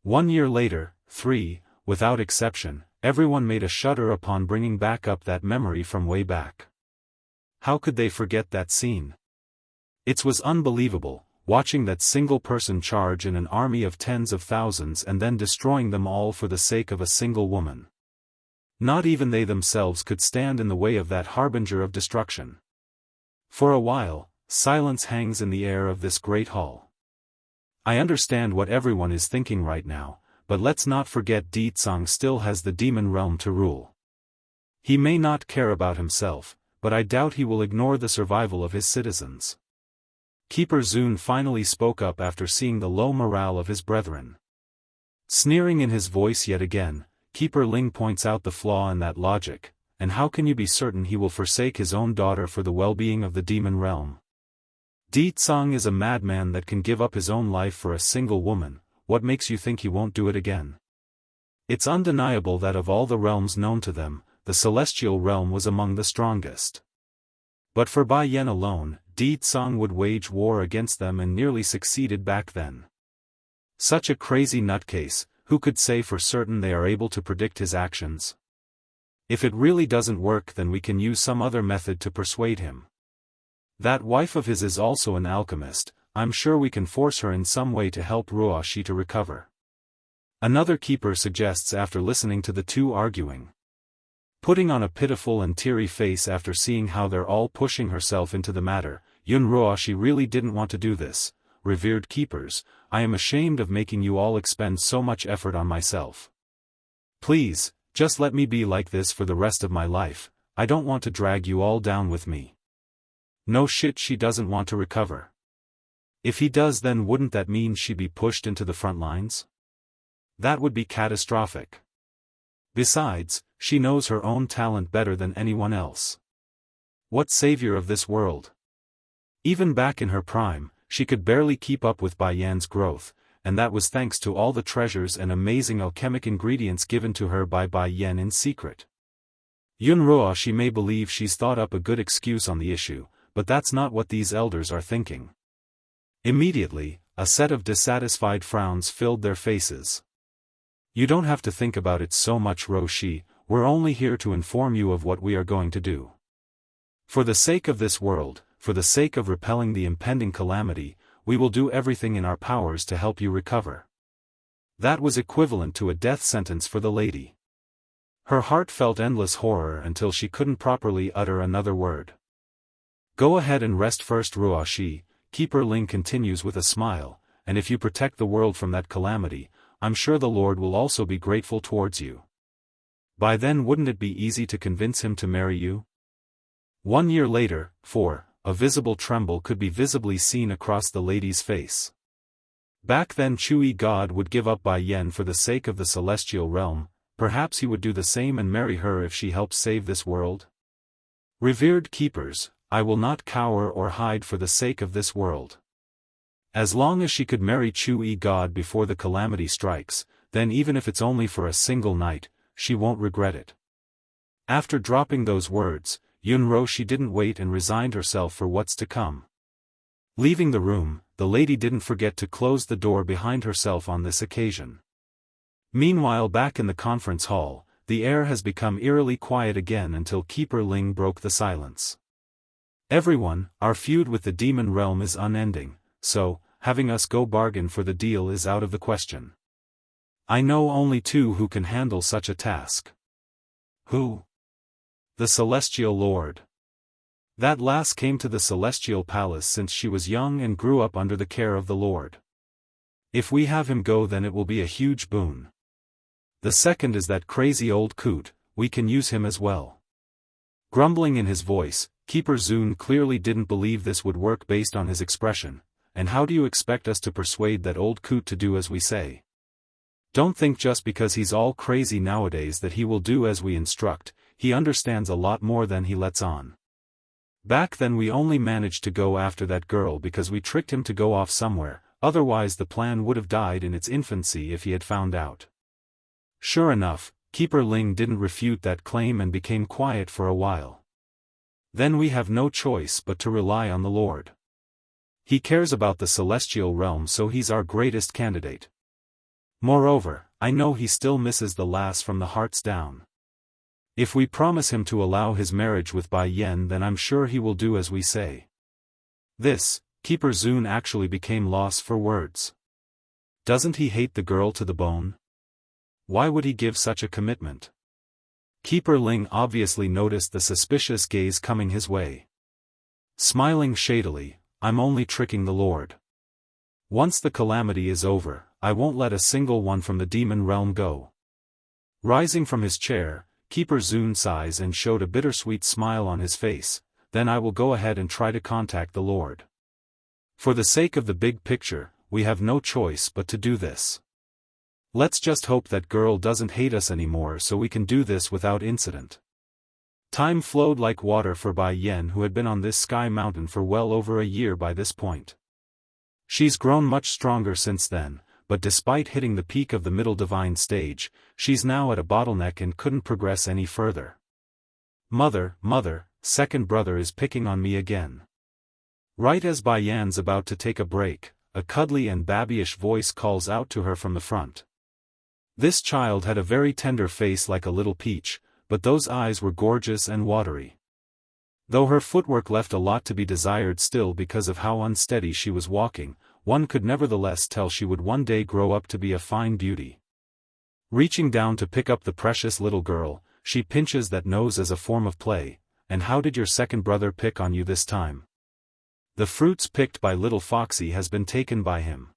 1 year later, 3, without exception, everyone made a shudder upon bringing back up that memory from way back. How could they forget that scene? It was unbelievable, watching that single person charge in an army of tens of thousands and then destroying them all for the sake of a single woman. Not even they themselves could stand in the way of that harbinger of destruction. For a while, silence hangs in the air of this great hall. I understand what everyone is thinking right now, but let's not forget Di Tsang still has the demon realm to rule. He may not care about himself, but I doubt he will ignore the survival of his citizens. Keeper Zun finally spoke up after seeing the low morale of his brethren. Sneering in his voice yet again, Keeper Ling points out the flaw in that logic, and how can you be certain he will forsake his own daughter for the well-being of the demon realm? Di Tsang is a madman that can give up his own life for a single woman. What makes you think he won't do it again? It's undeniable that of all the realms known to them, the celestial realm was among the strongest. But for Bai Yan alone, Di Tsang would wage war against them and nearly succeeded back then. Such a crazy nutcase, who could say for certain they are able to predict his actions? If it really doesn't work, then we can use some other method to persuade him. That wife of his is also an alchemist. I'm sure we can force her in some way to help Ruoshi to recover. Another keeper suggests after listening to the two arguing. Putting on a pitiful and teary face after seeing how they're all pushing herself into the matter, Yun Ruoshi really didn't want to do this. Revered keepers, I am ashamed of making you all expend so much effort on myself. Please, just let me be like this for the rest of my life. I don't want to drag you all down with me. No shit, she doesn't want to recover. If he does, then wouldn't that mean she'd be pushed into the front lines? That would be catastrophic. Besides, she knows her own talent better than anyone else. What savior of this world? Even back in her prime, she could barely keep up with Bai Yan's growth, and that was thanks to all the treasures and amazing alchemic ingredients given to her by Bai Yan in secret. Yun Ruoshi may believe she's thought up a good excuse on the issue, but that's not what these elders are thinking. Immediately, a set of dissatisfied frowns filled their faces. You don't have to think about it so much, Roshi, we're only here to inform you of what we are going to do. For the sake of this world, for the sake of repelling the impending calamity, we will do everything in our powers to help you recover. That was equivalent to a death sentence for the lady. Her heart felt endless horror until she couldn't properly utter another word. Go ahead and rest first, Ruoshi. Keeper Ling continues with a smile, and if you protect the world from that calamity, I'm sure the Lord will also be grateful towards you. By then wouldn't it be easy to convince him to marry you? 1 year later, 4, a visible tremble could be visibly seen across the lady's face. Back then Chui God would give up Bai Yan for the sake of the celestial realm. Perhaps he would do the same and marry her if she helps save this world? Revered keepers, I will not cower or hide for the sake of this world. As long as she could marry Chui God before the calamity strikes, then even if it's only for a single night, she won't regret it. After dropping those words, Yun Roshi didn't wait and resigned herself for what's to come. Leaving the room, the lady didn't forget to close the door behind herself on this occasion. Meanwhile, back in the conference hall, the air has become eerily quiet again until Keeper Ling broke the silence. Everyone, our feud with the demon realm is unending, so, having us go bargain for the deal is out of the question. I know only two who can handle such a task. Who? The Celestial Lord. That lass came to the Celestial Palace since she was young and grew up under the care of the Lord. If we have him go, then it will be a huge boon. The second is that crazy old coot, we can use him as well. Grumbling in his voice, Keeper Zun clearly didn't believe this would work based on his expression. And how do you expect us to persuade that old coot to do as we say? Don't think just because he's all crazy nowadays that he will do as we instruct. He understands a lot more than he lets on. Back then we only managed to go after that girl because we tricked him to go off somewhere, otherwise the plan would have died in its infancy if he had found out. Sure enough, Keeper Ling didn't refute that claim and became quiet for a while. Then we have no choice but to rely on the Lord. He cares about the celestial realm, so he's our greatest candidate. Moreover, I know he still misses the lass from the hearts down. If we promise him to allow his marriage with Bai Yan, then I'm sure he will do as we say. This, Keeper Zun actually became lost for words. Doesn't he hate the girl to the bone? Why would he give such a commitment? Keeper Ling obviously noticed the suspicious gaze coming his way. Smiling shadily, I'm only tricking the Lord. Once the calamity is over, I won't let a single one from the demon realm go. Rising from his chair, Keeper Zun sighs and showed a bittersweet smile on his face. Then I will go ahead and try to contact the Lord. For the sake of the big picture, we have no choice but to do this. Let's just hope that girl doesn't hate us anymore so we can do this without incident. Time flowed like water for Bai Yan, who had been on this sky mountain for well over a year by this point. She's grown much stronger since then, but despite hitting the peak of the middle divine stage, she's now at a bottleneck and couldn't progress any further. Mother, second brother is picking on me again. Right as Bai Yan's about to take a break, a cuddly and babyish voice calls out to her from the front. This child had a very tender face like a little peach, but those eyes were gorgeous and watery. Though her footwork left a lot to be desired still because of how unsteady she was walking, one could nevertheless tell she would one day grow up to be a fine beauty. Reaching down to pick up the precious little girl, she pinches that nose as a form of play. And how did your second brother pick on you this time? The fruits picked by little Foxy has been taken by him.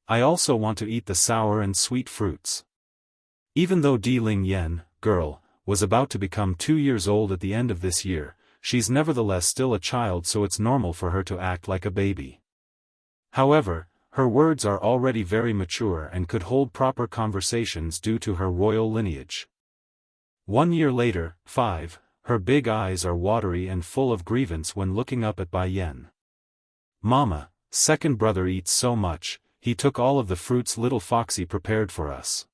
I also want to eat the sour and sweet fruits. Even though Di Ling Yan, girl, was about to become 2 years old at the end of this year, she's nevertheless still a child, so it's normal for her to act like a baby. However, her words are already very mature and could hold proper conversations due to her royal lineage. 1 year later, 5, her big eyes are watery and full of grievance when looking up at Bai Yan. Mama, second brother eats so much, he took all of the fruits little Foxy prepared for us.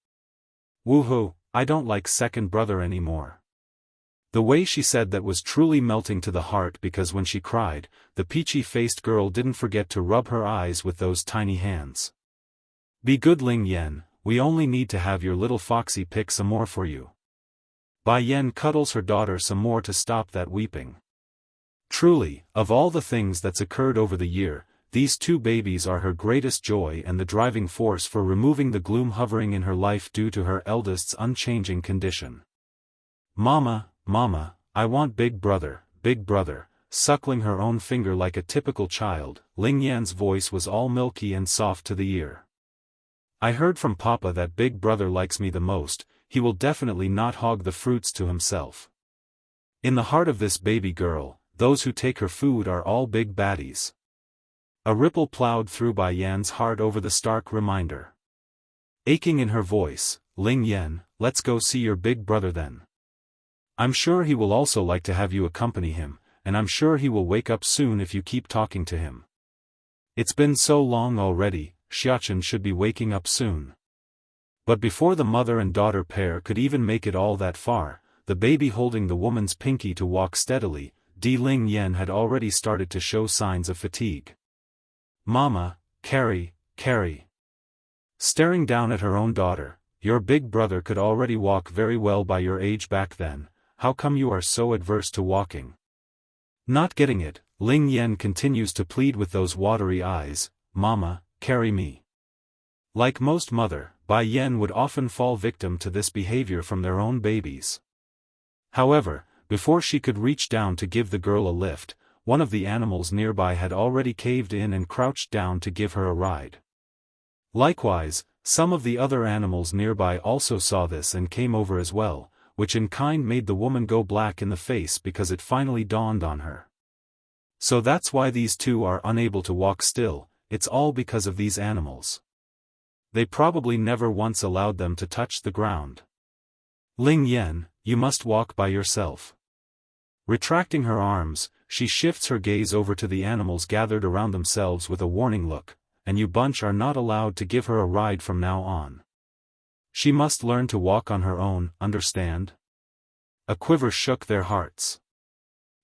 Woohoo, I don't like second brother anymore. The way she said that was truly melting to the heart, because when she cried, the peachy-faced girl didn't forget to rub her eyes with those tiny hands. Be good, Ling Yan, we only need to have your little Foxy pick some more for you. Bai Yan cuddles her daughter some more to stop that weeping. Truly, of all the things that's occurred over the year, these 2 babies are her greatest joy and the driving force for removing the gloom hovering in her life due to her eldest's unchanging condition. Mama, I want big brother, suckling her own finger like a typical child. Ling Yan's voice was all milky and soft to the ear. I heard from Papa that big brother likes me the most, he will definitely not hog the fruits to himself. In the heart of this baby girl, those who take her food are all big baddies. A ripple plowed through Bai Yan's heart over the stark reminder. Aching in her voice, Ling Yan, let's go see your big brother then. I'm sure he will also like to have you accompany him, and I'm sure he will wake up soon if you keep talking to him. It's been so long already, Xiaofan should be waking up soon. But before the mother and daughter pair could even make it all that far, the baby holding the woman's pinky to walk steadily, Di Ling Yan had already started to show signs of fatigue. Mama, carry. Staring down at her own daughter, your big brother could already walk very well by your age back then. How come you are so adverse to walking? Not getting it, Ling Yan continues to plead with those watery eyes, Mama, carry me. Like most mother, Bai Yan would often fall victim to this behavior from their own babies. However, before she could reach down to give the girl a lift, one of the animals nearby had already caved in and crouched down to give her a ride. Likewise, some of the other animals nearby also saw this and came over as well, which in kind made the woman go black in the face because it finally dawned on her. So that's why these 2 are unable to walk still, it's all because of these animals. They probably never once allowed them to touch the ground. Ling Yan, you must walk by yourself. Retracting her arms, she shifts her gaze over to the animals gathered around themselves with a warning look, and you bunch are not allowed to give her a ride from now on. She must learn to walk on her own, understand? A quiver shook their hearts.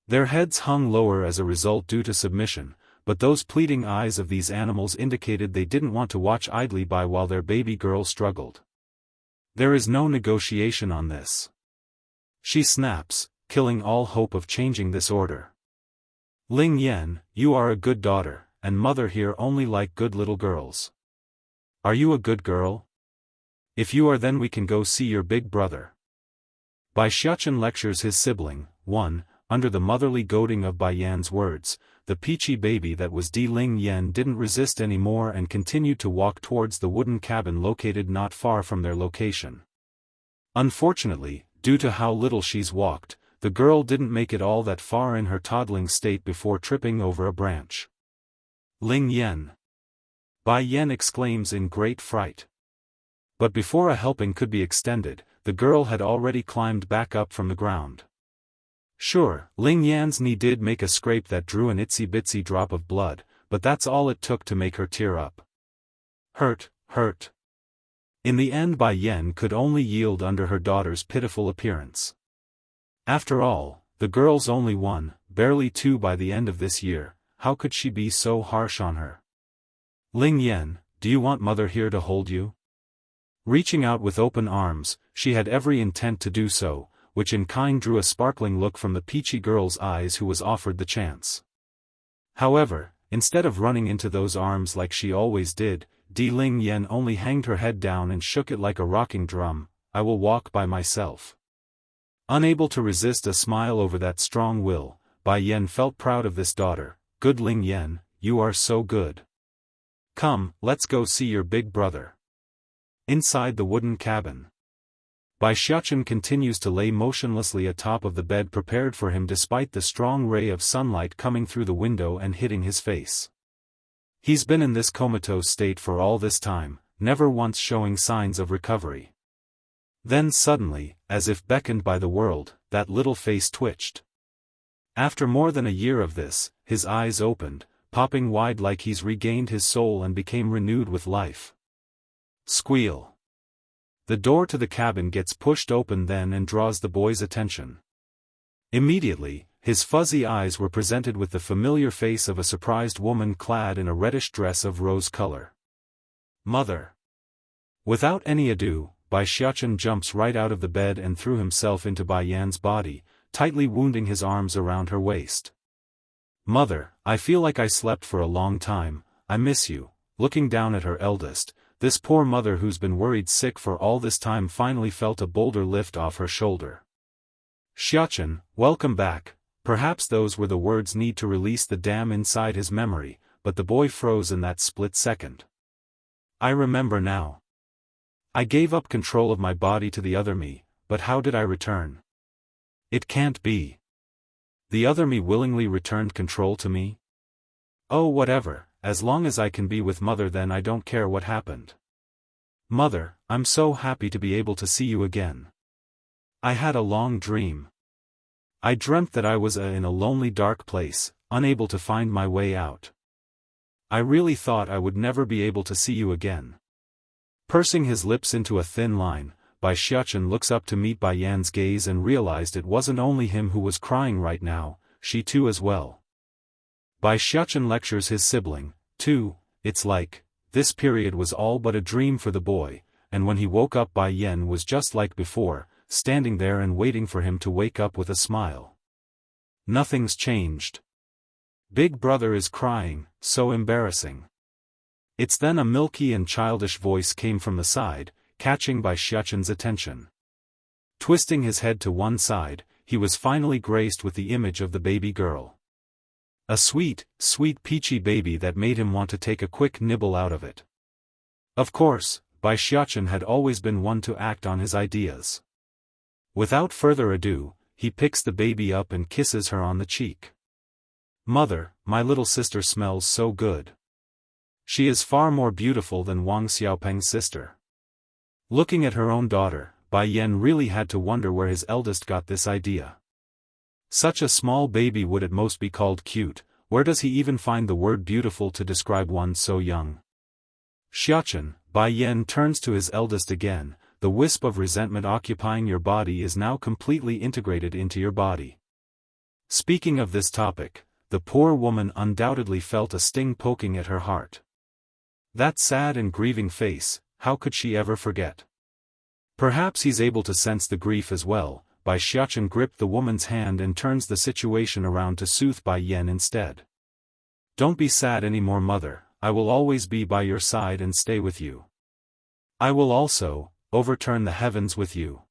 Their heads hung lower as a result due to submission, but those pleading eyes of these animals indicated they didn't want to watch idly by while their baby girl struggled. There is no negotiation on this. She snaps, killing all hope of changing this order. Ling Yan, you are a good daughter, and mother here only like good little girls. Are you a good girl? If you are, then we can go see your big brother. Bai Xiaochen lectures his sibling. 1. Under the motherly goading of Bai Yan's words, the peachy baby that was Ling Yan didn't resist anymore and continued to walk towards the wooden cabin located not far from their location. Unfortunately, due to how little she's walked, the girl didn't make it all that far in her toddling state before tripping over a branch. Ling Yan! Bai Yan exclaims in great fright. But before a helping could be extended, the girl had already climbed back up from the ground. Sure, Ling Yan's knee did make a scrape that drew an itsy-bitsy drop of blood, but that's all it took to make her tear up. Hurt, hurt. In the end, Bai Yan could only yield under her daughter's pitiful appearance. After all, the girl's only 1, barely 2 by the end of this year. How could she be so harsh on her? Ling Yan, do you want mother here to hold you? Reaching out with open arms, she had every intent to do so, which in kind drew a sparkling look from the peachy girl's eyes who was offered the chance. However, instead of running into those arms like she always did, Ling Yan only hanged her head down and shook it like a rocking drum. I will walk by myself. Unable to resist a smile over that strong will, Bai Yan felt proud of this daughter. Good Ling Yan, you are so good. Come, let's go see your big brother. Inside the wooden cabin, Bai Xiaochen continues to lay motionlessly atop of the bed prepared for him despite the strong ray of sunlight coming through the window and hitting his face. He's been in this comatose state for all this time, never once showing signs of recovery. Then suddenly, as if beckoned by the world, that little face twitched. After more than a year of this, his eyes opened, popping wide like he's regained his soul and became renewed with life. Squeal. The door to the cabin gets pushed open then and draws the boy's attention. Immediately, his fuzzy eyes were presented with the familiar face of a surprised woman clad in a reddish dress of rose color. Mother! Without any ado, Bai Xiaochen jumps right out of the bed and threw himself into Bai Yan's body, tightly wounding his arms around her waist. Mother, I feel like I slept for a long time, I miss you. Looking down at her eldest, this poor mother who's been worried sick for all this time finally felt a boulder lift off her shoulder. Xiaochen, welcome back. Perhaps those were the words need to release the dam inside his memory, but the boy froze in that split second. I remember now. I gave up control of my body to the other me, but how did I return? It can't be. The other me willingly returned control to me? Oh, whatever, as long as I can be with mother, then I don't care what happened. Mother, I'm so happy to be able to see you again. I had a long dream. I dreamt that I was in a lonely dark place, unable to find my way out. I really thought I would never be able to see you again. Pursing his lips into a thin line, Bai Xiaochen looks up to meet Bai Yan's gaze and realized it wasn't only him who was crying right now, she too as well. Bai Xiaochen lectures his sibling, too. It's like, this period was all but a dream for the boy, and when he woke up Bai Yan was just like before, standing there and waiting for him to wake up with a smile. Nothing's changed. Big brother is crying, so embarrassing. It's then a milky and childish voice came from the side, catching Bai Xiaochen's attention. Twisting his head to one side, he was finally graced with the image of the baby girl. A sweet, sweet peachy baby that made him want to take a quick nibble out of it. Of course, Bai Xiaochen had always been one to act on his ideas. Without further ado, he picks the baby up and kisses her on the cheek. Mother, my little sister smells so good. She is far more beautiful than Wang Xiaopeng's sister. Looking at her own daughter, Bai Yan really had to wonder where his eldest got this idea. Such a small baby would at most be called cute, where does he even find the word beautiful to describe one so young? Xiaochen, Bai Yan turns to his eldest again. The wisp of resentment occupying your body is now completely integrated into your body. Speaking of this topic, the poor woman undoubtedly felt a sting poking at her heart. That sad and grieving face, how could she ever forget? Perhaps he's able to sense the grief as well. Bai Xiaochen gripped the woman's hand and turns the situation around to soothe Bai Yan instead. Don't be sad anymore, mother, I will always be by your side and stay with you. I will also overturn the heavens with you.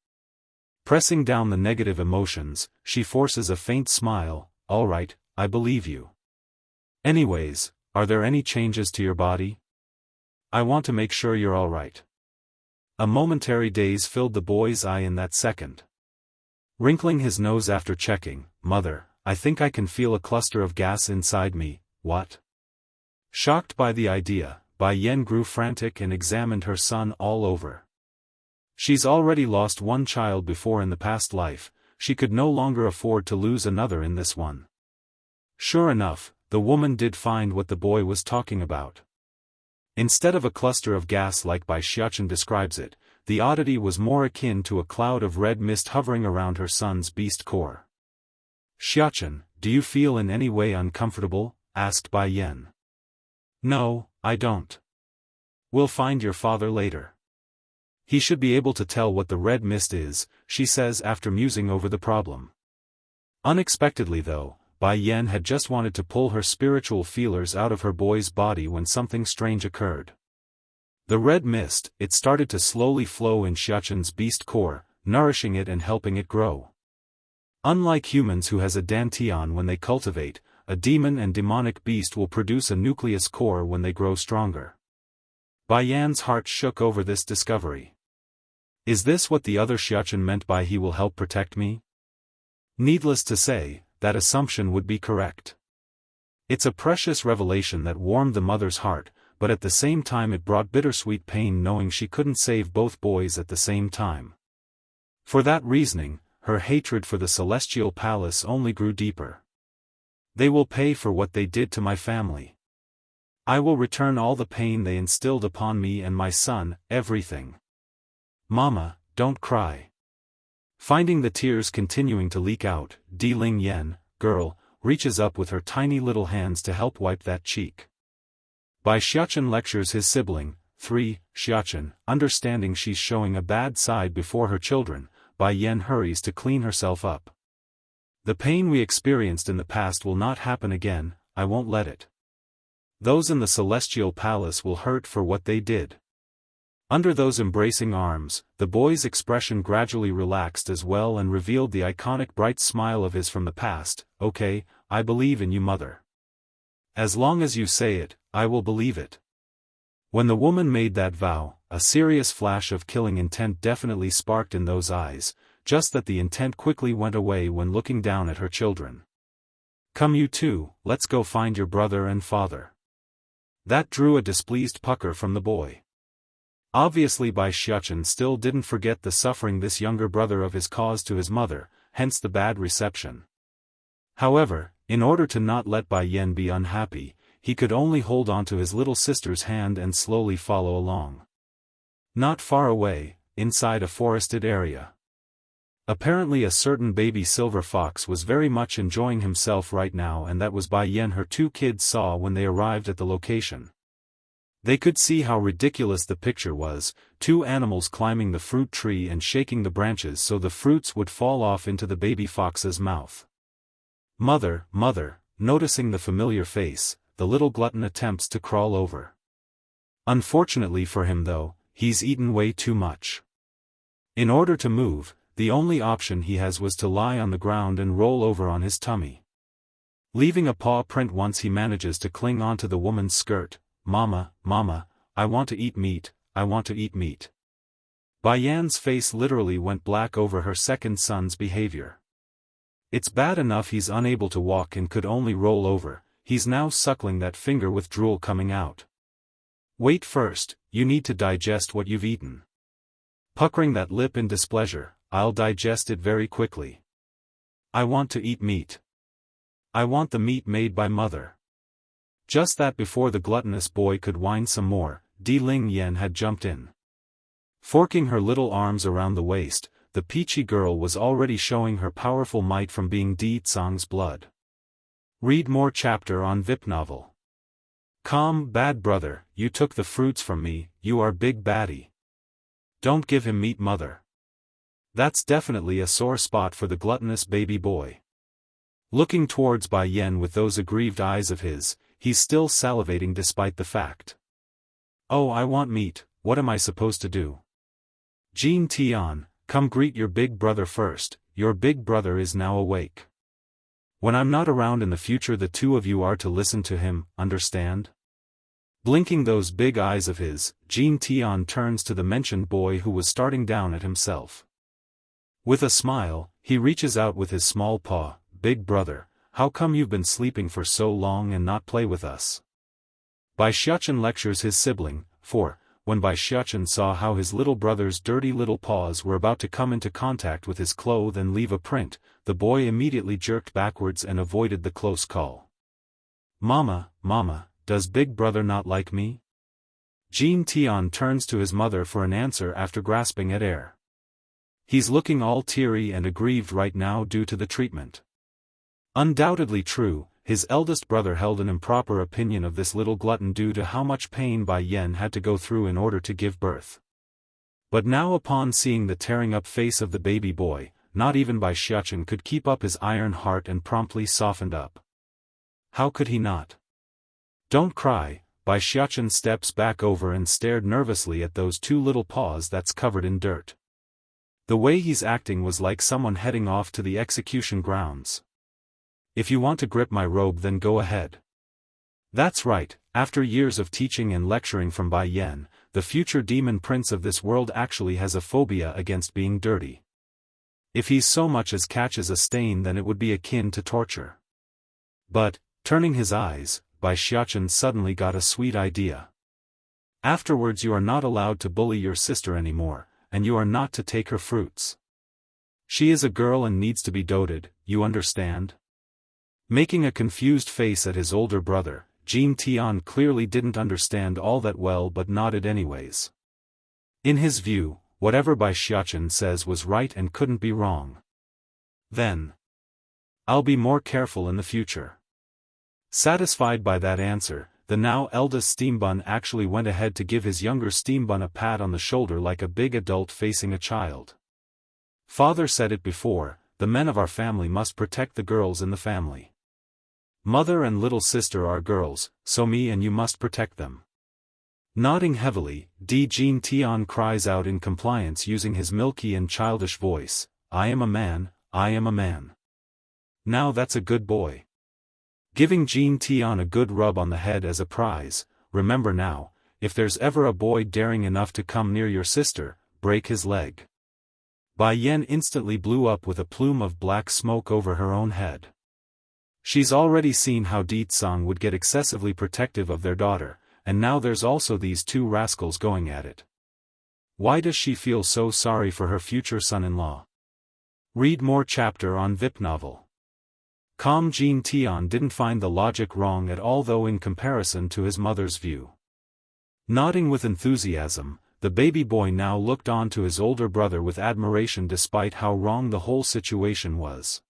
Pressing down the negative emotions, she forces a faint smile. All right, I believe you. Anyways, are there any changes to your body? I want to make sure you're all right. A momentary daze filled the boy's eye in that second. Wrinkling his nose after checking, Mother, I think I can feel a cluster of gas inside me. What? Shocked by the idea, Bai Yan grew frantic and examined her son all over. She's already lost one child before in the past life, she could no longer afford to lose another in this one. Sure enough, the woman did find what the boy was talking about. Instead of a cluster of gas like Bai Xiaochen describes it, the oddity was more akin to a cloud of red mist hovering around her son's beast core. Xiaochen, do you feel in any way uncomfortable? Asked Bai Yan. No, I don't. We'll find your father later. He should be able to tell what the red mist is, she says after musing over the problem. Unexpectedly though, Bai Yan had just wanted to pull her spiritual feelers out of her boy's body when something strange occurred. The red mist, it started to slowly flow in Xiaochen's beast core, nourishing it and helping it grow. Unlike humans who has a dantian when they cultivate, a demon and demonic beast will produce a nucleus core when they grow stronger. Bai Yan's heart shook over this discovery. Is this what the other Xiaochen meant by he will help protect me? Needless to say, that assumption would be correct. It's a precious revelation that warmed the mother's heart, but at the same time it brought bittersweet pain knowing she couldn't save both boys at the same time. For that reasoning, her hatred for the celestial palace only grew deeper. They will pay for what they did to my family. I will return all the pain they instilled upon me and my son, everything. Mama, don't cry. Finding the tears continuing to leak out, Di Ling Yan, girl, reaches up with her tiny little hands to help wipe that cheek. Bai Xiaochen lectures his sibling, 3, Xiaochen, understanding she's showing a bad side before her children, Bai Yan hurries to clean herself up. The pain we experienced in the past will not happen again, I won't let it. Those in the celestial palace will hurt for what they did. Under those embracing arms, the boy's expression gradually relaxed as well and revealed the iconic bright smile of his from the past. Okay, I believe in you, mother. As long as you say it, I will believe it. When the woman made that vow, a serious flash of killing intent definitely sparked in those eyes, just that the intent quickly went away when looking down at her children. Come you two, let's go find your brother and father. That drew a displeased pucker from the boy. Obviously Bai Xiaochen still didn't forget the suffering this younger brother of his caused to his mother, hence the bad reception. However, in order to not let Bai Yan be unhappy, he could only hold on to his little sister's hand and slowly follow along. Not far away, inside a forested area. Apparently a certain baby silver fox was very much enjoying himself right now, and that was Bai Yan her two kids saw when they arrived at the location. They could see how ridiculous the picture was, two animals climbing the fruit tree and shaking the branches so the fruits would fall off into the baby fox's mouth. Mother, noticing the familiar face, the little glutton attempts to crawl over. Unfortunately for him though, he's eaten way too much. In order to move, the only option he has was to lie on the ground and roll over on his tummy. Leaving a paw print once he manages to cling onto the woman's skirt. Mama, I want to eat meat, I want to eat meat. Bai Yan's face literally went black over her second son's behavior. It's bad enough he's unable to walk and could only roll over, he's now suckling that finger with drool coming out. Wait first, you need to digest what you've eaten. Puckering that lip in displeasure, I'll digest it very quickly. I want to eat meat. I want the meat made by mother. Just that before the gluttonous boy could whine some more, Di Ling Yan had jumped in. Forking her little arms around the waist, the peachy girl was already showing her powerful might from being Di Tsang's blood. Read more chapter on VIP novel. Calm, bad brother, you took the fruits from me, you are big baddie. Don't give him meat, mother. That's definitely a sore spot for the gluttonous baby boy. Looking towards Bai Yen with those aggrieved eyes of his, he's still salivating despite the fact. Oh, I want meat, what am I supposed to do? Jean Tian, come greet your big brother first, your big brother is now awake. When I'm not around in the future, the two of you are to listen to him, understand? Blinking those big eyes of his, Jean Tian turns to the mentioned boy who was starting down at himself. With a smile, he reaches out with his small paw. Big brother, how come you've been sleeping for so long and not play with us? Bai Xiaochen lectures his sibling, for, when Bai Xiaochen saw how his little brother's dirty little paws were about to come into contact with his clothes and leave a print, the boy immediately jerked backwards and avoided the close call. Mama, does big brother not like me? Jean Tian turns to his mother for an answer after grasping at air. He's looking all teary and aggrieved right now due to the treatment. Undoubtedly true, his eldest brother held an improper opinion of this little glutton due to how much pain Bai Yen had to go through in order to give birth. But now upon seeing the tearing up face of the baby boy, not even Bai Xiaochen could keep up his iron heart and promptly softened up. How could he not? Don't cry, Bai Xiaochen steps back over and stared nervously at those two little paws that's covered in dirt. The way he's acting was like someone heading off to the execution grounds. If you want to grip my robe, then go ahead. That's right, after years of teaching and lecturing from Bai Yen, the future demon prince of this world actually has a phobia against being dirty. If he so much as catches a stain, then it would be akin to torture. But, turning his eyes, Bai Xiaochen suddenly got a sweet idea. Afterwards you are not allowed to bully your sister anymore, and you are not to take her fruits. She is a girl and needs to be doted, you understand? Making a confused face at his older brother, Jean Tian clearly didn't understand all that well but nodded anyways. In his view, whatever Bai Xiaochen says was right and couldn't be wrong. Then, I'll be more careful in the future. Satisfied by that answer, the now eldest Steambun actually went ahead to give his younger Steambun a pat on the shoulder like a big adult facing a child. Father said it before, the men of our family must protect the girls in the family. Mother and little sister are girls, so me and you must protect them. Nodding heavily, Jean Tian cries out in compliance using his milky and childish voice, I am a man, I am a man. Now that's a good boy. Giving Jean Tian a good rub on the head as a prize, remember now, if there's ever a boy daring enough to come near your sister, break his leg. Bai Yen instantly blew up with a plume of black smoke over her own head. She's already seen how Di Tsang would get excessively protective of their daughter, and now there's also these two rascals going at it. Why does she feel so sorry for her future son-in-law? Read more chapter on VIP novel. Calm Jean Tian didn't find the logic wrong at all, though in comparison to his mother's view. Nodding with enthusiasm, the baby boy now looked on to his older brother with admiration despite how wrong the whole situation was.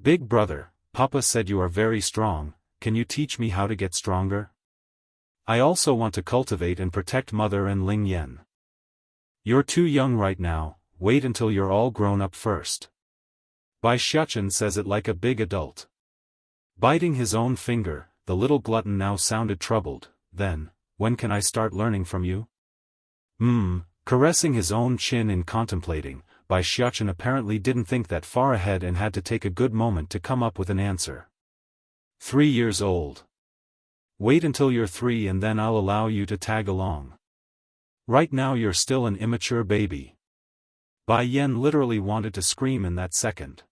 Big brother, Papa said you are very strong, can you teach me how to get stronger? I also want to cultivate and protect Mother and Ling Yen. You're too young right now, wait until you're all grown up first. Bai Xiaochen says it like a big adult. Biting his own finger, the little glutton now sounded troubled. Then, when can I start learning from you? Caressing his own chin in contemplating, Bai Xiaochen apparently didn't think that far ahead and had to take a good moment to come up with an answer. 3 years old. Wait until you're 3 and then I'll allow you to tag along. Right now you're still an immature baby. Bai Yen literally wanted to scream in that second.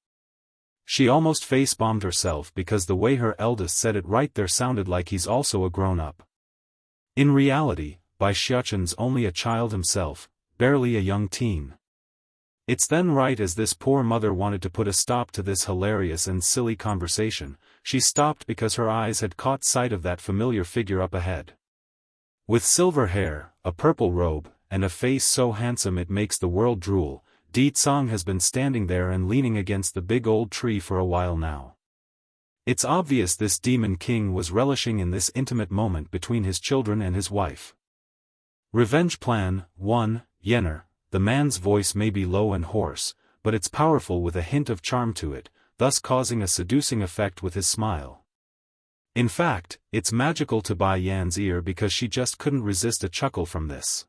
She almost face-bombed herself because the way her eldest said it right there sounded like he's also a grown-up. In reality, Bai Xiaochen's only a child himself, barely a young teen. It's then right as this poor mother wanted to put a stop to this hilarious and silly conversation, she stopped because her eyes had caught sight of that familiar figure up ahead. With silver hair, a purple robe, and a face so handsome it makes the world drool, Di Tsang has been standing there and leaning against the big old tree for a while now. It's obvious this demon king was relishing in this intimate moment between his children and his wife. Revenge Plan 1, Yenner. The man's voice may be low and hoarse, but it's powerful with a hint of charm to it, thus causing a seducing effect with his smile. In fact, it's magical to Bai Yan's ear because she just couldn't resist a chuckle from this.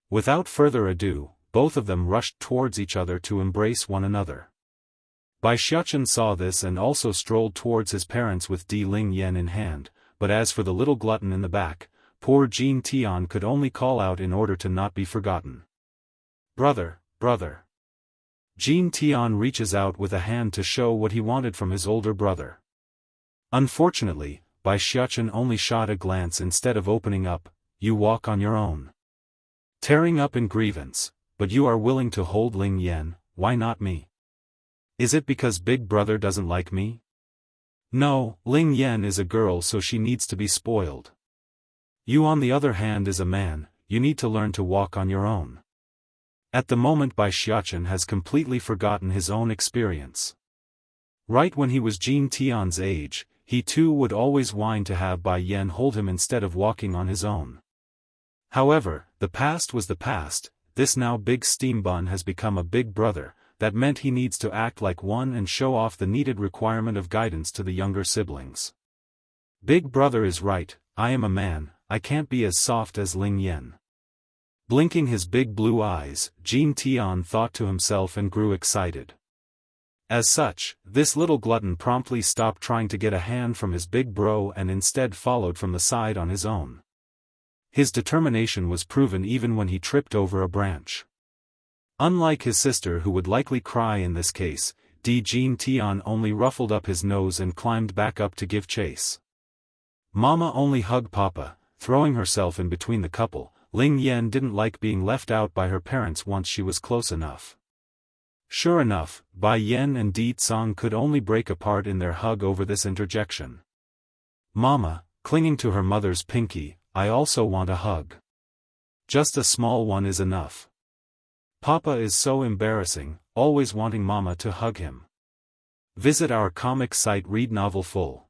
Without further ado, both of them rushed towards each other to embrace one another. Bai Xiaochen saw this and also strolled towards his parents with Di Ling Yan in hand, but as for the little glutton in the back, poor Jin Tian could only call out in order to not be forgotten. Brother, brother. Jin Tian reaches out with a hand to show what he wanted from his older brother. Unfortunately, Bai Xiaochen only shot a glance instead of opening up. You walk on your own. Tearing up in grievance, but you are willing to hold Ling Yan, why not me? Is it because big brother doesn't like me? No, Ling Yan is a girl so she needs to be spoiled. You on the other hand is a man, you need to learn to walk on your own. At the moment Bai Xiaochen has completely forgotten his own experience. Right when he was Jin Tian's age, he too would always whine to have Bai Yan hold him instead of walking on his own. However, the past was the past, this now big steam bun has become a big brother. That meant he needs to act like one and show off the needed requirement of guidance to the younger siblings. Big brother is right, I am a man, I can't be as soft as Ling Yan. Blinking his big blue eyes, Jin Tian thought to himself and grew excited. As such, this little glutton promptly stopped trying to get a hand from his big bro and instead followed from the side on his own. His determination was proven even when he tripped over a branch. Unlike his sister who would likely cry in this case, Jin Tian only ruffled up his nose and climbed back up to give chase. Mama only hugged Papa, throwing herself in between the couple. Ling Yan didn't like being left out by her parents once she was close enough. Sure enough, Bai Yan and Di Tsang could only break apart in their hug over this interjection. Mama, clinging to her mother's pinky, I also want a hug. Just a small one is enough. Papa is so embarrassing, always wanting Mama to hug him. Visit our comic site Read Novel Full.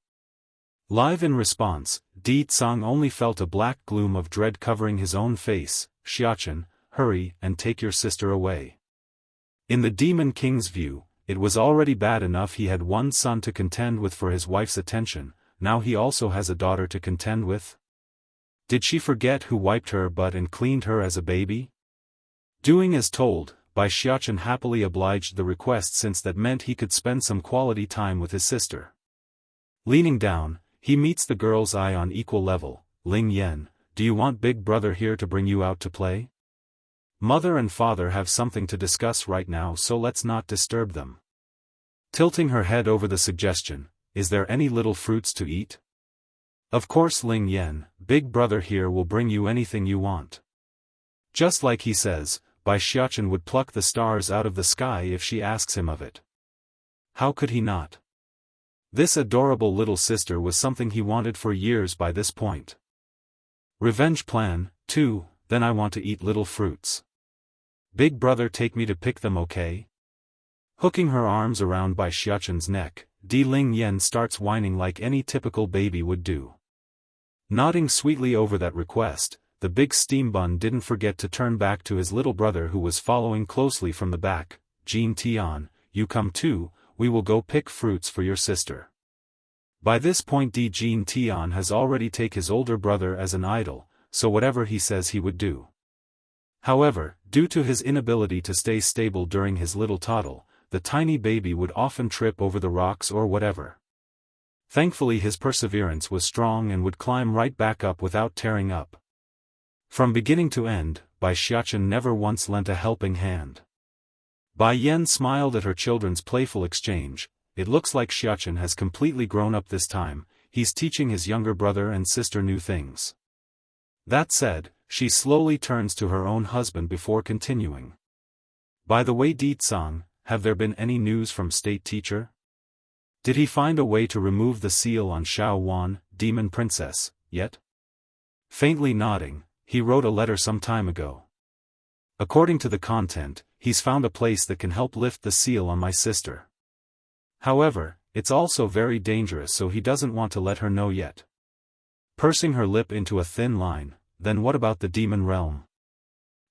Live in response, Di Tsang only felt a black gloom of dread covering his own face. Xiaochen, hurry and take your sister away. In the Demon King's view, it was already bad enough he had one son to contend with for his wife's attention, now he also has a daughter to contend with? Did she forget who wiped her butt and cleaned her as a baby? Doing as told, Bai Xiaochen happily obliged the request since that meant he could spend some quality time with his sister. Leaning down, he meets the girl's eye on equal level. Ling Yan, do you want big brother here to bring you out to play? Mother and father have something to discuss right now so let's not disturb them. Tilting her head over the suggestion, is there any little fruits to eat? Of course Ling Yan, big brother here will bring you anything you want. Just like he says, Bai Xiaochen would pluck the stars out of the sky if she asks him of it. How could he not? This adorable little sister was something he wanted for years by this point. Revenge Plan 2, then I want to eat little fruits. Big brother take me to pick them okay? Hooking her arms around Bai Xiaochen's neck, Di Ling Yan starts whining like any typical baby would do. Nodding sweetly over that request, the big steam bun didn't forget to turn back to his little brother who was following closely from the back. Jin Tian, you come too, we will go pick fruits for your sister. By this point Jin Tian has already taken his older brother as an idol, so whatever he says he would do. However, due to his inability to stay stable during his little toddle, the tiny baby would often trip over the rocks or whatever. Thankfully his perseverance was strong and would climb right back up without tearing up. From beginning to end, Bai Xiaochen never once lent a helping hand. Bai Yan smiled at her children's playful exchange. It looks like Xiaochen has completely grown up this time, he's teaching his younger brother and sister new things. That said, she slowly turns to her own husband before continuing. By the way Di Tsang, have there been any news from state teacher? Did he find a way to remove the seal on Xiaofan, demon princess, yet? Faintly nodding, he wrote a letter some time ago. According to the content, he's found a place that can help lift the seal on my sister. However, it's also very dangerous, so he doesn't want to let her know yet. Pursing her lip into a thin line, then what about the demon realm?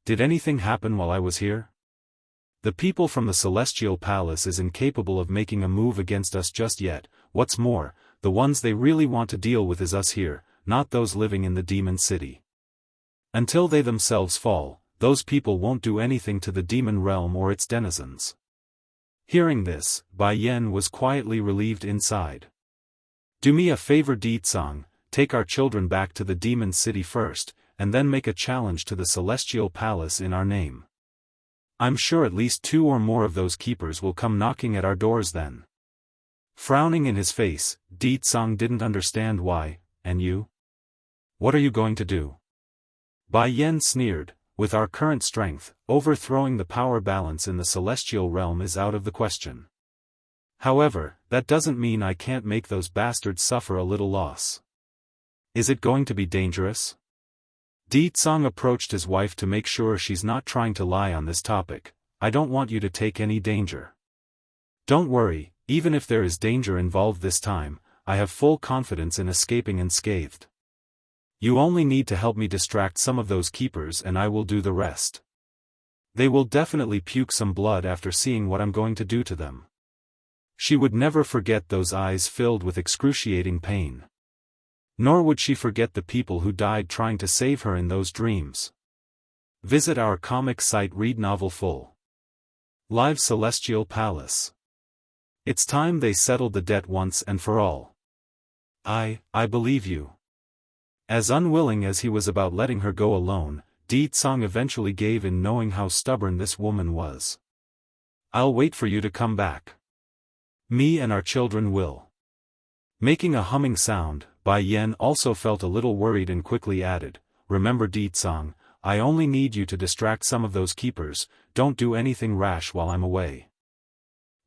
Did anything happen while I was here? The people from the Celestial Palace is incapable of making a move against us just yet. What's more, the ones they really want to deal with is us here, not those living in the demon city. Until they themselves fall, those people won't do anything to the demon realm or its denizens. Hearing this, Bai Yan was quietly relieved inside. Do me a favor, Ditsang, take our children back to the demon city first, and then make a challenge to the Celestial Palace in our name. I'm sure at least 2 or more of those keepers will come knocking at our doors then. Frowning in his face, Ditsang didn't understand why. And you? What are you going to do? Bai Yan sneered. With our current strength, overthrowing the power balance in the celestial realm is out of the question. However, that doesn't mean I can't make those bastards suffer a little loss. Is it going to be dangerous? Ditsang approached his wife to make sure she's not trying to lie on this topic. I don't want you to take any danger. Don't worry, even if there is danger involved this time, I have full confidence in escaping unscathed. You only need to help me distract some of those keepers and I will do the rest. They will definitely puke some blood after seeing what I'm going to do to them. She would never forget those eyes filled with excruciating pain. Nor would she forget the people who died trying to save her in those dreams. Visit our comic site, read novel full. Live Celestial Palace. It's time they settled the debt once and for all. I believe you. As unwilling as he was about letting her go alone, Ditsang eventually gave in, knowing how stubborn this woman was. I'll wait for you to come back. Me and our children will. Making a humming sound, Bai Yan also felt a little worried and quickly added, remember Ditsang, I only need you to distract some of those keepers, don't do anything rash while I'm away.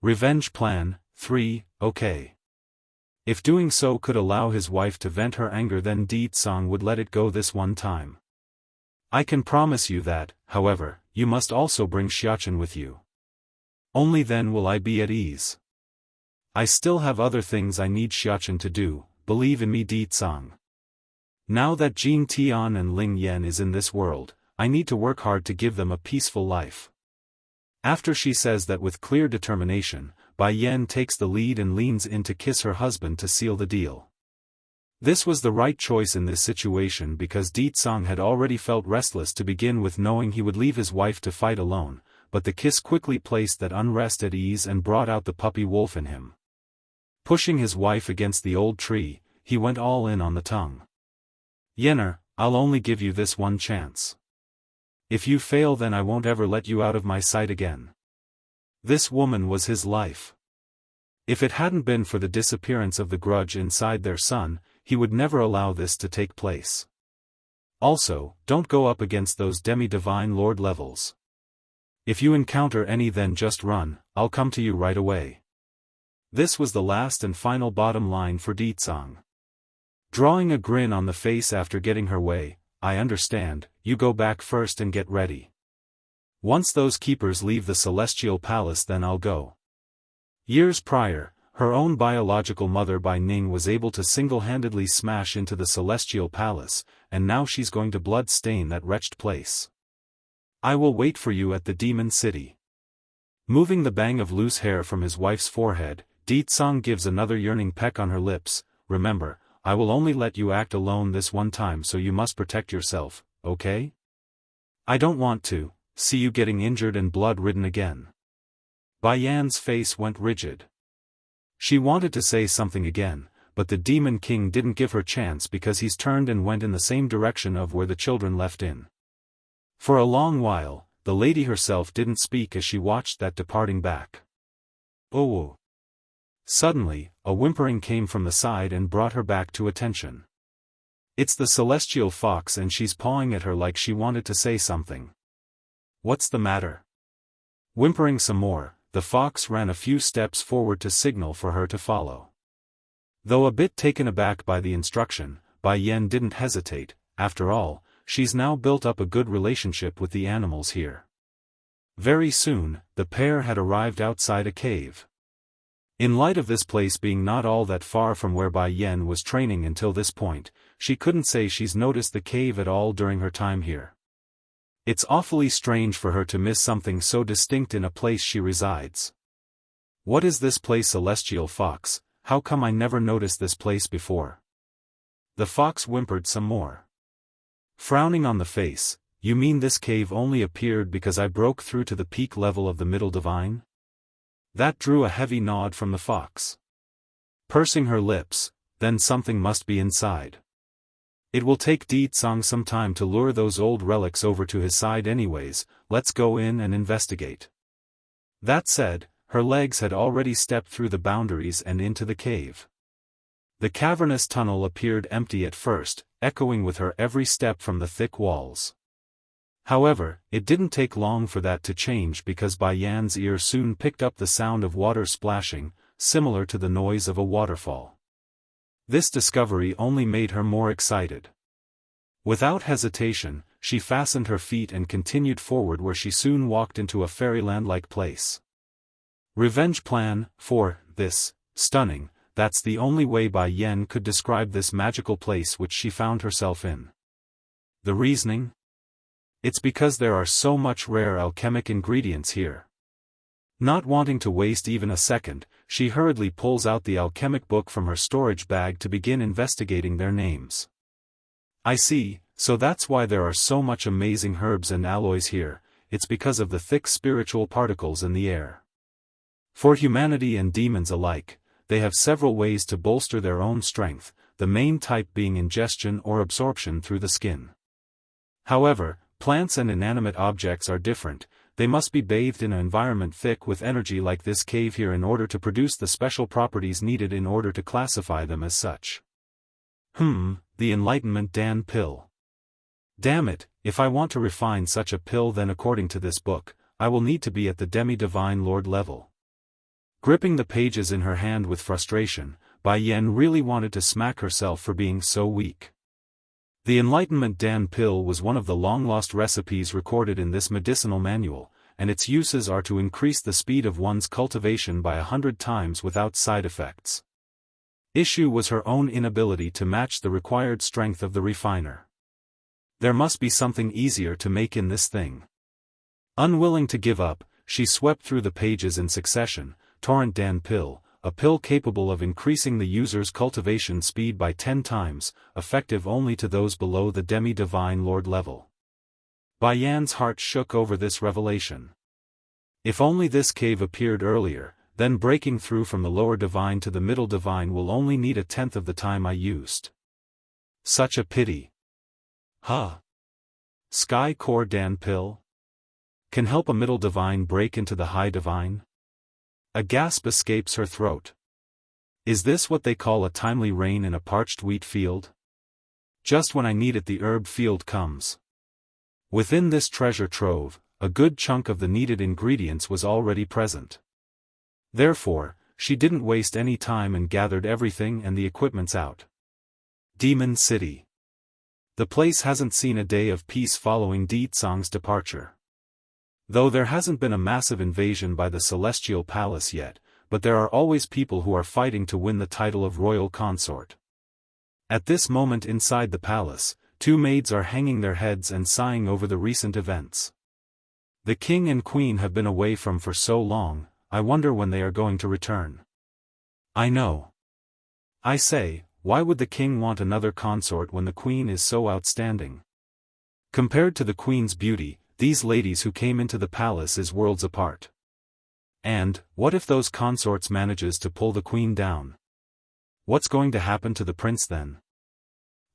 Revenge plan, 3, okay. If doing so could allow his wife to vent her anger, then Ditsang would let it go this one time. I can promise you that, however, you must also bring Xiaofan with you. Only then will I be at ease. I still have other things I need Xiaofan to do, believe in me Ditsang. Now that Jing Tian and Ling Yan is in this world, I need to work hard to give them a peaceful life. After she says that with clear determination, Bai Yan takes the lead and leans in to kiss her husband to seal the deal. This was the right choice in this situation because Ditsang had already felt restless to begin with, knowing he would leave his wife to fight alone, but the kiss quickly placed that unrest at ease and brought out the puppy wolf in him. Pushing his wife against the old tree, he went all in on the tongue. Yenner, I'll only give you this one chance. If you fail, then I won't ever let you out of my sight again. This woman was his life. If it hadn't been for the disappearance of the grudge inside their son, he would never allow this to take place. Also, don't go up against those demi-divine lord levels. If you encounter any, then just run, I'll come to you right away. This was the last and final bottom line for Ditsang. Drawing a grin on the face after getting her way, I understand, you go back first and get ready. Once those keepers leave the Celestial Palace, then I'll go. Years prior, her own biological mother Bai Ning was able to single-handedly smash into the Celestial Palace, and now she's going to blood-stain that wretched place. I will wait for you at the Demon City. Moving the bang of loose hair from his wife's forehead, Ditsang gives another yearning peck on her lips. Remember, I will only let you act alone this one time, so you must protect yourself, okay? I don't want to see you getting injured and blood-ridden again. Bai Yan's face went rigid. She wanted to say something again, but the Demon King didn't give her chance because he's turned and went in the same direction of where the children left in. For a long while, the lady herself didn't speak as she watched that departing back. Oh! Suddenly, a whimpering came from the side and brought her back to attention. It's the celestial fox, and she's pawing at her like she wanted to say something. What's the matter? Whimpering some more, the fox ran a few steps forward to signal for her to follow. Though a bit taken aback by the instruction, Bai Yan didn't hesitate. After all, she's now built up a good relationship with the animals here. Very soon, the pair had arrived outside a cave. In light of this place being not all that far from where Bai Yan was training until this point, she couldn't say she's noticed the cave at all during her time here. It's awfully strange for her to miss something so distinct in a place she resides. What is this place, Celestial Fox? How come I never noticed this place before? The fox whimpered some more. Frowning on the face, you mean this cave only appeared because I broke through to the peak level of the Middle Divine? That drew a heavy nod from the fox. Pursing her lips, then something must be inside. It will take Di Tsang some time to lure those old relics over to his side anyways, let's go in and investigate. That said, her legs had already stepped through the boundaries and into the cave. The cavernous tunnel appeared empty at first, echoing with her every step from the thick walls. However, it didn't take long for that to change because Bai Yan's ear soon picked up the sound of water splashing, similar to the noise of a waterfall. This discovery only made her more excited. Without hesitation, she fastened her feet and continued forward where she soon walked into a fairyland-like place. Revenge plan, for this, stunning, that's the only way Bai Yan could describe this magical place which she found herself in. The reasoning? It's because there are so much rare alchemic ingredients here. Not wanting to waste even a second, she hurriedly pulls out the alchemic book from her storage bag to begin investigating their names. I see, so that's why there are so much amazing herbs and alloys here, it's because of the thick spiritual particles in the air. For humanity and demons alike, they have several ways to bolster their own strength, the main type being ingestion or absorption through the skin. However, plants and inanimate objects are different, they must be bathed in an environment thick with energy like this cave here in order to produce the special properties needed in order to classify them as such. The Enlightenment Dan pill. Damn it, if I want to refine such a pill then according to this book, I will need to be at the demi-divine lord level. Gripping the pages in her hand with frustration, Bai Yan really wanted to smack herself for being so weak. The Enlightenment Dan pill was one of the long-lost recipes recorded in this medicinal manual, and its uses are to increase the speed of one's cultivation by 100 times without side effects. Issue was her own inability to match the required strength of the refiner. There must be something easier to make in this thing. Unwilling to give up, she swept through the pages in succession. Torrent Dan pill, a pill capable of increasing the user's cultivation speed by 10 times, effective only to those below the demi-divine lord level. Bai Yan's heart shook over this revelation. If only this cave appeared earlier, then breaking through from the lower divine to the middle divine will only need 1/10 of the time I used. Such a pity. Sky Core Dan pill? Can help a middle divine break into the high divine? A gasp escapes her throat. Is this what they call a timely rain in a parched wheat field? Just when I need it the herb field comes. Within this treasure trove, a good chunk of the needed ingredients was already present. Therefore, she didn't waste any time and gathered everything and the equipments out. Demon City. The place hasn't seen a day of peace following Di Tsang's departure. Though there hasn't been a massive invasion by the Celestial Palace yet, but there are always people who are fighting to win the title of royal consort. At this moment inside the palace, 2 maids are hanging their heads and sighing over the recent events. The king and queen have been away for so long, I wonder when they are going to return. I know. I say, why would the king want another consort when the queen is so outstanding? Compared to the queen's beauty, these ladies who came into the palace is worlds apart. And, what if those consorts manages to pull the queen down? What's going to happen to the prince then?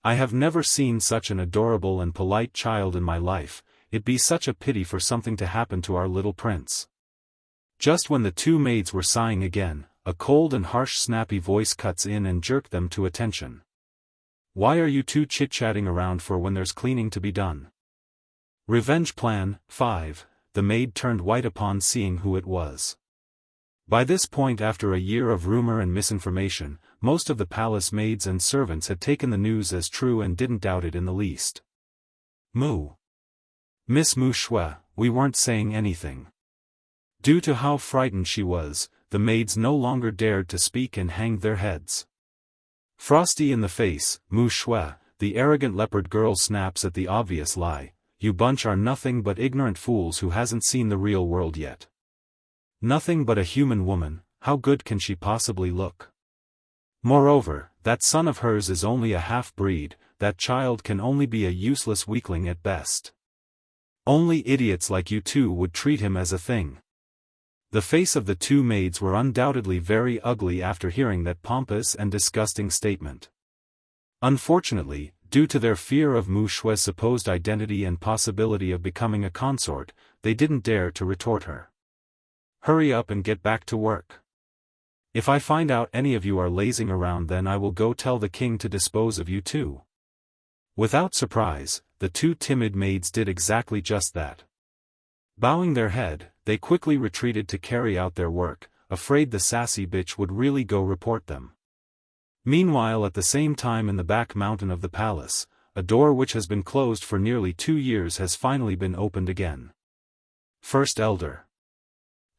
I have never seen such an adorable and polite child in my life, it'd be such a pity for something to happen to our little prince. Just when the 2 maids were sighing again, a cold and harsh snappy voice cuts in and jerked them to attention. Why are you 2 chit-chatting around for when there's cleaning to be done? Revenge Plan 5, the maid turned white upon seeing who it was. By this point after a year of rumor and misinformation, most of the palace maids and servants had taken the news as true and didn't doubt it in the least. Miss Mu Shui, we weren't saying anything. Due to how frightened she was, the maids no longer dared to speak and hanged their heads. Frosty in the face, Mu Shui, the arrogant leopard girl snaps at the obvious lie, you bunch are nothing but ignorant fools who hasn't seen the real world yet. Nothing but a human woman, how good can she possibly look? Moreover, that son of hers is only a half-breed, that child can only be a useless weakling at best. Only idiots like you two would treat him as a thing. The face of the two maids were undoubtedly very ugly after hearing that pompous and disgusting statement. Unfortunately, due to their fear of Mu Shui's supposed identity and possibility of becoming a consort, they didn't dare to retort her. Hurry up and get back to work. If I find out any of you are lazing around, then I will go tell the king to dispose of you too. Without surprise, the two timid maids did exactly just that. Bowing their head, they quickly retreated to carry out their work, afraid the sassy bitch would really go report them. Meanwhile, at the same time in the back mountain of the palace, a door which has been closed for nearly 2 years has finally been opened again. First Elder.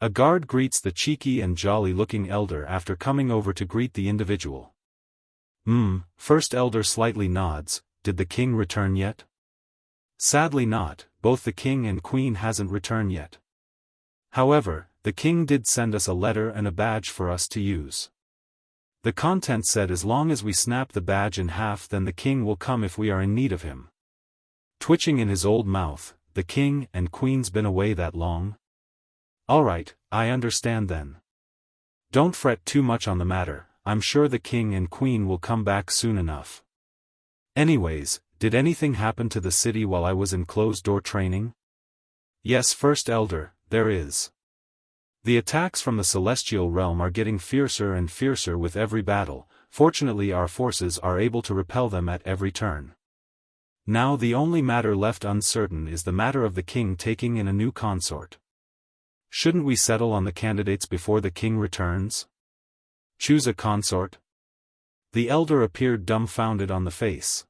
A guard greets the cheeky and jolly-looking elder after coming over to greet the individual. First Elder slightly nods. Did the king return yet? Sadly not, both the king and queen hasn't returned yet. However, the king did send us a letter and a badge for us to use. The content said as long as we snap the badge in half, then the king will come if we are in need of him. Twitching in his old mouth, the king and queen's been away that long? Alright, I understand then. Don't fret too much on the matter, I'm sure the king and queen will come back soon enough. Anyways, did anything happen to the city while I was in closed-door training? Yes, First Elder, there is. The attacks from the celestial realm are getting fiercer and fiercer with every battle. Fortunately our forces are able to repel them at every turn. Now the only matter left uncertain is the matter of the king taking in a new consort. Shouldn't we settle on the candidates before the king returns? Choose a consort? The elder appeared dumbfounded on the face.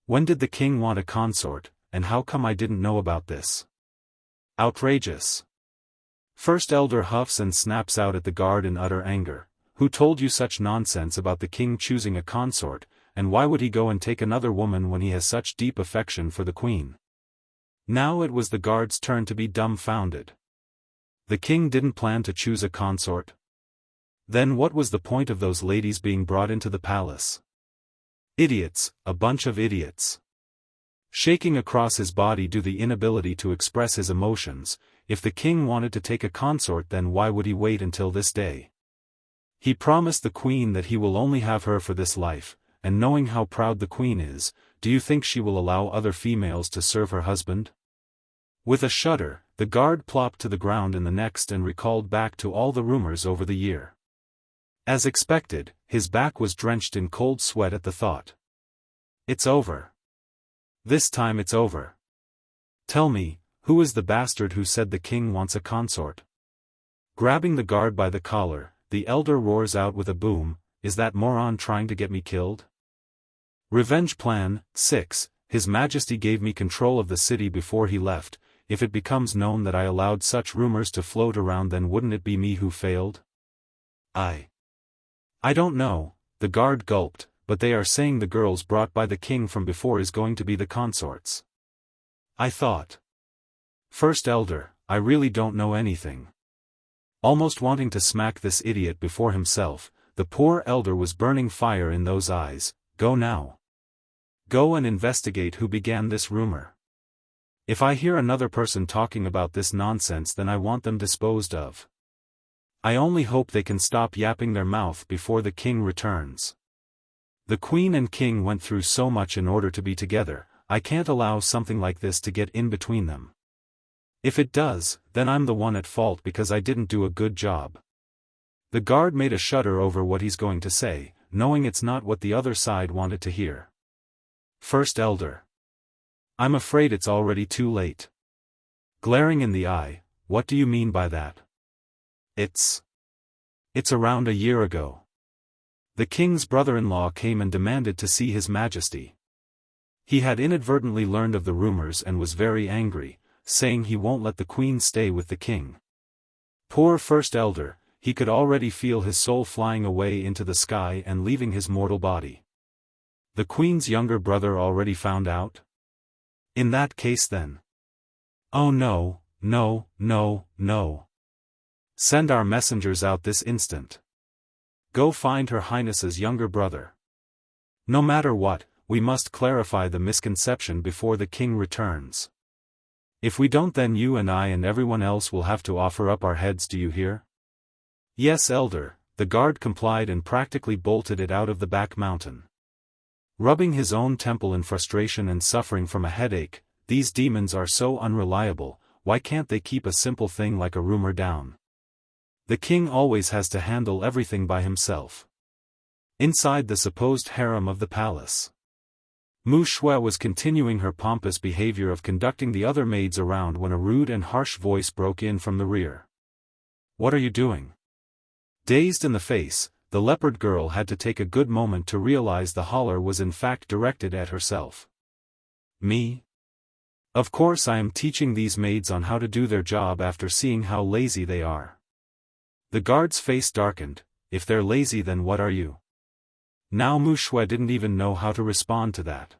When did the king want a consort, and how come I didn't know about this? Outrageous. First Elder huffs and snaps out at the guard in utter anger. Who told you such nonsense about the king choosing a consort, and why would he go and take another woman when he has such deep affection for the queen? Now it was the guard's turn to be dumbfounded. The king didn't plan to choose a consort? Then what was the point of those ladies being brought into the palace? Idiots, a bunch of idiots. Shaking across his body due to the inability to express his emotions, if the king wanted to take a consort, then why would he wait until this day? He promised the queen that he will only have her for this life, and knowing how proud the queen is, do you think she will allow other females to serve her husband? With a shudder, the guard plopped to the ground in the next and recalled back to all the rumors over the year. As expected, his back was drenched in cold sweat at the thought. It's over. This time it's over. Tell me, who is the bastard who said the king wants a consort? Grabbing the guard by the collar, the elder roars out with a boom, is that moron trying to get me killed? Revenge Plan 6. His Majesty gave me control of the city before he left. If it becomes known that I allowed such rumors to float around, then wouldn't it be me who failed? I don't know, the guard gulped, but they are saying the girls brought by the king from before is going to be the consorts. I thought. First Elder, I really don't know anything. Almost wanting to smack this idiot before himself, the poor elder was burning fire in those eyes. Go now. Go and investigate who began this rumor. If I hear another person talking about this nonsense, then I want them disposed of. I only hope they can stop yapping their mouth before the king returns. The queen and king went through so much in order to be together, I can't allow something like this to get in between them. If it does, then I'm the one at fault because I didn't do a good job. The guard made a shudder over what he's going to say, knowing it's not what the other side wanted to hear. First Elder. I'm afraid it's already too late. Glaring in the eye, what do you mean by that? It's around a year ago. The king's brother-in-law came and demanded to see His Majesty. He had inadvertently learned of the rumors and was very angry, saying he won't let the queen stay with the king. Poor First Elder, he could already feel his soul flying away into the sky and leaving his mortal body. The queen's younger brother already found out? In that case then. Oh no, no, no, no. Send our messengers out this instant. Go find Her Highness's younger brother. No matter what, we must clarify the misconception before the king returns. If we don't, then you and I and everyone else will have to offer up our heads, do you hear? Yes, elder, the guard complied and practically bolted it out of the back mountain. Rubbing his own temple in frustration and suffering from a headache, these demons are so unreliable, why can't they keep a simple thing like a rumor down? The king always has to handle everything by himself. Inside the supposed harem of the palace, Mu Shui was continuing her pompous behavior of conducting the other maids around when a rude and harsh voice broke in from the rear. What are you doing? Dazed in the face, the leopard girl had to take a good moment to realize the holler was in fact directed at herself. Me? Of course I am teaching these maids on how to do their job after seeing how lazy they are. The guard's face darkened. If they're lazy, then what are you? Now Mu Shui didn't even know how to respond to that.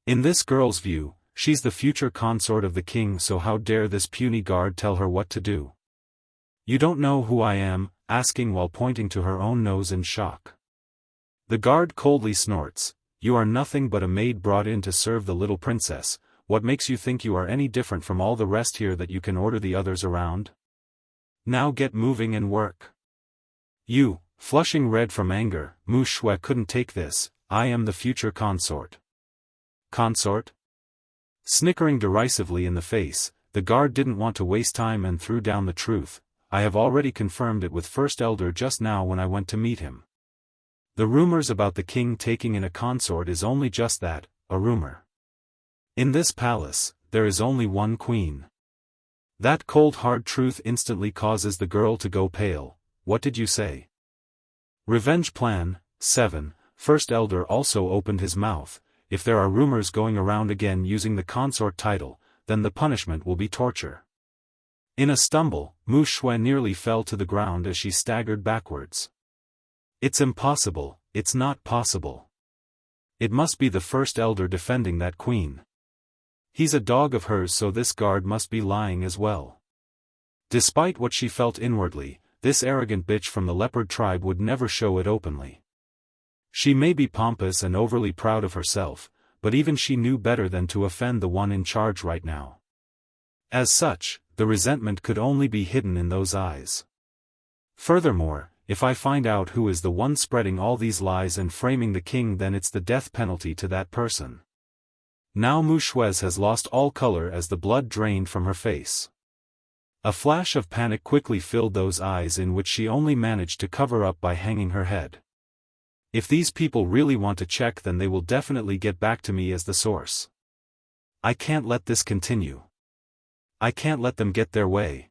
In this girl's view, she's the future consort of the king, so how dare this puny guard tell her what to do? You don't know who I am, asking while pointing to her own nose in shock. The guard coldly snorts, you are nothing but a maid brought in to serve the little princess. What makes you think you are any different from all the rest here that you can order the others around? Now get moving and work. You, flushing red from anger, Mu Shui couldn't take this, I am the future consort. Consort? Snickering derisively in the face, the guard didn't want to waste time and threw down the truth. I have already confirmed it with First Elder just now when I went to meet him. The rumors about the king taking in a consort is only just that, a rumor. In this palace, there is only one queen. That cold hard truth instantly causes the girl to go pale. What did you say? Revenge Plan 7. First Elder also opened his mouth. If there are rumors going around again using the consort title, then the punishment will be torture. In a stumble, Mu Shui nearly fell to the ground as she staggered backwards. It's impossible, it's not possible. It must be the First Elder defending that queen. He's a dog of hers, so this guard must be lying as well. Despite what she felt inwardly, this arrogant bitch from the leopard tribe would never show it openly. She may be pompous and overly proud of herself, but even she knew better than to offend the one in charge right now. As such, the resentment could only be hidden in those eyes. Furthermore, if I find out who is the one spreading all these lies and framing the king, then it's the death penalty to that person. Now Mu Shui has lost all color as the blood drained from her face. A flash of panic quickly filled those eyes, in which she only managed to cover up by hanging her head. If these people really want to check, then they will definitely get back to me as the source. I can't let this continue. I can't let them get their way.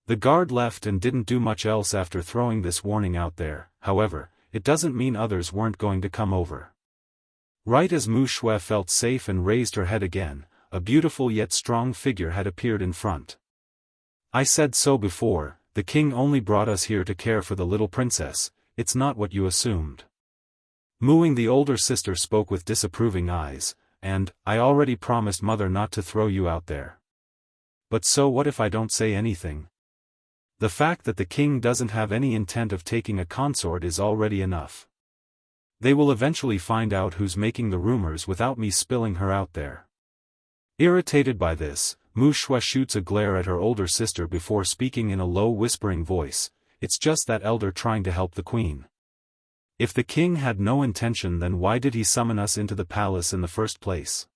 The guard left and didn't do much else after throwing this warning out there. However, it doesn't mean others weren't going to come over. Right as Mu Shui felt safe and raised her head again, a beautiful yet strong figure had appeared in front. I said so before, the king only brought us here to care for the little princess, it's not what you assumed. Mooing, the older sister, spoke with disapproving eyes, and, I already promised mother not to throw you out there. But so what if I don't say anything? The fact that the king doesn't have any intent of taking a consort is already enough. They will eventually find out who's making the rumors without me spilling her out there. Irritated by this, Mu Shui shoots a glare at her older sister before speaking in a low whispering voice, it's just that elder trying to help the queen. If the king had no intention, then why did he summon us into the palace in the first place?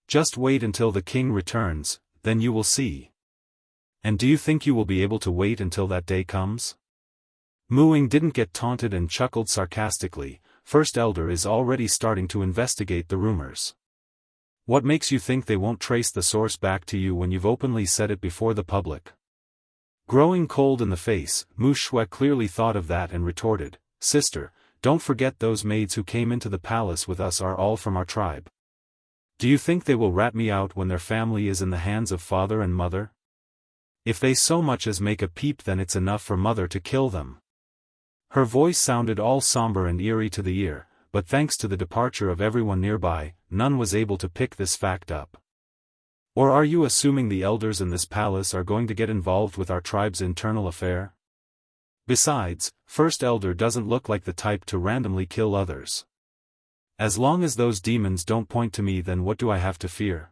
Just wait until the king returns, then you will see. And do you think you will be able to wait until that day comes? Mooing didn't get taunted and chuckled sarcastically. First Elder is already starting to investigate the rumors. What makes you think they won't trace the source back to you when you've openly said it before the public? Growing cold in the face, Mu Shui clearly thought of that and retorted, Sister, don't forget those maids who came into the palace with us are all from our tribe. Do you think they will rat me out when their family is in the hands of father and mother? If they so much as make a peep, then it's enough for mother to kill them. Her voice sounded all somber and eerie to the ear, but thanks to the departure of everyone nearby, none was able to pick this fact up. Or are you assuming the elders in this palace are going to get involved with our tribe's internal affair? Besides, First Elder doesn't look like the type to randomly kill others. As long as those demons don't point to me, then what do I have to fear?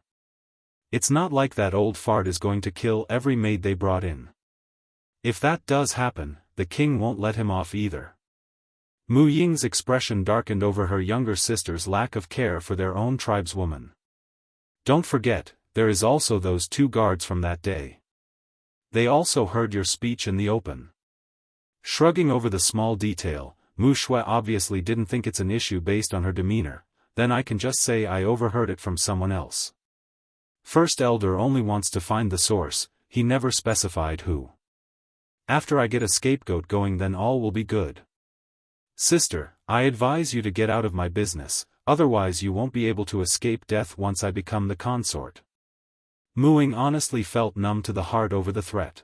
It's not like that old fart is going to kill every maid they brought in. If that does happen, the king won't let him off either. Mu Ying's expression darkened over her younger sister's lack of care for their own tribeswoman. Don't forget, there is also those 2 guards from that day. They also heard your speech in the open. Shrugging over the small detail, Mu Xue obviously didn't think it's an issue based on her demeanor. Then I can just say I overheard it from someone else. First Elder only wants to find the source, he never specified who. After I get a scapegoat going, then all will be good. Sister, I advise you to get out of my business, otherwise you won't be able to escape death once I become the consort. Mu Ying honestly felt numb to the heart over the threat.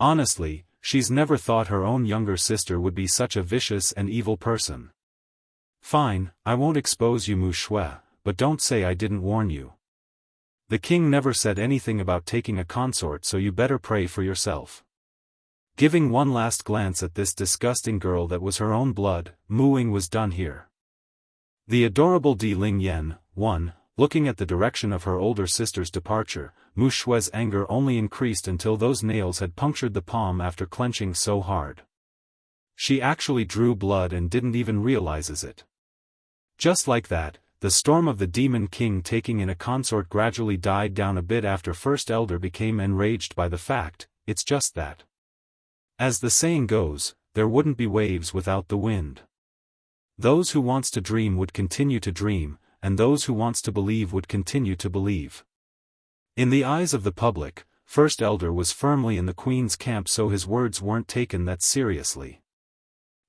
Honestly, she's never thought her own younger sister would be such a vicious and evil person. Fine, I won't expose you, Mu Xue, but don't say I didn't warn you. The king never said anything about taking a consort, so you better pray for yourself. Giving one last glance at this disgusting girl that was her own blood, Mu Ying was done here. The adorable Di Ling Yan, looking at the direction of her older sister's departure, Mu Xue's anger only increased until those nails had punctured the palm after clenching so hard. She actually drew blood and didn't even realize it. Just like that, the storm of the Demon King taking in a consort gradually died down a bit after First Elder became enraged by the fact, it's just that. As the saying goes, there wouldn't be waves without the wind. Those who wants to dream would continue to dream, and those who wants to believe would continue to believe. In the eyes of the public, First Elder was firmly in the Queen's camp, so his words weren't taken that seriously.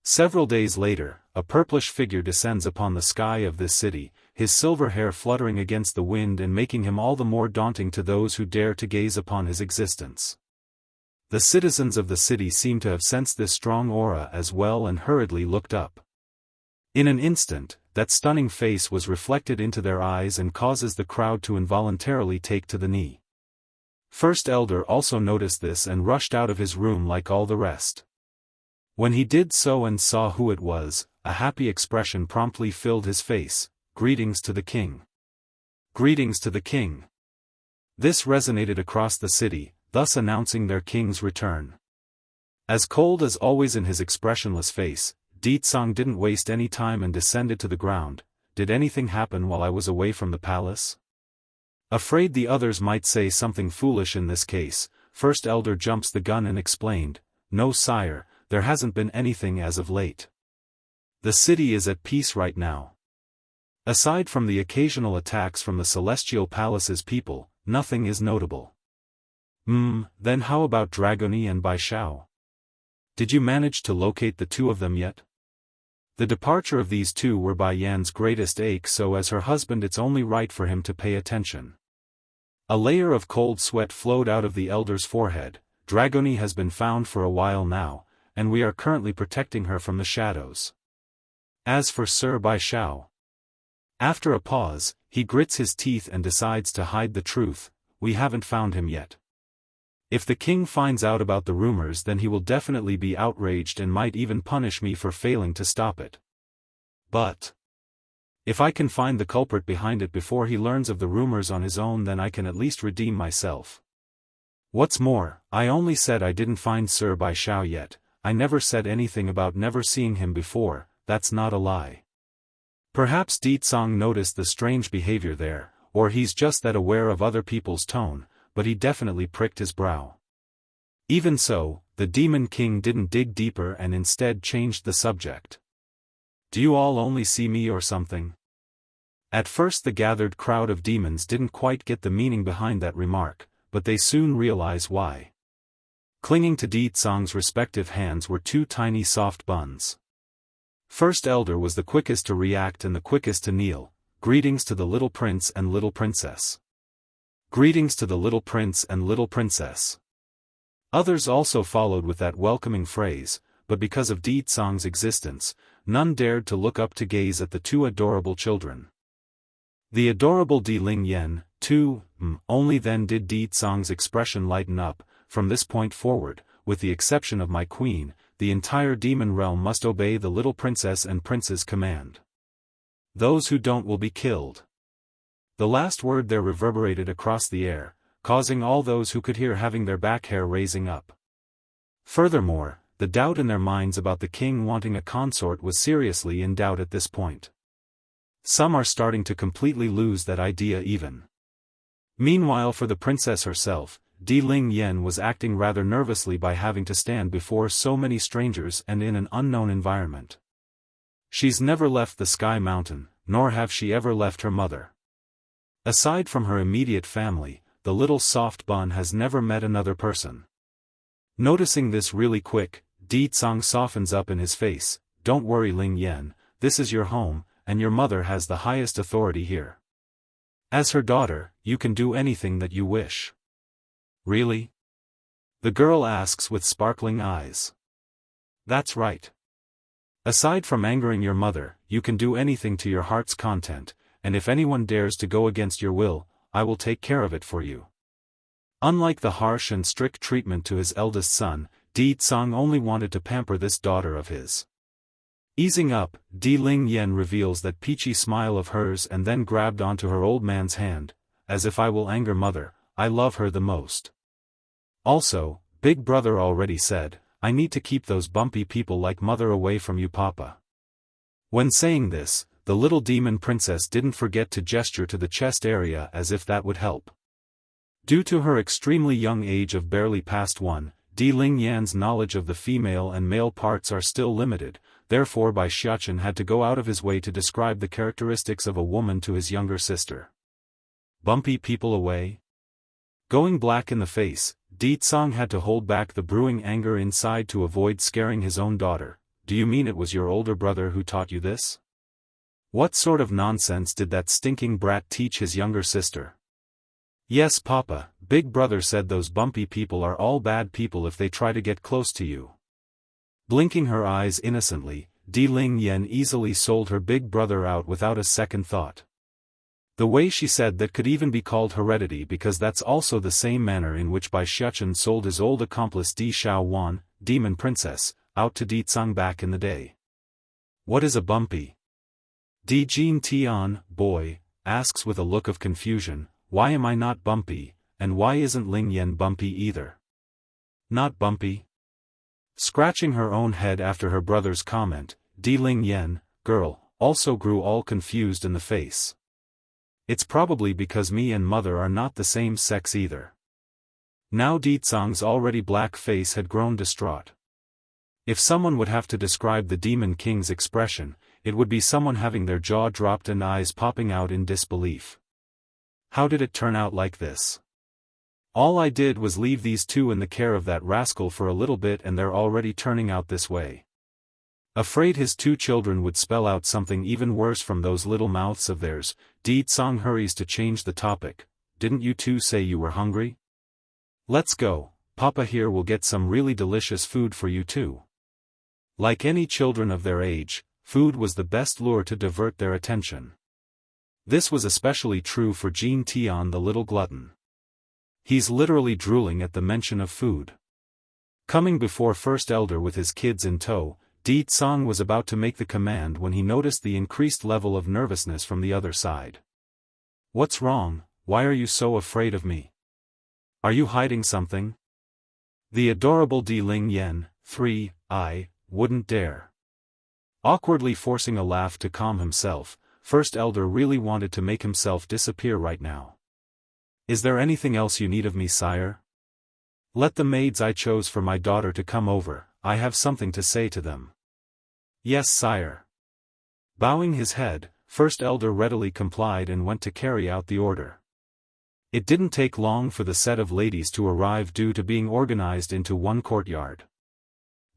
Several days later, a purplish figure descends upon the sky of this city, his silver hair fluttering against the wind and making him all the more daunting to those who dare to gaze upon his existence. The citizens of the city seem to have sensed this strong aura as well and hurriedly looked up. In an instant, that stunning face was reflected into their eyes and causes the crowd to involuntarily take to the knee. First Elder also noticed this and rushed out of his room like all the rest. When he did so and saw who it was, a happy expression promptly filled his face. Greetings to the king. Greetings to the king. This resonated across the city, thus announcing their king's return. As cold as always in his expressionless face, Ditsang didn't waste any time and descended to the ground. Did anything happen while I was away from the palace? Afraid the others might say something foolish in this case, First Elder jumps the gun and explained, No sire, there hasn't been anything as of late. The city is at peace right now. Aside from the occasional attacks from the Celestial Palace's people, nothing is notable. Then how about Dragoni and Bai Shao? Did you manage to locate the 2 of them yet? The departure of these 2 were Bai Yan's greatest ache, so as her husband it's only right for him to pay attention. A layer of cold sweat flowed out of the elder's forehead. Dragoni has been found for a while now, and we are currently protecting her from the shadows. As for Sir Bai Shao. After a pause, he grits his teeth and decides to hide the truth, we haven't found him yet. If the king finds out about the rumors, then he will definitely be outraged and might even punish me for failing to stop it. But if I can find the culprit behind it before he learns of the rumors on his own, then I can at least redeem myself. What's more, I only said I didn't find Sir Bai Shao yet. I never said anything about never seeing him before. That's not a lie. Perhaps Ditsang noticed the strange behavior there, or he's just that aware of other people's tone, but he definitely pricked his brow. Even so, the Demon King didn't dig deeper and instead changed the subject. Do you all only see me or something? At first the gathered crowd of demons didn't quite get the meaning behind that remark, but they soon realized why. Clinging to Ditsang's respective hands were 2 tiny soft buns. First Elder was the quickest to react and the quickest to kneel. Greetings to the little prince and little princess. Greetings to the little prince and little princess. Others also followed with that welcoming phrase, but because of Di Tsang's existence, none dared to look up to gaze at the two adorable children. The adorable Di Ling Yen, too. Only then did Di Tsang's expression lighten up. From this point forward, with the exception of my queen, the entire demon realm must obey the little princess and prince's command. Those who don't will be killed. The last word there reverberated across the air, causing all those who could hear having their back hair raising up. Furthermore, the doubt in their minds about the king wanting a consort was seriously in doubt at this point. Some are starting to completely lose that idea even. Meanwhile, for the princess herself, Di Ling Yen was acting rather nervously by having to stand before so many strangers and in an unknown environment. She's never left the Sky Mountain, nor have she ever left her mother. Aside from her immediate family, the little soft bun has never met another person. Noticing this really quick, Di Tsang softens up in his face. Don't worry, Ling Yen, this is your home, and your mother has the highest authority here. As her daughter, you can do anything that you wish. Really? The girl asks with sparkling eyes. That's right. Aside from angering your mother, you can do anything to your heart's content, and if anyone dares to go against your will, I will take care of it for you. Unlike the harsh and strict treatment to his eldest son, Di Tsang only wanted to pamper this daughter of his. Easing up, Di Ling Yen reveals that peachy smile of hers and then grabbed onto her old man's hand. As if I will anger mother, I love her the most. Also, big brother already said, I need to keep those bumpy people like mother away from you, Papa. When saying this, the little demon princess didn't forget to gesture to the chest area as if that would help. Due to her extremely young age of barely past 1, Di Ling Yan's knowledge of the female and male parts are still limited, therefore Bai Xiaofan had to go out of his way to describe the characteristics of a woman to his younger sister. Bumpy people away? Going black in the face, Di Tsang had to hold back the brewing anger inside to avoid scaring his own daughter. Do you mean it was your older brother who taught you this? What sort of nonsense did that stinking brat teach his younger sister? Yes, Papa, big brother said those bumpy people are all bad people if they try to get close to you. Blinking her eyes innocently, Di Ling Yen easily sold her big brother out without a second thought. The way she said that could even be called heredity, because that's also the same manner in which Bai Xiaofan sold his old accomplice Di Xiaowan, demon princess, out to Di Tsang back in the day. What is a bumpy? Di Jin Tian, boy, asks with a look of confusion, why am I not bumpy, and why isn't Ling Yen bumpy either? Not bumpy? Scratching her own head after her brother's comment, Di Ling Yen, girl, also grew all confused in the face. It's probably because me and mother are not the same sex either. Now Di Tsang's already black face had grown distraught. If someone would have to describe the Demon King's expression, it would be someone having their jaw dropped and eyes popping out in disbelief. How did it turn out like this? All I did was leave these two in the care of that rascal for a little bit and they're already turning out this way. Afraid his two children would spell out something even worse from those little mouths of theirs, Di Tsang hurries to change the topic. Didn't you two say you were hungry? Let's go, Papa here will get some really delicious food for you too. Like any children of their age, food was the best lure to divert their attention. This was especially true for Jin Tian, the little glutton. He's literally drooling at the mention of food. Coming before First Elder with his kids in tow, Di Tsang was about to make the command when he noticed the increased level of nervousness from the other side. What's wrong? Why are you so afraid of me? Are you hiding something? The adorable Di Ling Yen, 3, I wouldn't dare. Awkwardly forcing a laugh to calm himself, First Elder really wanted to make himself disappear right now. Is there anything else you need of me, sire? Let the maids I chose for my daughter to come over, I have something to say to them. Yes, sire. Bowing his head, First Elder readily complied and went to carry out the order. It didn't take long for the set of ladies to arrive due to being organized into one courtyard.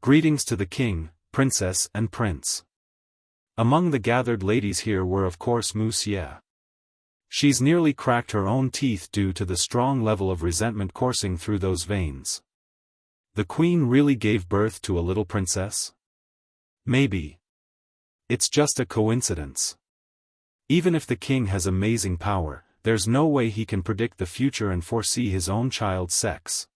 Greetings to the king, princess and prince. Among the gathered ladies here were of course Wuxia. She's nearly cracked her own teeth due to the strong level of resentment coursing through those veins. The queen really gave birth to a little princess? Maybe. It's just a coincidence. Even if the king has amazing power, there's no way he can predict the future and foresee his own child's sex.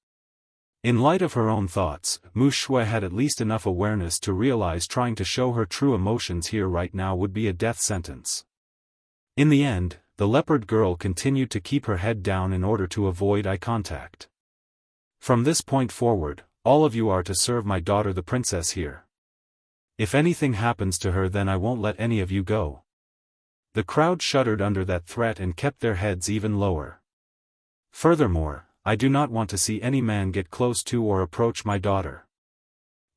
In light of her own thoughts, Mu Shui had at least enough awareness to realize trying to show her true emotions here right now would be a death sentence. In the end, the leopard girl continued to keep her head down in order to avoid eye contact. From this point forward, all of you are to serve my daughter the princess here. If anything happens to her, then I won't let any of you go. The crowd shuddered under that threat and kept their heads even lower. Furthermore, I do not want to see any man get close to or approach my daughter.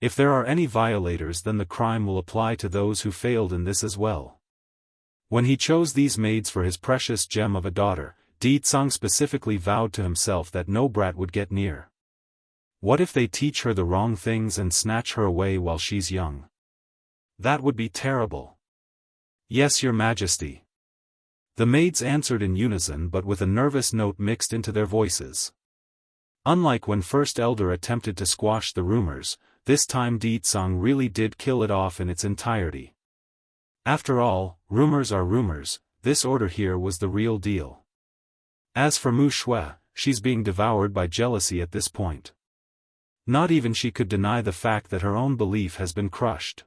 If there are any violators, then the crime will apply to those who failed in this as well. When he chose these maids for his precious gem of a daughter, Di Tsang specifically vowed to himself that no brat would get near. What if they teach her the wrong things and snatch her away while she's young? That would be terrible. Yes, Your Majesty. The maids answered in unison, but with a nervous note mixed into their voices. Unlike when First Elder attempted to squash the rumors, this time Di Tsang really did kill it off in its entirety. After all, rumors are rumors, this order here was the real deal. As for Mu Shui, she's being devoured by jealousy at this point. Not even she could deny the fact that her own belief has been crushed.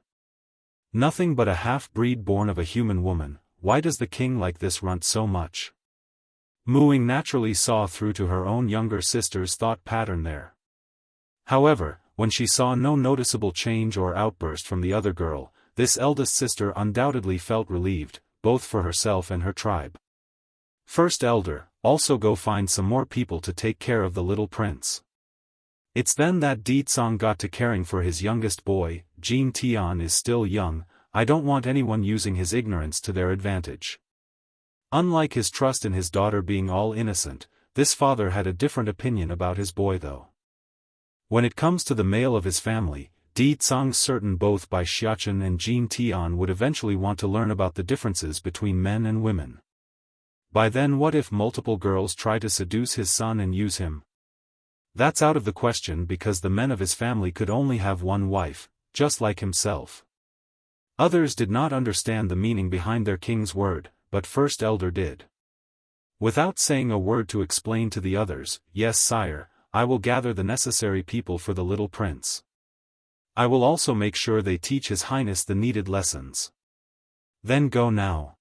Nothing but a half-breed born of a human woman, why does the king like this runt so much? Muing naturally saw through to her own younger sister's thought pattern there. However, when she saw no noticeable change or outburst from the other girl, this eldest sister undoubtedly felt relieved, both for herself and her tribe. First Elder, also go find some more people to take care of the little prince. It's then that Di Tsang got to caring for his youngest boy. Jin Tian is still young, I don't want anyone using his ignorance to their advantage. Unlike his trust in his daughter being all innocent, this father had a different opinion about his boy though. When it comes to the male of his family, Di Tsang's certain both by Xiaofan and Jin Tian would eventually want to learn about the differences between men and women. By then, what if multiple girls try to seduce his son and use him? That's out of the question because the men of his family could only have one wife, just like himself. Others did not understand the meaning behind their king's word, but First Elder did. Without saying a word to explain to the others, yes sire, I will gather the necessary people for the little prince. I will also make sure they teach His Highness the needed lessons. Then go now.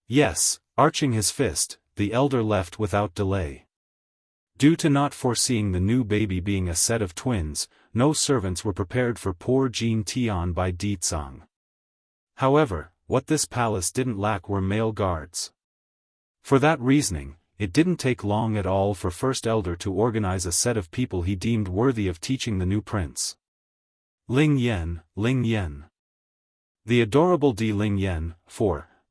Yes, arching his fist, the elder left without delay. Due to not foreseeing the new baby being a set of twins, no servants were prepared for poor Jin Tian by Di Tsang. However, what this palace didn't lack were male guards. For that reasoning, it didn't take long at all for First Elder to organize a set of people he deemed worthy of teaching the new prince. Ling Yan. The adorable Di Ling Yan,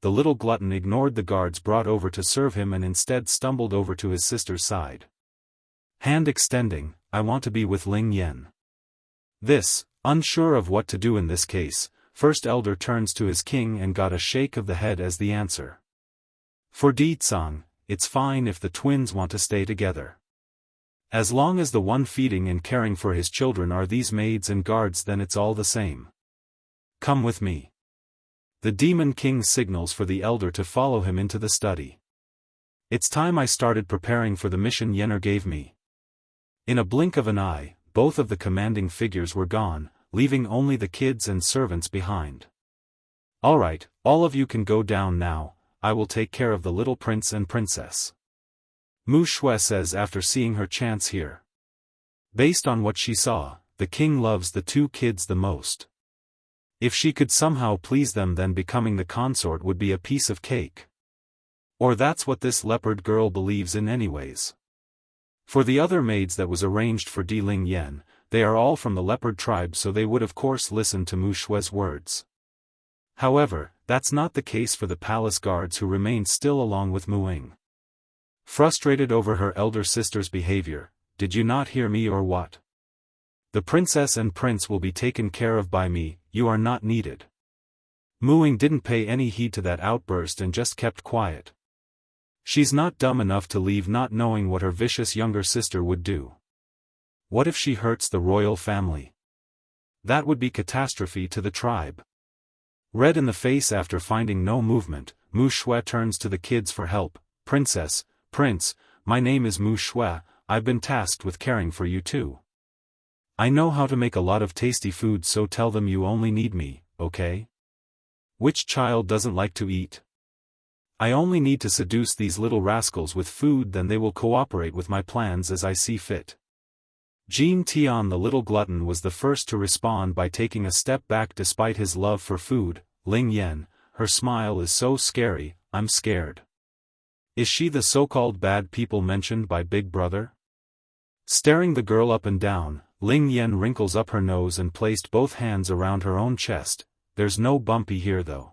the little glutton ignored the guards brought over to serve him and instead stumbled over to his sister's side. Hand extending, I want to be with Ling Yan. This, unsure of what to do in this case, First Elder turns to his king and got a shake of the head as the answer. For Di Tsang, it's fine if the twins want to stay together. As long as the one feeding and caring for his children are these maids and guards, then it's all the same. Come with me. The Demon King signals for the elder to follow him into the study. It's time I started preparing for the mission Yenner gave me. In a blink of an eye, both of the commanding figures were gone, leaving only the kids and servants behind. Alright, all of you can go down now, I will take care of the little prince and princess. Mu Shui says after seeing her chance here. Based on what she saw, the king loves the two kids the most. If she could somehow please them, then becoming the consort would be a piece of cake. Or that's what this leopard girl believes in anyways. For the other maids that was arranged for Di Ling Yan, they are all from the leopard tribe, so they would of course listen to Mu Shui's words. However, that's not the case for the palace guards who remained still along with Muing. Frustrated over her elder sister's behavior, did you not hear me or what? The princess and prince will be taken care of by me, you are not needed. Muing didn't pay any heed to that outburst and just kept quiet. She's not dumb enough to leave not knowing what her vicious younger sister would do. What if she hurts the royal family? That would be catastrophe to the tribe. Red in the face after finding no movement, Mu Shui turns to the kids for help. Princess, Prince, my name is Mu Shui, I've been tasked with caring for you too. I know how to make a lot of tasty food, so tell them you only need me, okay? Which child doesn't like to eat? I only need to seduce these little rascals with food, then they will cooperate with my plans as I see fit. Jin Tian the little glutton was the first to respond by taking a step back despite his love for food. Ling Yan, her smile is so scary, I'm scared. Is she the so-called bad people mentioned by Big Brother? Staring the girl up and down, Ling Yan wrinkles up her nose and placed both hands around her own chest. There's no bumpy here though.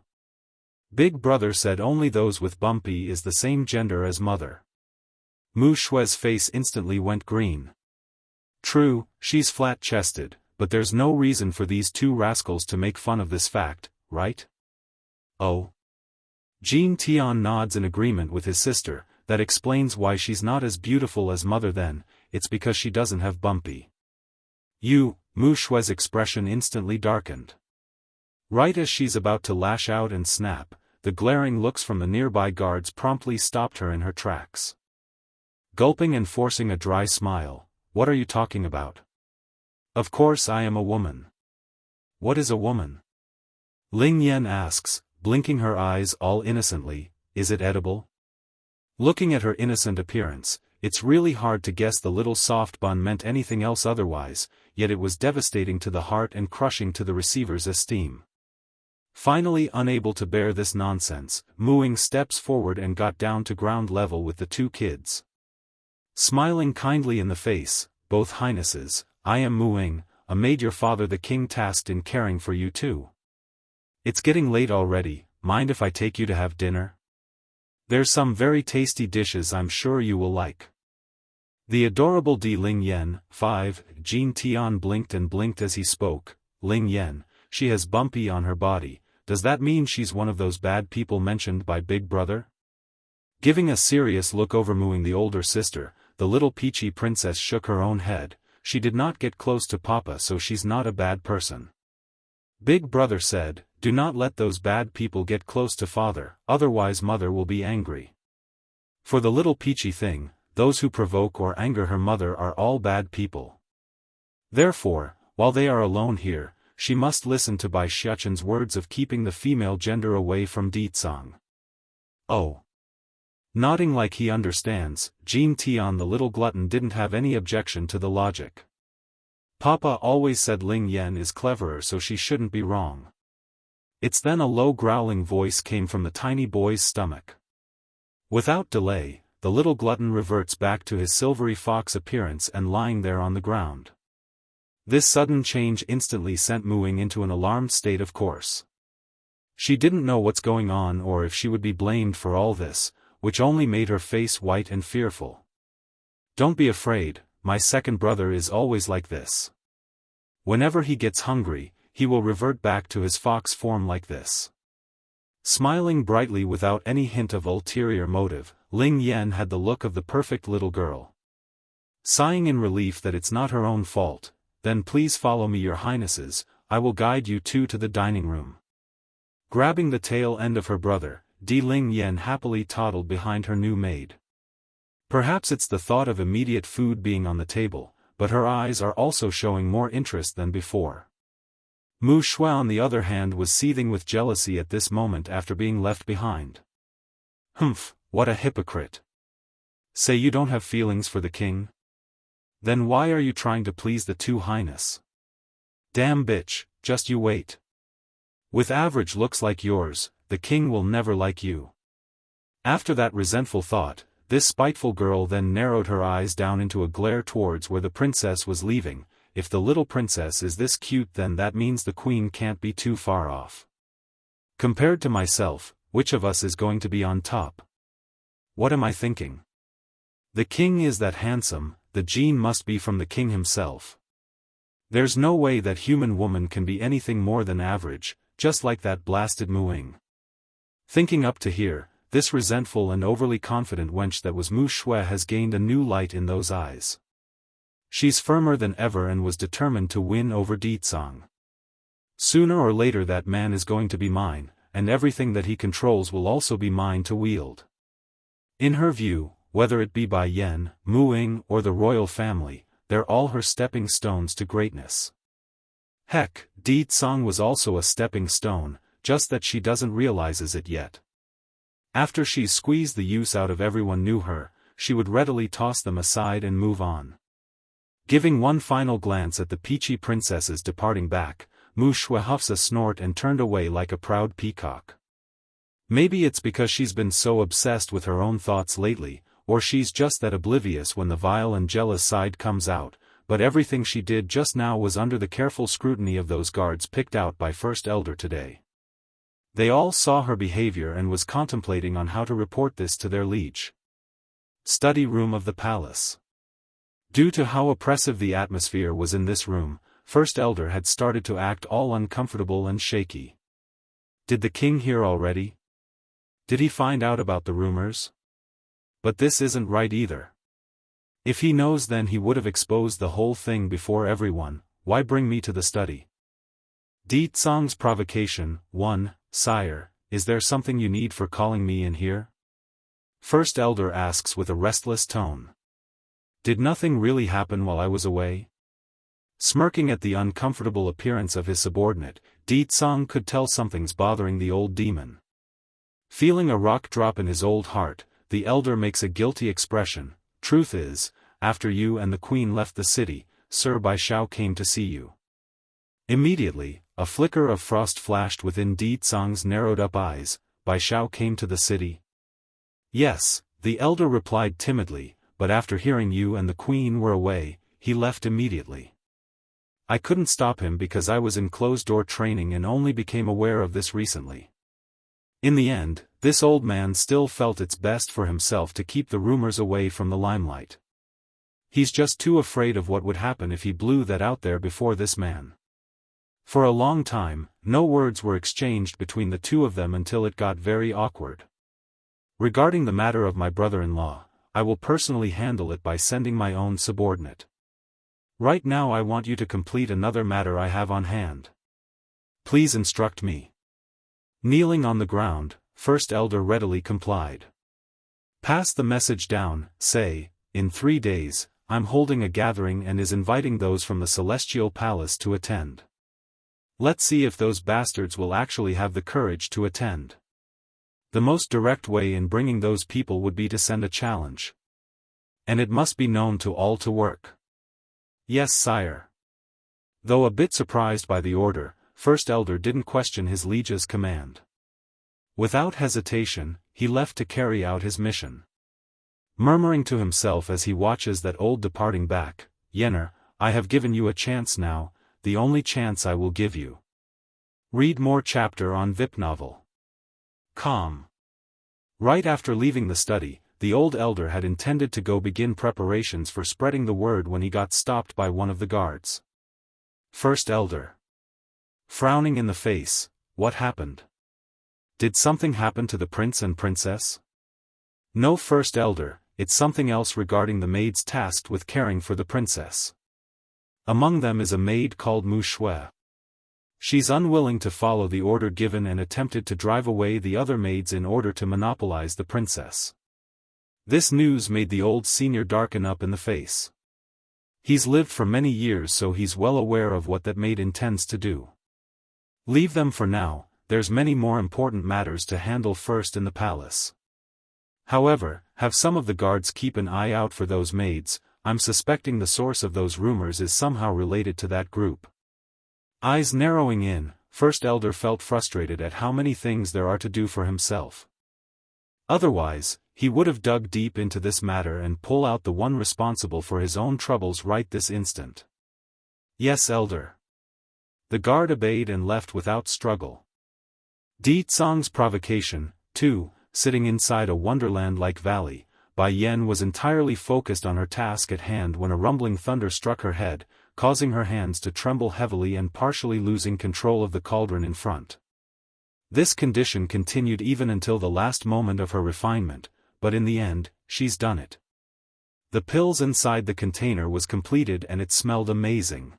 Big Brother said only those with bumpy is the same gender as mother. Mu Shui's face instantly went green. True, she's flat-chested, but there's no reason for these two rascals to make fun of this fact, right? Oh. Jin Tian nods in agreement with his sister. That explains why she's not as beautiful as mother then, it's because she doesn't have bumpy. Mu Shui's expression instantly darkened. Right as she's about to lash out and snap, the glaring looks from the nearby guards promptly stopped her in her tracks. Gulping and forcing a dry smile, what are you talking about? Of course I am a woman. What is a woman? Ling Yan asks, blinking her eyes all innocently, is it edible? Looking at her innocent appearance, it's really hard to guess the little soft bun meant anything else otherwise, yet it was devastating to the heart and crushing to the receiver's esteem. Finally unable to bear this nonsense, Muing steps forward and got down to ground level with the two kids. Smiling kindly in the face, both highnesses, I am Muing, a maid your father the king tasked in caring for you too. It's getting late already, mind if I take you to have dinner? There's some very tasty dishes I'm sure you will like. The adorable Ling Yan, 5, Jin Tian blinked and blinked as he spoke. Ling Yan, she has bumpy on her body, does that mean she's one of those bad people mentioned by Big Brother? Giving a serious look over Muing the older sister, the little peachy princess shook her own head. She did not get close to Papa, so she's not a bad person. Big Brother said, do not let those bad people get close to father, otherwise mother will be angry. For the little peachy thing, those who provoke or anger her mother are all bad people. Therefore, while they are alone here, she must listen to Bai Xiaochen's words of keeping the female gender away from Ditsang. Oh. Nodding like he understands, Jin Tian the little glutton didn't have any objection to the logic. Papa always said Ling Yan is cleverer, so she shouldn't be wrong. It's then a low growling voice came from the tiny boy's stomach. Without delay, the little glutton reverts back to his silvery fox appearance and lying there on the ground. This sudden change instantly sent Muing into an alarmed state, of course. She didn't know what's going on or if she would be blamed for all this, which only made her face white and fearful. Don't be afraid, my second brother is always like this. Whenever he gets hungry, he will revert back to his fox form like this. Smiling brightly without any hint of ulterior motive, Ling Yan had the look of the perfect little girl. Sighing in relief that it's not her own fault, then please follow me your highnesses, I will guide you two to the dining room. Grabbing the tail end of her brother, Ling Yan happily toddled behind her new maid. Perhaps it's the thought of immediate food being on the table, but her eyes are also showing more interest than before. Mu Shui on the other hand was seething with jealousy at this moment after being left behind. Humph, what a hypocrite. Say you don't have feelings for the king? Then why are you trying to please the two highness? Damn bitch, just you wait. With average looks like yours, the king will never like you. After that resentful thought, this spiteful girl then narrowed her eyes down into a glare towards where the princess was leaving. If the little princess is this cute, then that means the queen can't be too far off. Compared to myself, which of us is going to be on top? What am I thinking? The king is that handsome, the gene must be from the king himself. There's no way that human woman can be anything more than average, just like that blasted Muing. Thinking up to here, this resentful and overly confident wench that was Mu Shui has gained a new light in those eyes. She's firmer than ever and was determined to win over Ditsang. Sooner or later that man is going to be mine, and everything that he controls will also be mine to wield. In her view, whether it be by Yan, Muing or the royal family, they're all her stepping stones to greatness. Heck, Ditsang was also a stepping stone, just that she doesn't realizes it yet. After she's squeezed the use out of everyone knew her, she would readily toss them aside and move on. Giving one final glance at the peachy princesses departing back, Mu Shui huffs a snort and turned away like a proud peacock. Maybe it's because she's been so obsessed with her own thoughts lately, or she's just that oblivious when the vile and jealous side comes out, but everything she did just now was under the careful scrutiny of those guards picked out by First Elder today. They all saw her behavior and was contemplating on how to report this to their liege. Study room of the palace. Due to how oppressive the atmosphere was in this room, First Elder had started to act all uncomfortable and shaky. Did the king hear already? Did he find out about the rumors? But this isn't right either. If he knows, then he would have exposed the whole thing before everyone. Why bring me to the study? Ditsang's provocation. 1. Sire, is there something you need for calling me in here? First Elder asks with a restless tone. Did nothing really happen while I was away? Smirking at the uncomfortable appearance of his subordinate, Ditsang could tell something's bothering the old demon. Feeling a rock drop in his old heart, the elder makes a guilty expression. Truth is, after you and the queen left the city, Sir Bai Shao came to see you. Immediately, a flicker of frost flashed within Ditsang's narrowed-up eyes. Bai Shao came to the city? Yes, the elder replied timidly, but after hearing you and the queen were away, he left immediately. I couldn't stop him because I was in closed-door training and only became aware of this recently. In the end, this old man still felt it's best for himself to keep the rumors away from the limelight. He's just too afraid of what would happen if he blew that out there before this man. For a long time, no words were exchanged between the two of them until it got very awkward. Regarding the matter of my brother-in-law, I will personally handle it by sending my own subordinate. Right now I want you to complete another matter I have on hand. Please instruct me. Kneeling on the ground, First Elder readily complied. Pass the message down, say, in 3 days, I'm holding a gathering and is inviting those from the Celestial Palace to attend. Let's see if those bastards will actually have the courage to attend. The most direct way in bringing those people would be to send a challenge. And it must be known to all to work. Yes, sire. Though a bit surprised by the order, First Elder didn't question his liege's command. Without hesitation, he left to carry out his mission. Murmuring to himself as he watches that old departing back, Yenner, I have given you a chance now, the only chance I will give you. Read more chapter on VIP novel. Calm. Right after leaving the study, the old elder had intended to go begin preparations for spreading the word when he got stopped by one of the guards. First Elder. Frowning in the face, what happened? Did something happen to the prince and princess? No, First Elder, it's something else regarding the maids tasked with caring for the princess. Among them is a maid called Mu Shui. She's unwilling to follow the order given and attempted to drive away the other maids in order to monopolize the princess. This news made the old senior darken up in the face. He's lived for many years, so he's well aware of what that maid intends to do. Leave them for now, there's many more important matters to handle first in the palace. However, have some of the guards keep an eye out for those maids. I'm suspecting the source of those rumors is somehow related to that group. Eyes narrowing in, First Elder felt frustrated at how many things there are to do for himself. Otherwise, he would have dug deep into this matter and pull out the one responsible for his own troubles right this instant. Yes, Elder. The guard obeyed and left without struggle. Ditsang's provocation, too, sitting inside a wonderland-like valley, Bai Yan was entirely focused on her task at hand when a rumbling thunder struck her head, causing her hands to tremble heavily and partially losing control of the cauldron in front. This condition continued even until the last moment of her refinement, but in the end, she's done it. The pills inside the container was completed and it smelled amazing.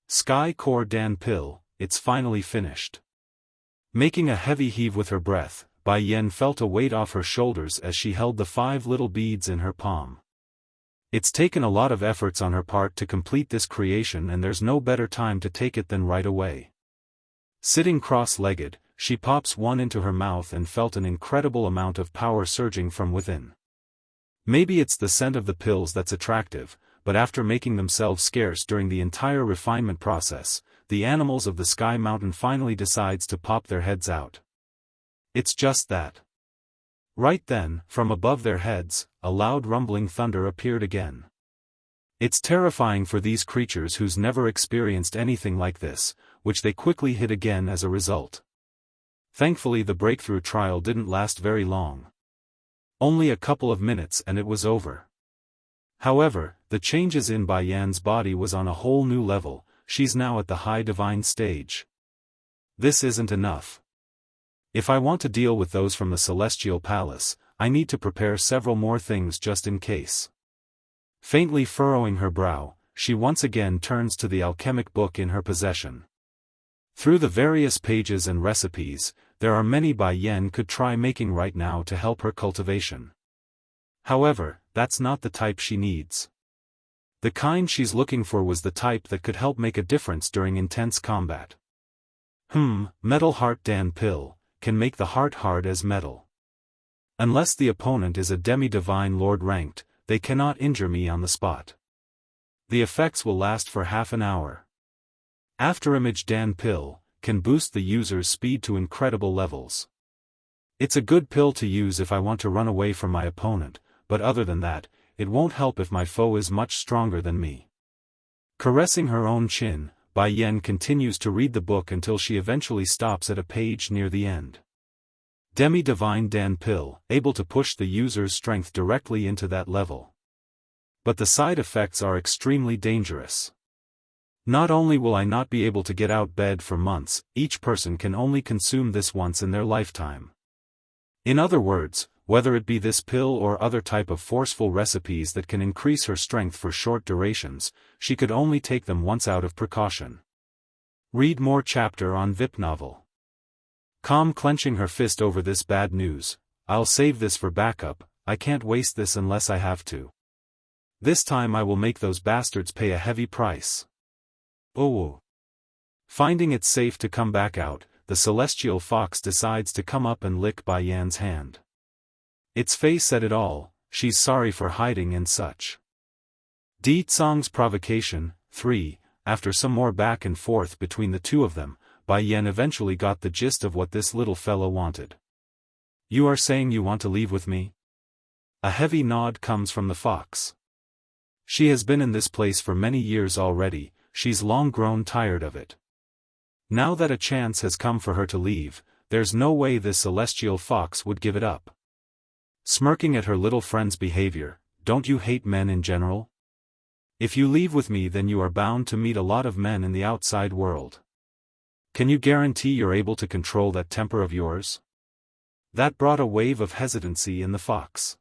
Sky Core Dan pill, it's finally finished. Making a heavy heave with her breath, Bai Yan felt a weight off her shoulders as she held the 5 little beads in her palm. It's taken a lot of efforts on her part to complete this creation, and there's no better time to take it than right away. Sitting cross-legged, she pops one into her mouth and felt an incredible amount of power surging from within. Maybe it's the scent of the pills that's attractive, but after making themselves scarce during the entire refinement process, the animals of the Sky Mountain finally decides to pop their heads out. It's just that. Right then, from above their heads, a loud rumbling thunder appeared again. It's terrifying for these creatures who's never experienced anything like this, which they quickly hid again as a result. Thankfully the breakthrough trial didn't last very long. Only a couple of minutes and it was over. However, the changes in Bai Yan's body was on a whole new level. She's now at the high divine stage. This isn't enough. If I want to deal with those from the Celestial Palace, I need to prepare several more things just in case. Faintly furrowing her brow, she once again turns to the alchemic book in her possession. Through the various pages and recipes, there are many Bai Yan could try making right now to help her cultivation. However, that's not the type she needs. The kind she's looking for was the type that could help make a difference during intense combat. Metal Heart Dan pill, can make the heart hard as metal. Unless the opponent is a demi-divine lord ranked, they cannot injure me on the spot. The effects will last for half an hour. Afterimage Dan pill, can boost the user's speed to incredible levels. It's a good pill to use if I want to run away from my opponent, but other than that, it won't help if my foe is much stronger than me. Caressing her own chin, Bai Yan continues to read the book until she eventually stops at a page near the end. Demi-Divine Dan pill, able to push the user's strength directly into that level. But the side effects are extremely dangerous. Not only will I not be able to get out bed for months, each person can only consume this once in their lifetime. In other words, whether it be this pill or other type of forceful recipes that can increase her strength for short durations, she could only take them once out of precaution. Read more chapter on VIP novel. Calm clenching her fist over this bad news, I'll save this for backup, I can't waste this unless I have to. This time I will make those bastards pay a heavy price. Oh. Finding it safe to come back out, the celestial fox decides to come up and lick Bai Yan's hand. Its face said it all, she's sorry for hiding and such. Di Tsong's provocation, 3, after some more back and forth between the two of them, Bai Yan eventually got the gist of what this little fellow wanted. You are saying you want to leave with me? A heavy nod comes from the fox. She has been in this place for many years already, she's long grown tired of it. Now that a chance has come for her to leave, there's no way this celestial fox would give it up. Smirking at her little friend's behavior, don't you hate men in general? If you leave with me then you are bound to meet a lot of men in the outside world. Can you guarantee you're able to control that temper of yours? That brought a wave of hesitancy in the fox.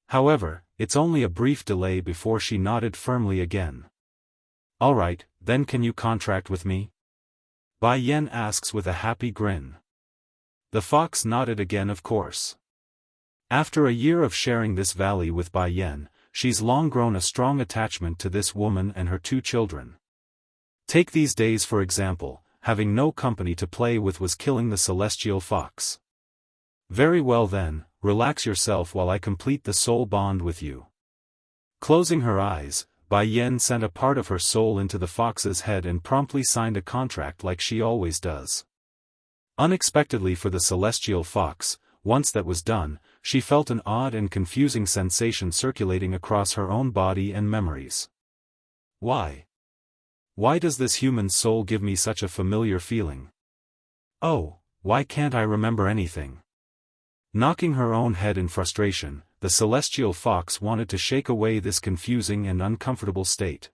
However, it's only a brief delay before she nodded firmly again. Alright, then can you contract with me? Bai Yan asks with a happy grin. The fox nodded again, of course. After a year of sharing this valley with Bai Yan, she's long grown a strong attachment to this woman and her 2 children. Take these days for example, having no company to play with was killing the celestial fox. Very well then, relax yourself while I complete the soul bond with you. Closing her eyes, Bai Yan sent a part of her soul into the fox's head and promptly signed a contract like she always does. Unexpectedly for the celestial fox, once that was done, she felt an odd and confusing sensation circulating across her own body and memories. Why? Why does this human soul give me such a familiar feeling? Oh, why can't I remember anything? Knocking her own head in frustration, the celestial fox wanted to shake away this confusing and uncomfortable state.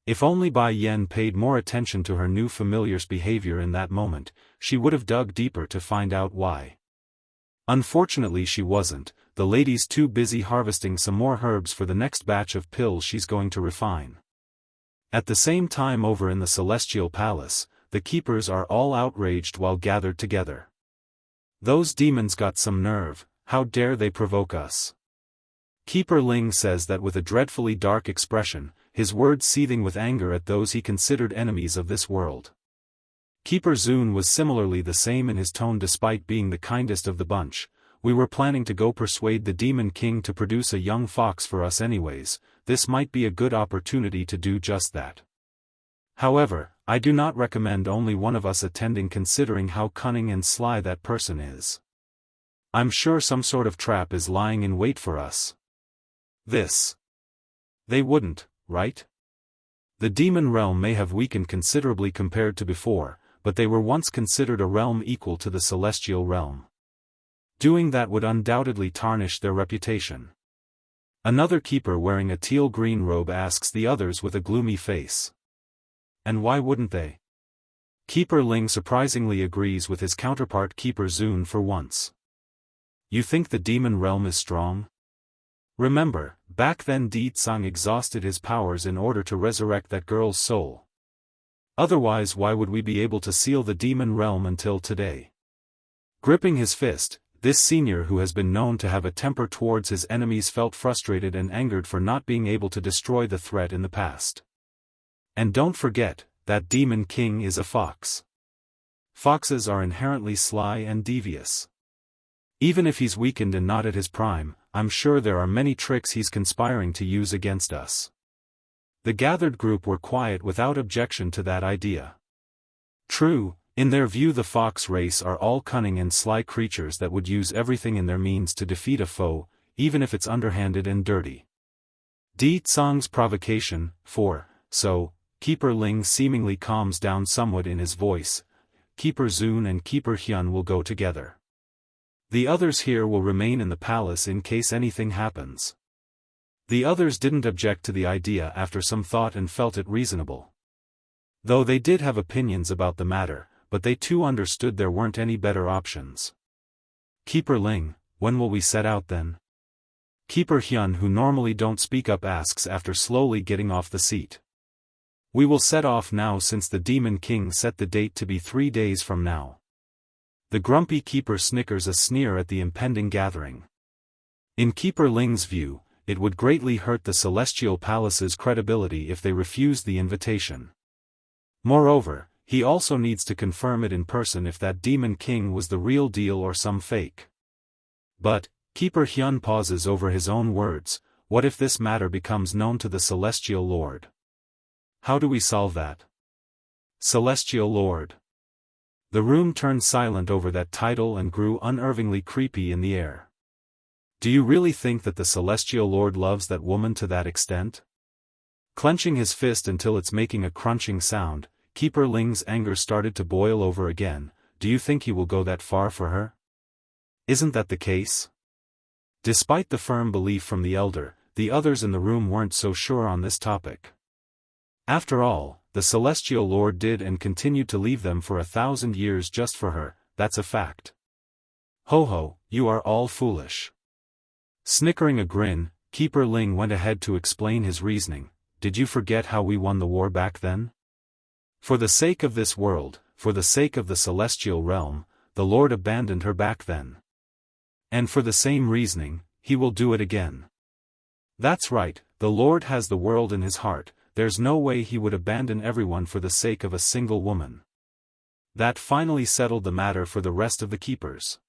If only Bai Yan paid more attention to her new familiar's behavior in that moment, she would have dug deeper to find out why. Unfortunately she wasn't, the lady's too busy harvesting some more herbs for the next batch of pills she's going to refine. At the same time over in the Celestial Palace, the keepers are all outraged while gathered together. Those demons got some nerve, how dare they provoke us? Keeper Ling says that with a dreadfully dark expression, his words seething with anger at those he considered enemies of this world. Keeper Zun was similarly the same in his tone despite being the kindest of the bunch. We were planning to go persuade the Demon King to produce a young fox for us anyways, this might be a good opportunity to do just that. However, I do not recommend only one of us attending considering how cunning and sly that person is. I'm sure some sort of trap is lying in wait for us. They wouldn't, right? The demon realm may have weakened considerably compared to before, but they were once considered a realm equal to the celestial realm. Doing that would undoubtedly tarnish their reputation. Another keeper wearing a teal-green robe asks the others with a gloomy face. And why wouldn't they? Keeper Ling surprisingly agrees with his counterpart Keeper Zun for once. You think the demon realm is strong? Remember, back then Di Tsang exhausted his powers in order to resurrect that girl's soul. Otherwise why would we be able to seal the demon realm until today? Gripping his fist, this senior who has been known to have a temper towards his enemies felt frustrated and angered for not being able to destroy the threat in the past. And don't forget, that Demon King is a fox. Foxes are inherently sly and devious. Even if he's weakened and not at his prime, I'm sure there are many tricks he's conspiring to use against us. The gathered group were quiet without objection to that idea. True, in their view the fox race are all cunning and sly creatures that would use everything in their means to defeat a foe, even if it's underhanded and dirty. Di Tsang's provocation, so, Keeper Ling seemingly calms down somewhat in his voice. Keeper Zun and Keeper Hyun will go together. The others here will remain in the palace in case anything happens. The others didn't object to the idea after some thought and felt it reasonable. Though they did have opinions about the matter, but they too understood there weren't any better options. Keeper Ling, when will we set out then? Keeper Hyun, who normally don't speak up, asks after slowly getting off the seat. We will set off now since the Demon King set the date to be 3 days from now. The grumpy keeper snickers a sneer at the impending gathering. In Keeper Ling's view, it would greatly hurt the Celestial Palace's credibility if they refused the invitation. Moreover, he also needs to confirm it in person if that Demon King was the real deal or some fake. But, Keeper Hyun pauses over his own words, what if this matter becomes known to the Celestial Lord? How do we solve that? Celestial Lord. The room turned silent over that title and grew unnervingly creepy in the air. Do you really think that the Celestial Lord loves that woman to that extent? Clenching his fist until it's making a crunching sound, Keeper Ling's anger started to boil over again. Do you think he will go that far for her? Isn't that the case? Despite the firm belief from the elder, the others in the room weren't so sure on this topic. After all, the Celestial Lord did and continued to leave them for 1,000 years just for her, that's a fact. Ho, you are all foolish. Snickering a grin, Keeper Ling went ahead to explain his reasoning. Did you forget how we won the war back then? For the sake of this world, for the sake of the celestial realm, the Lord abandoned her back then. And for the same reasoning, he will do it again. That's right, the Lord has the world in his heart. There's no way he would abandon everyone for the sake of a single woman. That finally settled the matter for the rest of the keepers.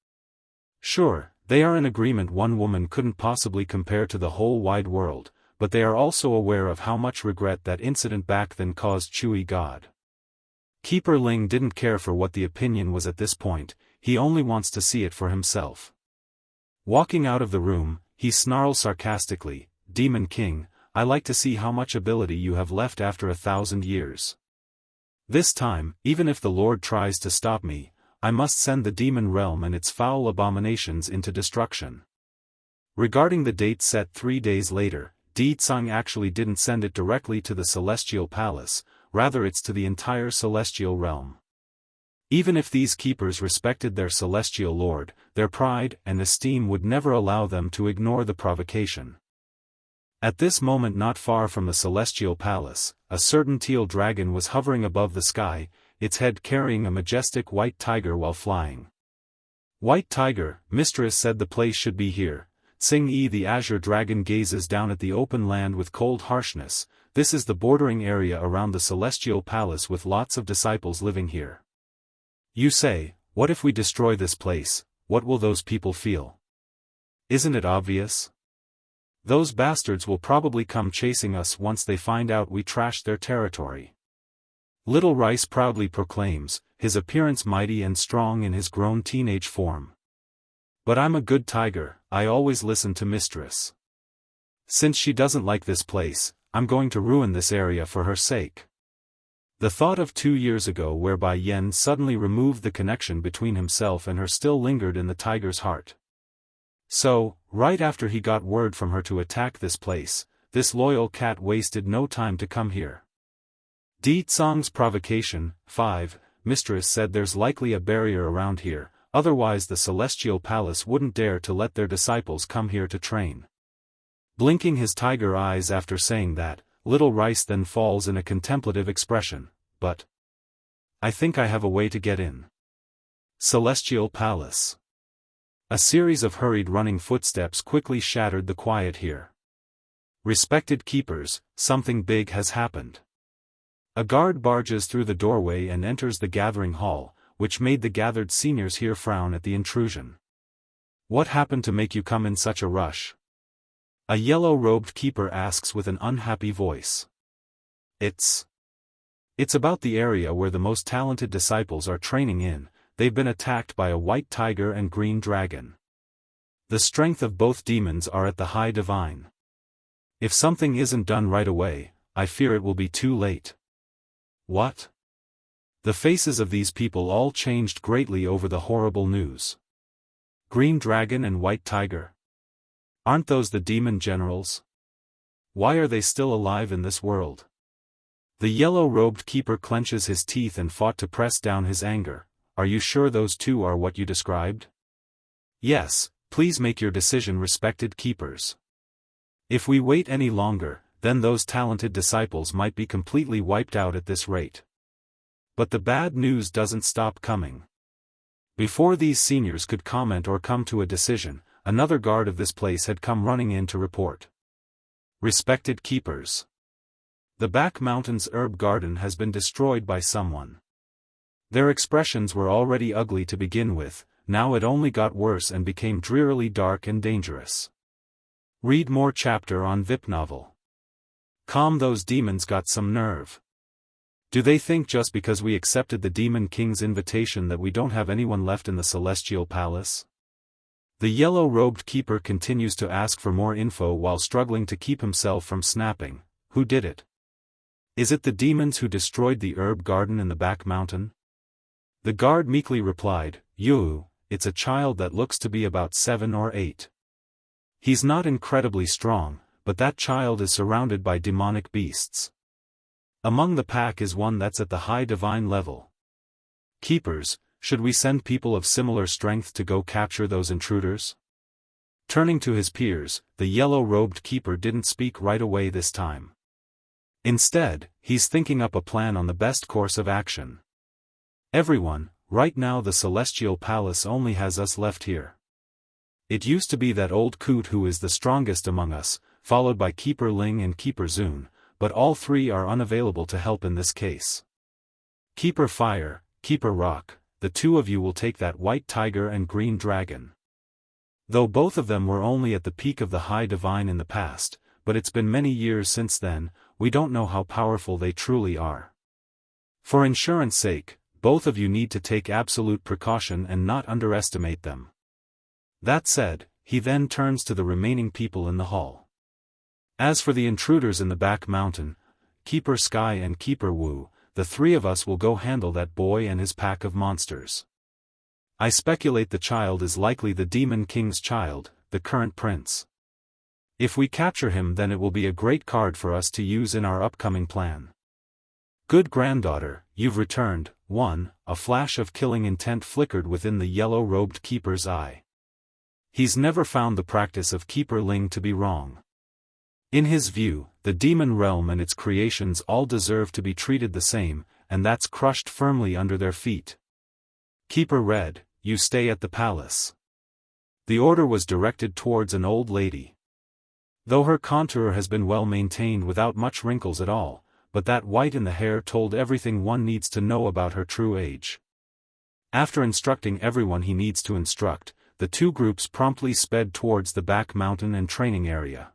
Sure, they are in agreement one woman couldn't possibly compare to the whole wide world, but they are also aware of how much regret that incident back then caused Chui God. Keeper Ling didn't care for what the opinion was at this point, he only wants to see it for himself. Walking out of the room, he snarls sarcastically, Demon King, I like to see how much ability you have left after 1,000 years. This time, even if the Lord tries to stop me, I must send the demon realm and its foul abominations into destruction. Regarding the date set 3 days later, Di Tsang actually didn't send it directly to the Celestial Palace, rather it's to the entire Celestial Realm. Even if these keepers respected their celestial lord, their pride and esteem would never allow them to ignore the provocation. At this moment, not far from the celestial palace, a certain teal dragon was hovering above the sky, its head carrying a majestic white tiger while flying. "White tiger, mistress said the place should be here." Tsing-yi the azure dragon gazes down at the open land with cold harshness. "This is the bordering area around the celestial palace with lots of disciples living here. You say, what if we destroy this place, what will those people feel? Isn't it obvious? Those bastards will probably come chasing us once they find out we trashed their territory." Little Rice proudly proclaims, his appearance mighty and strong in his grown teenage form. "But I'm a good tiger, I always listen to mistress. Since she doesn't like this place, I'm going to ruin this area for her sake." The thought of 2 years ago whereby Yen suddenly removed the connection between himself and her still lingered in the tiger's heart. So, right after he got word from her to attack this place, this loyal cat wasted no time to come here. Di Tsong's provocation. 5. Mistress said there's likely a barrier around here, otherwise the celestial palace wouldn't dare to let their disciples come here to train. Blinking his tiger eyes after saying that, Little Rice then falls in a contemplative expression. "But I think I have a way to get in." Celestial Palace. A series of hurried running footsteps quickly shattered the quiet here. "Respected keepers, something big has happened." A guard barges through the doorway and enters the gathering hall, which made the gathered seniors here frown at the intrusion. "What happened to make you come in such a rush?" a yellow-robed keeper asks with an unhappy voice. It's about the area where the most talented disciples are training in. They've been attacked by a white tiger and green dragon. The strength of both demons are at the high divine. If something isn't done right away, I fear it will be too late." "What?" The faces of these people all changed greatly over the horrible news. "Green dragon and white tiger? Aren't those the demon generals? Why are they still alive in this world?" The yellow-robed keeper clenches his teeth and fought to press down his anger. "Are you sure those two are what you described?" "Yes, please make your decision, respected keepers. If we wait any longer, then those talented disciples might be completely wiped out at this rate." But the bad news doesn't stop coming. Before these seniors could comment or come to a decision, another guard of this place had come running in to report. "Respected keepers. The Back Mountains herb garden has been destroyed by someone." Their expressions were already ugly to begin with, now it only got worse and became drearily dark and dangerous. Read more chapter on VIP novel. Calm, those demons got some nerve. Do they think just because we accepted the Demon King's invitation that we don't have anyone left in the Celestial Palace? The yellow-robed keeper continues to ask for more info while struggling to keep himself from snapping. "Who did it? Is it the demons who destroyed the herb garden in the back mountain?" The guard meekly replied, "Yoo, it's a child that looks to be about 7 or 8. He's not incredibly strong, but that child is surrounded by demonic beasts. Among the pack is one that's at the high divine level. Keepers, should we send people of similar strength to go capture those intruders?" Turning to his peers, the yellow-robed keeper didn't speak right away this time. Instead, he's thinking up a plan on the best course of action. "Everyone, right now the Celestial Palace only has us left here. It used to be that old coot who is the strongest among us, followed by Keeper Ling and Keeper Zun, but all three are unavailable to help in this case. Keeper Fire, Keeper Rock, the two of you will take that white tiger and green dragon. Though both of them were only at the peak of the high divine in the past, but it's been many years since then, we don't know how powerful they truly are. For insurance sake, both of you need to take absolute precaution and not underestimate them." That said, he then turns to the remaining people in the hall. "As for the intruders in the back mountain, Keeper Sky and Keeper Wu, the three of us will go handle that boy and his pack of monsters. I speculate the child is likely the Demon King's child, the current prince. If we capture him, then it will be a great card for us to use in our upcoming plan." Good granddaughter, you've returned. 1. A flash of killing intent flickered within the yellow-robed keeper's eye. He's never found the practice of Keeper Ling to be wrong. In his view, the demon realm and its creations all deserve to be treated the same, and that's crushed firmly under their feet. Keeper Red, you stay at the palace. The order was directed towards an old lady. Though her contour has been well maintained without much wrinkles at all, but that white in the hair told everything one needs to know about her true age. After instructing everyone he needs to instruct, the two groups promptly sped towards the back mountain and training area.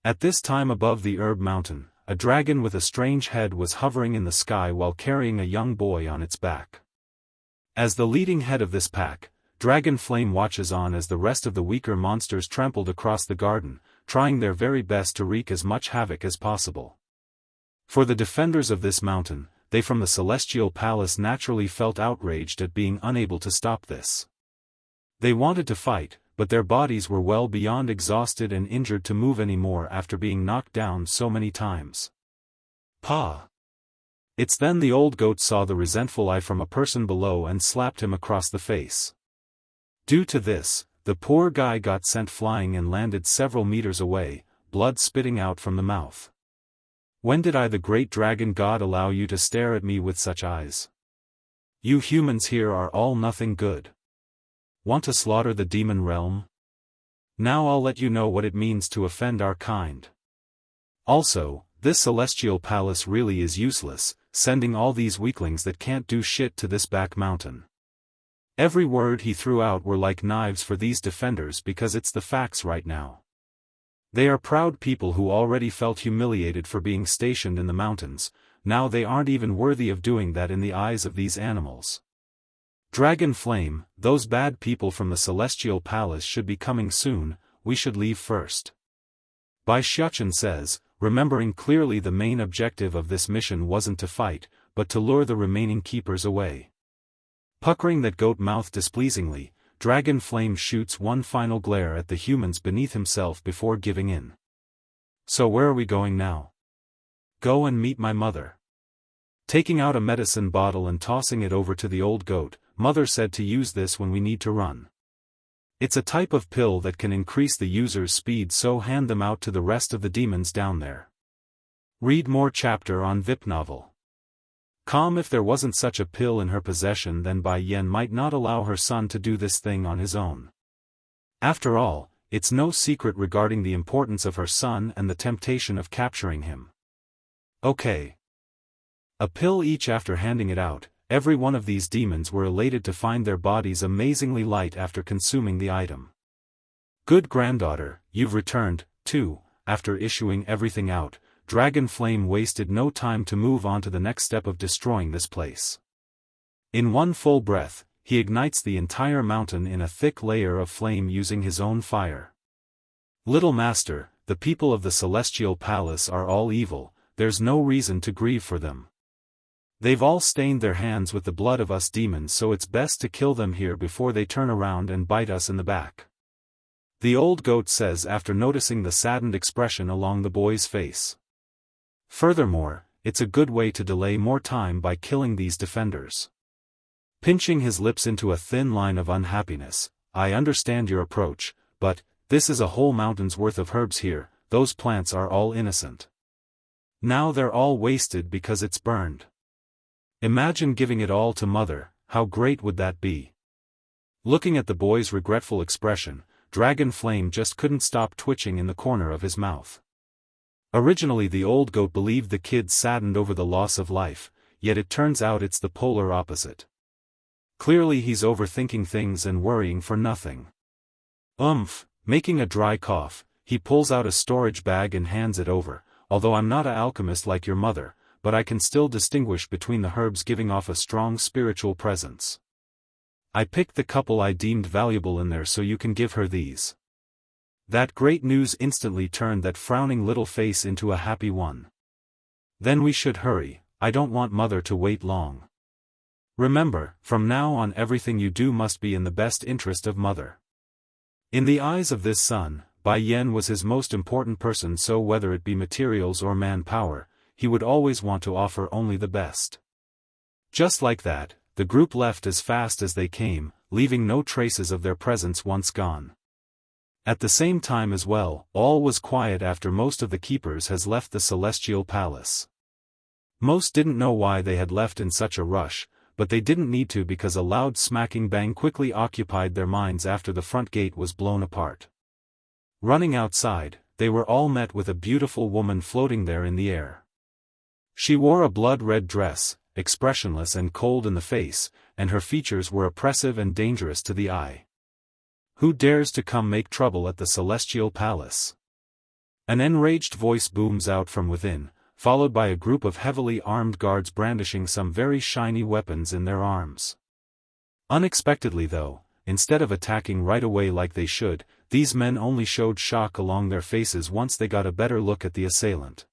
At this time above the herb mountain, a dragon with a strange head was hovering in the sky while carrying a young boy on its back. As the leading head of this pack, Dragon Flame watches on as the rest of the weaker monsters trampled across the garden, trying their very best to wreak as much havoc as possible. For the defenders of this mountain, they from the Celestial Palace naturally felt outraged at being unable to stop this. They wanted to fight, but their bodies were well beyond exhausted and injured to move anymore after being knocked down so many times. Pa! It's then the old goat saw the resentful eye from a person below and slapped him across the face. Due to this, the poor guy got sent flying and landed several meters away, blood spitting out from the mouth. When did I, the great dragon god, allow you to stare at me with such eyes? You humans here are all nothing good. Want to slaughter the demon realm? Now I'll let you know what it means to offend our kind. Also, this celestial palace really is useless, sending all these weaklings that can't do shit to this back mountain. Every word he threw out were like knives for these defenders because it's the facts right now. They are proud people who already felt humiliated for being stationed in the mountains, now they aren't even worthy of doing that in the eyes of these animals. Dragon Flame, those bad people from the Celestial Palace should be coming soon, we should leave first. Bai Xiaofan says, remembering clearly the main objective of this mission wasn't to fight, but to lure the remaining keepers away. Puckering that goat mouth displeasingly, Dragon Flame shoots one final glare at the humans beneath himself before giving in. So where are we going now? Go and meet my mother. Taking out a medicine bottle and tossing it over to the old goat, Mother said to use this when we need to run. It's a type of pill that can increase the user's speed, so hand them out to the rest of the demons down there. Read more chapter on VIP novel. If there wasn't such a pill in her possession, then Bai Yan might not allow her son to do this thing on his own. After all, it's no secret regarding the importance of her son and the temptation of capturing him. Okay. A pill each. After handing it out, every one of these demons were elated to find their bodies amazingly light after consuming the item. Good granddaughter, you've returned, too. After issuing everything out, Dragon Flame wasted no time to move on to the next step of destroying this place. In one full breath, he ignites the entire mountain in a thick layer of flame using his own fire. Little master, the people of the Celestial Palace are all evil, there's no reason to grieve for them. They've all stained their hands with the blood of us demons, so it's best to kill them here before they turn around and bite us in the back. The old goat says after noticing the saddened expression along the boy's face. Furthermore, it's a good way to delay more time by killing these defenders. Pinching his lips into a thin line of unhappiness, I understand your approach, but this is a whole mountain's worth of herbs here, those plants are all innocent. Now they're all wasted because it's burned. Imagine giving it all to Mother, how great would that be? Looking at the boy's regretful expression, Dragon Flame just couldn't stop twitching in the corner of his mouth. Originally the old goat believed the kid saddened over the loss of life, yet it turns out it's the polar opposite. Clearly he's overthinking things and worrying for nothing. Making a dry cough, he pulls out a storage bag and hands it over. Although I'm not an alchemist like your mother, but I can still distinguish between the herbs giving off a strong spiritual presence. I picked the couple I deemed valuable in there, so you can give her these. That great news instantly turned that frowning little face into a happy one. Then we should hurry, I don't want Mother to wait long. Remember, from now on everything you do must be in the best interest of Mother. In the eyes of this son, Bai Yan was his most important person, so whether it be materials or manpower, he would always want to offer only the best. Just like that, the group left as fast as they came, leaving no traces of their presence once gone. At the same time as well, all was quiet after most of the keepers has left the celestial palace. Most didn't know why they had left in such a rush, but they didn't need to because a loud smacking bang quickly occupied their minds after the front gate was blown apart. Running outside, they were all met with a beautiful woman floating there in the air. She wore a blood-red dress, expressionless and cold in the face, and her features were oppressive and dangerous to the eye. Who dares to come make trouble at the celestial palace? An enraged voice booms out from within, followed by a group of heavily armed guards brandishing some very shiny weapons in their arms. Unexpectedly though, instead of attacking right away like they should, these men only showed shock along their faces once they got a better look at the assailant.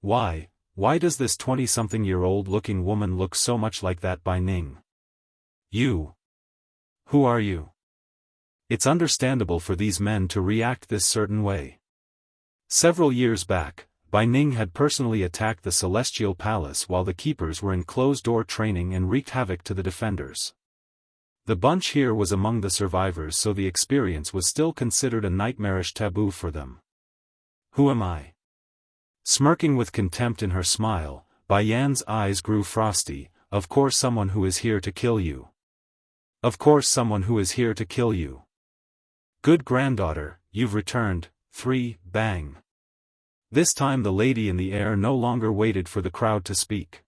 Why does this 20-something-year-old looking woman look so much like that Bai Ning? You. Who are you? It's understandable for these men to react this certain way. Several years back, Bai Ning had personally attacked the Celestial Palace while the keepers were in closed-door training and wreaked havoc to the defenders. The bunch here was among the survivors, so the experience was still considered a nightmarish taboo for them. Who am I? Smirking with contempt in her smile, Bai Yan's eyes grew frosty. Of course someone who is here to kill you. Of course someone who is here to kill you. Good granddaughter, you've returned. 3, bang. This time the lady in the air no longer waited for the crowd to speak.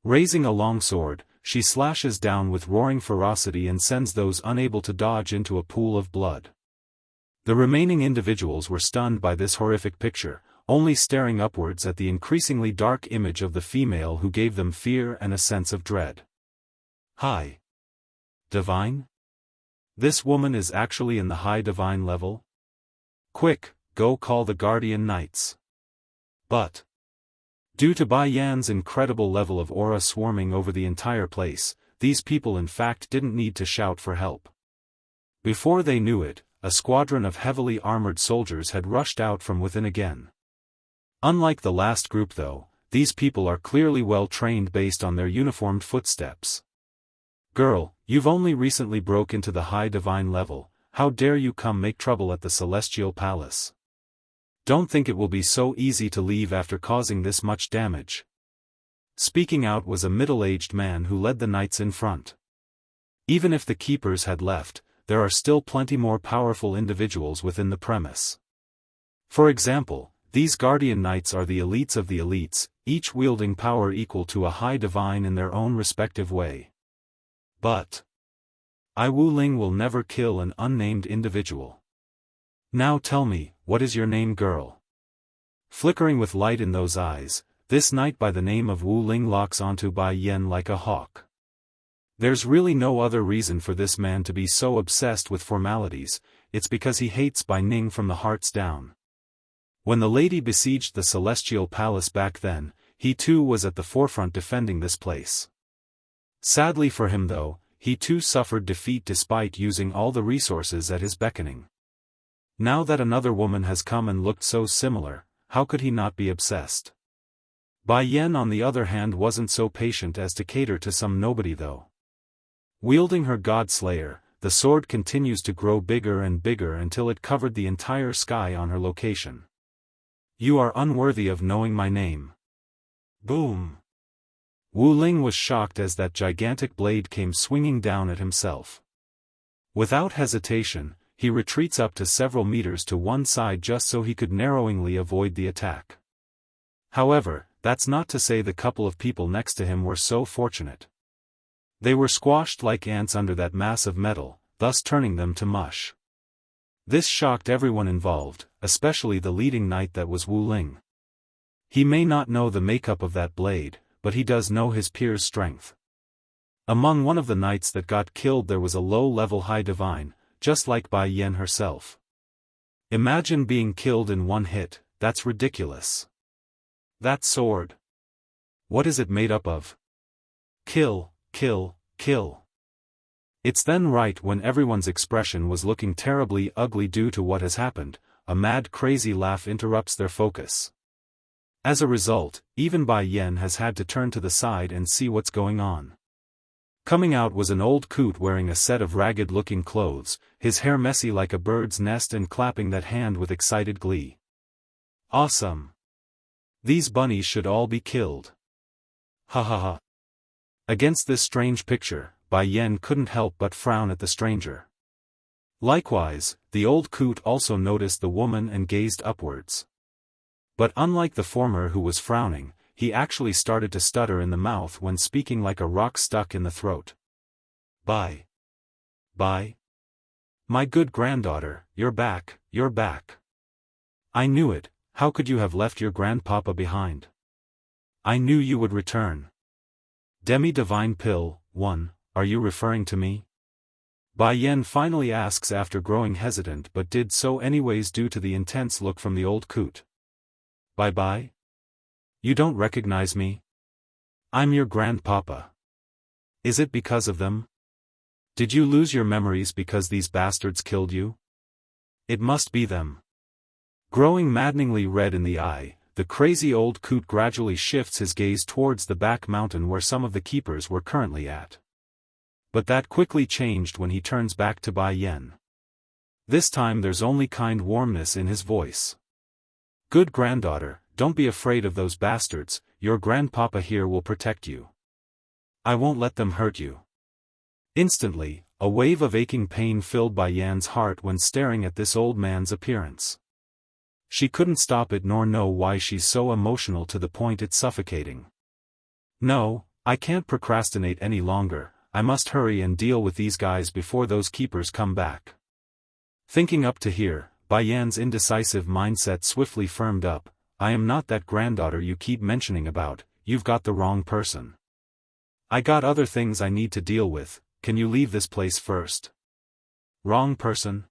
Raising a long sword, she slashes down with roaring ferocity and sends those unable to dodge into a pool of blood. The remaining individuals were stunned by this horrific picture, only staring upwards at the increasingly dark image of the female who gave them fear and a sense of dread. High Divine? This woman is actually in the high divine level? Quick, go call the guardian knights. But due to Bai Yan's incredible level of aura swarming over the entire place, these people in fact didn't need to shout for help. Before they knew it, a squadron of heavily armored soldiers had rushed out from within again. Unlike the last group though, these people are clearly well trained based on their uniformed footsteps. Girl, you've only recently broke into the high divine level, how dare you come make trouble at the Celestial Palace? Don't think it will be so easy to leave after causing this much damage. Speaking out was a middle-aged man who led the knights in front. Even if the keepers had left, there are still plenty more powerful individuals within the premise. For example, these guardian knights are the elites of the elites, each wielding power equal to a high divine in their own respective way. But Wu Ling will never kill an unnamed individual. Now tell me, what is your name, girl? Flickering with light in those eyes, this knight by the name of Wu Ling locks onto Bai Yan like a hawk. There's really no other reason for this man to be so obsessed with formalities, it's because he hates Bai Ning from the hearts down. When the lady besieged the Celestial Palace back then, he too was at the forefront defending this place. Sadly for him though, he too suffered defeat despite using all the resources at his beckoning. Now that another woman has come and looked so similar, how could he not be obsessed? Bai Yan on the other hand wasn't so patient as to cater to some nobody though. Wielding her God Slayer, the sword continues to grow bigger and bigger until it covered the entire sky on her location. You are unworthy of knowing my name. Boom! Wu Ling was shocked as that gigantic blade came swinging down at himself. Without hesitation, he retreats up to several meters to one side just so he could narrowingly avoid the attack. However, that's not to say the couple of people next to him were so fortunate. They were squashed like ants under that mass of metal, thus turning them to mush. This shocked everyone involved, especially the leading knight that was Wu Ling. He may not know the makeup of that blade, but he does know his peer's strength. Among one of the knights that got killed there was a low-level high divine, just like Bai Yan herself. Imagine being killed in one hit, that's ridiculous. That sword. What is it made up of? Kill, kill, kill. It's then right when everyone's expression was looking terribly ugly due to what has happened, a mad crazy laugh interrupts their focus. As a result, even Bai Yen has had to turn to the side and see what's going on. Coming out was an old coot wearing a set of ragged-looking clothes, his hair messy like a bird's nest and clapping that hand with excited glee. Awesome! These bunnies should all be killed. Ha ha ha. Against this strange picture, Bai Yen couldn't help but frown at the stranger. Likewise, the old coot also noticed the woman and gazed upwards. But unlike the former who was frowning, he actually started to stutter in the mouth when speaking like a rock stuck in the throat. Bai. My good granddaughter, you're back, you're back. I knew it, how could you have left your grandpapa behind? I knew you would return. Demi-divine pill, 1, are you referring to me? Bai Yen finally asks after growing hesitant but did so anyways due to the intense look from the old coot. Bye-bye? You don't recognize me? I'm your grandpapa. Is it because of them? Did you lose your memories because these bastards killed you? It must be them. Growing maddeningly red in the eye, the crazy old coot gradually shifts his gaze towards the back mountain where some of the keepers were currently at. But that quickly changed when he turns back to Bai Yen. This time there's only kind warmness in his voice. Good granddaughter, don't be afraid of those bastards, your grandpapa here will protect you. I won't let them hurt you. Instantly, a wave of aching pain filled Bai Yan's heart when staring at this old man's appearance. She couldn't stop it nor know why she's so emotional to the point it's suffocating. No, I can't procrastinate any longer, I must hurry and deal with these guys before those keepers come back. Thinking up to here, Bai Yan's indecisive mindset swiftly firmed up. I am not that granddaughter you keep mentioning about, you've got the wrong person. I got other things I need to deal with, can you leave this place first? Wrong person?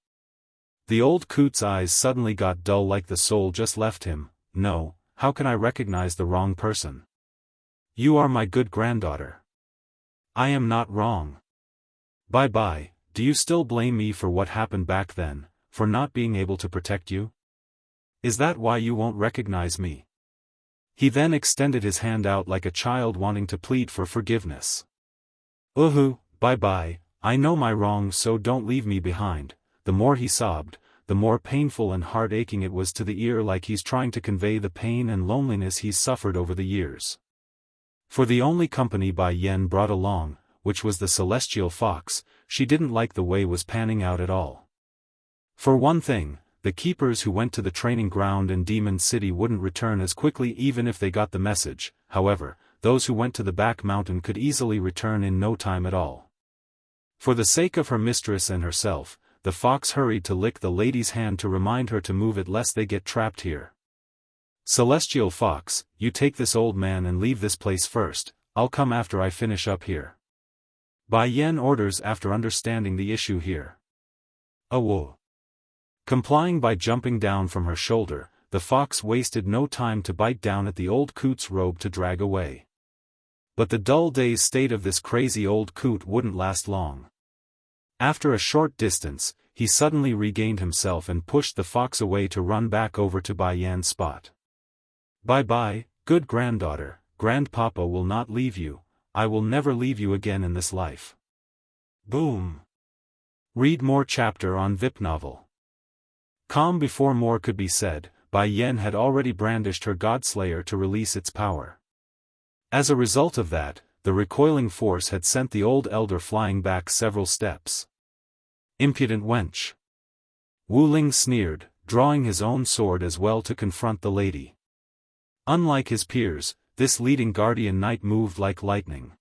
The old coot's eyes suddenly got dull like the soul just left him. No, how can I recognize the wrong person? You are my good granddaughter. I am not wrong. Bye-bye, do you still blame me for what happened back then, for not being able to protect you? Is that why you won't recognize me? He then extended his hand out like a child wanting to plead for forgiveness. Bye-bye, I know my wrongs so don't leave me behind. The more he sobbed, the more painful and heart-aching it was to the ear, like he's trying to convey the pain and loneliness he's suffered over the years. For the only company Bai Yen brought along, which was the celestial fox, she didn't like the way was panning out at all. For one thing, the keepers who went to the training ground in Demon City wouldn't return as quickly even if they got the message. However, those who went to the back mountain could easily return in no time at all. For the sake of her mistress and herself, the fox hurried to lick the lady's hand to remind her to move it lest they get trapped here. Celestial fox, you take this old man and leave this place first, I'll come after I finish up here. Bai Yen orders after understanding the issue here. Whoa. Complying by jumping down from her shoulder, the fox wasted no time to bite down at the old coot's robe to drag away. But the dull dazed state of this crazy old coot wouldn't last long. After a short distance, he suddenly regained himself and pushed the fox away to run back over to Bai Yan's spot. Bye-bye, good granddaughter, grandpapa will not leave you, I will never leave you again in this life. Boom. Read more chapter on VIP novel. Calm before more could be said, Bai Yen had already brandished her Godslayer to release its power. As a result of that, the recoiling force had sent the old elder flying back several steps. Impudent wench. Wu Ling sneered, drawing his own sword as well to confront the lady. Unlike his peers, this leading guardian knight moved like lightning.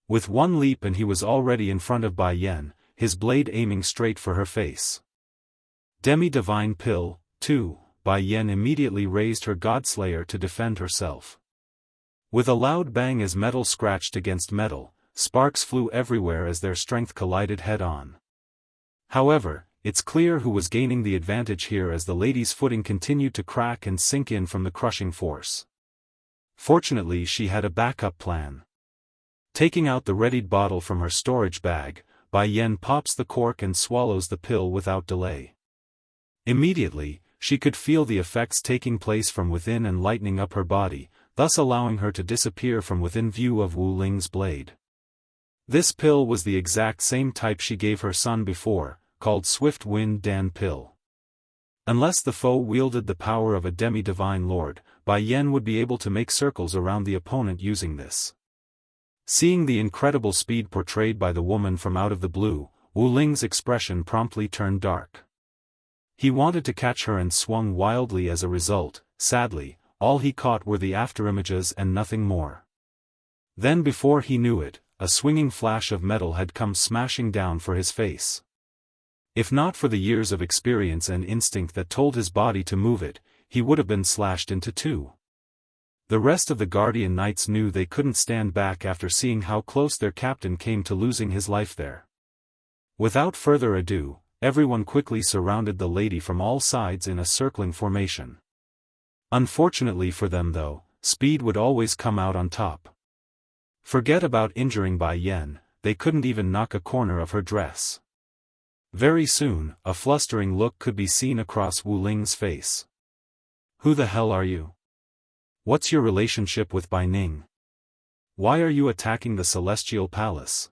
With one leap and he was already in front of Bai Yen, his blade aiming straight for her face. Demi-divine pill, 2, Bai Yen immediately raised her Godslayer to defend herself. With a loud bang as metal scratched against metal, sparks flew everywhere as their strength collided head-on. However, it's clear who was gaining the advantage here as the lady's footing continued to crack and sink in from the crushing force. Fortunately she had a backup plan. Taking out the readied bottle from her storage bag, Bai Yen pops the cork and swallows the pill without delay. Immediately, she could feel the effects taking place from within and lightening up her body, thus allowing her to disappear from within view of Wu Ling's blade. This pill was the exact same type she gave her son before, called Swift Wind Dan Pill. Unless the foe wielded the power of a demi-divine lord, Bai Yan would be able to make circles around the opponent using this. Seeing the incredible speed portrayed by the woman from out of the blue, Wu Ling's expression promptly turned dark. He wanted to catch her and swung wildly as a result. Sadly, all he caught were the afterimages and nothing more. Then before he knew it, a swinging flash of metal had come smashing down for his face. If not for the years of experience and instinct that told his body to move it, he would have been slashed into two. The rest of the Guardian Knights knew they couldn't stand back after seeing how close their captain came to losing his life there. Without further ado, everyone quickly surrounded the lady from all sides in a circling formation. Unfortunately for them though, speed would always come out on top. Forget about injuring Bai Yan, they couldn't even knock a corner of her dress. Very soon, a flustering look could be seen across Wu Ling's face. Who the hell are you? What's your relationship with Bai Ning? Why are you attacking the Celestial Palace?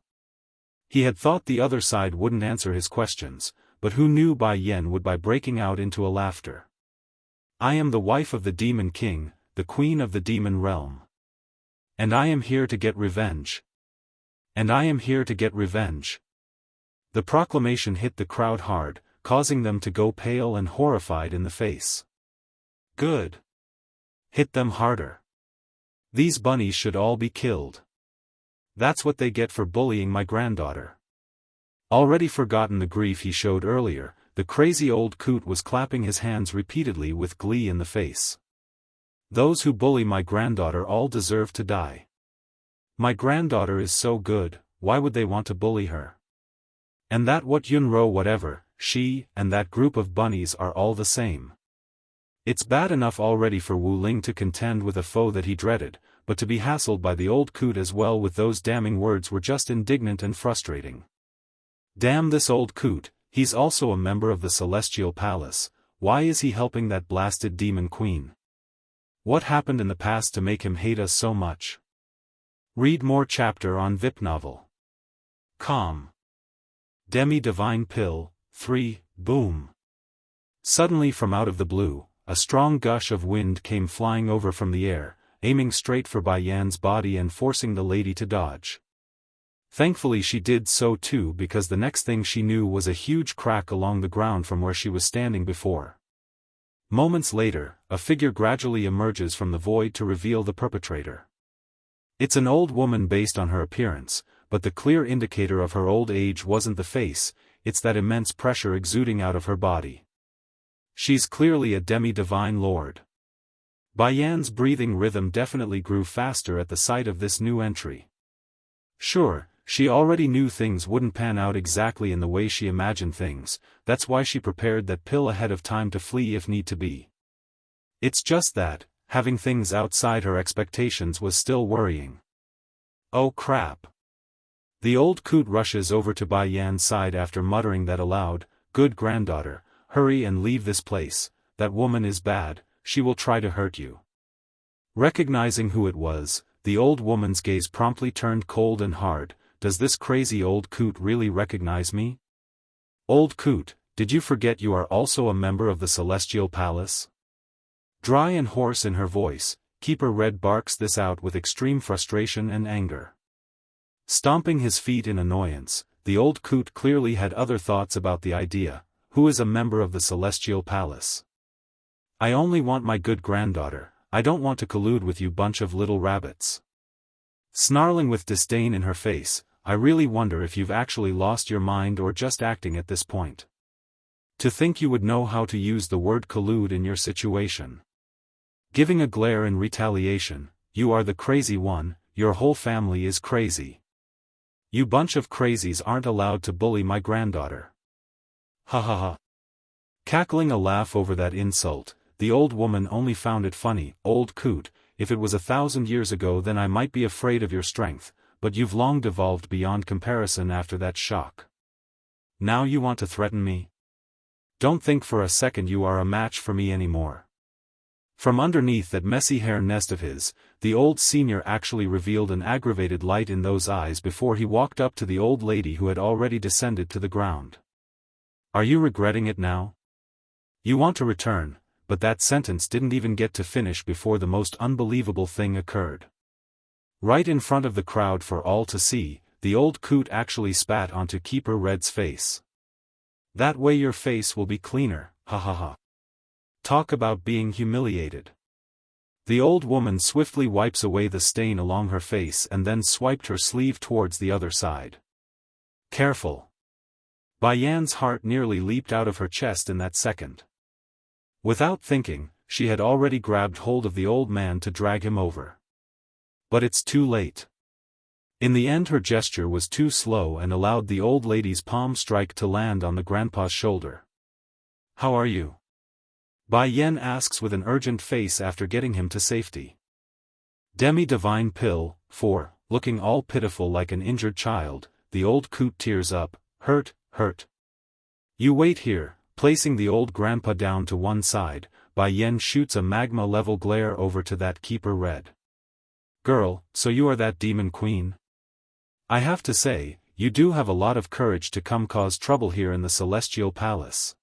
He had thought the other side wouldn't answer his questions, but who knew Bai Yan would by breaking out into a laughter. I am the wife of the Demon King, the Queen of the Demon Realm. And I am here to get revenge. And I am here to get revenge. The proclamation hit the crowd hard, causing them to go pale and horrified in the face. Good. Hit them harder. These bunnies should all be killed. That's what they get for bullying my granddaughter. Already forgotten the grief he showed earlier, the crazy old coot was clapping his hands repeatedly with glee in the face. Those who bully my granddaughter all deserve to die. My granddaughter is so good, why would they want to bully her? And that what Yunro whatever, she, and that group of bunnies are all the same. It's bad enough already for Wu Ling to contend with a foe that he dreaded, but to be hassled by the old coot as well with those damning words were just indignant and frustrating. Damn this old coot, he's also a member of the Celestial Palace, why is he helping that blasted demon queen? What happened in the past to make him hate us so much? Read more chapter on VIP novel. Com. Demi-Divine Pill, 3, Boom. Suddenly from out of the blue, a strong gush of wind came flying over from the air, aiming straight for Bai Yan's body and forcing the lady to dodge. Thankfully she did so too because the next thing she knew was a huge crack along the ground from where she was standing before. Moments later, a figure gradually emerges from the void to reveal the perpetrator. It's an old woman based on her appearance, but the clear indicator of her old age wasn't the face, it's that immense pressure exuding out of her body. She's clearly a demi-divine lord. Bai Yan's breathing rhythm definitely grew faster at the sight of this new entry. Sure, she already knew things wouldn't pan out exactly in the way she imagined things, that's why she prepared that pill ahead of time to flee if need to be. It's just that, having things outside her expectations was still worrying. Oh crap. The old coot rushes over to Bai Yan's side after muttering that aloud, "Good granddaughter, hurry and leave this place, that woman is bad, she will try to hurt you." Recognizing who it was, the old woman's gaze promptly turned cold and hard. Does this crazy old coot really recognize me? Old coot, did you forget you are also a member of the Celestial Palace? Dry and hoarse in her voice, Keeper Red barks this out with extreme frustration and anger. Stomping his feet in annoyance, the old coot clearly had other thoughts about the idea. Who is a member of the Celestial Palace? I only want my good granddaughter, I don't want to collude with you bunch of little rabbits. Snarling with disdain in her face, I really wonder if you've actually lost your mind or just acting at this point. To think you would know how to use the word collude in your situation. Giving a glare in retaliation, you are the crazy one, your whole family is crazy. You bunch of crazies aren't allowed to bully my granddaughter. Ha ha ha. Cackling a laugh over that insult, the old woman only found it funny. Old coot, if it was 1,000 years ago then I might be afraid of your strength, but you've long devolved beyond comparison after that shock. Now you want to threaten me? Don't think for a second you are a match for me anymore. From underneath that messy hair nest of his, the old senior actually revealed an aggravated light in those eyes before he walked up to the old lady who had already descended to the ground. Are you regretting it now? You want to return, but that sentence didn't even get to finish before the most unbelievable thing occurred. Right in front of the crowd for all to see, the old coot actually spat onto Keeper Red's face. That way your face will be cleaner, ha ha ha. Talk about being humiliated. The old woman swiftly wipes away the stain along her face and then swiped her sleeve towards the other side. Careful. Bai Yan's heart nearly leaped out of her chest in that second. Without thinking, she had already grabbed hold of the old man to drag him over. But it's too late. In the end her gesture was too slow and allowed the old lady's palm strike to land on the grandpa's shoulder. How are you? Bai Yan asks with an urgent face after getting him to safety. Demi-divine pill, for, looking all pitiful like an injured child, the old coot tears up, hurt. You wait here. Placing the old grandpa down to one side, Bai Yan shoots a magma-level glare over to that Keeper Red. Girl, so you are that demon queen? I have to say, you do have a lot of courage to come cause trouble here in the Celestial Palace.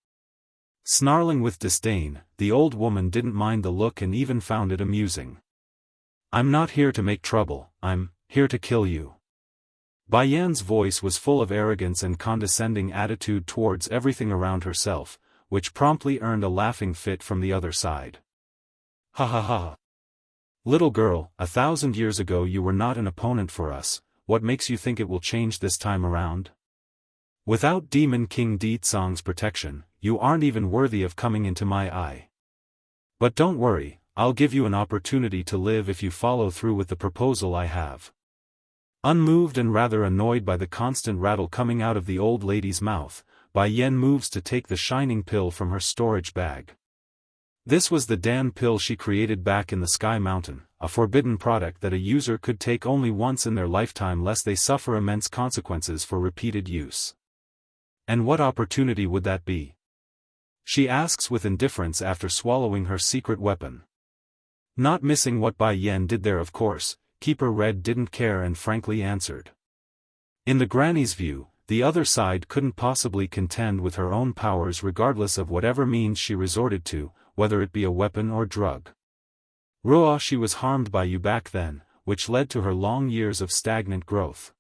Snarling with disdain, the old woman didn't mind the look and even found it amusing. I'm not here to make trouble, I'm here to kill you. Bai Yan's voice was full of arrogance and condescending attitude towards everything around herself, which promptly earned a laughing fit from the other side. Ha ha ha. Little girl, 1,000 years ago you were not an opponent for us, what makes you think it will change this time around? Without Demon King Deetsong's protection, you aren't even worthy of coming into my eye. But don't worry, I'll give you an opportunity to live if you follow through with the proposal I have. Unmoved and rather annoyed by the constant rattle coming out of the old lady's mouth, Bai Yan moves to take the shining pill from her storage bag. This was the Dan pill she created back in the Sky Mountain, a forbidden product that a user could take only once in their lifetime lest they suffer immense consequences for repeated use. And what opportunity would that be? She asks with indifference after swallowing her secret weapon. Not missing what Bai Yan did there of course, Keeper Red didn't care and frankly answered. In the granny's view, the other side couldn't possibly contend with her own powers regardless of whatever means she resorted to, whether it be a weapon or drug. Ruo, she was harmed by you back then, which led to her long years of stagnant growth.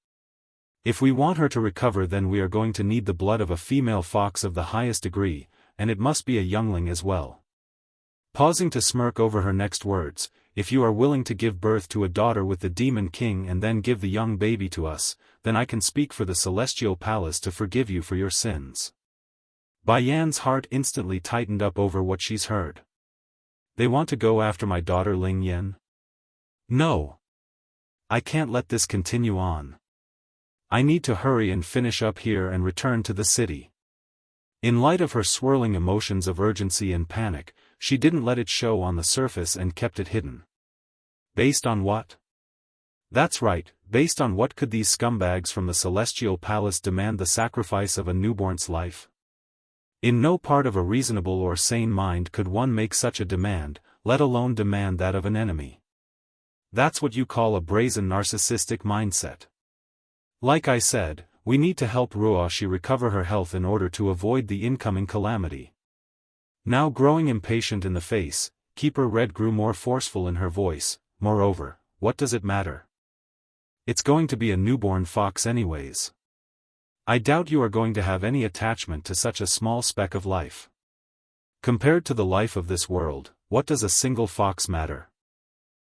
If we want her to recover then we are going to need the blood of a female fox of the highest degree, and it must be a youngling as well. Pausing to smirk over her next words, if you are willing to give birth to a daughter with the Demon King and then give the young baby to us, then I can speak for the Celestial Palace to forgive you for your sins. Bai Yan's heart instantly tightened up over what she's heard. They want to go after my daughter Ling Yan? No. I can't let this continue on. I need to hurry and finish up here and return to the city. In light of her swirling emotions of urgency and panic, she didn't let it show on the surface and kept it hidden. Based on what? That's right, based on what could these scumbags from the Celestial Palace demand the sacrifice of a newborn's life? In no part of a reasonable or sane mind could one make such a demand, let alone demand that of an enemy. That's what you call a brazen narcissistic mindset. Like I said, we need to help Ruoshi recover her health in order to avoid the incoming calamity. Now growing impatient in the face, Keeper Red grew more forceful in her voice. Moreover, what does it matter? It's going to be a newborn fox anyways. I doubt you are going to have any attachment to such a small speck of life. Compared to the life of this world, what does a single fox matter?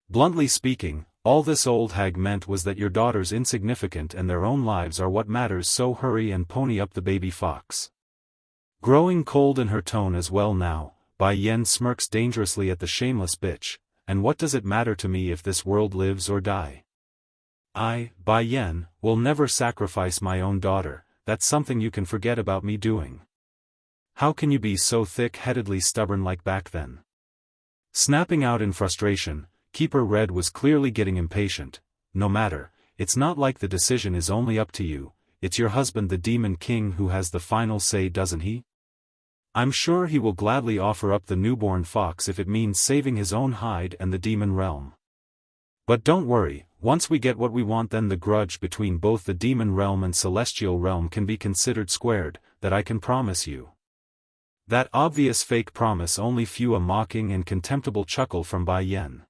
Bluntly speaking, all this old hag meant was that your daughter's insignificant and their own lives are what matters, so hurry and pony up the baby fox. Growing cold in her tone as well now, Bai Yan smirks dangerously at the shameless bitch, and what does it matter to me if this world lives or die? I, Bai Yan, will never sacrifice my own daughter, that's something you can forget about me doing. How can you be so thick-headedly stubborn like back then? Snapping out in frustration, Keeper Red was clearly getting impatient. No matter, it's not like the decision is only up to you, it's your husband the Demon King who has the final say, doesn't he? I'm sure he will gladly offer up the newborn fox if it means saving his own hide and the demon realm. But don't worry, once we get what we want, then the grudge between both the demon realm and celestial realm can be considered squared, that I can promise you. That obvious fake promise only few a mocking and contemptible chuckle from Bai Yen.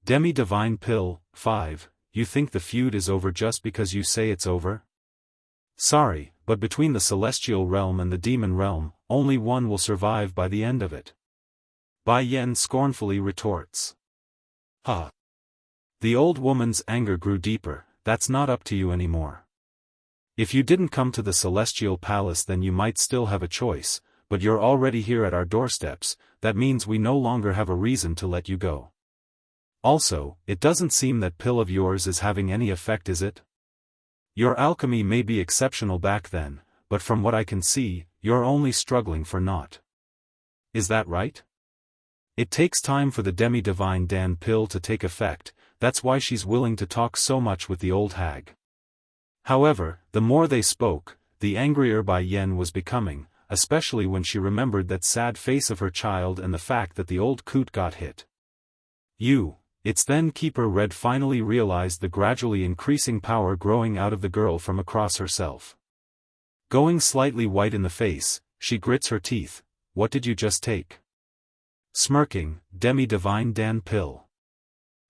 Demi-divine pill, 5, you think the feud is over just because you say it's over? Sorry, but between the celestial realm and the demon realm, only one will survive by the end of it. Bai Yen scornfully retorts. Ha! The old woman's anger grew deeper. That's not up to you anymore. If you didn't come to the celestial palace, then you might still have a choice, but you're already here at our doorsteps. That means we no longer have a reason to let you go. Also, it doesn't seem that pill of yours is having any effect, is it? Your alchemy may be exceptional back then, but from what I can see, you're only struggling for naught. Is that right? It takes time for the demi-divine Dan pill to take effect. That's why she's willing to talk so much with the old hag. However, the more they spoke, the angrier Bai Yen was becoming, especially when she remembered that sad face of her child and the fact that the old coot got hit. It's then Keeper Red finally realized the gradually increasing power growing out of the girl from across herself. Going slightly white in the face, she grits her teeth. What did you just take? Smirking, Demi-divine Dan pill.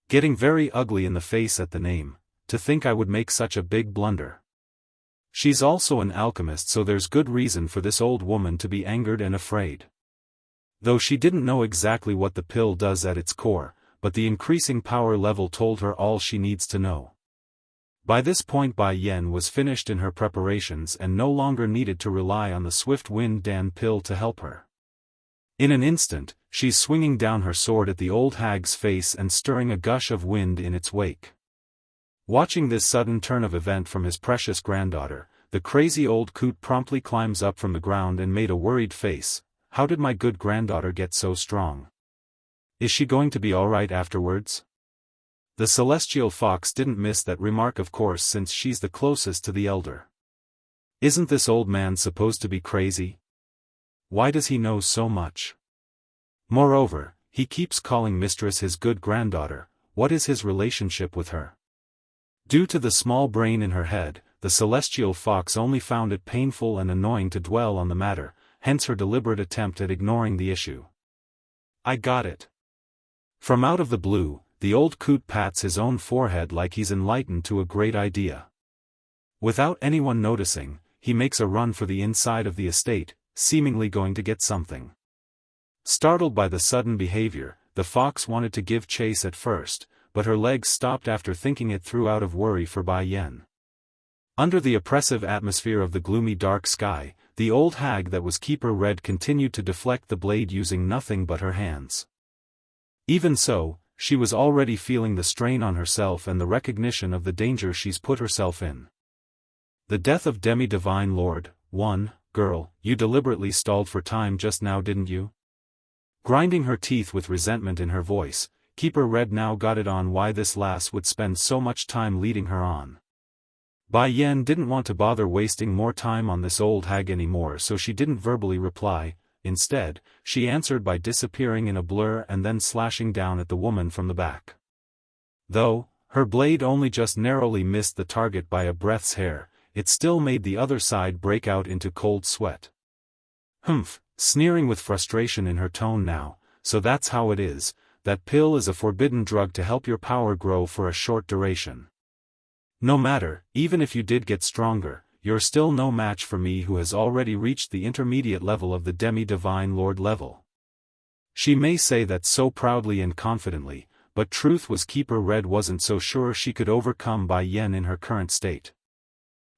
Getting very ugly in the face at the name. To think I would make such a big blunder. She's also an alchemist, so there's good reason for this old woman to be angered and afraid. Though she didn't know exactly what the pill does at its core, but the increasing power level told her all she needs to know. By this point Bai Yen was finished in her preparations and no longer needed to rely on the swift wind Dan pill to help her. In an instant, she's swinging down her sword at the old hag's face and stirring a gush of wind in its wake. Watching this sudden turn of event from his precious granddaughter, the crazy old coot promptly climbs up from the ground and made a worried face. How did my good granddaughter get so strong? Is she going to be alright afterwards? The celestial fox didn't miss that remark, of course, since she's the closest to the elder. Isn't this old man supposed to be crazy? Why does he know so much? Moreover, he keeps calling mistress his good granddaughter. What is his relationship with her? Due to the small brain in her head, the celestial fox only found it painful and annoying to dwell on the matter, hence her deliberate attempt at ignoring the issue. I got it. From out of the blue, the old coot pats his own forehead like he's enlightened to a great idea. Without anyone noticing, he makes a run for the inside of the estate, seemingly going to get something. Startled by the sudden behavior, the fox wanted to give chase at first, but her legs stopped after thinking it through out of worry for Bai Yen. Under the oppressive atmosphere of the gloomy dark sky, the old hag that was Keeper Red continued to deflect the blade using nothing but her hands. Even so, she was already feeling the strain on herself and the recognition of the danger she's put herself in. The death of Demi-divine Lord, 1, girl, you deliberately stalled for time just now, didn't you? Grinding her teeth with resentment in her voice, Keeper Red now got it on why this lass would spend so much time leading her on. Bai Yen didn't want to bother wasting more time on this old hag anymore, so she didn't verbally reply. Instead, she answered by disappearing in a blur and then slashing down at the woman from the back. Though her blade only just narrowly missed the target by a breath's hair, it still made the other side break out into cold sweat. Humph, sneering with frustration in her tone now, so that's how it is. That pill is a forbidden drug to help your power grow for a short duration. No matter, even if you did get stronger, you're still no match for me who has already reached the intermediate level of the Demi-divine Lord level. She may say that so proudly and confidently, but truth was Keeper Red wasn't so sure she could overcome Bai Yen in her current state.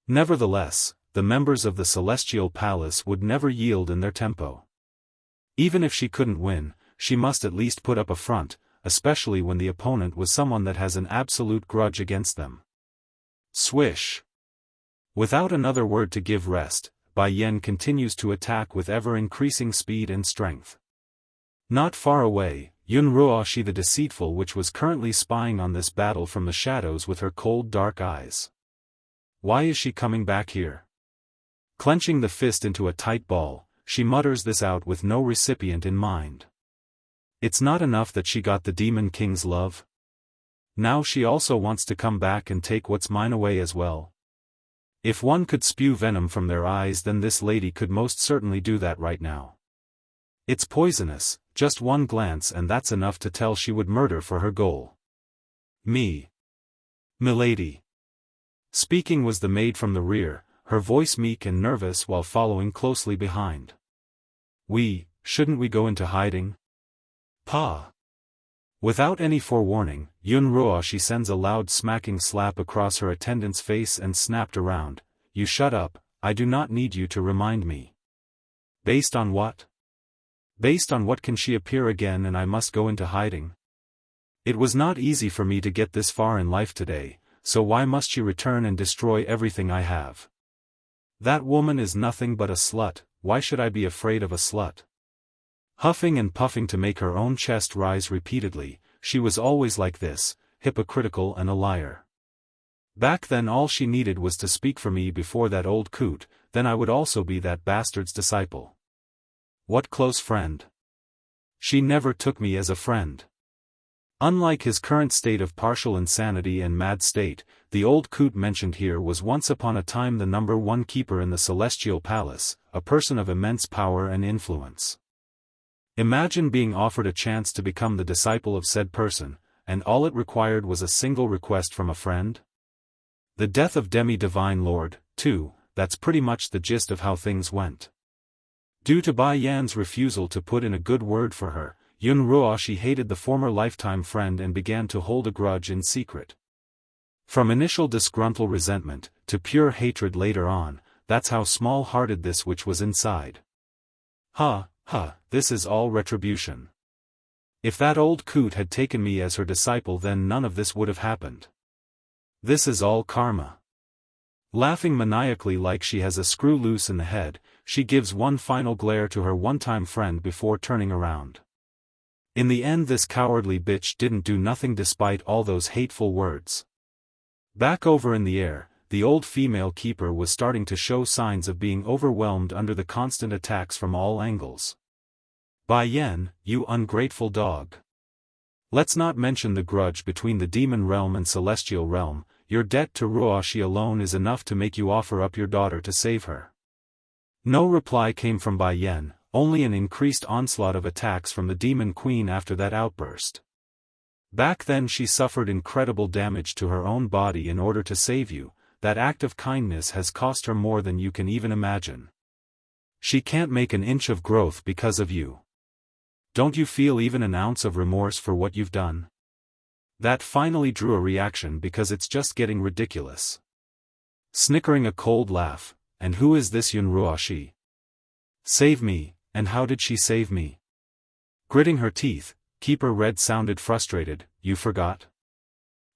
Nevertheless, the members of the Celestial Palace would never yield in their tempo. Even if she couldn't win, she must at least put up a front, especially when the opponent was someone that has an absolute grudge against them. Swish! Without another word to give rest, Bai Yen continues to attack with ever-increasing speed and strength. Not far away, Yun Ruoshi the Deceitful, which was currently spying on this battle from the shadows with her cold dark eyes. Why is she coming back here? Clenching the fist into a tight ball, she mutters this out with no recipient in mind. It's not enough that she got the Demon King's love. Now she also wants to come back and take what's mine away as well. If one could spew venom from their eyes, then this lady could most certainly do that right now. It's poisonous, just one glance and that's enough to tell she would murder for her goal. Me. Milady. Speaking was the maid from the rear, her voice meek and nervous while following closely behind. Shouldn't we go into hiding? Pa. Without any forewarning, Yun Ruoshi sends a loud smacking slap across her attendant's face and snapped around. You shut up, I do not need you to remind me. Based on what? Based on what can she appear again and I must go into hiding? It was not easy for me to get this far in life today, so why must she return and destroy everything I have? That woman is nothing but a slut, why should I be afraid of a slut? Huffing and puffing to make her own chest rise repeatedly, she was always like this, hypocritical and a liar. Back then all she needed was to speak for me before that old coot, then I would also be that bastard's disciple. What close friend? She never took me as a friend. Unlike his current state of partial insanity and mad state, the old coot mentioned here was once upon a time the #1 keeper in the Celestial Palace, a person of immense power and influence. Imagine being offered a chance to become the disciple of said person, and all it required was a single request from a friend? The death of Demi-Divine Lord, too, that's pretty much the gist of how things went. Due to Bai Yan's refusal to put in a good word for her, Yun Ruoshi hated the former lifetime friend and began to hold a grudge in secret. From initial disgruntled resentment, to pure hatred later on, that's how small-hearted this witch was inside. This is all retribution. If that old coot had taken me as her disciple, then none of this would have happened. This is all karma. Laughing maniacally like she has a screw loose in the head, she gives one final glare to her one-time friend before turning around. In the end this cowardly bitch didn't do nothing despite all those hateful words. Back over in the air, the old female keeper was starting to show signs of being overwhelmed under the constant attacks from all angles. Bai Yan, you ungrateful dog. Let's not mention the grudge between the demon realm and celestial realm, your debt to Ruoshi alone is enough to make you offer up your daughter to save her. No reply came from Bai Yan, only an increased onslaught of attacks from the demon queen after that outburst. Back then she suffered incredible damage to her own body in order to save you, that act of kindness has cost her more than you can even imagine. She can't make an inch of growth because of you. Don't you feel even an ounce of remorse for what you've done? That finally drew a reaction because it's just getting ridiculous. Snickering a cold laugh, and who is this Yun Ruoshi? Save me, and how did she save me? Gritting her teeth, Keeper Red sounded frustrated, you forgot?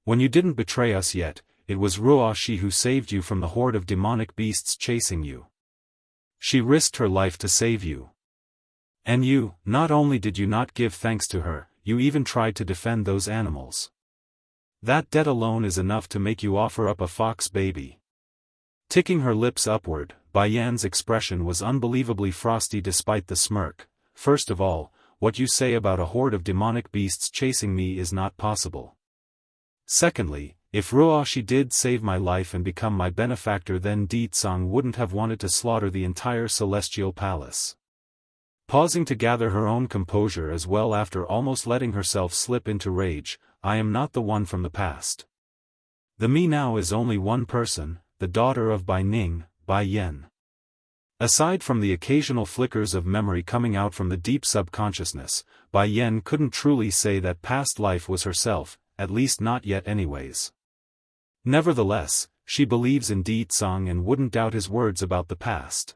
When you didn't betray us yet, it was Ruoshi who saved you from the horde of demonic beasts chasing you. She risked her life to save you. And you, not only did you not give thanks to her, you even tried to defend those animals. That debt alone is enough to make you offer up a fox baby. Ticking her lips upward, Bai Yan's expression was unbelievably frosty despite the smirk. First of all, what you say about a horde of demonic beasts chasing me is not possible. Secondly, if Ruoshi did save my life and become my benefactor, then Ditsang wouldn't have wanted to slaughter the entire celestial palace. Pausing to gather her own composure as well after almost letting herself slip into rage, I am not the one from the past. The me now is only one person, the daughter of Bai Ning, Bai Yan. Aside from the occasional flickers of memory coming out from the deep subconsciousness, Bai Yan couldn't truly say that past life was herself, at least not yet anyways. Nevertheless, she believes in Ditsang and wouldn't doubt his words about the past.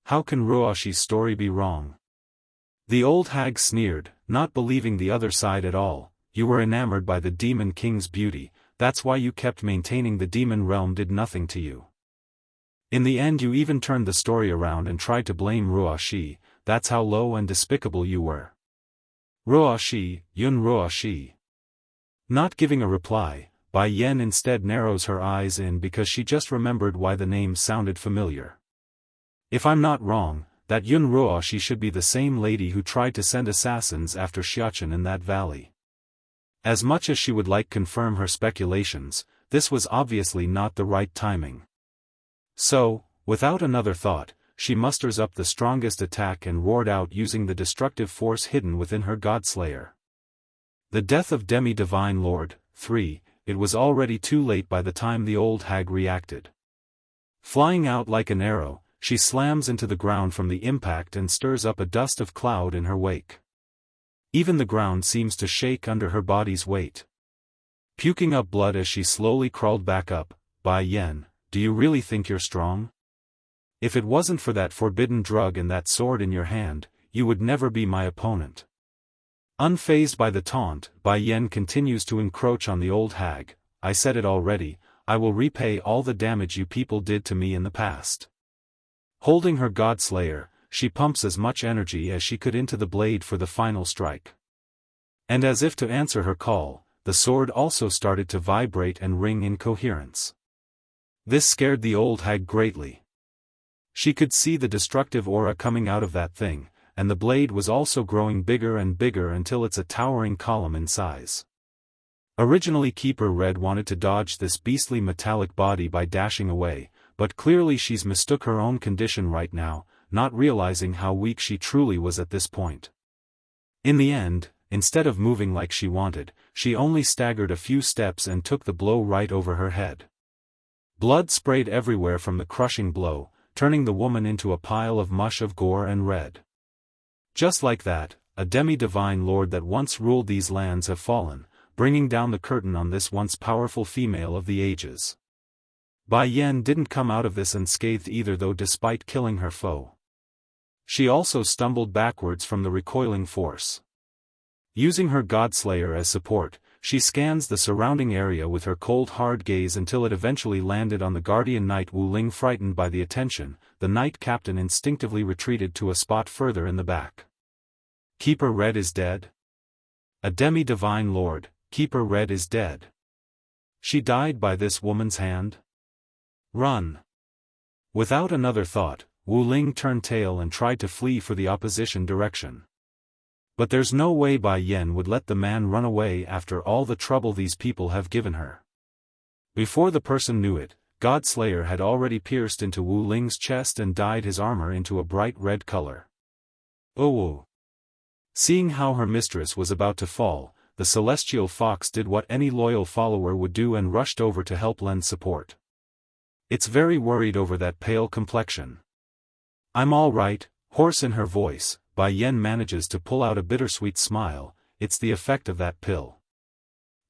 How can Ruoshi's story be wrong? The old hag sneered, not believing the other side at all. You were enamored by the Demon King's beauty, that's why you kept maintaining the demon realm did nothing to you. In the end you even turned the story around and tried to blame Ruoshi, that's how low and despicable you were. Ruoshi, Yun Ruoshi. Not giving a reply, Bai Yan instead narrows her eyes in because she just remembered why the name sounded familiar. If I'm not wrong, that Yun Ruo she should be the same lady who tried to send assassins after Xiaofan in that valley. As much as she would like confirm her speculations, this was obviously not the right timing. So, without another thought, she musters up the strongest attack and roared out using the destructive force hidden within her Godslayer. The death of Demi-Divine Lord, 3, it was already too late by the time the old hag reacted. Flying out like an arrow, she slams into the ground from the impact and stirs up a dust of cloud in her wake. Even the ground seems to shake under her body's weight. Puking up blood as she slowly crawled back up, Bai Yan, do you really think you're strong? If it wasn't for that forbidden drug and that sword in your hand, you would never be my opponent. Unfazed by the taunt, Bai Yan continues to encroach on the old hag. I said it already, I will repay all the damage you people did to me in the past. Holding her Godslayer, she pumps as much energy as she could into the blade for the final strike. And as if to answer her call, the sword also started to vibrate and ring in coherence. This scared the old hag greatly. She could see the destructive aura coming out of that thing, and the blade was also growing bigger and bigger until it's a towering column in size. Originally Keeper Red wanted to dodge this beastly metallic body by dashing away, but clearly she's mistook her own condition right now, not realizing how weak she truly was at this point. In the end, instead of moving like she wanted, she only staggered a few steps and took the blow right over her head. Blood sprayed everywhere from the crushing blow, turning the woman into a pile of mush of gore and red. Just like that, a demi-divine lord that once ruled these lands have fallen, bringing down the curtain on this once powerful female of the ages. Bai Yan didn't come out of this unscathed either, though, despite killing her foe. She also stumbled backwards from the recoiling force. Using her Godslayer as support, she scans the surrounding area with her cold hard gaze until it eventually landed on the guardian knight Wu Ling. Frightened by the attention, the knight captain instinctively retreated to a spot further in the back. Keeper Red is dead? A demi-divine lord, Keeper Red is dead. She died by this woman's hand? Run! Without another thought, Wu Ling turned tail and tried to flee for the opposition direction. But there's no way Bai Yan would let the man run away after all the trouble these people have given her. Before the person knew it, Godslayer had already pierced into Wu Ling's chest and dyed his armor into a bright red color. Oh! Seeing how her mistress was about to fall, the celestial fox did what any loyal follower would do and rushed over to help lend support. It's very worried over that pale complexion. I'm all right, hoarse in her voice, Bai Yan manages to pull out a bittersweet smile. It's the effect of that pill.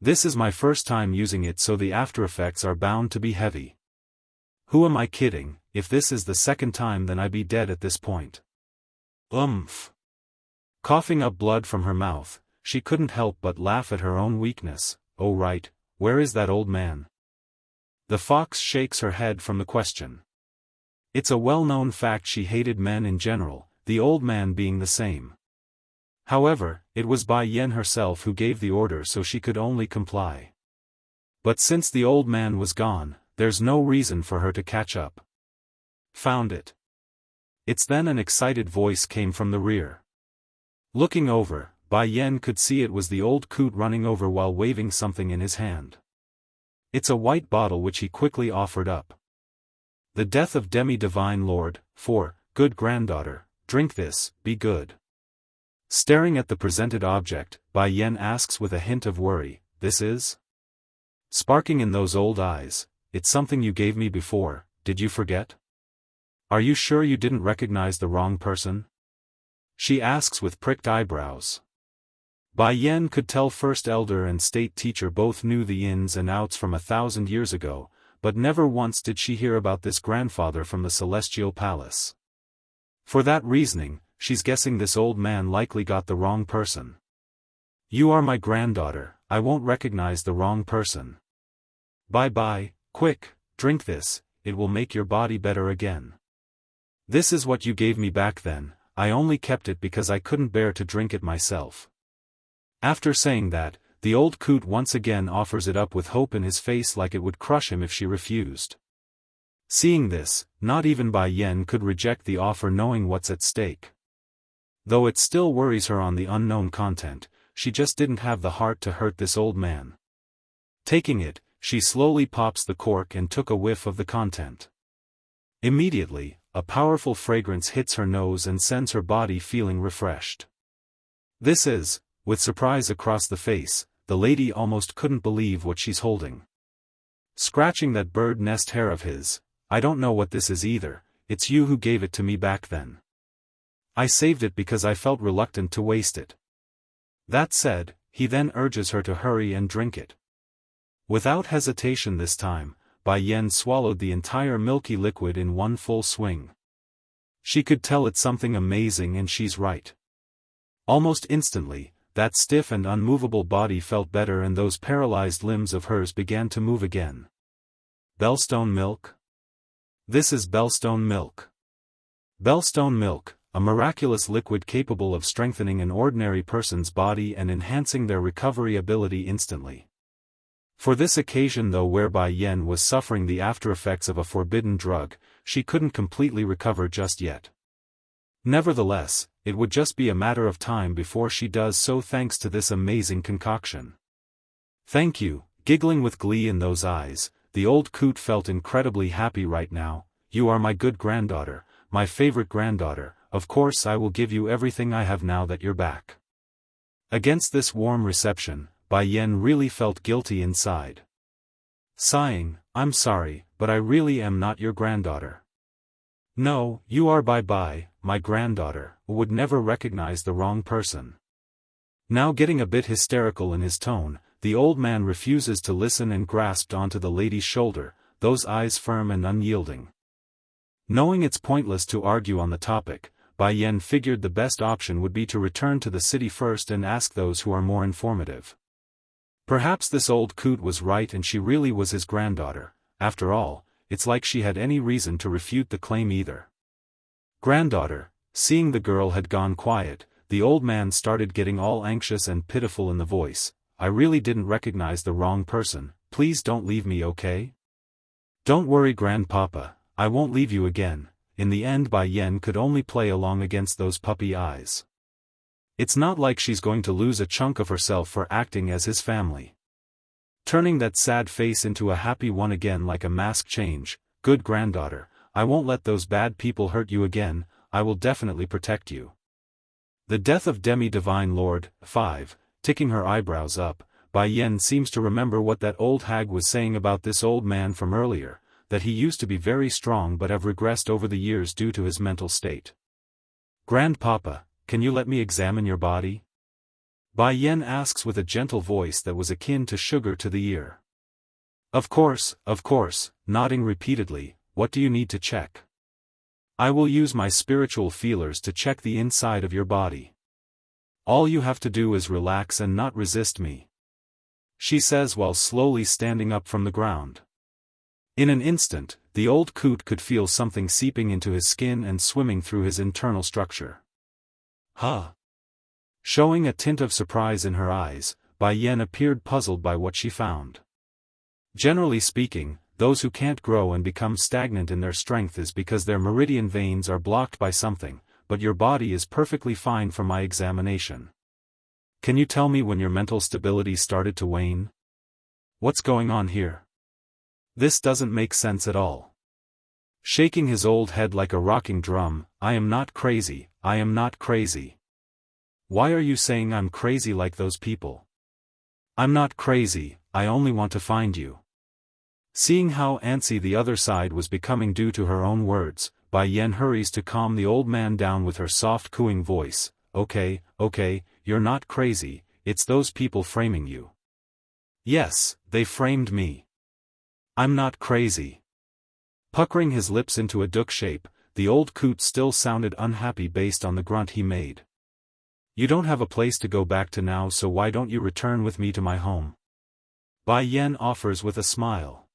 This is my first time using it, so the after-effects are bound to be heavy. Who am I kidding? If this is the second time, then I be dead at this point. Coughing up blood from her mouth, she couldn't help but laugh at her own weakness. Oh right, where is that old man? The fox shakes her head from the question. It's a well-known fact she hated men in general, the old man being the same. However, it was Bai Yan herself who gave the order, so she could only comply. But since the old man was gone, there's no reason for her to catch up. Found it. It's then an excited voice came from the rear. Looking over, Bai Yan could see it was the old coot running over while waving something in his hand. It's a white bottle which he quickly offered up. The death of Demi-Divine Lord, 4, good granddaughter, drink this, be good. Staring at the presented object, Bai Yan asks with a hint of worry, this is? Sparking in those old eyes, it's something you gave me before, did you forget? Are you sure you didn't recognize the wrong person? She asks with pricked eyebrows. Bai Yan could tell First Elder and State Teacher both knew the ins and outs from 1,000 years ago, but never once did she hear about this grandfather from the Celestial Palace. For that reasoning, she's guessing this old man likely got the wrong person. You are my granddaughter, I won't recognize the wrong person. Bye, quick, drink this, it will make your body better again. This is what you gave me back then, I only kept it because I couldn't bear to drink it myself. After saying that, the old coot once again offers it up with hope in his face like it would crush him if she refused. Seeing this, not even Bai Yen could reject the offer knowing what's at stake. Though it still worries her on the unknown content, she just didn't have the heart to hurt this old man. Taking it, she slowly pops the cork and took a whiff of the content. Immediately, a powerful fragrance hits her nose and sends her body feeling refreshed. This is, with surprise across the face, the lady almost couldn't believe what she's holding. Scratching that bird nest hair of his, I don't know what this is either, it's you who gave it to me back then. I saved it because I felt reluctant to waste it. That said, he then urges her to hurry and drink it. Without hesitation this time, Bai Yen swallowed the entire milky liquid in one full swing. She could tell it's something amazing and she's right. Almost instantly, that stiff and unmovable body felt better and those paralyzed limbs of hers began to move again. Bellstone milk? This is Bellstone milk. Bellstone milk, a miraculous liquid capable of strengthening an ordinary person's body and enhancing their recovery ability instantly. For this occasion though whereby Yen was suffering the aftereffects of a forbidden drug, she couldn't completely recover just yet. Nevertheless, it would just be a matter of time before she does so thanks to this amazing concoction. Thank you, giggling with glee in those eyes, the old coot felt incredibly happy right now. You are my good granddaughter, my favorite granddaughter, of course I will give you everything I have now that you're back. Against this warm reception, Bai Yen really felt guilty inside. Sighing, I'm sorry, but I really am not your granddaughter. No, you are Bai, my granddaughter, who would never recognize the wrong person. Now getting a bit hysterical in his tone, the old man refuses to listen and grasped onto the lady's shoulder, those eyes firm and unyielding. Knowing it's pointless to argue on the topic, Bai Yen figured the best option would be to return to the city first and ask those who are more informative. Perhaps this old coot was right and she really was his granddaughter. After all, it's like she had any reason to refute the claim either. Granddaughter, seeing the girl had gone quiet, the old man started getting all anxious and pitiful in the voice. I really didn't recognize the wrong person, please don't leave me, okay? Don't worry grandpapa, I won't leave you again. In the end Bai Yen could only play along against those puppy eyes. It's not like she's going to lose a chunk of herself for acting as his family. Turning that sad face into a happy one again like a mask change, good granddaughter, I won't let those bad people hurt you again, I will definitely protect you. The death of Demi-Divine Lord, 5, ticking her eyebrows up, Bai Yen seems to remember what that old hag was saying about this old man from earlier, that he used to be very strong but have regressed over the years due to his mental state. Grandpapa, can you let me examine your body? Bai Yen asks with a gentle voice that was akin to sugar to the ear. Of course, nodding repeatedly. What do you need to check? I will use my spiritual feelers to check the inside of your body. All you have to do is relax and not resist me, she says while slowly standing up from the ground. In an instant, the old coot could feel something seeping into his skin and swimming through his internal structure. Huh? Showing a tint of surprise in her eyes, Bai Yen appeared puzzled by what she found. Generally speaking, those who can't grow and become stagnant in their strength is because their meridian veins are blocked by something, but your body is perfectly fine from my examination. Can you tell me when your mental stability started to wane? What's going on here? This doesn't make sense at all. Shaking his old head like a rocking drum, I am not crazy, I am not crazy. Why are you saying I'm crazy like those people? I'm not crazy, I only want to find you. Seeing how antsy the other side was becoming due to her own words, Bai Yen hurries to calm the old man down with her soft cooing voice. Okay, you're not crazy, it's those people framing you. Yes, they framed me. I'm not crazy. Puckering his lips into a duck shape, the old coot still sounded unhappy based on the grunt he made. You don't have a place to go back to now, so why don't you return with me to my home? Bai Yen offers with a smile.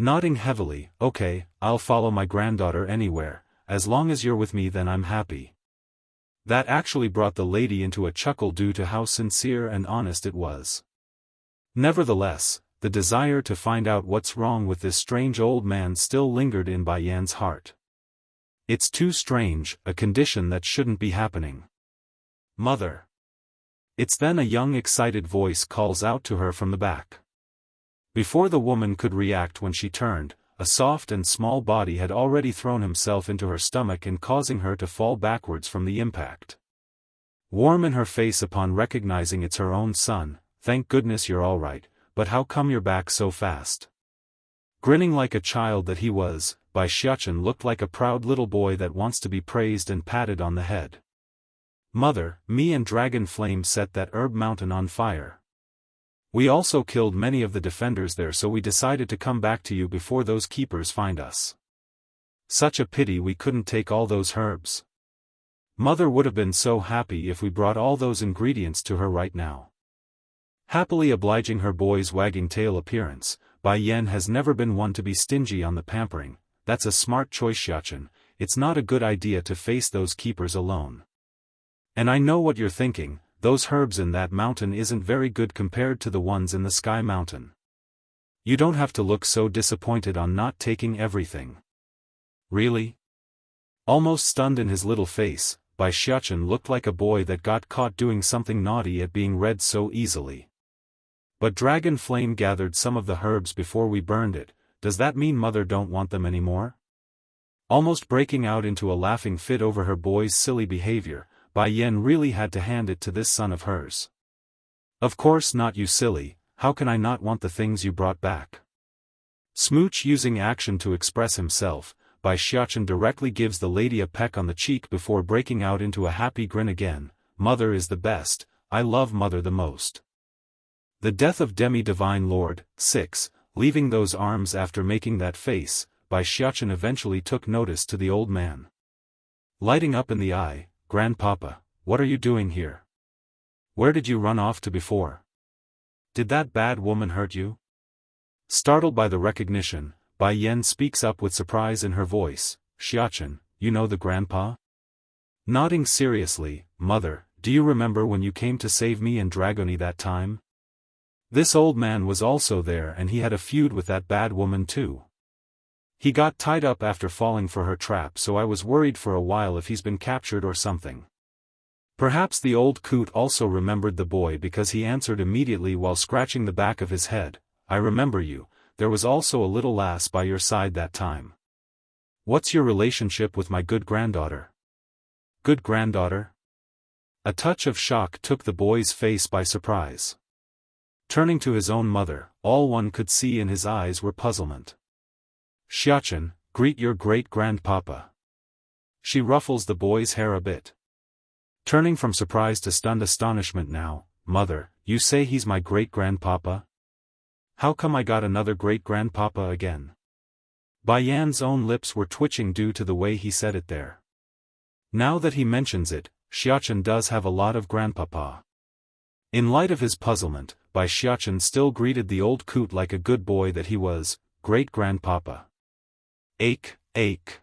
Nodding heavily, okay, I'll follow my granddaughter anywhere, as long as you're with me then I'm happy. That actually brought the lady into a chuckle due to how sincere and honest it was. Nevertheless, the desire to find out what's wrong with this strange old man still lingered in Bai Yan's heart. It's too strange, a condition that shouldn't be happening. Mother. It's then a young excited voice calls out to her from the back. Before the woman could react when she turned, a soft and small body had already thrown himself into her stomach and causing her to fall backwards from the impact. Warm in her face upon recognizing it's her own son, "Thank goodness you're all right, but how come you're back so fast?" Grinning like a child that he was, Bai Xiachen looked like a proud little boy that wants to be praised and patted on the head. "Mother, me and Dragon Flame set that herb mountain on fire. We also killed many of the defenders there, so we decided to come back to you before those keepers find us. Such a pity we couldn't take all those herbs. Mother would have been so happy if we brought all those ingredients to her right now." Happily obliging her boy's wagging tail appearance, Bai Yan has never been one to be stingy on the pampering. "That's a smart choice, Xiachen. It's not a good idea to face those keepers alone. And I know what you're thinking, those herbs in that mountain isn't very good compared to the ones in the Sky Mountain. You don't have to look so disappointed on not taking everything." "Really?" Almost stunned in his little face, Bai Xiachen looked like a boy that got caught doing something naughty at being read so easily. "But Dragon Flame gathered some of the herbs before we burned it. Does that mean Mother don't want them anymore?" Almost breaking out into a laughing fit over her boy's silly behavior, Bai Yan really had to hand it to this son of hers. "Of course not, you silly, how can I not want the things you brought back?" Smooch using action to express himself, Bai Xiachen directly gives the lady a peck on the cheek before breaking out into a happy grin again. "Mother is the best, I love Mother the most." The death of Demi-Divine Lord, 6, leaving those arms after making that face, Bai Xiachen eventually took notice to the old man. Lighting up in the eye, "Grandpapa, what are you doing here? Where did you run off to before? Did that bad woman hurt you?" Startled by the recognition, Bai Yan speaks up with surprise in her voice. "Xiachen, you know the grandpa?" Nodding seriously, "Mother, do you remember when you came to save me and Dragoni that time? This old man was also there and he had a feud with that bad woman too. He got tied up after falling for her trap, so I was worried for a while if he's been captured or something." Perhaps the old coot also remembered the boy because he answered immediately while scratching the back of his head, "I remember you, there was also a little lass by your side that time. What's your relationship with my good granddaughter?" "Good granddaughter?" A touch of shock took the boy's face by surprise. Turning to his own mother, all one could see in his eyes were puzzlement. "Xiachen, greet your great-grandpapa." She ruffles the boy's hair a bit. Turning from surprise to stunned astonishment now, "Mother, you say he's my great-grandpapa? How come I got another great-grandpapa again?" Bai Yan's own lips were twitching due to the way he said it there. Now that he mentions it, Xiachen does have a lot of grandpapa. In light of his puzzlement, Bai Xiachen still greeted the old coot like a good boy that he was, "Great-grandpapa." Ache, ache.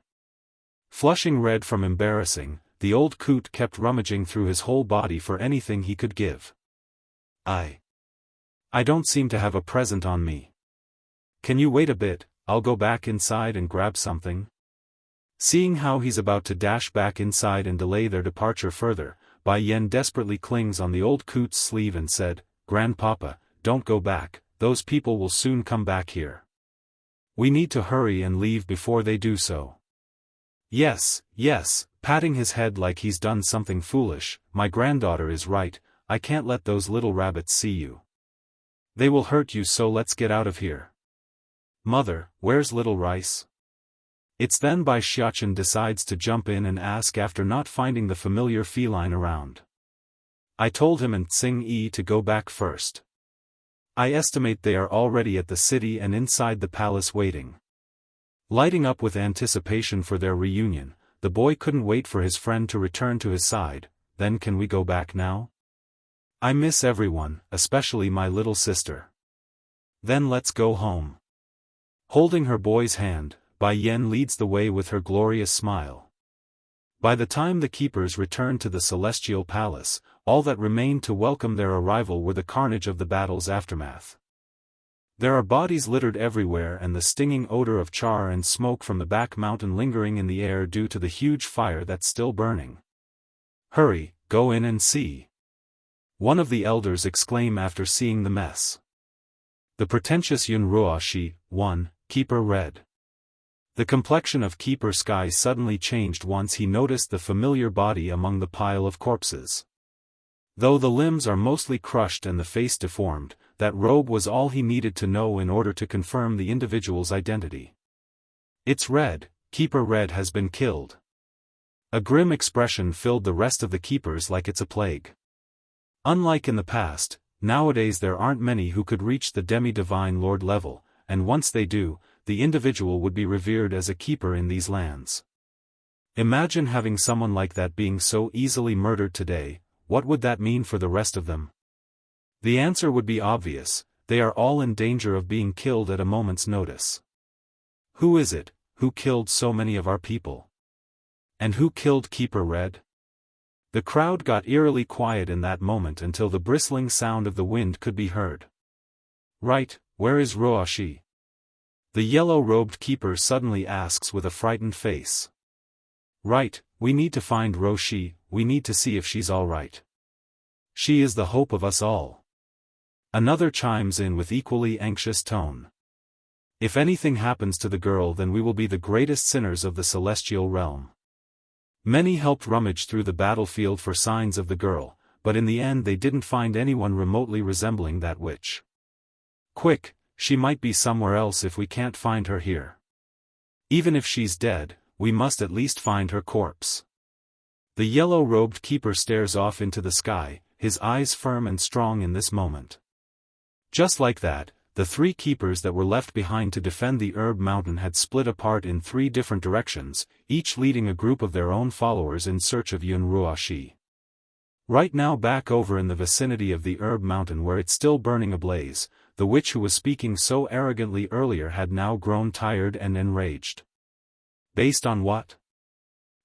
Flushing red from embarrassing, the old coot kept rummaging through his whole body for anything he could give. I don't seem to have a present on me. Can you wait a bit, I'll go back inside and grab something?" Seeing how he's about to dash back inside and delay their departure further, Bai Yan desperately clings on the old coot's sleeve and said, "Grandpapa, don't go back, those people will soon come back here. We need to hurry and leave before they do so." Yes, patting his head like he's done something foolish, "My granddaughter is right, I can't let those little rabbits see you. They will hurt you, so let's get out of here." "Mother, where's Little Rice?" It's then Bai Xiachen decides to jump in and ask after not finding the familiar feline around. "I told him and Tsing Yi to go back first. I estimate they are already at the city and inside the palace waiting." Lighting up with anticipation for their reunion, the boy couldn't wait for his friend to return to his side. "Then can we go back now? I miss everyone, especially my little sister." "Then let's go home." Holding her boy's hand, Bai Yan leads the way with her glorious smile. By the time the keepers returned to the celestial palace, all that remained to welcome their arrival were the carnage of the battle's aftermath. There are bodies littered everywhere and the stinging odor of char and smoke from the back mountain lingering in the air due to the huge fire that's still burning. Hurry, go in and see. One of the elders exclaimed after seeing the mess. The pretentious Yun Ruoshi, 1, Keeper read. The complexion of Keeper Sky suddenly changed once he noticed the familiar body among the pile of corpses. Though the limbs are mostly crushed and the face deformed, that robe was all he needed to know in order to confirm the individual's identity. It's Red, Keeper Red has been killed. A grim expression filled the rest of the keepers like it's a plague. Unlike in the past, nowadays there aren't many who could reach the demi-divine lord level, and once they do, the individual would be revered as a keeper in these lands. Imagine having someone like that being so easily murdered today. What would that mean for the rest of them? The answer would be obvious, they are all in danger of being killed at a moment's notice. Who is it, who killed so many of our people? And who killed Keeper Red? The crowd got eerily quiet in that moment until the bristling sound of the wind could be heard. Right, where is Ruoshi? The yellow-robed keeper suddenly asks with a frightened face. Right, we need to find Roshi, we need to see if she's all right. She is the hope of us all. Another chimes in with equally anxious tone. If anything happens to the girl, then we will be the greatest sinners of the celestial realm. Many helped rummage through the battlefield for signs of the girl, but in the end they didn't find anyone remotely resembling that witch. Quick, she might be somewhere else if we can't find her here. Even if she's dead, we must at least find her corpse. The yellow-robed keeper stares off into the sky, his eyes firm and strong in this moment. Just like that, the 3 keepers that were left behind to defend the Herb Mountain had split apart in 3 different directions, each leading a group of their own followers in search of Yun Ruoshi. Right now, back over in the vicinity of the Herb Mountain where it's still burning ablaze, the witch who was speaking so arrogantly earlier had now grown tired and enraged. Based on what?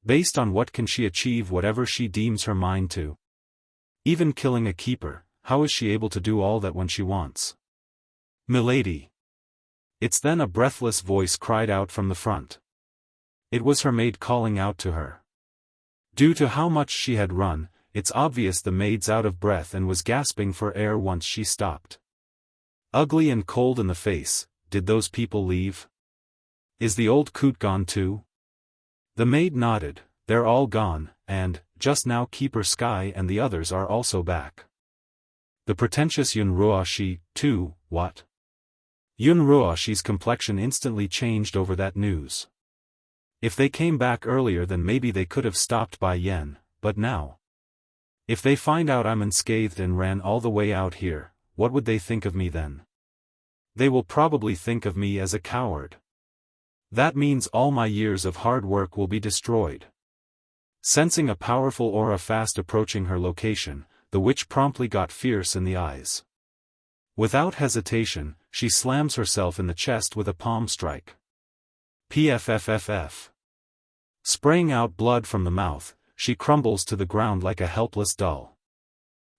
Based on what can she achieve whatever she deems her mind to? Even killing a keeper, how is she able to do all that when she wants? Milady! It's then a breathless voice cried out from the front. It was her maid calling out to her. Due to how much she had run, it's obvious the maid's out of breath and was gasping for air once she stopped. Ugly and cold in the face, did those people leave? Is the old coot gone too? The maid nodded, they're all gone, and, just now Keeper Sky and the others are also back. The pretentious Yun Ruoshi, too, what? Yun Ruoshi's complexion instantly changed over that news. If they came back earlier then maybe they could have stopped by Yen, but now? If they find out I'm unscathed and ran all the way out here, what would they think of me then? They will probably think of me as a coward. That means all my years of hard work will be destroyed. Sensing a powerful aura fast approaching her location, the witch promptly got fierce in the eyes. Without hesitation, she slams herself in the chest with a palm strike. Pfffff. Spraying out blood from the mouth, she crumbles to the ground like a helpless doll.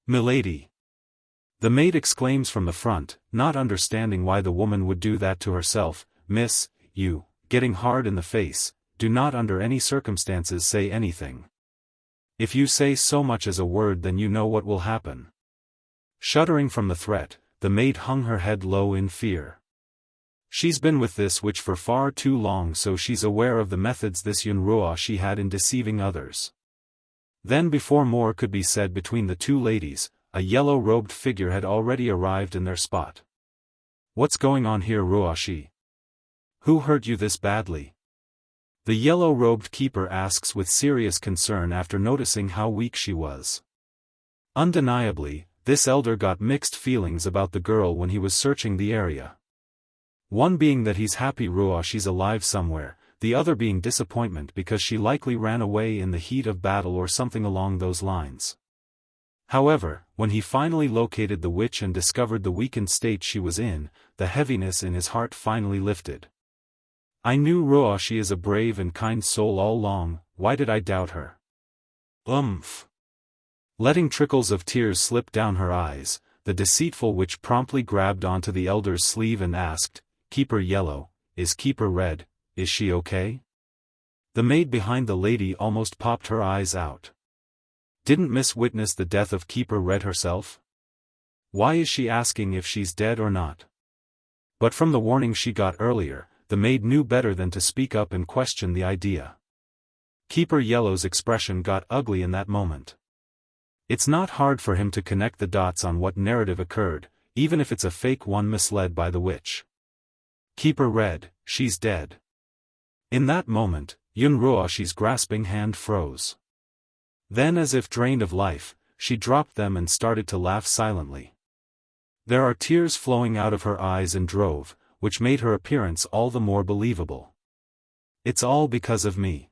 Milady! The maid exclaims from the front, not understanding why the woman would do that to herself. Miss, you, getting hard in the face, do not under any circumstances say anything. If you say so much as a word then you know what will happen. Shuddering from the threat, the maid hung her head low in fear. She's been with this witch for far too long, so she's aware of the methods this Yun Ruoshi had in deceiving others. Then before more could be said between the two ladies, a yellow-robed figure had already arrived in their spot. What's going on here, Ruoshi? Who hurt you this badly? The yellow-robed keeper asks with serious concern after noticing how weak she was. Undeniably, this elder got mixed feelings about the girl when he was searching the area. One being that he's happy Ruoshi's alive somewhere, the other being disappointment because she likely ran away in the heat of battle or something along those lines. However, when he finally located the witch and discovered the weakened state she was in, the heaviness in his heart finally lifted. I knew Ruoshi is a brave and kind soul all along, why did I doubt her? Letting trickles of tears slip down her eyes, the deceitful witch promptly grabbed onto the elder's sleeve and asked, "Keeper Yellow, is Keeper Red, is she okay?" The maid behind the lady almost popped her eyes out. Didn't Miss witness the death of Keeper Red herself? Why is she asking if she's dead or not? But from the warning she got earlier, the maid knew better than to speak up and question the idea. Keeper Yellow's expression got ugly in that moment. It's not hard for him to connect the dots on what narrative occurred, even if it's a fake one misled by the witch. Keeper Red, she's dead. In that moment, Yun Ruoshi's grasping hand froze. Then, as if drained of life, she dropped them and started to laugh silently. There are tears flowing out of her eyes in drove, which made her appearance all the more believable. It's all because of me.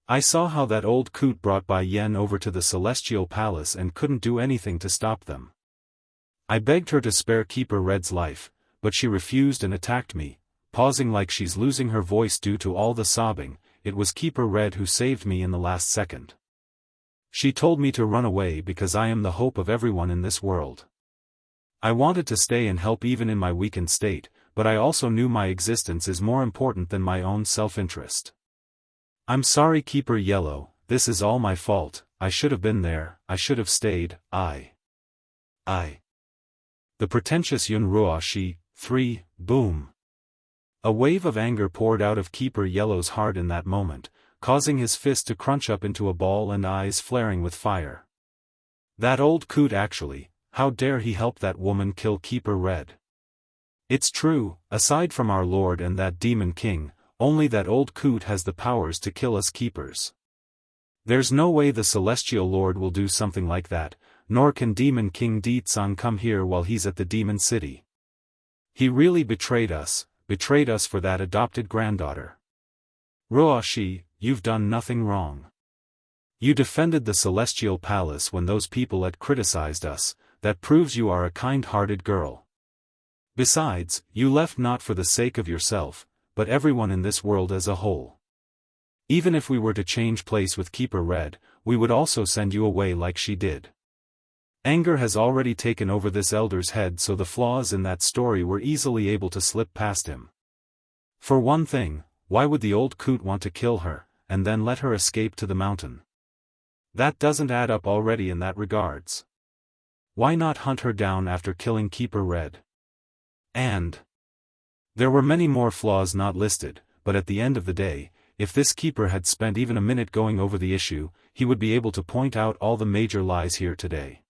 I saw how that old coot brought Bai Yen over to the Celestial Palace and couldn't do anything to stop them. I begged her to spare Keeper Red's life, but she refused and attacked me, pausing like she's losing her voice due to all the sobbing. It was Keeper Red who saved me in the last second. She told me to run away because I am the hope of everyone in this world. I wanted to stay and help even in my weakened state, but I also knew my existence is more important than my own self-interest. I'm sorry, Keeper Yellow, this is all my fault. I should have been there, I should have stayed. I. The pretentious Yun Ruoshi, 3, boom. A wave of anger poured out of Keeper Yellow's heart in that moment, causing his fist to crunch up into a ball and eyes flaring with fire. That old coot actually, how dare he help that woman kill Keeper Red? It's true, aside from our lord and that demon king, only that old coot has the powers to kill us keepers. There's no way the celestial lord will do something like that, nor can Demon King Deetsang come here while he's at the demon city. He really betrayed us for that adopted granddaughter. Ruoshi, you've done nothing wrong. You defended the Celestial Palace when those people had criticized us, that proves you are a kind-hearted girl. Besides, you left not for the sake of yourself, but everyone in this world as a whole. Even if we were to change place with Keeper Red, we would also send you away like she did. Anger has already taken over this elder's head, so the flaws in that story were easily able to slip past him. For one thing, why would the old coot want to kill her, and then let her escape to the mountain? That doesn't add up already in that regards. Why not hunt her down after killing Keeper Red? And there were many more flaws not listed, but at the end of the day, if this keeper had spent even a minute going over the issue, he would be able to point out all the major lies here today.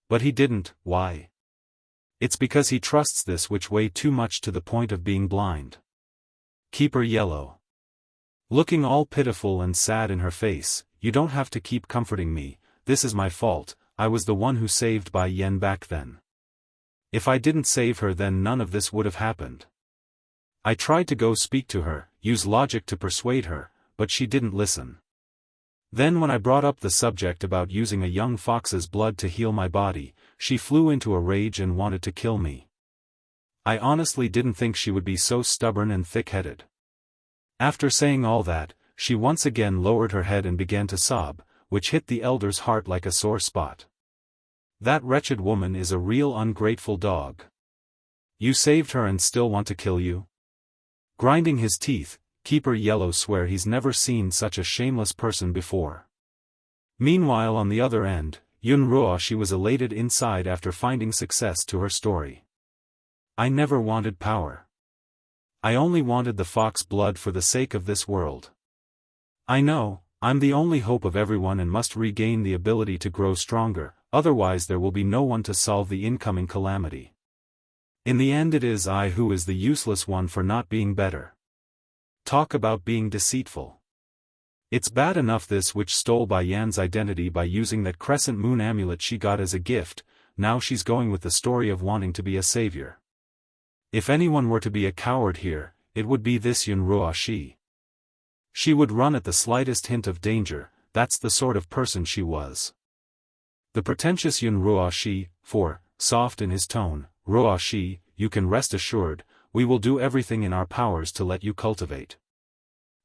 But he didn't. Why? It's because he trusts this witch way too much to the point of being blind. Keeper Yellow. Looking all pitiful and sad in her face, you don't have to keep comforting me, this is my fault, I was the one who saved Bai Yen back then. If I didn't save her, then none of this would have happened. I tried to go speak to her, use logic to persuade her, but she didn't listen. Then when I brought up the subject about using a young fox's blood to heal my body, she flew into a rage and wanted to kill me. I honestly didn't think she would be so stubborn and thick-headed. After saying all that, she once again lowered her head and began to sob, which hit the elder's heart like a sore spot. That wretched woman is a real ungrateful dog. You saved her and still want to kill you? Grinding his teeth, Keeper Yellow swore he's never seen such a shameless person before. Meanwhile, on the other end, Yun Ruoshi was elated inside after finding success to her story. I never wanted power. I only wanted the fox blood for the sake of this world. I know, I'm the only hope of everyone and must regain the ability to grow stronger, otherwise there will be no one to solve the incoming calamity. In the end it is I who is the useless one for not being better. Talk about being deceitful. It's bad enough this witch stole Bai Yan's identity by using that crescent moon amulet she got as a gift, now she's going with the story of wanting to be a savior. If anyone were to be a coward here, it would be this Yun Ruoshi. She would run at the slightest hint of danger, that's the sort of person she was. The pretentious Yun Ruoshi, soft in his tone, Ruoshi, you can rest assured, we will do everything in our powers to let you cultivate.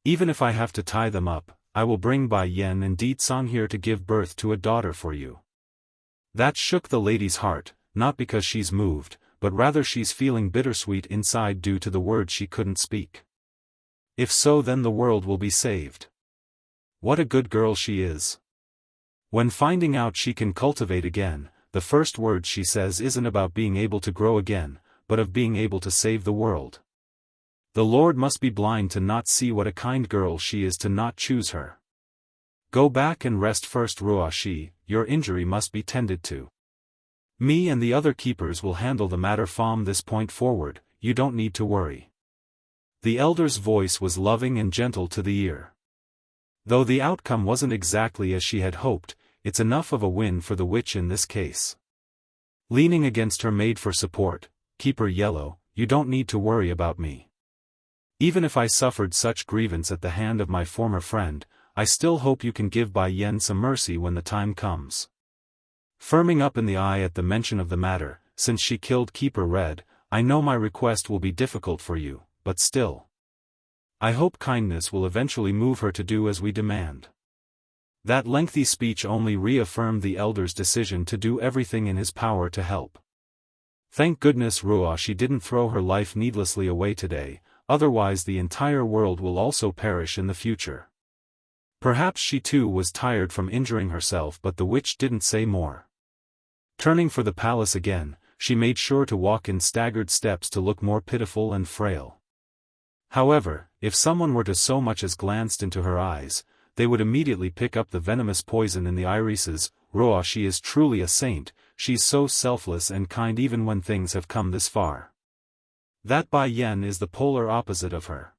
Even if I have to tie them up, I will bring Bai Yen and Deetsang here to give birth to a daughter for you. That shook the lady's heart, not because she's moved, but rather she's feeling bittersweet inside due to the words she couldn't speak. If so, then the world will be saved. What a good girl she is. When finding out she can cultivate again, the first word she says isn't about being able to grow again, but of being able to save the world. The Lord must be blind to not see what a kind girl she is to not choose her. Go back and rest first, Ruoxi, your injury must be tended to. Me and the other keepers will handle the matter from this point forward, you don't need to worry. The elder's voice was loving and gentle to the ear. Though the outcome wasn't exactly as she had hoped, it's enough of a win for the witch in this case. Leaning against her maid for support, Keeper Yellow, you don't need to worry about me. Even if I suffered such grievance at the hand of my former friend, I still hope you can give Bai Yen some mercy when the time comes. Firming up in the eye at the mention of the matter, since she killed Keeper Red, I know my request will be difficult for you, but still. I hope kindness will eventually move her to do as we demand. That lengthy speech only reaffirmed the elder's decision to do everything in his power to help. Thank goodness Ruoxi didn't throw her life needlessly away today, otherwise the entire world will also perish in the future. Perhaps she too was tired from injuring herself, but the witch didn't say more. Turning for the palace again, she made sure to walk in staggered steps to look more pitiful and frail. However, if someone were to so much as glanced into her eyes, they would immediately pick up the venomous poison in the irises. Ruoxi is truly a saint, she's so selfless and kind even when things have come this far. That Bai Yen is the polar opposite of her.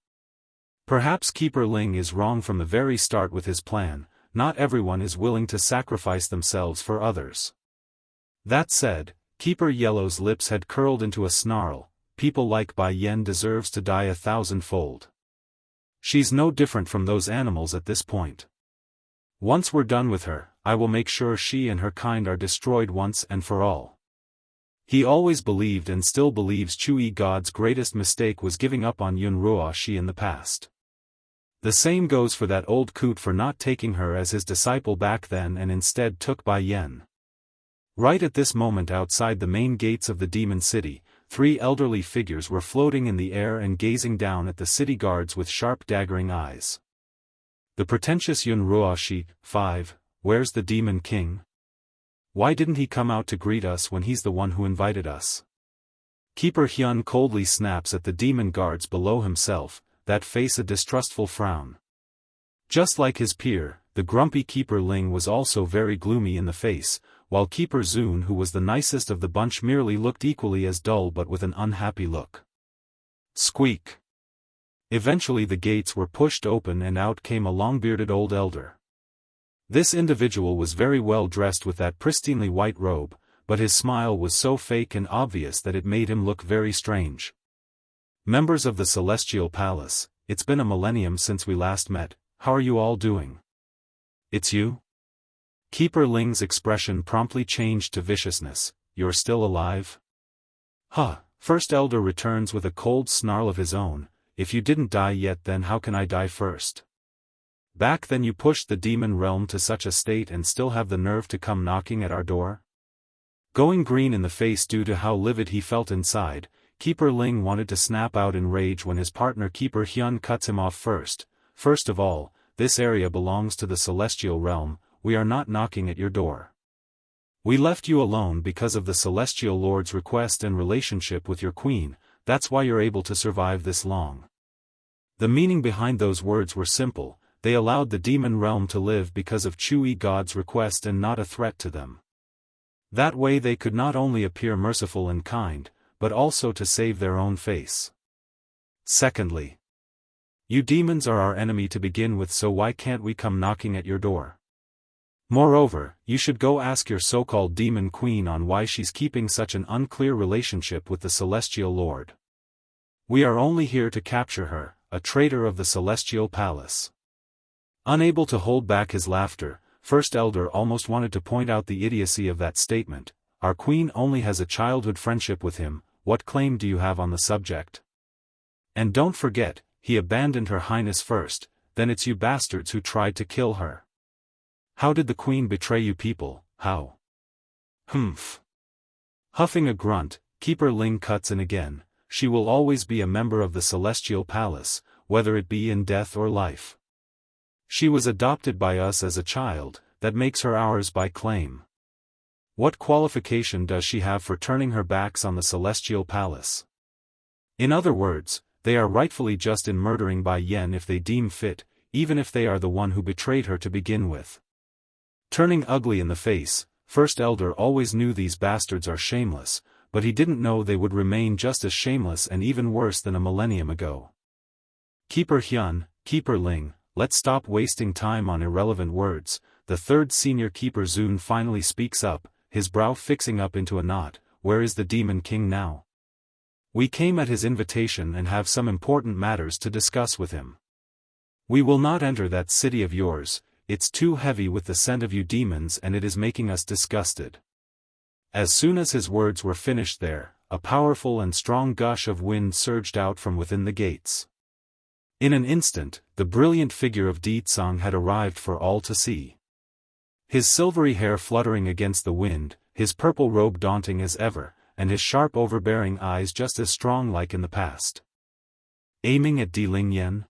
Perhaps Keeper Ling is wrong from the very start with his plan, not everyone is willing to sacrifice themselves for others. That said, Keeper Yellow's lips had curled into a snarl, people like Bai Yen deserves to die 1,000-fold. She's no different from those animals at this point. Once we're done with her, I will make sure she and her kind are destroyed once and for all. He always believed and still believes Chui God's greatest mistake was giving up on Yun Ruoxi in the past. The same goes for that old coot for not taking her as his disciple back then and instead took Bai Yen. Right at this moment outside the main gates of the demon city, 3 elderly figures were floating in the air and gazing down at the city guards with sharp daggering eyes. The pretentious Yun Ruoxi, 5, where's the demon king? Why didn't he come out to greet us when he's the one who invited us? Keeper Hyun coldly snaps at the demon guards below himself, that face a distrustful frown. Just like his peer, the grumpy Keeper Ling was also very gloomy in the face, while Keeper Zun, who was the nicest of the bunch, merely looked equally as dull but with an unhappy look. Squeak! Eventually the gates were pushed open and out came a long-bearded old elder. This individual was very well dressed with that pristinely white robe, but his smile was so fake and obvious that it made him look very strange. Members of the Celestial Palace, it's been a millennium since we last met, how are you all doing? It's you? Keeper Ling's expression promptly changed to viciousness, you're still alive? Huh, First Elder returns with a cold snarl of his own, if you didn't die yet then how can I die first? Back then you pushed the demon realm to such a state and still have the nerve to come knocking at our door? Going green in the face due to how livid he felt inside, Keeper Ling wanted to snap out in rage when his partner Keeper Hyun cuts him off first. First of all, this area belongs to the Celestial Realm, we are not knocking at your door. We left you alone because of the Celestial Lord's request and relationship with your queen, that's why you're able to survive this long. The meaning behind those words were simple, they allowed the demon realm to live because of Chui God's request and not a threat to them. That way they could not only appear merciful and kind, but also to save their own face. Secondly, you demons are our enemy to begin with, so why can't we come knocking at your door? Moreover, you should go ask your so-called demon queen on why she's keeping such an unclear relationship with the Celestial Lord. We are only here to capture her, a traitor of the Celestial Palace. Unable to hold back his laughter, First Elder almost wanted to point out the idiocy of that statement. Our queen only has a childhood friendship with him, what claim do you have on the subject? And don't forget, he abandoned her highness first, then it's you bastards who tried to kill her. How did the queen betray you people, how? Humph. Huffing a grunt, Keeper Ling cuts in again. She will always be a member of the Celestial Palace, whether it be in death or life. She was adopted by us as a child, that makes her ours by claim. What qualification does she have for turning her backs on the Celestial Palace? In other words, they are rightfully just in murdering Bai Yan if they deem fit, even if they are the one who betrayed her to begin with. Turning ugly in the face, First Elder always knew these bastards are shameless, but he didn't know they would remain just as shameless and even worse than a millennium ago. Keeper Hyun, Keeper Ling, let's stop wasting time on irrelevant words. The third senior Keeper Zun finally speaks up, his brow fixing up into a knot. Where is the Demon King now? We came at his invitation and have some important matters to discuss with him. We will not enter that city of yours, it's too heavy with the scent of you demons and it is making us disgusted. As soon as his words were finished there, a powerful and strong gush of wind surged out from within the gates. In an instant, the brilliant figure of Di Tsang had arrived for all to see. His silvery hair fluttering against the wind, his purple robe daunting as ever, and his sharp overbearing eyes just as strong like in the past. Aiming at Di Lingyan?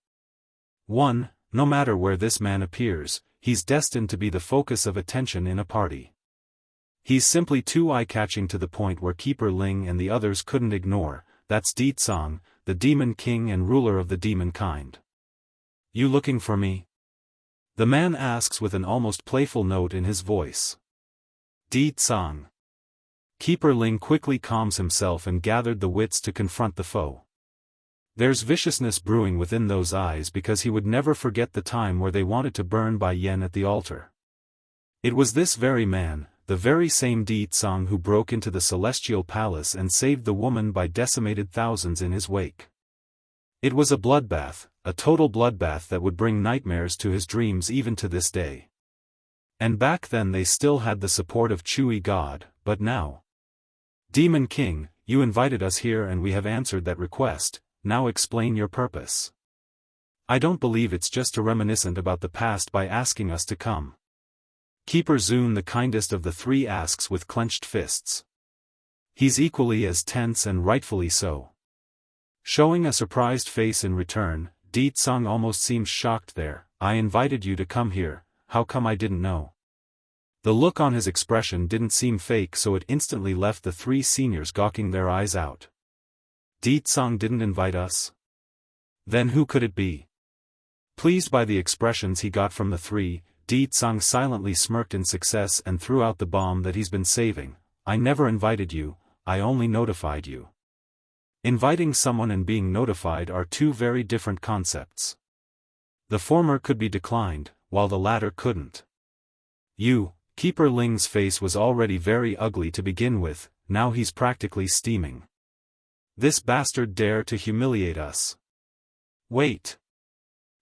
1. No matter where this man appears, he's destined to be the focus of attention in a party. He's simply too eye-catching to the point where Keeper Ling and the others couldn't ignore. That's Di Tsang, the Demon King and ruler of the demon kind. You looking for me? The man asks with an almost playful note in his voice. Di Tsang. Keeper Ling quickly calms himself and gathered the wits to confront the foe. There's viciousness brewing within those eyes because he would never forget the time where they wanted to burn Bai Yan at the altar. It was this very man, the very same Di Tsang who broke into the Celestial Palace and saved the woman by decimated thousands in his wake. It was a bloodbath, a total bloodbath that would bring nightmares to his dreams even to this day. And back then they still had the support of Chui God, but now. Demon King, you invited us here and we have answered that request, now explain your purpose. I don't believe it's just to reminiscent about the past by asking us to come. Keeper Zun, the kindest of the three, asks with clenched fists. He's equally as tense and rightfully so. Showing a surprised face in return, Di Tsang almost seems shocked there. I invited you to come here, how come I didn't know? The look on his expression didn't seem fake, so it instantly left the three seniors gawking their eyes out. Di Tsang didn't invite us? Then who could it be? Pleased by the expressions he got from the three, Di Tsang silently smirked in success and threw out the bomb that he's been saving. I never invited you, I only notified you. Inviting someone and being notified are two very different concepts. The former could be declined, while the latter couldn't. Keeper Ling's face was already very ugly to begin with, now he's practically steaming. This bastard dare to humiliate us. Wait.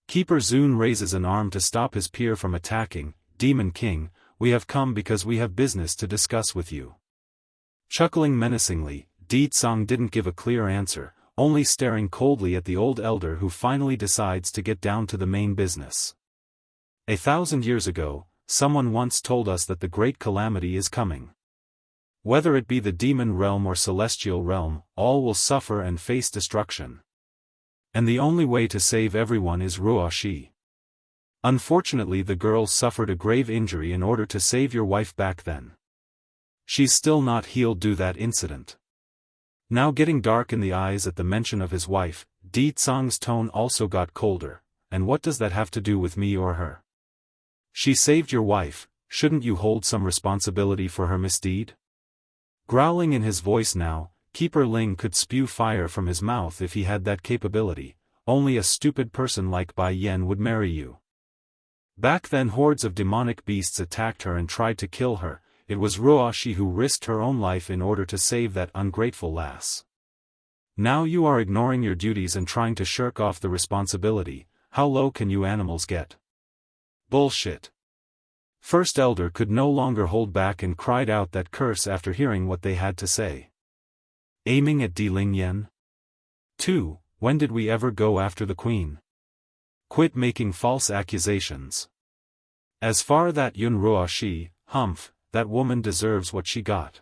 Keeper Zun raises an arm to stop his peer from attacking. Demon King, we have come because we have business to discuss with you. Chuckling menacingly, Di Tsang didn't give a clear answer, only staring coldly at the old elder who finally decides to get down to the main business. 1,000 years ago, someone once told us that the great calamity is coming. Whether it be the demon realm or celestial realm, all will suffer and face destruction. And the only way to save everyone is Ruoshi. Unfortunately, the girl suffered a grave injury in order to save your wife back then. She's still not healed due to that incident. Now getting dark in the eyes at the mention of his wife, Di Tsang's tone also got colder. And what does that have to do with me or her? She saved your wife, shouldn't you hold some responsibility for her misdeed? Growling in his voice now, Keeper Ling could spew fire from his mouth if he had that capability. Only a stupid person like Bai Yan would marry you. Back then hordes of demonic beasts attacked her and tried to kill her. It was Ruoshi who risked her own life in order to save that ungrateful lass. Now you are ignoring your duties and trying to shirk off the responsibility. How low can you animals get? Bullshit. First Elder could no longer hold back and cried out that curse after hearing what they had to say. Aiming at Di Lingyan? 2. When did we ever go after the queen? Quit making false accusations. As far that Yun Ruoshi, humph, that woman deserves what she got.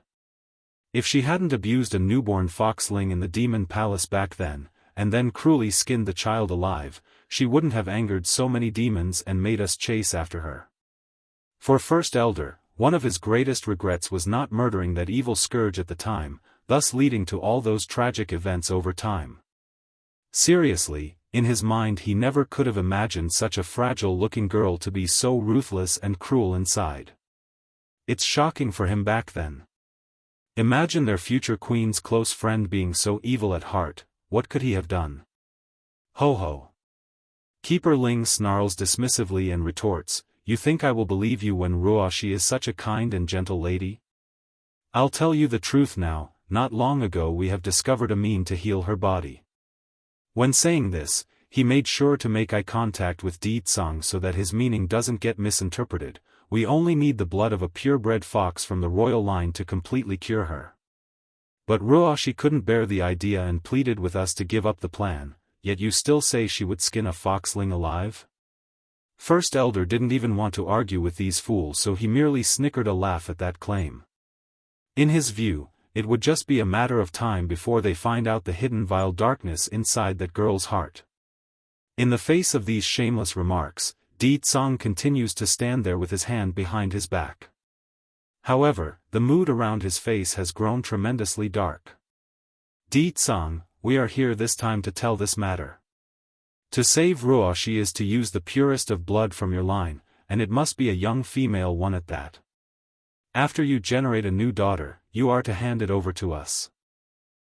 If she hadn't abused a newborn foxling in the demon palace back then, and then cruelly skinned the child alive, she wouldn't have angered so many demons and made us chase after her. For First Elder, one of his greatest regrets was not murdering that evil scourge at the time, thus leading to all those tragic events over time. Seriously, in his mind he never could have imagined such a fragile-looking girl to be so ruthless and cruel inside. It's shocking for him back then. Imagine their future queen's close friend being so evil at heart. What could he have done? Ho ho. Keeper Ling snarls dismissively and retorts, "You think I will believe you when Ruoshi is such a kind and gentle lady? I'll tell you the truth now, not long ago we have discovered a mean to heal her body." When saying this, he made sure to make eye contact with Di Tsang so that his meaning doesn't get misinterpreted. We only need the blood of a purebred fox from the royal line to completely cure her. But Ruoshi couldn't bear the idea and pleaded with us to give up the plan, yet you still say she would skin a foxling alive? First Elder didn't even want to argue with these fools, so he merely snickered a laugh at that claim. In his view, it would just be a matter of time before they find out the hidden vile darkness inside that girl's heart. In the face of these shameless remarks, Di Tsang continues to stand there with his hand behind his back. However, the mood around his face has grown tremendously dark. Di Tsang, we are here this time to tell this matter. To save Ruoshi is to use the purest of blood from your line, and it must be a young female one at that. After you generate a new daughter, you are to hand it over to us.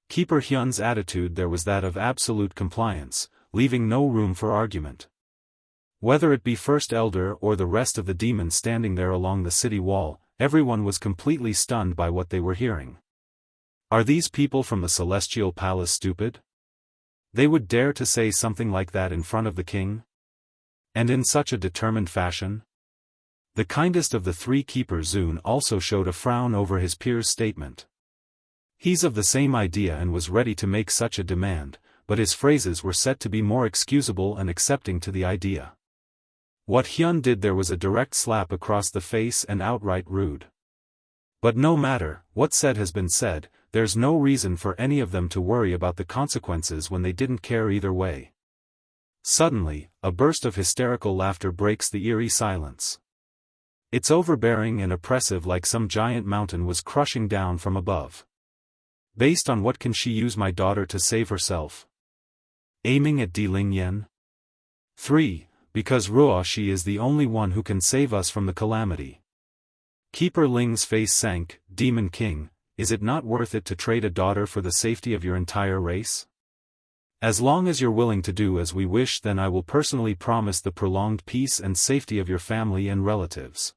Keeper Hyun's attitude there was that of absolute compliance, leaving no room for argument. Whether it be First Elder or the rest of the demons standing there along the city wall, everyone was completely stunned by what they were hearing. Are these people from the Celestial Palace stupid? They would dare to say something like that in front of the king? And in such a determined fashion? The kindest of the three keepers, Zun, also showed a frown over his peer's statement. He's of the same idea and was ready to make such a demand, but his phrases were set to be more excusable and accepting to the idea. What Hyun did there was a direct slap across the face and outright rude. But no matter, what said has been said, there's no reason for any of them to worry about the consequences when they didn't care either way. Suddenly, a burst of hysterical laughter breaks the eerie silence. It's overbearing and oppressive, like some giant mountain was crushing down from above. Based on what can she use my daughter to save herself? Aiming at Di Lingyan? 3. Because Ruoshi is the only one who can save us from the calamity. Keeper Ling's face sank. Demon King, is it not worth it to trade a daughter for the safety of your entire race? As long as you're willing to do as we wish, then I will personally promise the prolonged peace and safety of your family and relatives.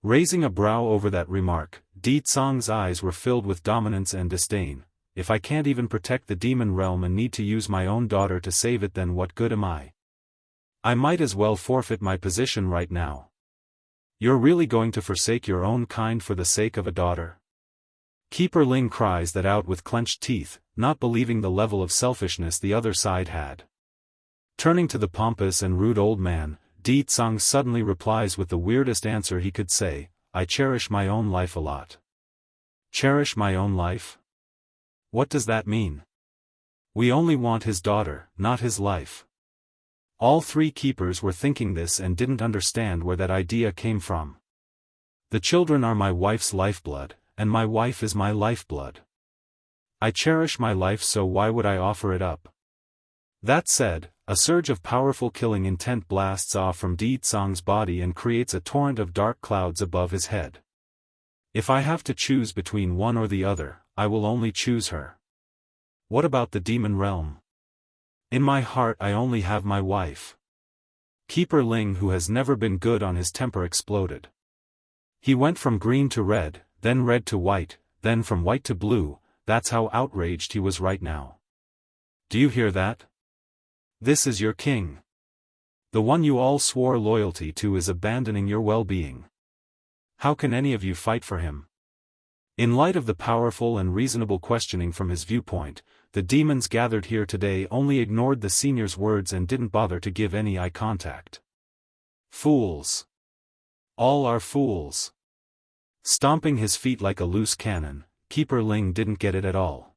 Raising a brow over that remark, Di Tsang's eyes were filled with dominance and disdain. If I can't even protect the demon realm and need to use my own daughter to save it, then what good am I? I might as well forfeit my position right now. You're really going to forsake your own kind for the sake of a daughter? Keeper Ling cries that out with clenched teeth, not believing the level of selfishness the other side had. Turning to the pompous and rude old man, Di Tsang suddenly replies with the weirdest answer he could say, I cherish my own life a lot. Cherish my own life? What does that mean? We only want his daughter, not his life. All three keepers were thinking this and didn't understand where that idea came from. The children are my wife's lifeblood, and my wife is my lifeblood. I cherish my life, so why would I offer it up? That said, a surge of powerful killing intent blasts off from Di Tsang's body and creates a torrent of dark clouds above his head. If I have to choose between one or the other, I will only choose her. What about the demon realm? In my heart I only have my wife. Keeper Ling, who has never been good on his temper, exploded. He went from green to red, then red to white, then from white to blue. That's how outraged he was right now. Do you hear that? This is your king. The one you all swore loyalty to is abandoning your well-being. How can any of you fight for him? In light of the powerful and reasonable questioning from his viewpoint, the demons gathered here today only ignored the senior's words and didn't bother to give any eye contact. Fools. All are fools. Stomping his feet like a loose cannon, Keeper Ling didn't get it at all.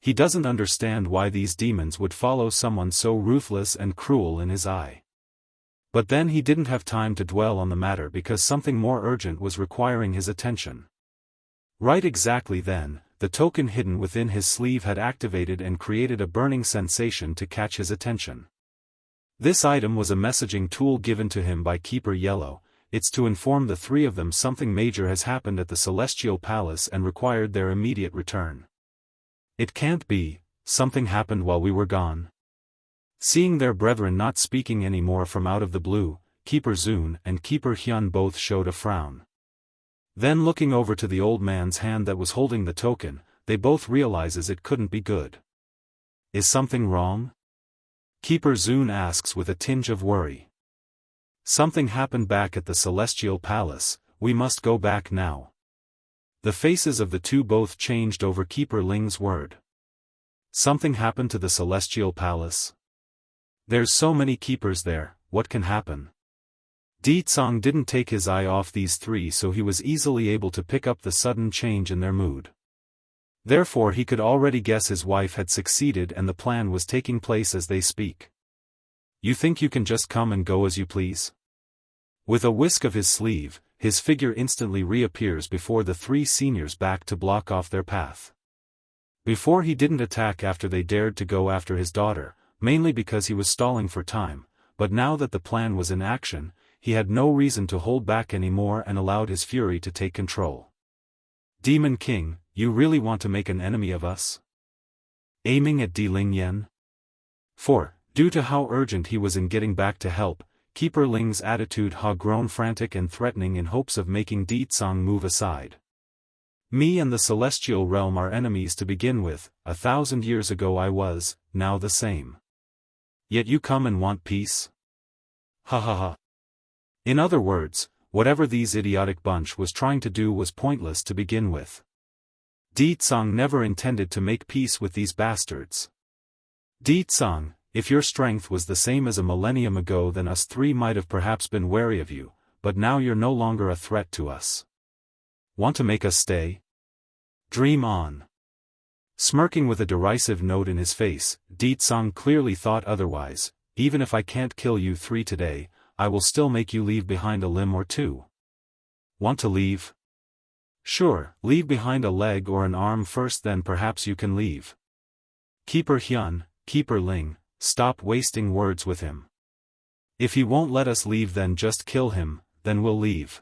He doesn't understand why these demons would follow someone so ruthless and cruel in his eye. But then he didn't have time to dwell on the matter because something more urgent was requiring his attention. Right exactly then, the token hidden within his sleeve had activated and created a burning sensation to catch his attention. This item was a messaging tool given to him by Keeper Yellow. It's to inform the three of them something major has happened at the Celestial Palace and required their immediate return. It can't be, something happened while we were gone. Seeing their brethren not speaking anymore from out of the blue, Keeper Zun and Keeper Hyun both showed a frown. Then looking over to the old man's hand that was holding the token, they both realizes it couldn't be good. Is something wrong? Keeper Zun asks with a tinge of worry. Something happened back at the Celestial Palace, we must go back now. The faces of the two both changed over Keeper Ling's word. Something happened to the Celestial Palace? There's so many keepers there, what can happen? Di Tsang didn't take his eye off these three, so he was easily able to pick up the sudden change in their mood. Therefore he could already guess his wife had succeeded and the plan was taking place as they speak. You think you can just come and go as you please? With a whisk of his sleeve, his figure instantly reappears before the three seniors back to block off their path. Before he didn't attack after they dared to go after his daughter, mainly because he was stalling for time, but now that the plan was in action, he had no reason to hold back anymore and allowed his fury to take control. Demon King, you really want to make an enemy of us? Aiming at Di Ling Yen? For, due to how urgent he was in getting back to help, Keeper Ling's attitude had grown frantic and threatening in hopes of making Di Tsang move aside. Me and the Celestial Realm are enemies to begin with, 1,000 years ago I was, now the same. Yet you come and want peace? Ha ha ha. In other words, whatever these idiotic bunch was trying to do was pointless to begin with. Di Tsang never intended to make peace with these bastards. Di Tsang, if your strength was the same as a millennium ago, then us three might have perhaps been wary of you, but now you're no longer a threat to us. Want to make us stay? Dream on. Smirking with a derisive note in his face, Di Tsang clearly thought otherwise. Even if I can't kill you three today, I will still make you leave behind a limb or two. Want to leave? Sure, leave behind a leg or an arm first, then perhaps you can leave. Keeper Hyun, Keeper Ling, stop wasting words with him. If he won't let us leave, then just kill him, then we'll leave.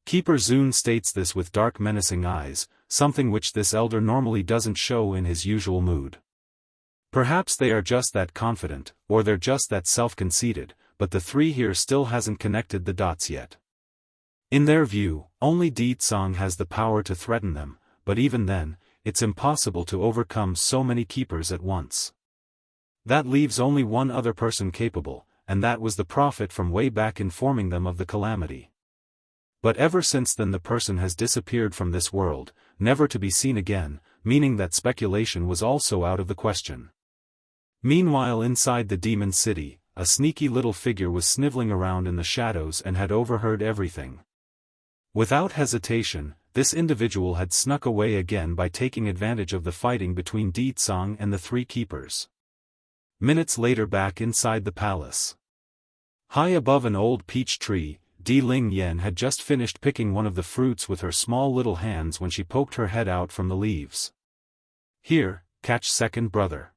Keeper Zun states this with dark menacing eyes, something which this elder normally doesn't show in his usual mood. Perhaps they are just that confident, or they're just that self-conceited, but the three here still hasn't connected the dots yet. In their view, only Di Tsang has the power to threaten them, but even then, it's impossible to overcome so many keepers at once. That leaves only one other person capable, and that was the prophet from way back informing them of the calamity. But ever since then the person has disappeared from this world, never to be seen again, meaning that speculation was also out of the question. Meanwhile inside the demon city, a sneaky little figure was sniveling around in the shadows and had overheard everything. Without hesitation, this individual had snuck away again by taking advantage of the fighting between Di Tsang and the three keepers. Minutes later, back inside the palace. High above an old peach tree, Di Ling Yen had just finished picking one of the fruits with her small little hands when she poked her head out from the leaves. Here, catch second brother.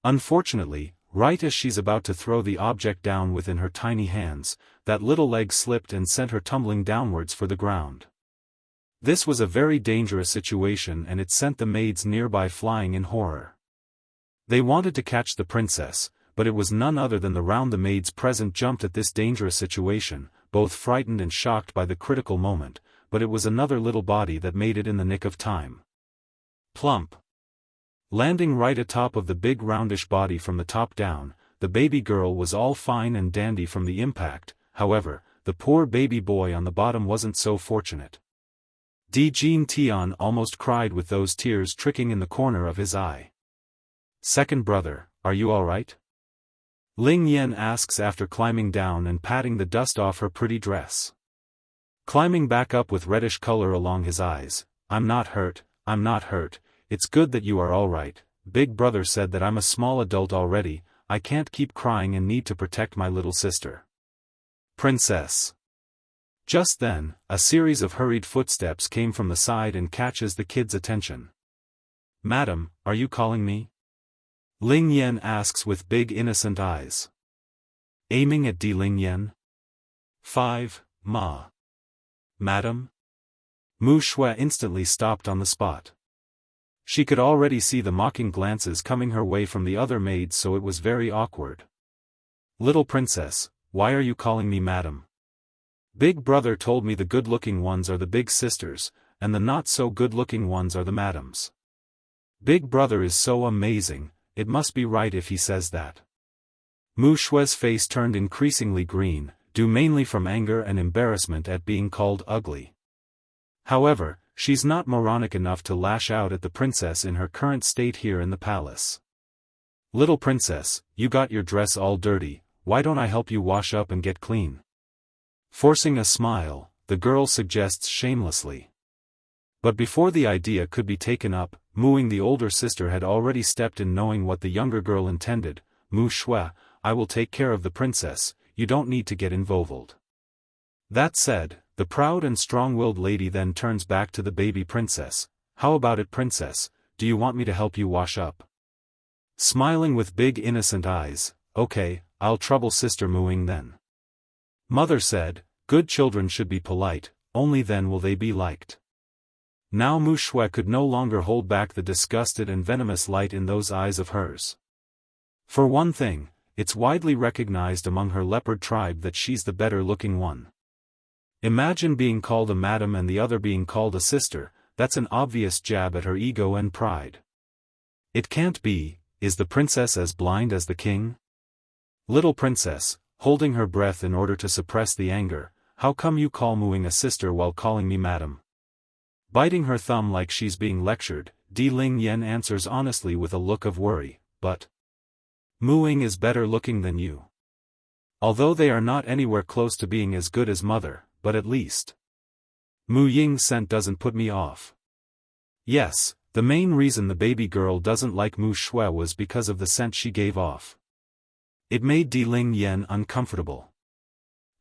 Unfortunately, right as she's about to throw the object down within her tiny hands, that little leg slipped and sent her tumbling downwards for the ground. This was a very dangerous situation and it sent the maids nearby flying in horror. They wanted to catch the princess, but it was none other than the round the maids present jumped at this dangerous situation, both frightened and shocked by the critical moment, but it was another little body that made it in the nick of time. Plump. Landing right atop of the big roundish body from the top down, the baby girl was all fine and dandy from the impact. However, the poor baby boy on the bottom wasn't so fortunate. Di Jin Tian almost cried with those tears trickling in the corner of his eye. Second brother, are you alright? Ling Yen asks after climbing down and patting the dust off her pretty dress. Climbing back up with reddish color along his eyes, I'm not hurt, I'm not hurt, it's good that you are alright. Big brother said that I'm a small adult already, I can't keep crying and need to protect my little sister. Princess. Just then, a series of hurried footsteps came from the side and catches the kid's attention. Madam, are you calling me? Ling Yan asks with big innocent eyes. Aiming at Ling Yan. 5, Ma. Madam? Mu Shui instantly stopped on the spot. She could already see the mocking glances coming her way from the other maids, so it was very awkward. Little princess, why are you calling me madam? Big brother told me the good-looking ones are the big sisters, and the not-so-good-looking ones are the madams. Big brother is so amazing, it must be right if he says that. Mu Shui's face turned increasingly green, due mainly from anger and embarrassment at being called ugly. However, she's not moronic enough to lash out at the princess in her current state here in the palace. Little princess, you got your dress all dirty, why don't I help you wash up and get clean? Forcing a smile, the girl suggests shamelessly. But before the idea could be taken up, Muing the older sister had already stepped in, knowing what the younger girl intended. Mu Shui, I will take care of the princess, you don't need to get involved. That said, the proud and strong-willed lady then turns back to the baby princess. How about it, princess, do you want me to help you wash up? Smiling with big innocent eyes, okay, I'll trouble Sister Muing then. Mother said, good children should be polite, only then will they be liked. Now Mu Shui could no longer hold back the disgusted and venomous light in those eyes of hers. For one thing, it's widely recognized among her leopard tribe that she's the better-looking one. Imagine being called a madam and the other being called a sister, that's an obvious jab at her ego and pride. It can't be, is the princess as blind as the king? Little princess, holding her breath in order to suppress the anger, how come you call Muing a sister while calling me madam? Biting her thumb like she's being lectured, Ling Yan answers honestly with a look of worry, but Muing is better looking than you. Although they are not anywhere close to being as good as mother, but at least Mu Ying's scent doesn't put me off. Yes, the main reason the baby girl doesn't like Mu Shui was because of the scent she gave off. It made Ling Yan uncomfortable.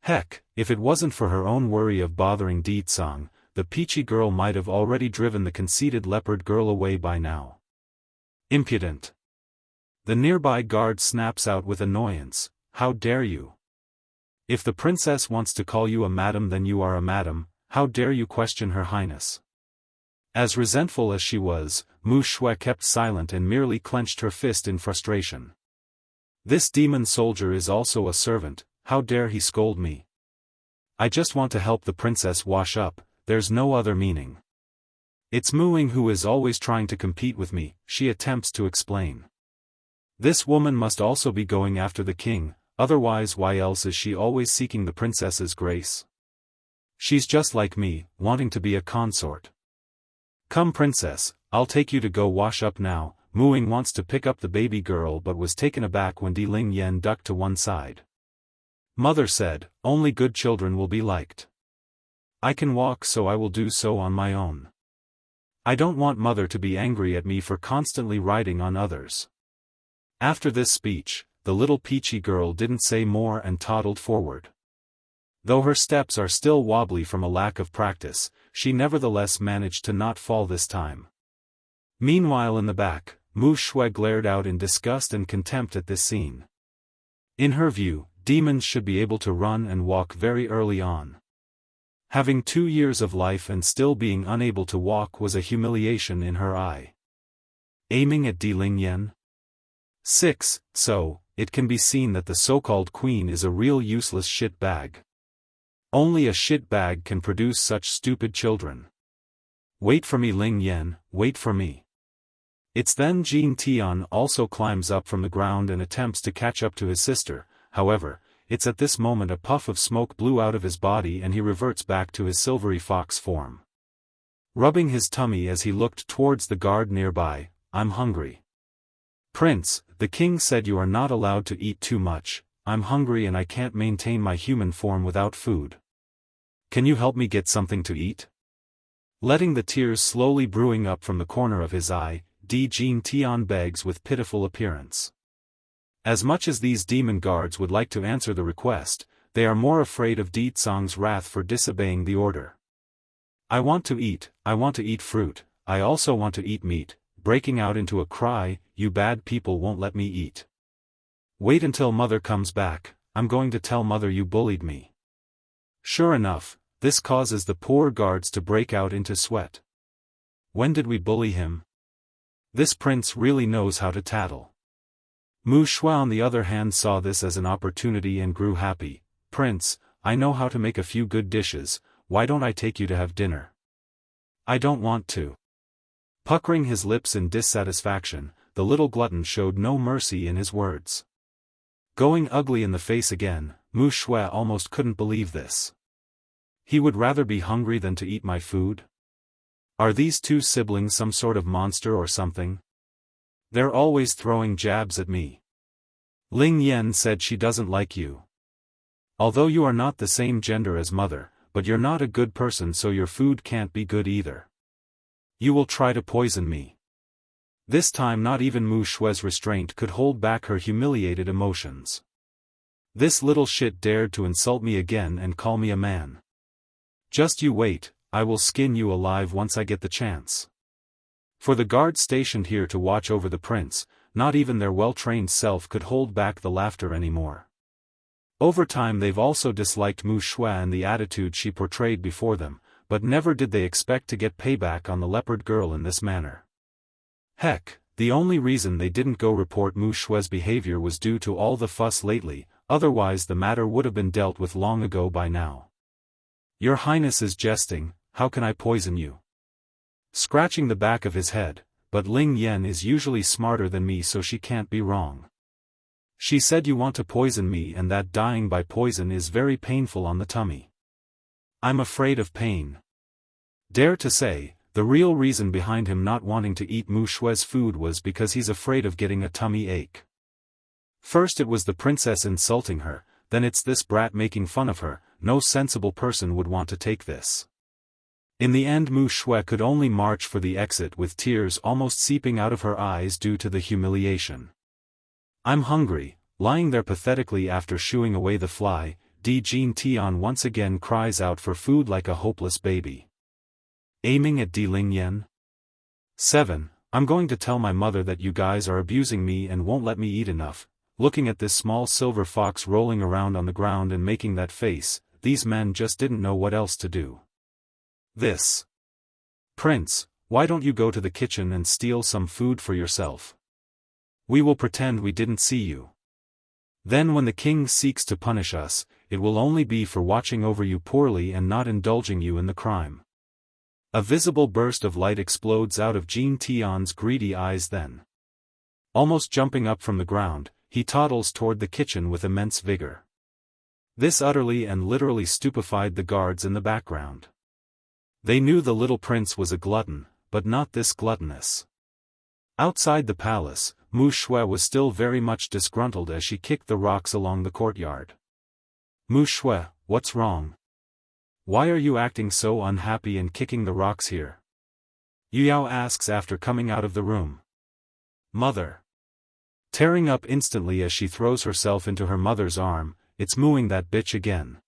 Heck, if it wasn't for her own worry of bothering Tsang, the peachy girl might have already driven the conceited leopard girl away by now. Impudent. The nearby guard snaps out with annoyance, how dare you? If the princess wants to call you a madam, then you are a madam, how dare you question her highness? As resentful as she was, Mu Shui kept silent and merely clenched her fist in frustration. This demon soldier is also a servant, how dare he scold me? I just want to help the princess wash up, there's no other meaning. It's Muing who is always trying to compete with me, she attempts to explain. This woman must also be going after the king, otherwise why else is she always seeking the princess's grace? She's just like me, wanting to be a consort. Come princess, I'll take you to go wash up now. Muing wants to pick up the baby girl but was taken aback when Ling Yan ducked to one side. Mother said, only good children will be liked. I can walk, so I will do so on my own. I don't want mother to be angry at me for constantly riding on others. After this speech, the little peachy girl didn't say more and toddled forward. Though her steps are still wobbly from a lack of practice, she nevertheless managed to not fall this time. Meanwhile in the back, Mu Shui glared out in disgust and contempt at this scene. In her view, demons should be able to run and walk very early on. Having 2 years of life and still being unable to walk was a humiliation in her eye. Aiming at Ling Yan. 6. So, it can be seen that the so-called queen is a real useless shit bag. Only a shit bag can produce such stupid children. Wait for me, Ling Yan, wait for me. It's then Jin Tian also climbs up from the ground and attempts to catch up to his sister. However, it's at this moment a puff of smoke blew out of his body and he reverts back to his silvery fox form. Rubbing his tummy as he looked towards the guard nearby, I'm hungry. Prince, the king said you are not allowed to eat too much, I'm hungry and I can't maintain my human form without food. Can you help me get something to eat? Letting the tears slowly brewing up from the corner of his eye, Jin Tian begs with pitiful appearance. As much as these demon guards would like to answer the request, they are more afraid of Di Tsang's wrath for disobeying the order. I want to eat fruit, I also want to eat meat, breaking out into a cry, you bad people won't let me eat. Wait until mother comes back, I'm going to tell mother you bullied me. Sure enough, this causes the poor guards to break out into sweat. When did we bully him? This prince really knows how to tattle. Mu Shui on the other hand saw this as an opportunity and grew happy. Prince, I know how to make a few good dishes, why don't I take you to have dinner? I don't want to. Puckering his lips in dissatisfaction, the little glutton showed no mercy in his words. Going ugly in the face again, Mu Shui almost couldn't believe this. He would rather be hungry than to eat my food? Are these two siblings some sort of monster or something? They're always throwing jabs at me. Ling Yan said she doesn't like you. Although you are not the same gender as mother, but you're not a good person, so your food can't be good either. You will try to poison me. This time not even Mu Shui's restraint could hold back her humiliated emotions. This little shit dared to insult me again and call me a man. Just you wait, I will skin you alive once I get the chance. For the guards stationed here to watch over the prince, not even their well-trained self could hold back the laughter anymore. Over time they've also disliked Mu Shui and the attitude she portrayed before them, but never did they expect to get payback on the leopard girl in this manner. Heck, the only reason they didn't go report Mu Shui's behavior was due to all the fuss lately, otherwise the matter would have been dealt with long ago by now. Your Highness is jesting, how can I poison you? Scratching the back of his head, but Ling Yan is usually smarter than me, so she can't be wrong. She said you want to poison me and that dying by poison is very painful on the tummy. I'm afraid of pain. Dare to say, the real reason behind him not wanting to eat Mu Shui's food was because he's afraid of getting a tummy ache. First it was the princess insulting her, then it's this brat making fun of her. No sensible person would want to take this. In the end Mu Shui could only march for the exit with tears almost seeping out of her eyes due to the humiliation. I'm hungry, lying there pathetically after shooing away the fly, Jin Tian once again cries out for food like a hopeless baby. Aiming at Ling Yan. 7. I'm going to tell my mother that you guys are abusing me and won't let me eat enough. Looking at this small silver fox rolling around on the ground and making that face, these men just didn't know what else to do. This. Prince, why don't you go to the kitchen and steal some food for yourself? We will pretend we didn't see you. Then when the king seeks to punish us, it will only be for watching over you poorly and not indulging you in the crime. A visible burst of light explodes out of Jin Tian's greedy eyes then. Almost jumping up from the ground, he toddles toward the kitchen with immense vigor. This utterly and literally stupefied the guards in the background. They knew the little prince was a glutton, but not this gluttonous. Outside the palace, Mu Shui was still very much disgruntled as she kicked the rocks along the courtyard. Mu Shui, what's wrong? Why are you acting so unhappy and kicking the rocks here? Yu Yao asks after coming out of the room. Mother. Tearing up instantly as she throws herself into her mother's arm, it's mooing that bitch again.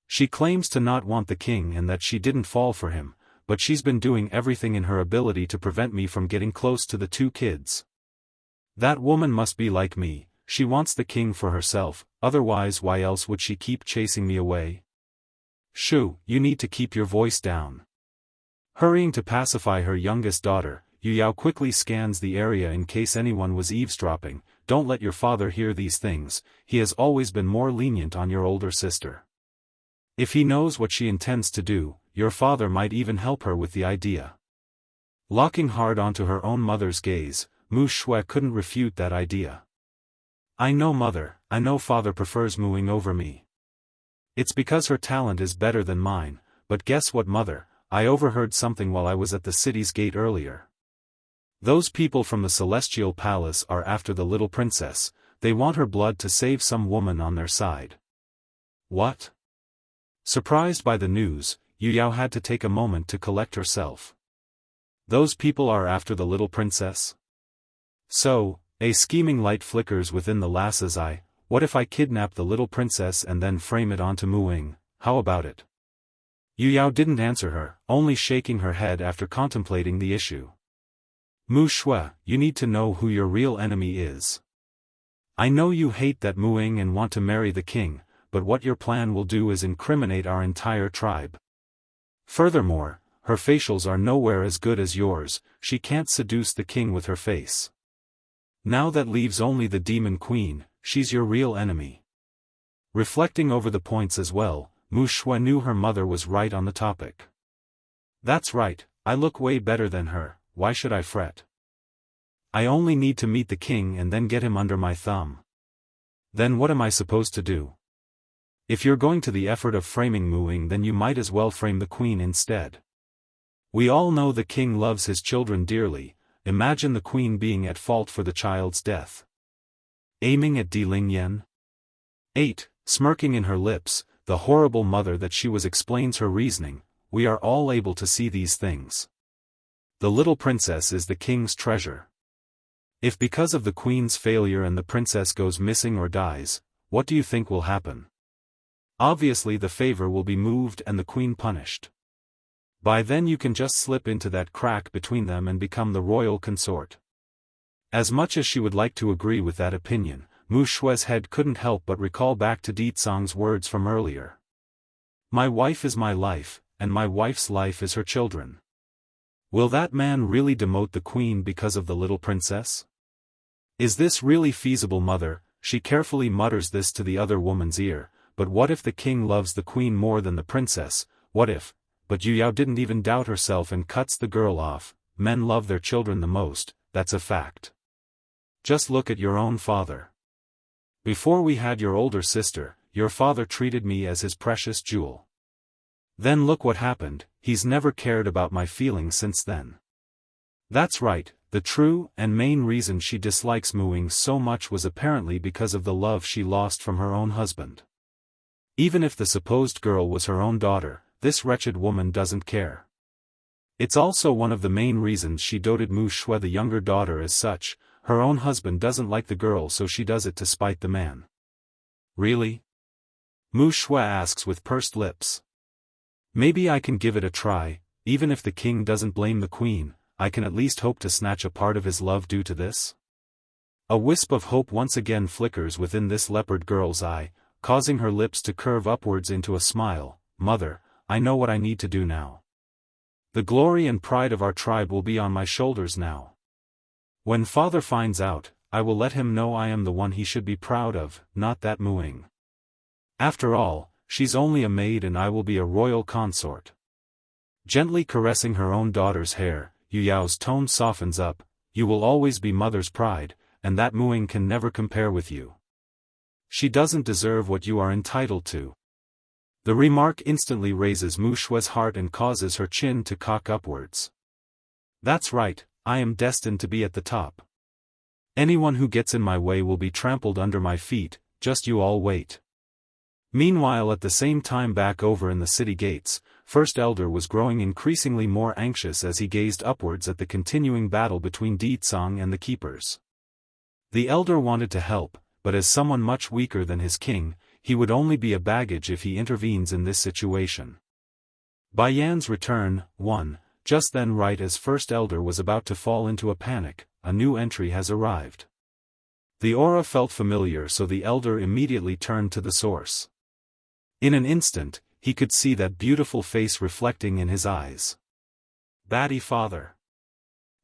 She claims to not want the king and that she didn't fall for him, but she's been doing everything in her ability to prevent me from getting close to the two kids. That woman must be like me, she wants the king for herself, otherwise why else would she keep chasing me away? Shu, you need to keep your voice down. Hurrying to pacify her youngest daughter, Yu Yao quickly scans the area in case anyone was eavesdropping. Don't let your father hear these things, he has always been more lenient on your older sister. If he knows what she intends to do, your father might even help her with the idea. Locking hard onto her own mother's gaze, Mu Shui couldn't refute that idea. I know mother, I know father prefers mooing over me. It's because her talent is better than mine, but guess what mother, I overheard something while I was at the city's gate earlier. Those people from the Celestial Palace are after the little princess, they want her blood to save some woman on their side. What? Surprised by the news, Yu Yao had to take a moment to collect herself. Those people are after the little princess? So, a scheming light flickers within the lass's eye. What if I kidnap the little princess and then frame it onto Mu Ying? How about it? Yu Yao didn't answer her, only shaking her head after contemplating the issue. Mu Shui, you need to know who your real enemy is. I know you hate that Mu Ying and want to marry the king, but what your plan will do is incriminate our entire tribe. Furthermore, her facials are nowhere as good as yours, she can't seduce the king with her face. Now that leaves only the demon queen, she's your real enemy. Reflecting over the points as well, Mu Shui knew her mother was right on the topic. That's right, I look way better than her, why should I fret? I only need to meet the king and then get him under my thumb. Then what am I supposed to do? If you're going to the effort of framing Mu Ying, then you might as well frame the queen instead. We all know the king loves his children dearly, imagine the queen being at fault for the child's death. Aiming at Di Lingyan? 8. Smirking in her lips, the horrible mother that she was explains her reasoning, we are all able to see these things. The little princess is the king's treasure. If because of the queen's failure and the princess goes missing or dies, what do you think will happen? Obviously the favor will be moved and the queen punished. By then you can just slip into that crack between them and become the royal consort. As much as she would like to agree with that opinion, Mu Shui's head couldn't help but recall back to Di Tsang's words from earlier. My wife is my life, and my wife's life is her children. Will that man really demote the queen because of the little princess? Is this really feasible, mother? She carefully mutters this to the other woman's ear, but what if the king loves the queen more than the princess, what if? But Yu Yao didn't even doubt herself and cuts the girl off. Men love their children the most, that's a fact. Just look at your own father. Before we had your older sister, your father treated me as his precious jewel. Then look what happened, he's never cared about my feelings since then. That's right, the true and main reason she dislikes Mu Ying so much was apparently because of the love she lost from her own husband. Even if the supposed girl was her own daughter, this wretched woman doesn't care. It's also one of the main reasons she doted Mu Shui the younger daughter as such. Her own husband doesn't like the girl, so she does it to spite the man. Really? Mu Shui asks with pursed lips. Maybe I can give it a try, even if the king doesn't blame the queen, I can at least hope to snatch a part of his love due to this. A wisp of hope once again flickers within this leopard girl's eye, causing her lips to curve upwards into a smile. Mother, I know what I need to do now. The glory and pride of our tribe will be on my shoulders now. When father finds out, I will let him know I am the one he should be proud of, not that Mu Ying. After all, she's only a maid and I will be a royal consort. Gently caressing her own daughter's hair, Yu Yao's tone softens up, you will always be mother's pride, and that Mu Ying can never compare with you. She doesn't deserve what you are entitled to. The remark instantly raises Mu Shui's heart and causes her chin to cock upwards. That's right, I am destined to be at the top. Anyone who gets in my way will be trampled under my feet, just you all wait. Meanwhile, at the same time back over in the city gates, First Elder was growing increasingly more anxious as he gazed upwards at the continuing battle between Di Tsang and the keepers. The elder wanted to help, but as someone much weaker than his king, he would only be a baggage if he intervenes in this situation. Bai Yan's return. 1. Just then, right as First Elder was about to fall into a panic, a new entry has arrived. The aura felt familiar, so the elder immediately turned to the source. In an instant, he could see that beautiful face reflecting in his eyes. Batty father.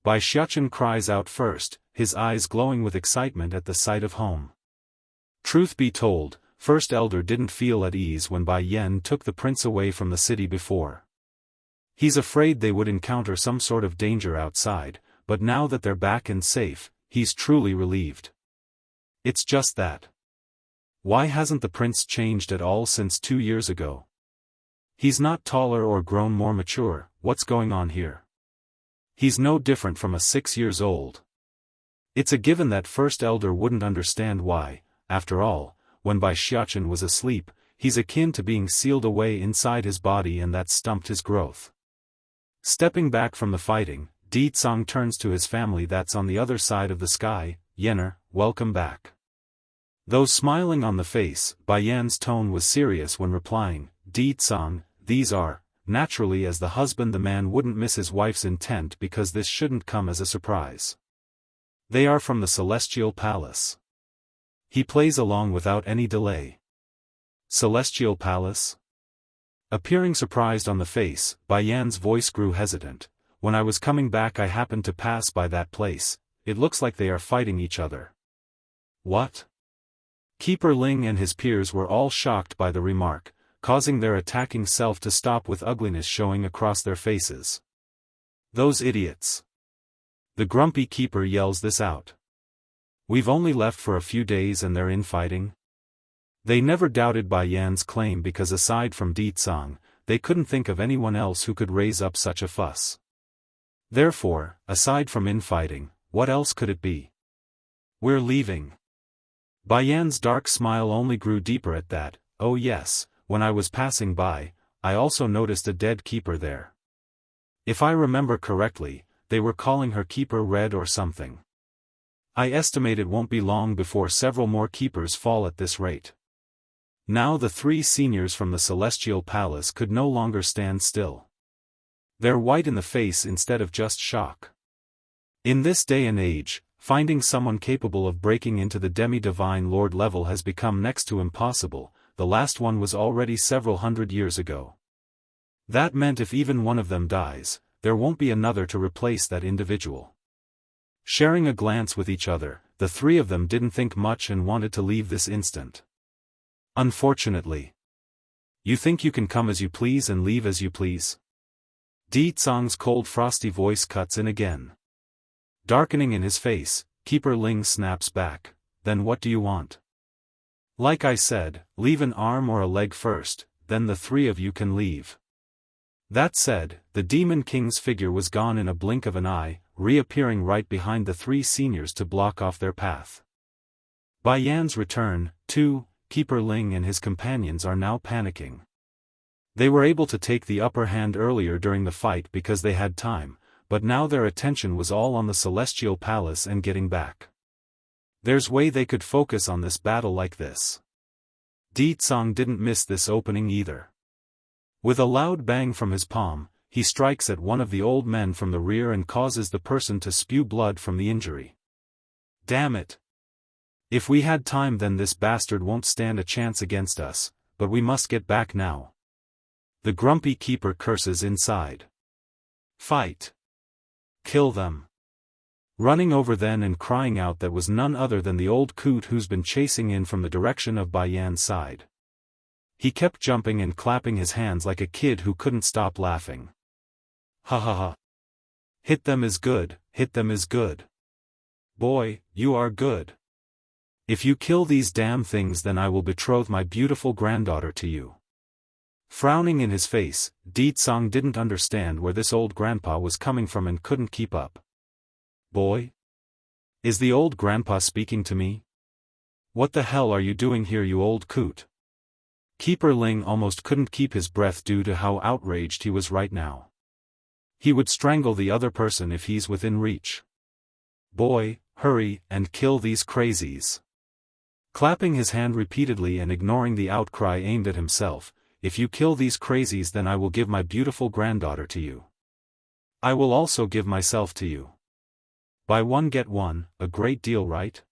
Bai Xiachen cries out first, his eyes glowing with excitement at the sight of home. Truth be told, First Elder didn't feel at ease when Bai Yan took the prince away from the city before. He's afraid they would encounter some sort of danger outside, but now that they're back and safe, he's truly relieved. It's just that. Why hasn't the prince changed at all since 2 years ago? He's not taller or grown more mature, what's going on here? He's no different from a 6 years old. It's a given that First Elder wouldn't understand why, after all, when Bai Xiachen was asleep, he's akin to being sealed away inside his body and that stumped his growth. Stepping back from the fighting, Di Tsang turns to his family that's on the other side of the sky. Yenner, welcome back. Though smiling on the face, Bai Yan's tone was serious when replying, Di Tsang, these are, naturally as the husband the man wouldn't miss his wife's intent because this shouldn't come as a surprise. They are from the Celestial Palace. He plays along without any delay. Celestial Palace? Appearing surprised on the face, Bai Yan's voice grew hesitant. When I was coming back I happened to pass by that place. It looks like they are fighting each other. What? Keeper Ling and his peers were all shocked by the remark, causing their attacking self to stop with ugliness showing across their faces. Those idiots. The grumpy keeper yells this out. We've only left for a few days and they're infighting? They never doubted Bai Yan's claim because aside from Di Tsang, they couldn't think of anyone else who could raise up such a fuss. Therefore, aside from infighting, what else could it be? We're leaving. Bai Yan's dark smile only grew deeper at that. Oh yes, when I was passing by, I also noticed a dead keeper there. If I remember correctly, they were calling her Keeper Red or something. I estimate it won't be long before several more keepers fall at this rate. Now the three seniors from the Celestial Palace could no longer stand still. They're white in the face instead of just shock. In this day and age, finding someone capable of breaking into the demi-divine lord level has become next to impossible. The last one was already several hundred years ago. That meant if even one of them dies, there won't be another to replace that individual. Sharing a glance with each other, the three of them didn't think much and wanted to leave this instant. Unfortunately. You think you can come as you please and leave as you please? Di Tsang's cold frosty voice cuts in again. Darkening in his face, Keeper Ling snaps back, then what do you want? Like I said, leave an arm or a leg first, then the three of you can leave. That said, the Demon King's figure was gone in a blink of an eye, reappearing right behind the three seniors to block off their path. Bai Yan's return, too, Keeper Ling and his companions are now panicking. They were able to take the upper hand earlier during the fight because they had time, but now their attention was all on the Celestial Palace and getting back. There's way they could focus on this battle like this. Di Tsang didn't miss this opening either. With a loud bang from his palm, he strikes at one of the old men from the rear and causes the person to spew blood from the injury. Damn it! If we had time then this bastard won't stand a chance against us, but we must get back now. The grumpy keeper curses inside. Fight! Kill them! Running over then and crying out that was none other than the old coot who's been chasing in from the direction of Bai Yan's side. He kept jumping and clapping his hands like a kid who couldn't stop laughing. Ha ha ha. Hit them is good, hit them is good. Boy, you are good. If you kill these damn things then I will betroth my beautiful granddaughter to you. Frowning in his face, Di Tsang didn't understand where this old grandpa was coming from and couldn't keep up. Boy? Is the old grandpa speaking to me? What the hell are you doing here, you old coot? Keeper Ling almost couldn't keep his breath due to how outraged he was right now. He would strangle the other person if he's within reach. Boy, hurry and kill these crazies. Clapping his hand repeatedly and ignoring the outcry aimed at himself, if you kill these crazies then I will give my beautiful granddaughter to you. I will also give myself to you. Buy one get one, a great deal, right?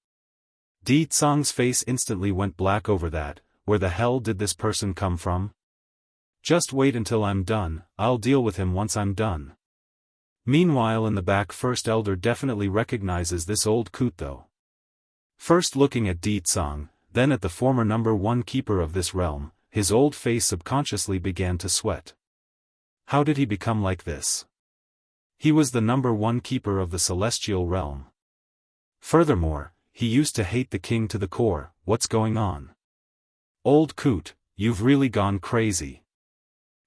Di Tsang's face instantly went black over that. Where the hell did this person come from? Just wait until I'm done, I'll deal with him once I'm done. Meanwhile in the back First Elder definitely recognizes this old coot though. First looking at Di Tsang, then at the former number one keeper of this realm, his old face subconsciously began to sweat. How did he become like this? He was the number one keeper of the celestial realm. Furthermore, he used to hate the king to the core. What's going on? Old coot, you've really gone crazy.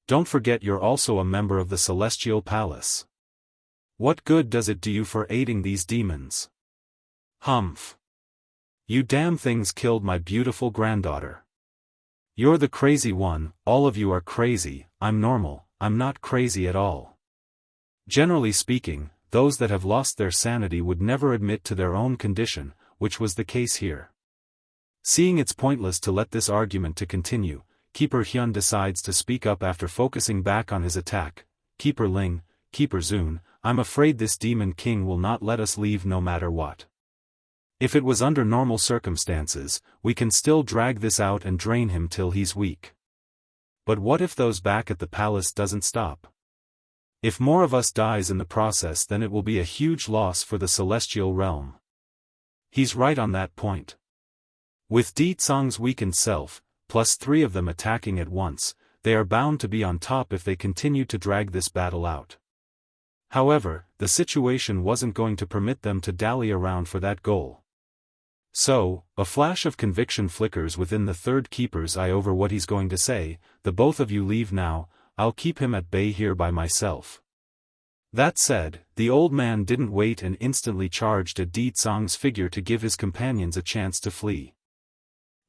Don't forget you're also a member of the Celestial Palace. What good does it do you for aiding these demons? Humph. You damn things killed my beautiful granddaughter. You're the crazy one, all of you are crazy, I'm normal, I'm not crazy at all. Generally speaking, those that have lost their sanity would never admit to their own condition, which was the case here. Seeing it's pointless to let this argument to continue, Keeper Hyun decides to speak up after focusing back on his attack. Keeper Ling, Keeper Zun, I'm afraid this Demon King will not let us leave no matter what. If it was under normal circumstances, we can still drag this out and drain him till he's weak. But what if those back at the palace doesn't stop? If more of us dies in the process, then it will be a huge loss for the celestial realm. He's right on that point. With Di Tsang's weakened self, plus 3 of them attacking at once, they are bound to be on top if they continue to drag this battle out. However, the situation wasn't going to permit them to dally around for that goal. So, a flash of conviction flickers within the third keeper's eye over what he's going to say. The both of you leave now, I'll keep him at bay here by myself. That said, the old man didn't wait and instantly charged at Di Tsang's figure to give his companions a chance to flee.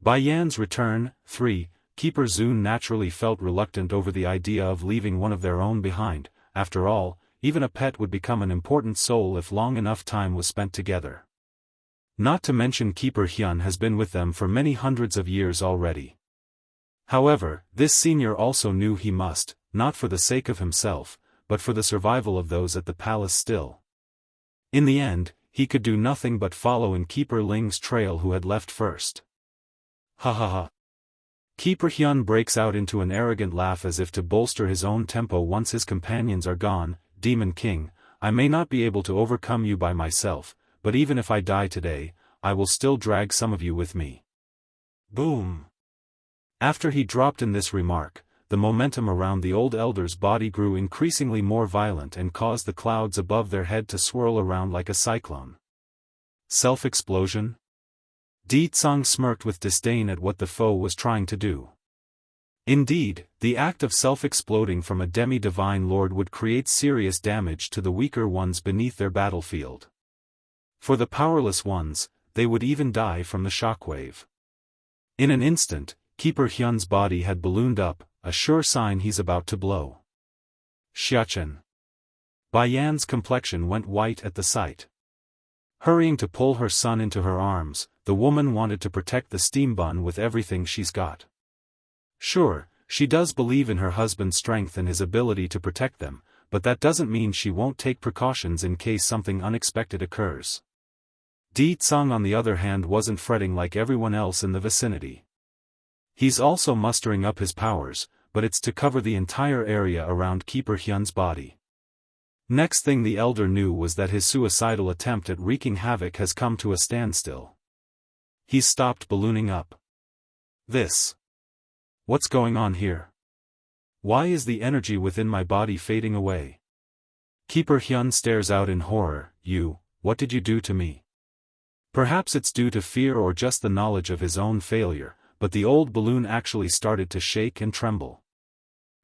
By Yan's return, 3, Keeper Zun naturally felt reluctant over the idea of leaving one of their own behind. After all, even a pet would become an important soul if long enough time was spent together. Not to mention Keeper Hyun has been with them for many hundreds of years already. However, this senior also knew he must, not for the sake of himself, but for the survival of those at the palace still. In the end, he could do nothing but follow in Keeper Ling's trail, who had left first. Ha ha ha. Keeper Hyun breaks out into an arrogant laugh as if to bolster his own tempo once his companions are gone. Demon King, I may not be able to overcome you by myself, but even if I die today, I will still drag some of you with me. Boom. After he dropped in this remark, the momentum around the old elder's body grew increasingly more violent and caused the clouds above their head to swirl around like a cyclone. Self-explosion? Di Tsang smirked with disdain at what the foe was trying to do. Indeed, the act of self-exploding from a demi-divine lord would create serious damage to the weaker ones beneath their battlefield. For the powerless ones, they would even die from the shockwave. In an instant, Keeper Hyun's body had ballooned up, a sure sign he's about to blow. Xiaofan. Bai Yan's complexion went white at the sight. Hurrying to pull her son into her arms, the woman wanted to protect the steam bun with everything she's got. Sure, she does believe in her husband's strength and his ability to protect them, but that doesn't mean she won't take precautions in case something unexpected occurs. Di Tsang on the other hand wasn't fretting like everyone else in the vicinity. He's also mustering up his powers, but it's to cover the entire area around Keeper Hyun's body. Next thing the elder knew was that his suicidal attempt at wreaking havoc has come to a standstill. He's stopped ballooning up. What's going on here? Why is the energy within my body fading away? Keeper Hyun stares out in horror. What did you do to me? Perhaps it's due to fear or just the knowledge of his own failure, but the old balloon actually started to shake and tremble.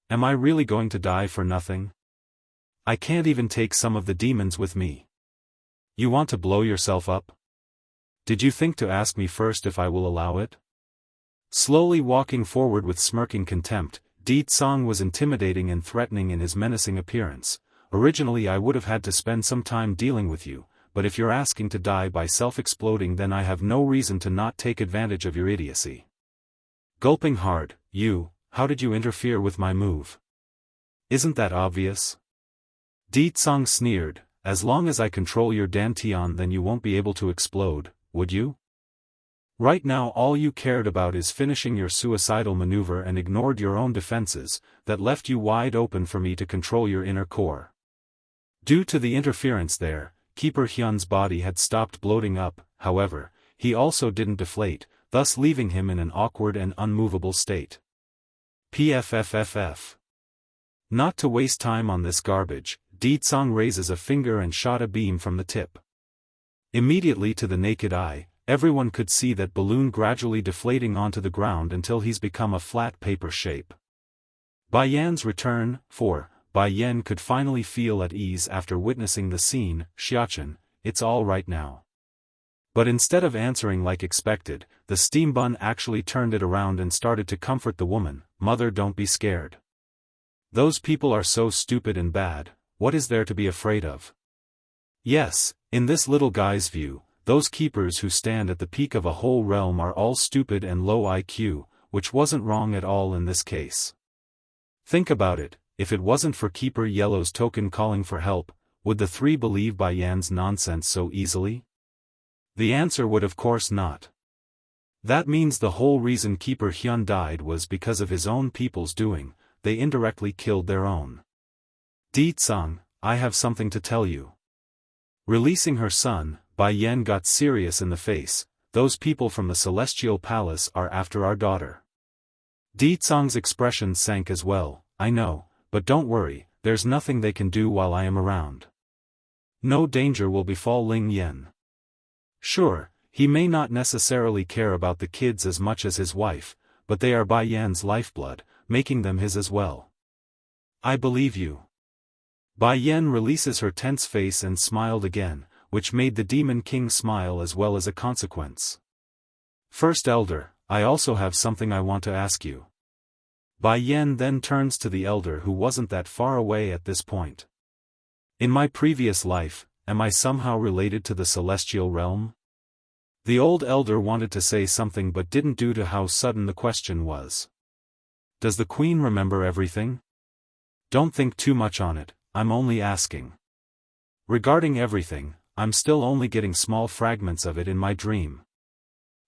Am I really going to die for nothing? I can't even take some of the demons with me. You want to blow yourself up? Did you think to ask me first if I will allow it? Slowly walking forward with smirking contempt, Di Tsang was intimidating and threatening in his menacing appearance. Originally I would have had to spend some time dealing with you, but if you're asking to die by self-exploding, then I have no reason to not take advantage of your idiocy. Gulping hard, how did you interfere with my move? Isn't that obvious? Di Tsang sneered, as long as I control your dantian then you won't be able to explode, would you? Right now all you cared about is finishing your suicidal maneuver and ignored your own defenses, that left you wide open for me to control your inner core. Due to the interference there, Keeper Hyun's body had stopped bloating up. However, he also didn't deflate, thus leaving him in an awkward and unmovable state. Pfffff. Not to waste time on this garbage, Di Tsang raises a finger and shot a beam from the tip. Immediately to the naked eye, everyone could see that balloon gradually deflating onto the ground until he's become a flat paper shape. Bai Yan's return, Bai Yan could finally feel at ease after witnessing the scene. Xiaofan, it's all right now. But instead of answering like expected, the steam bun actually turned it around and started to comfort the woman. Mother, don't be scared. Those people are so stupid and bad, what is there to be afraid of? Yes, in this little guy's view, those keepers who stand at the peak of a whole realm are all stupid and low IQ, which wasn't wrong at all in this case. Think about it, if it wasn't for Keeper Yellow's token calling for help, would the three believe Bai Yan's nonsense so easily? The answer would of course not. That means the whole reason Keeper Hyun died was because of his own people's doing. They indirectly killed their own. Di-tsang, I have something to tell you. Releasing her son, Bai Yan got serious in the face. Those people from the Celestial Palace are after our daughter. Di-tsang's expression sank as well. I know, but don't worry, there's nothing they can do while I am around. No danger will befall Ling Yen. Sure, he may not necessarily care about the kids as much as his wife, but they are Bai Yan's lifeblood, making them his as well. I believe you. Bai Yan releases her tense face and smiled again, which made the Demon King smile as well as a consequence. First Elder, I also have something I want to ask you. Bai Yan then turns to the elder who wasn't that far away at this point. In my previous life, am I somehow related to the celestial realm? The old elder wanted to say something but didn't due to how sudden the question was. Does the queen remember everything? Don't think too much on it, I'm only asking. Regarding everything, I'm still only getting small fragments of it in my dream.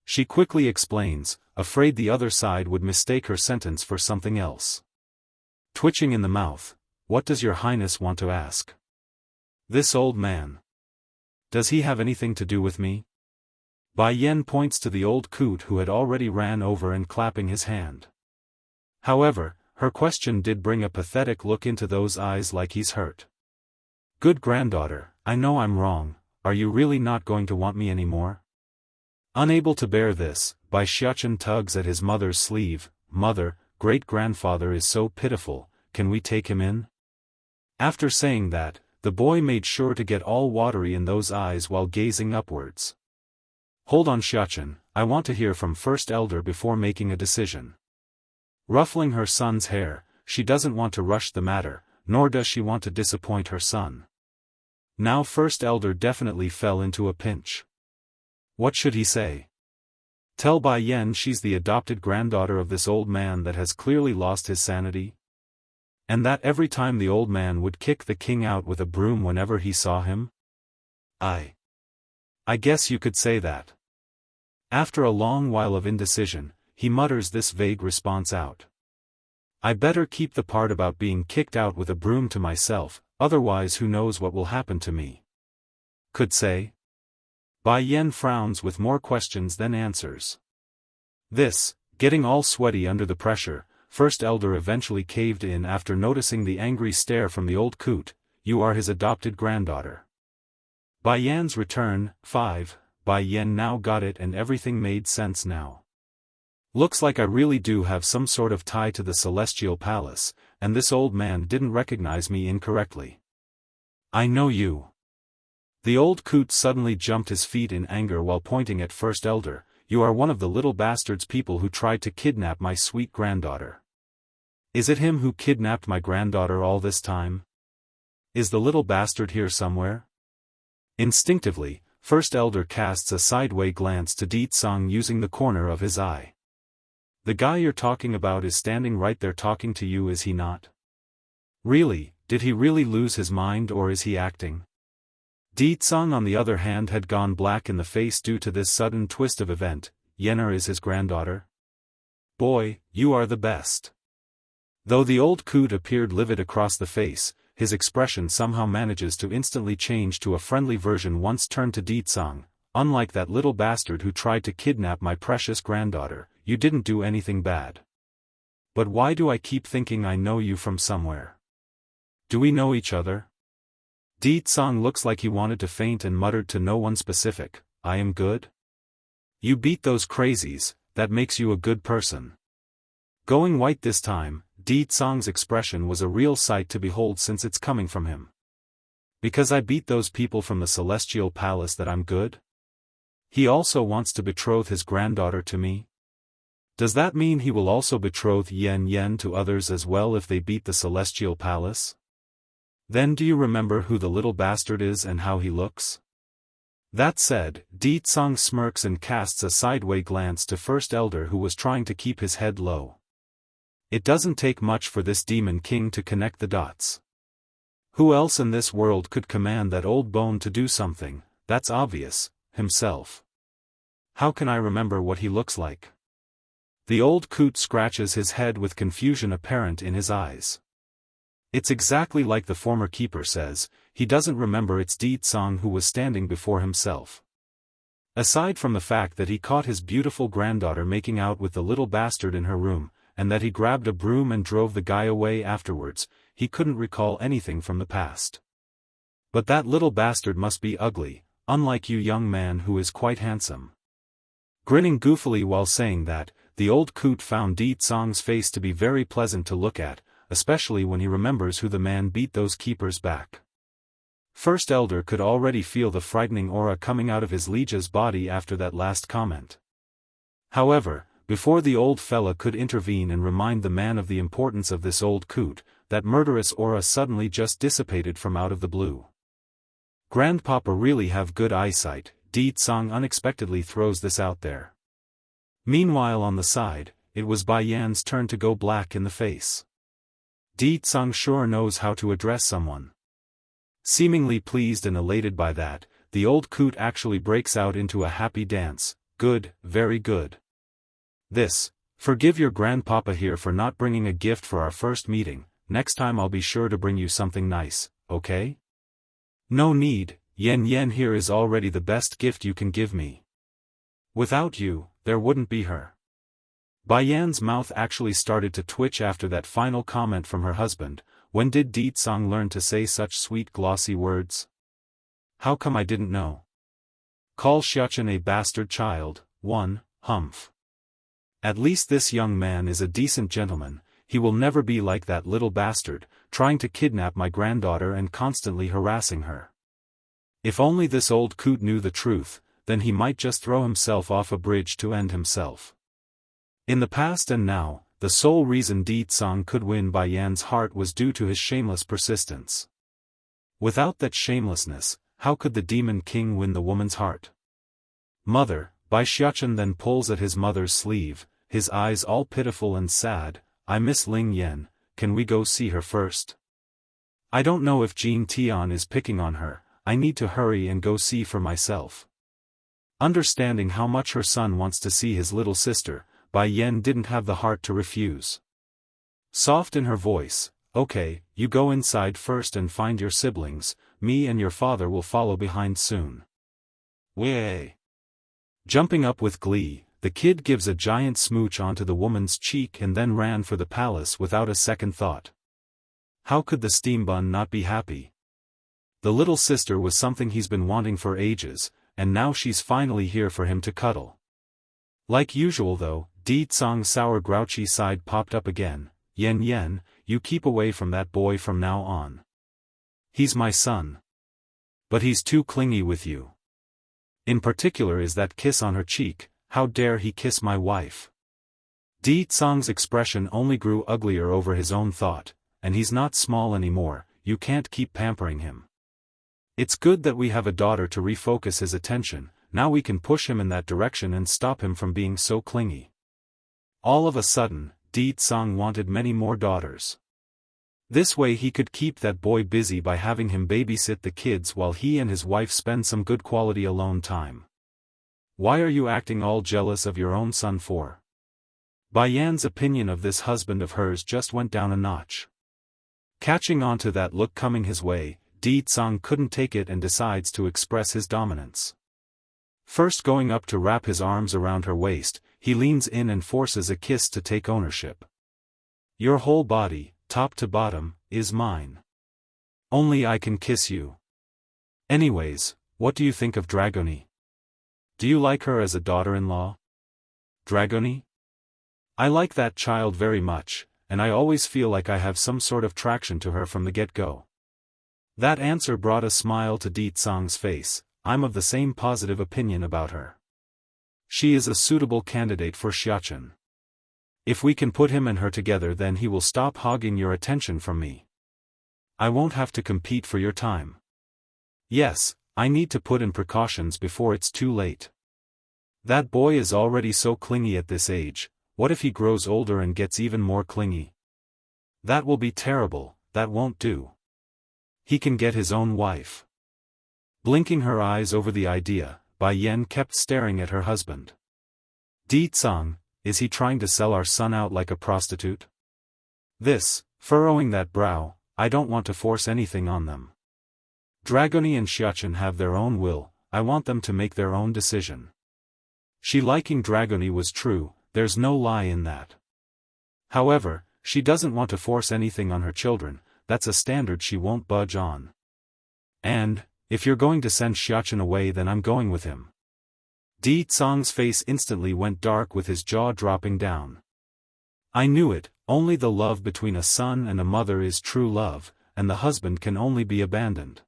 She quickly explains, afraid the other side would mistake her sentence for something else. Twitching in the mouth, what does your highness want to ask? This old man. Does he have anything to do with me? Bai Yan points to the old coot who had already ran over and clapping his hand. However, her question did bring a pathetic look into those eyes like he's hurt. Good granddaughter, I know I'm wrong, are you really not going to want me anymore? Unable to bear this, Bai Xiachen tugs at his mother's sleeve. Mother, great-grandfather is so pitiful, can we take him in? After saying that, the boy made sure to get all watery in those eyes while gazing upwards. Hold on Xiachen, I want to hear from First Elder before making a decision. Ruffling her son's hair, she doesn't want to rush the matter, nor does she want to disappoint her son. Now First Elder definitely fell into a pinch. What should he say? Tell Bai Yan she's the adopted granddaughter of this old man that has clearly lost his sanity? And that every time the old man would kick the king out with a broom whenever he saw him? I guess you could say that. After a long while of indecision, he mutters this vague response out. I better keep the part about being kicked out with a broom to myself, otherwise who knows what will happen to me. Could say. Bai Yan frowns with more questions than answers. This, getting all sweaty under the pressure, First Elder eventually caved in after noticing the angry stare from the old coot. You are his adopted granddaughter. Bai Yan's return. 5. Bai Yan now got it and everything made sense now. Looks like I really do have some sort of tie to the Celestial Palace, and this old man didn't recognize me incorrectly. I know you. The old coot suddenly jumped his feet in anger while pointing at First Elder. You are one of the little bastards people who tried to kidnap my sweet granddaughter. Is it him who kidnapped my granddaughter all this time? Is the little bastard here somewhere? Instinctively, First Elder casts a sideway glance to Di-tsang using the corner of his eye. The guy you're talking about is standing right there talking to you, is he not? Really, did he really lose his mind or is he acting? Di-tsang on the other hand had gone black in the face due to this sudden twist of event. Yenner is his granddaughter? Boy, you are the best. Though the old coot appeared livid across the face, his expression somehow manages to instantly change to a friendly version once turned to Di-tsang. Unlike that little bastard who tried to kidnap my precious granddaughter, you didn't do anything bad. But why do I keep thinking I know you from somewhere? Do we know each other? Di-tsang looks like he wanted to faint and muttered to no one specific, I am good? You beat those crazies, that makes you a good person. Going white this time, Di-tsang's expression was a real sight to behold since it's coming from him. Because I beat those people from the Celestial Palace that I'm good? He also wants to betroth his granddaughter to me? Does that mean he will also betroth Yan Yan to others as well if they beat the celestial palace? Then do you remember who the little bastard is and how he looks? That said, Di Tsang smirks and casts a sideway glance to First Elder, who was trying to keep his head low. It doesn't take much for this demon king to connect the dots. Who else in this world could command that old bone to do something? That's obvious, himself. How can I remember what he looks like? The old coot scratches his head with confusion apparent in his eyes. It's exactly like the former keeper says, he doesn't remember it's Di Tsang who was standing before himself. Aside from the fact that he caught his beautiful granddaughter making out with the little bastard in her room, and that he grabbed a broom and drove the guy away afterwards, he couldn't recall anything from the past. But that little bastard must be ugly, unlike you, young man, who is quite handsome. Grinning goofily while saying that, the old coot found Di Tsang's face to be very pleasant to look at, especially when he remembers who the man beat those keepers back. First Elder could already feel the frightening aura coming out of his liege's body after that last comment. However, before the old fella could intervene and remind the man of the importance of this old coot, that murderous aura suddenly just dissipated from out of the blue. Grandpapa really have good eyesight, Di Tsang unexpectedly throws this out there. Meanwhile on the side, it was Bai Yan's turn to go black in the face. Di Tsang sure knows how to address someone. Seemingly pleased and elated by that, the old coot actually breaks out into a happy dance. Good, very good. Forgive your grandpapa here for not bringing a gift for our first meeting, next time I'll be sure to bring you something nice, okay? No need, Yan Yan here is already the best gift you can give me. Without you, there wouldn't be her. Bai Yan's mouth actually started to twitch after that final comment from her husband. When did Di Tsang learn to say such sweet glossy words? How come I didn't know? Call Xiaofan a bastard child, humph. At least this young man is a decent gentleman, he will never be like that little bastard, trying to kidnap my granddaughter and constantly harassing her. If only this old coot knew the truth, then he might just throw himself off a bridge to end himself. In the past and now, the sole reason Di Tsang could win Bai Yan's heart was due to his shameless persistence. Without that shamelessness, how could the demon king win the woman's heart? Mother, Bai Xiaofan then pulls at his mother's sleeve, his eyes all pitiful and sad. I miss Ling Yan, can we go see her first? I don't know if Jean Tian is picking on her, I need to hurry and go see for myself. Understanding how much her son wants to see his little sister, Bai Yan didn't have the heart to refuse. Soft in her voice, okay, you go inside first and find your siblings, me and your father will follow behind soon. Way! Jumping up with glee, the kid gives a giant smooch onto the woman's cheek and then ran for the palace without a second thought. How could the steam bun not be happy? The little sister was something he's been wanting for ages, and now she's finally here for him to cuddle. Like usual though, Di Tsang's sour grouchy side popped up again. Yan Yan, you keep away from that boy from now on. He's my son. But he's too clingy with you. In particular is that kiss on her cheek, how dare he kiss my wife? Di Tsang's expression only grew uglier over his own thought, and he's not small anymore, you can't keep pampering him. It's good that we have a daughter to refocus his attention, now we can push him in that direction and stop him from being so clingy. All of a sudden, Di Tsang wanted many more daughters. This way he could keep that boy busy by having him babysit the kids while he and his wife spend some good quality alone time. Why are you acting all jealous of your own son for? Bai Yan's opinion of this husband of hers just went down a notch. Catching on to that look coming his way, Di Tsang couldn't take it and decides to express his dominance. First going up to wrap his arms around her waist, he leans in and forces a kiss to take ownership. Your whole body, top to bottom, is mine. Only I can kiss you. Anyways, what do you think of Dragoni? Do you like her as a daughter-in-law? Dragoni? I like that child very much, and I always feel like I have some sort of traction to her from the get-go. That answer brought a smile to Di Tsang's face. I'm of the same positive opinion about her. She is a suitable candidate for Xiaofan. If we can put him and her together, then he will stop hogging your attention from me. I won't have to compete for your time. Yes, I need to put in precautions before it's too late. That boy is already so clingy at this age, what if he grows older and gets even more clingy? That will be terrible, that won't do. He can get his own wife. Blinking her eyes over the idea, Bai Yan kept staring at her husband. Di Tsang, is he trying to sell our son out like a prostitute? This, furrowing that brow, I don't want to force anything on them. Dragoni and Xiaofan have their own will, I want them to make their own decision. She liking Dragoni was true, there's no lie in that. However, she doesn't want to force anything on her children, that's a standard she won't budge on. And, if you're going to send Xiaofan away, then I'm going with him. Di Tsang's face instantly went dark with his jaw dropping down. I knew it, only the love between a son and a mother is true love, and the husband can only be abandoned.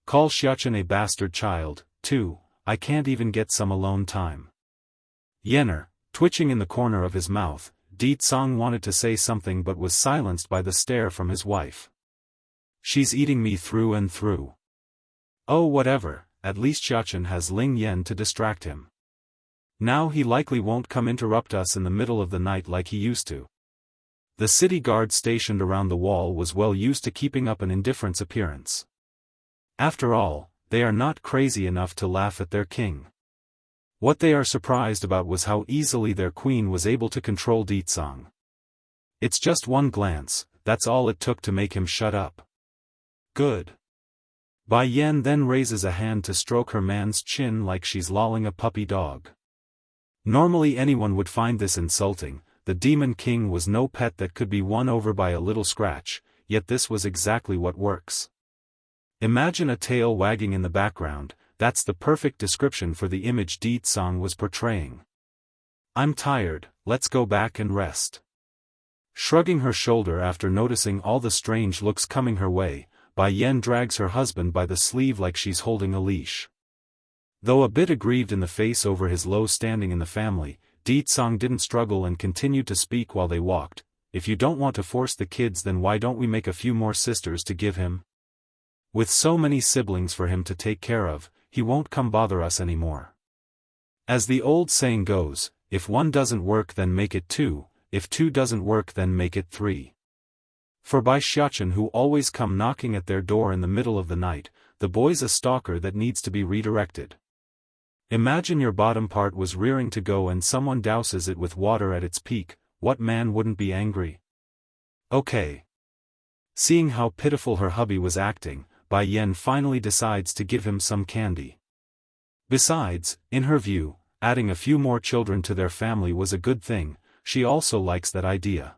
Call Xiaofan a bastard child, too, I can't even get some alone time. Yenner, twitching in the corner of his mouth, Di Tsang wanted to say something but was silenced by the stare from his wife. She's eating me through and through. Oh whatever, at least Xiaofan has Ling Yan to distract him. Now he likely won't come interrupt us in the middle of the night like he used to. The city guard stationed around the wall was well used to keeping up an indifferent appearance. After all, they are not crazy enough to laugh at their king. What they are surprised about was how easily their queen was able to control Di Tsang. It's just one glance, that's all it took to make him shut up. Good. Bai Yan then raises a hand to stroke her man's chin like she's lolling a puppy dog. Normally anyone would find this insulting, the Demon King was no pet that could be won over by a little scratch, yet this was exactly what works. Imagine a tail wagging in the background, that's the perfect description for the image Di Tsang was portraying. I'm tired, let's go back and rest. Shrugging her shoulder after noticing all the strange looks coming her way, Bai Yan drags her husband by the sleeve like she's holding a leash. Though a bit aggrieved in the face over his low standing in the family, Di Tsang didn't struggle and continued to speak while they walked. If you don't want to force the kids, then why don't we make a few more sisters to give him? With so many siblings for him to take care of, he won't come bother us anymore. As the old saying goes, if one doesn't work then make it two, if two doesn't work then make it three. For by Xiaofan who always come knocking at their door in the middle of the night, the boy's a stalker that needs to be redirected. Imagine your bottom part was rearing to go and someone douses it with water at its peak, what man wouldn't be angry? Okay. Seeing how pitiful her hubby was acting, Bai Yan finally decides to give him some candy. Besides, in her view, adding a few more children to their family was a good thing, she also likes that idea.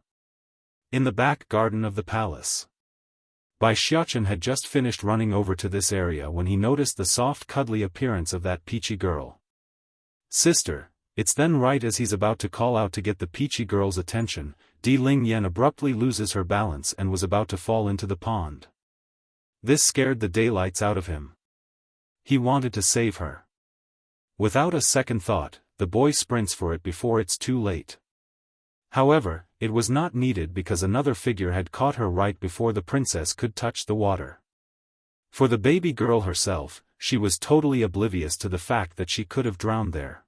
In the back garden of the palace. Bai Xiaofan had just finished running over to this area when he noticed the soft cuddly appearance of that peachy girl. Sister, it's then right as he's about to call out to get the peachy girl's attention, Di Ling Yan abruptly loses her balance and was about to fall into the pond. This scared the daylights out of him. He wanted to save her. Without a second thought, the boy sprints for it before it's too late. However, it was not needed because another figure had caught her right before the princess could touch the water. For the baby girl herself, she was totally oblivious to the fact that she could have drowned there.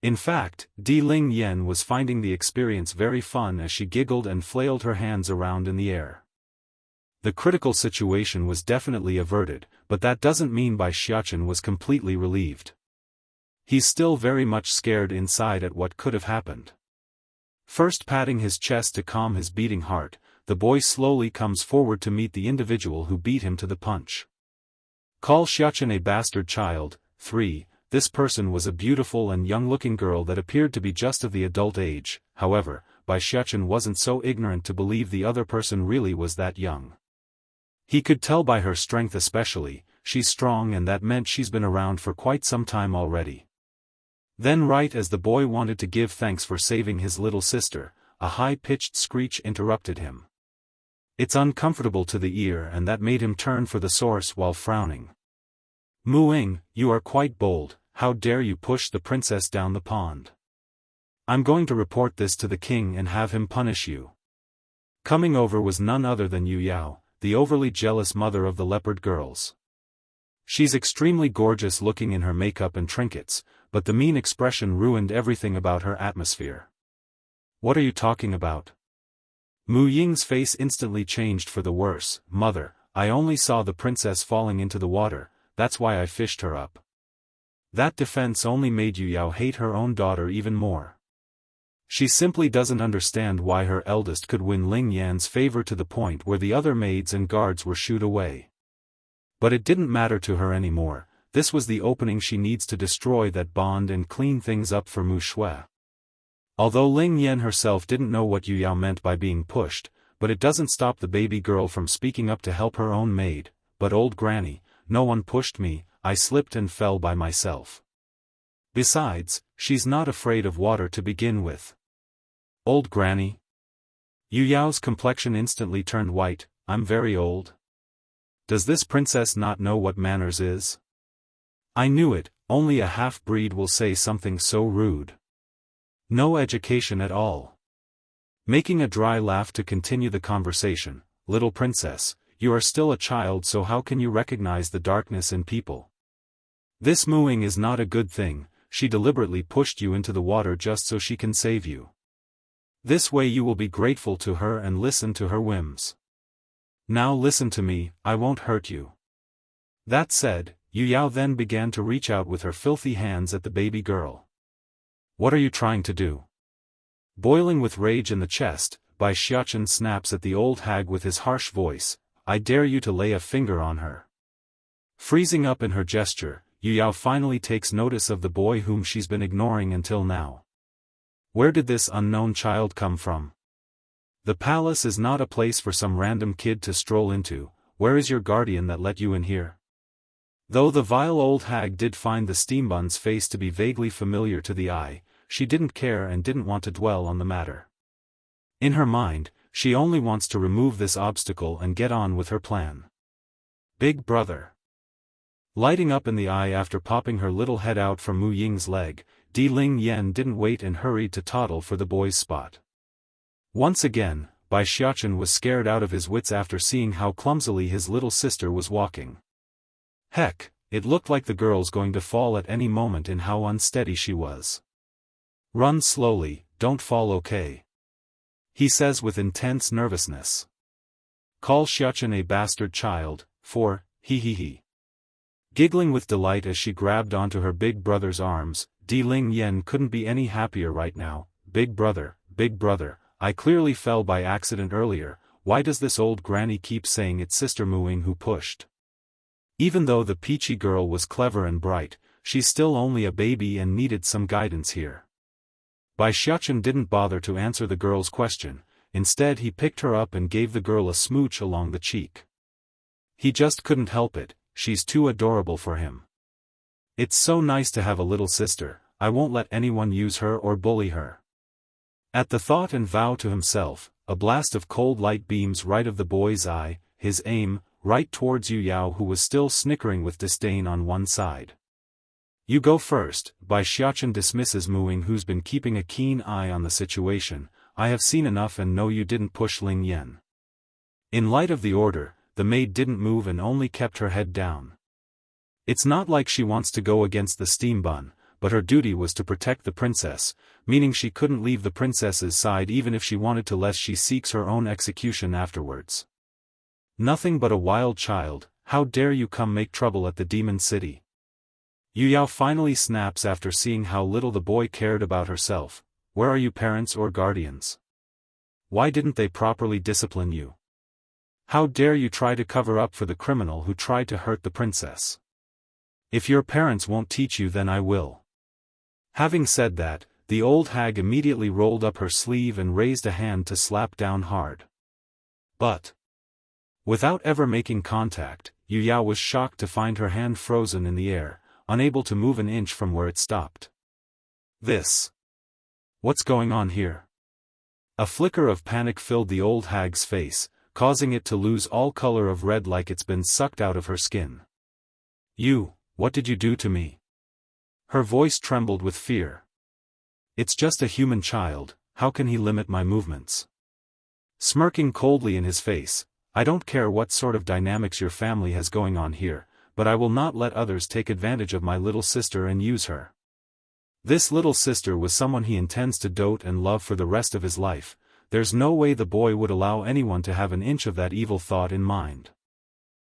In fact, Di Ling Yan was finding the experience very fun as she giggled and flailed her hands around in the air. The critical situation was definitely averted, but that doesn't mean Bai Xiaofan was completely relieved. He's still very much scared inside at what could have happened. First patting his chest to calm his beating heart, the boy slowly comes forward to meet the individual who beat him to the punch. Call Xiaofan a bastard child. 3. This person was a beautiful and young-looking girl that appeared to be just of the adult age, however, Bai Xiaofan wasn't so ignorant to believe the other person really was that young. He could tell by her strength especially, she's strong and that meant she's been around for quite some time already. Then right as the boy wanted to give thanks for saving his little sister, a high-pitched screech interrupted him. It's uncomfortable to the ear and that made him turn for the source while frowning. Muing, you are quite bold, how dare you push the princess down the pond? I'm going to report this to the king and have him punish you. Coming over was none other than Yu Yao, the overly jealous mother of the leopard girls. She's extremely gorgeous looking in her makeup and trinkets, but the mean expression ruined everything about her atmosphere. What are you talking about? Mu Ying's face instantly changed for the worse. Mother, I only saw the princess falling into the water, that's why I fished her up. That defense only made Yu Yao hate her own daughter even more. She simply doesn't understand why her eldest could win Ling Yan's favor to the point where the other maids and guards were shooed away. But it didn't matter to her anymore. This was the opening she needs to destroy that bond and clean things up for Mu Shui. Although Ling Yan herself didn't know what Yu Yao meant by being pushed, but it doesn't stop the baby girl from speaking up to help her own maid. But old granny, no one pushed me, I slipped and fell by myself. Besides, she's not afraid of water to begin with. Old granny? Yu Yao's complexion instantly turned white. I'm very old. Does this princess not know what manners is? I knew it, only a half-breed will say something so rude. No education at all. Making a dry laugh to continue the conversation, little princess, you are still a child, so how can you recognize the darkness in people? This mooing is not a good thing. She deliberately pushed you into the water just so she can save you. This way you will be grateful to her and listen to her whims. Now listen to me, I won't hurt you. That said, Yu Yao then began to reach out with her filthy hands at the baby girl. What are you trying to do? Boiling with rage in the chest, Bai Xiaochen snaps at the old hag with his harsh voice. I dare you to lay a finger on her. Freezing up in her gesture, Yu Yao finally takes notice of the boy whom she's been ignoring until now. Where did this unknown child come from? The palace is not a place for some random kid to stroll into. Where is your guardian that let you in here? Though the vile old hag did find the steambun's face to be vaguely familiar to the eye, she didn't care and didn't want to dwell on the matter. In her mind, she only wants to remove this obstacle and get on with her plan. Big brother. Lighting up in the eye after popping her little head out from Mu Ying's leg, Di Ling Yan didn't wait and hurried to toddle for the boy's spot. Once again, Bai Xiaochen was scared out of his wits after seeing how clumsily his little sister was walking. Heck, it looked like the girl's going to fall at any moment in how unsteady she was. Run slowly, don't fall, okay? He says with intense nervousness. Call Xiaochen a bastard child, for, he. Giggling with delight as she grabbed onto her big brother's arms, Di Ling Yan couldn't be any happier right now. Big brother, I clearly fell by accident earlier. Why does this old granny keep saying it's Sister Muing who pushed? Even though the peachy girl was clever and bright, she's still only a baby and needed some guidance here. Bai Xiaochen didn't bother to answer the girl's question. Instead he picked her up and gave the girl a smooch along the cheek. He just couldn't help it, she's too adorable for him. It's so nice to have a little sister. I won't let anyone use her or bully her. At the thought and vow to himself, a blast of cold light beams right of the boy's eye, his aim, right towards Yu Yao who was still snickering with disdain on one side. You go first. Bai Xiaochen dismisses Muing who's been keeping a keen eye on the situation. I have seen enough and know you didn't push Ling Yan. In light of the order, the maid didn't move and only kept her head down. It's not like she wants to go against the steambun, but her duty was to protect the princess, meaning she couldn't leave the princess's side even if she wanted to lest she seeks her own execution afterwards. Nothing but a wild child, how dare you come make trouble at the demon city? Yu Yao finally snaps after seeing how little the boy cared about herself. Where are you parents or guardians? Why didn't they properly discipline you? How dare you try to cover up for the criminal who tried to hurt the princess? If your parents won't teach you then I will. Having said that, the old hag immediately rolled up her sleeve and raised a hand to slap down hard. But, without ever making contact, Yu Yao was shocked to find her hand frozen in the air, unable to move an inch from where it stopped. What's going on here? A flicker of panic filled the old hag's face, causing it to lose all color of red like it's been sucked out of her skin. What did you do to me? Her voice trembled with fear. It's just a human child, how can he limit my movements? Smirking coldly in his face, I don't care what sort of dynamics your family has going on here, but I will not let others take advantage of my little sister and use her. This little sister was someone he intends to dote and love for the rest of his life. There's no way the boy would allow anyone to have an inch of that evil thought in mind.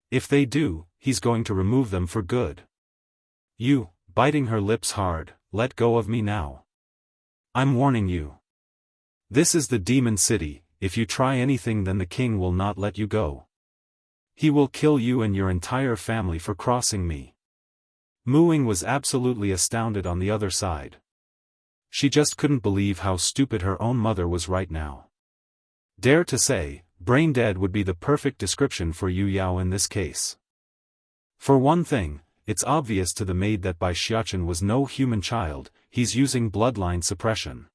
If they do, he's going to remove them for good. You, biting her lips hard, let go of me now. I'm warning you. This is the demon city, if you try anything then the king will not let you go. He will kill you and your entire family for crossing me. Muing was absolutely astounded on the other side. She just couldn't believe how stupid her own mother was right now. Dare to say, brain dead would be the perfect description for Yu Yao in this case. For one thing, it's obvious to the maid that Bai Xiachen was no human child, he's using bloodline suppression.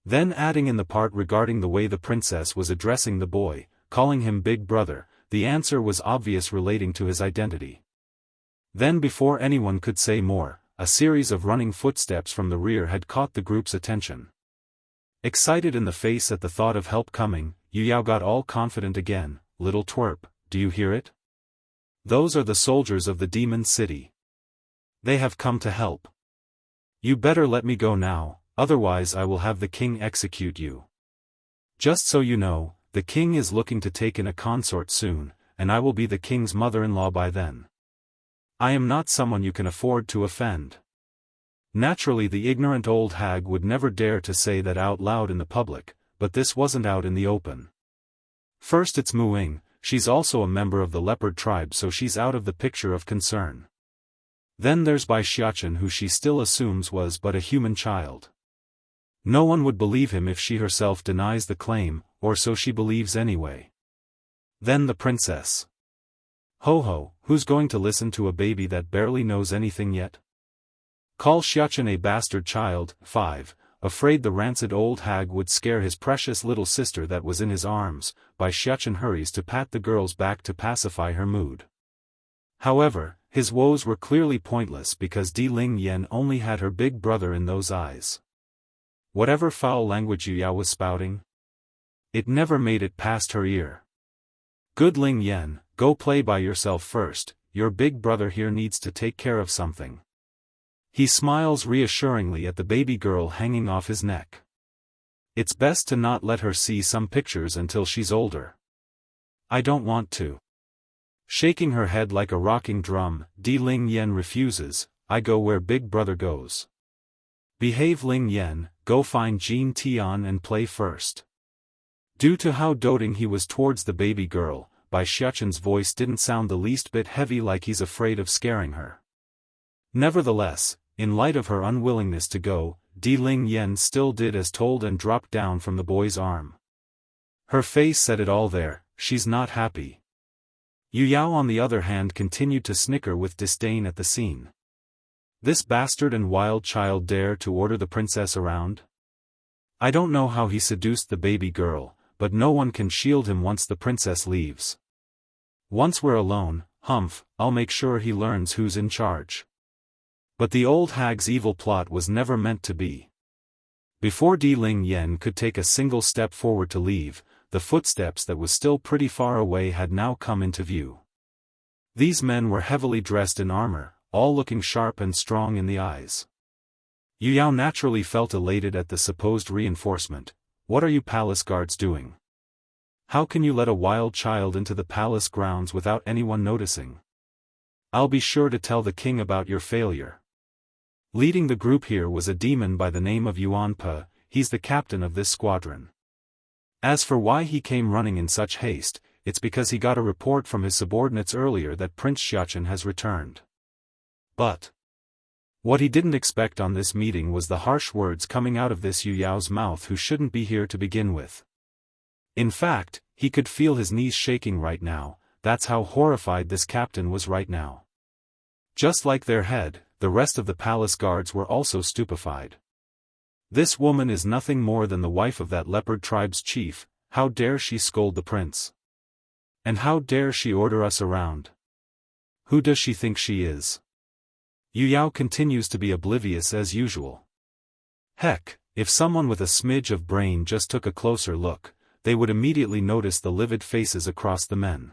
Then adding in the part regarding the way the princess was addressing the boy, calling him big brother, the answer was obvious relating to his identity. Then before anyone could say more, a series of running footsteps from the rear had caught the group's attention. Excited in the face at the thought of help coming, Yu Yao got all confident again. Little twerp, do you hear it? Those are the soldiers of the demon city. They have come to help. You better let me go now, otherwise I will have the king execute you. Just so you know, the king is looking to take in a consort soon, and I will be the king's mother-in-law by then. I am not someone you can afford to offend. Naturally the ignorant old hag would never dare to say that out loud in the public, but this wasn't out in the open. First it's Muing, she's also a member of the leopard tribe so she's out of the picture of concern. Then there's Bai Xiachen who she still assumes was but a human child. No one would believe him if she herself denies the claim, or so she believes anyway. Then the princess. Ho ho, who's going to listen to a baby that barely knows anything yet? Call Xiachen a bastard child. 5. Afraid the rancid old hag would scare his precious little sister that was in his arms, Bai Xiachen hurries to pat the girl's back to pacify her mood. However, his woes were clearly pointless because Di Ling Yan only had her big brother in those eyes. Whatever foul language Yu Yao was spouting, it never made it past her ear. Good Ling Yan, go play by yourself first, your big brother here needs to take care of something. He smiles reassuringly at the baby girl hanging off his neck. It's best to not let her see some pictures until she's older. I don't want to. Shaking her head like a rocking drum, Di Ling Yan refuses. I go where big brother goes. Behave Ling Yan, go find Jean Tian and play first. Due to how doting he was towards the baby girl, Bai Xiachen's voice didn't sound the least bit heavy like he's afraid of scaring her. Nevertheless, in light of her unwillingness to go, Di Ling Yan still did as told and dropped down from the boy's arm. Her face said it all there, she's not happy. Yu Yao on the other hand continued to snicker with disdain at the scene. This bastard and wild child dare to order the princess around? I don't know how he seduced the baby girl, but no one can shield him once the princess leaves. Once we're alone, humph, I'll make sure he learns who's in charge. But the old hag's evil plot was never meant to be. Before Di Ling Yan could take a single step forward to leave, the footsteps that was still pretty far away had now come into view. These men were heavily dressed in armor, all looking sharp and strong in the eyes. Yu Yao naturally felt elated at the supposed reinforcement. What are you palace guards doing? How can you let a wild child into the palace grounds without anyone noticing? I'll be sure to tell the king about your failure. Leading the group here was a demon by the name of Yuan Pe, he's the captain of this squadron. As for why he came running in such haste, it's because he got a report from his subordinates earlier that Prince Xiachen has returned. But what he didn't expect on this meeting was the harsh words coming out of this Yu Yao's mouth who shouldn't be here to begin with. In fact, he could feel his knees shaking right now, that's how horrified this captain was right now. Just like their head, the rest of the palace guards were also stupefied. This woman is nothing more than the wife of that leopard tribe's chief, how dare she scold the prince? And how dare she order us around? Who does she think she is? Yu Yao continues to be oblivious as usual. Heck, if someone with a smidge of brain just took a closer look, they would immediately notice the livid faces across the men.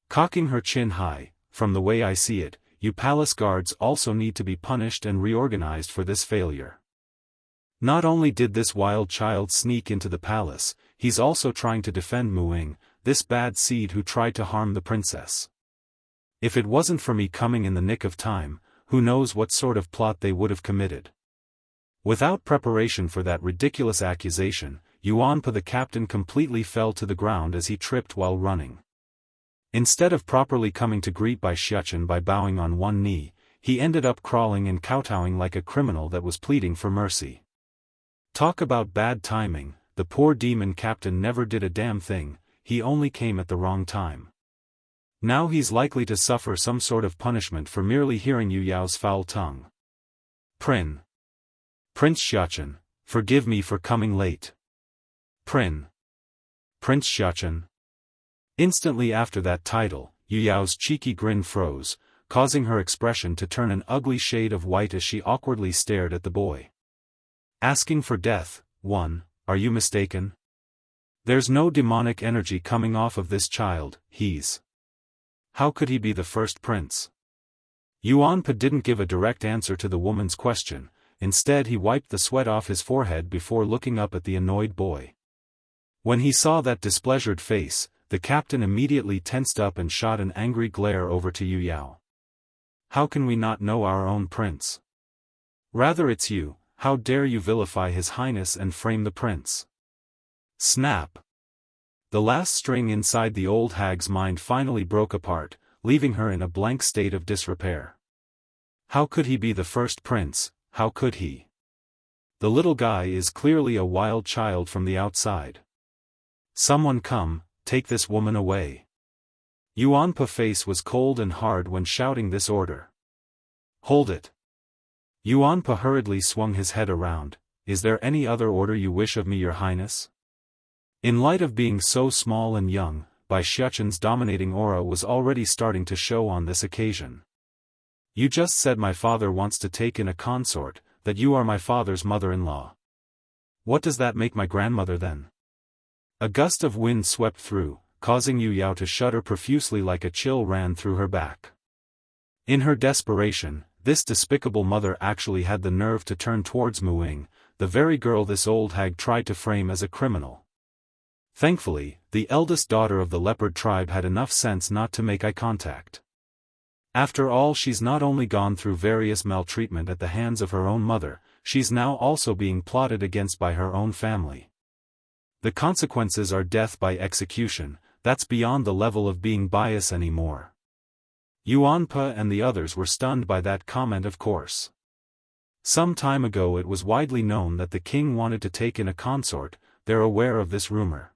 Cocking her chin high, from the way I see it, you palace guards also need to be punished and reorganized for this failure. Not only did this wild child sneak into the palace, he's also trying to defend Muing, this bad seed who tried to harm the princess. If it wasn't for me coming in the nick of time, who knows what sort of plot they would have committed. Without preparation for that ridiculous accusation, Yuanpa the captain completely fell to the ground as he tripped while running. Instead of properly coming to greet Xiaofan by bowing on one knee, he ended up crawling and kowtowing like a criminal that was pleading for mercy. Talk about bad timing, the poor demon captain never did a damn thing, he only came at the wrong time. Now he's likely to suffer some sort of punishment for merely hearing Yu Yao's foul tongue. Prince Xiaofan, forgive me for coming late. Prince Xiaofan. Instantly after that title, Yu Yao's cheeky grin froze, causing her expression to turn an ugly shade of white as she awkwardly stared at the boy. Asking for death, are you mistaken? There's no demonic energy coming off of this child, How could he be the first prince? Yuanpa didn't give a direct answer to the woman's question, instead he wiped the sweat off his forehead before looking up at the annoyed boy. When he saw that displeasured face, the captain immediately tensed up and shot an angry glare over to Yu Yao. How can we not know our own prince? Rather it's you, how dare you vilify his highness and frame the prince? Snap! The last string inside the old hag's mind finally broke apart, leaving her in a blank state of disrepair. How could he be the first prince, how could he? The little guy is clearly a wild child from the outside. Someone come, take this woman away. Yuanpa's face was cold and hard when shouting this order. Hold it. Yuanpa hurriedly swung his head around. Is there any other order you wish of me, your highness? In light of being so small and young, Xiaofan's dominating aura was already starting to show on this occasion. You just said my father wants to take in a consort, that you are my father's mother-in-law. What does that make my grandmother then? A gust of wind swept through, causing Yu Yao to shudder profusely like a chill ran through her back. In her desperation, this despicable mother actually had the nerve to turn towards Muing, the very girl this old hag tried to frame as a criminal. Thankfully, the eldest daughter of the leopard tribe had enough sense not to make eye contact. After all, she's not only gone through various maltreatment at the hands of her own mother, she's now also being plotted against by her own family. The consequences are death by execution, that's beyond the level of being biased anymore. Yuanpa and the others were stunned by that comment, of course. Some time ago it was widely known that the king wanted to take in a consort, they're aware of this rumor.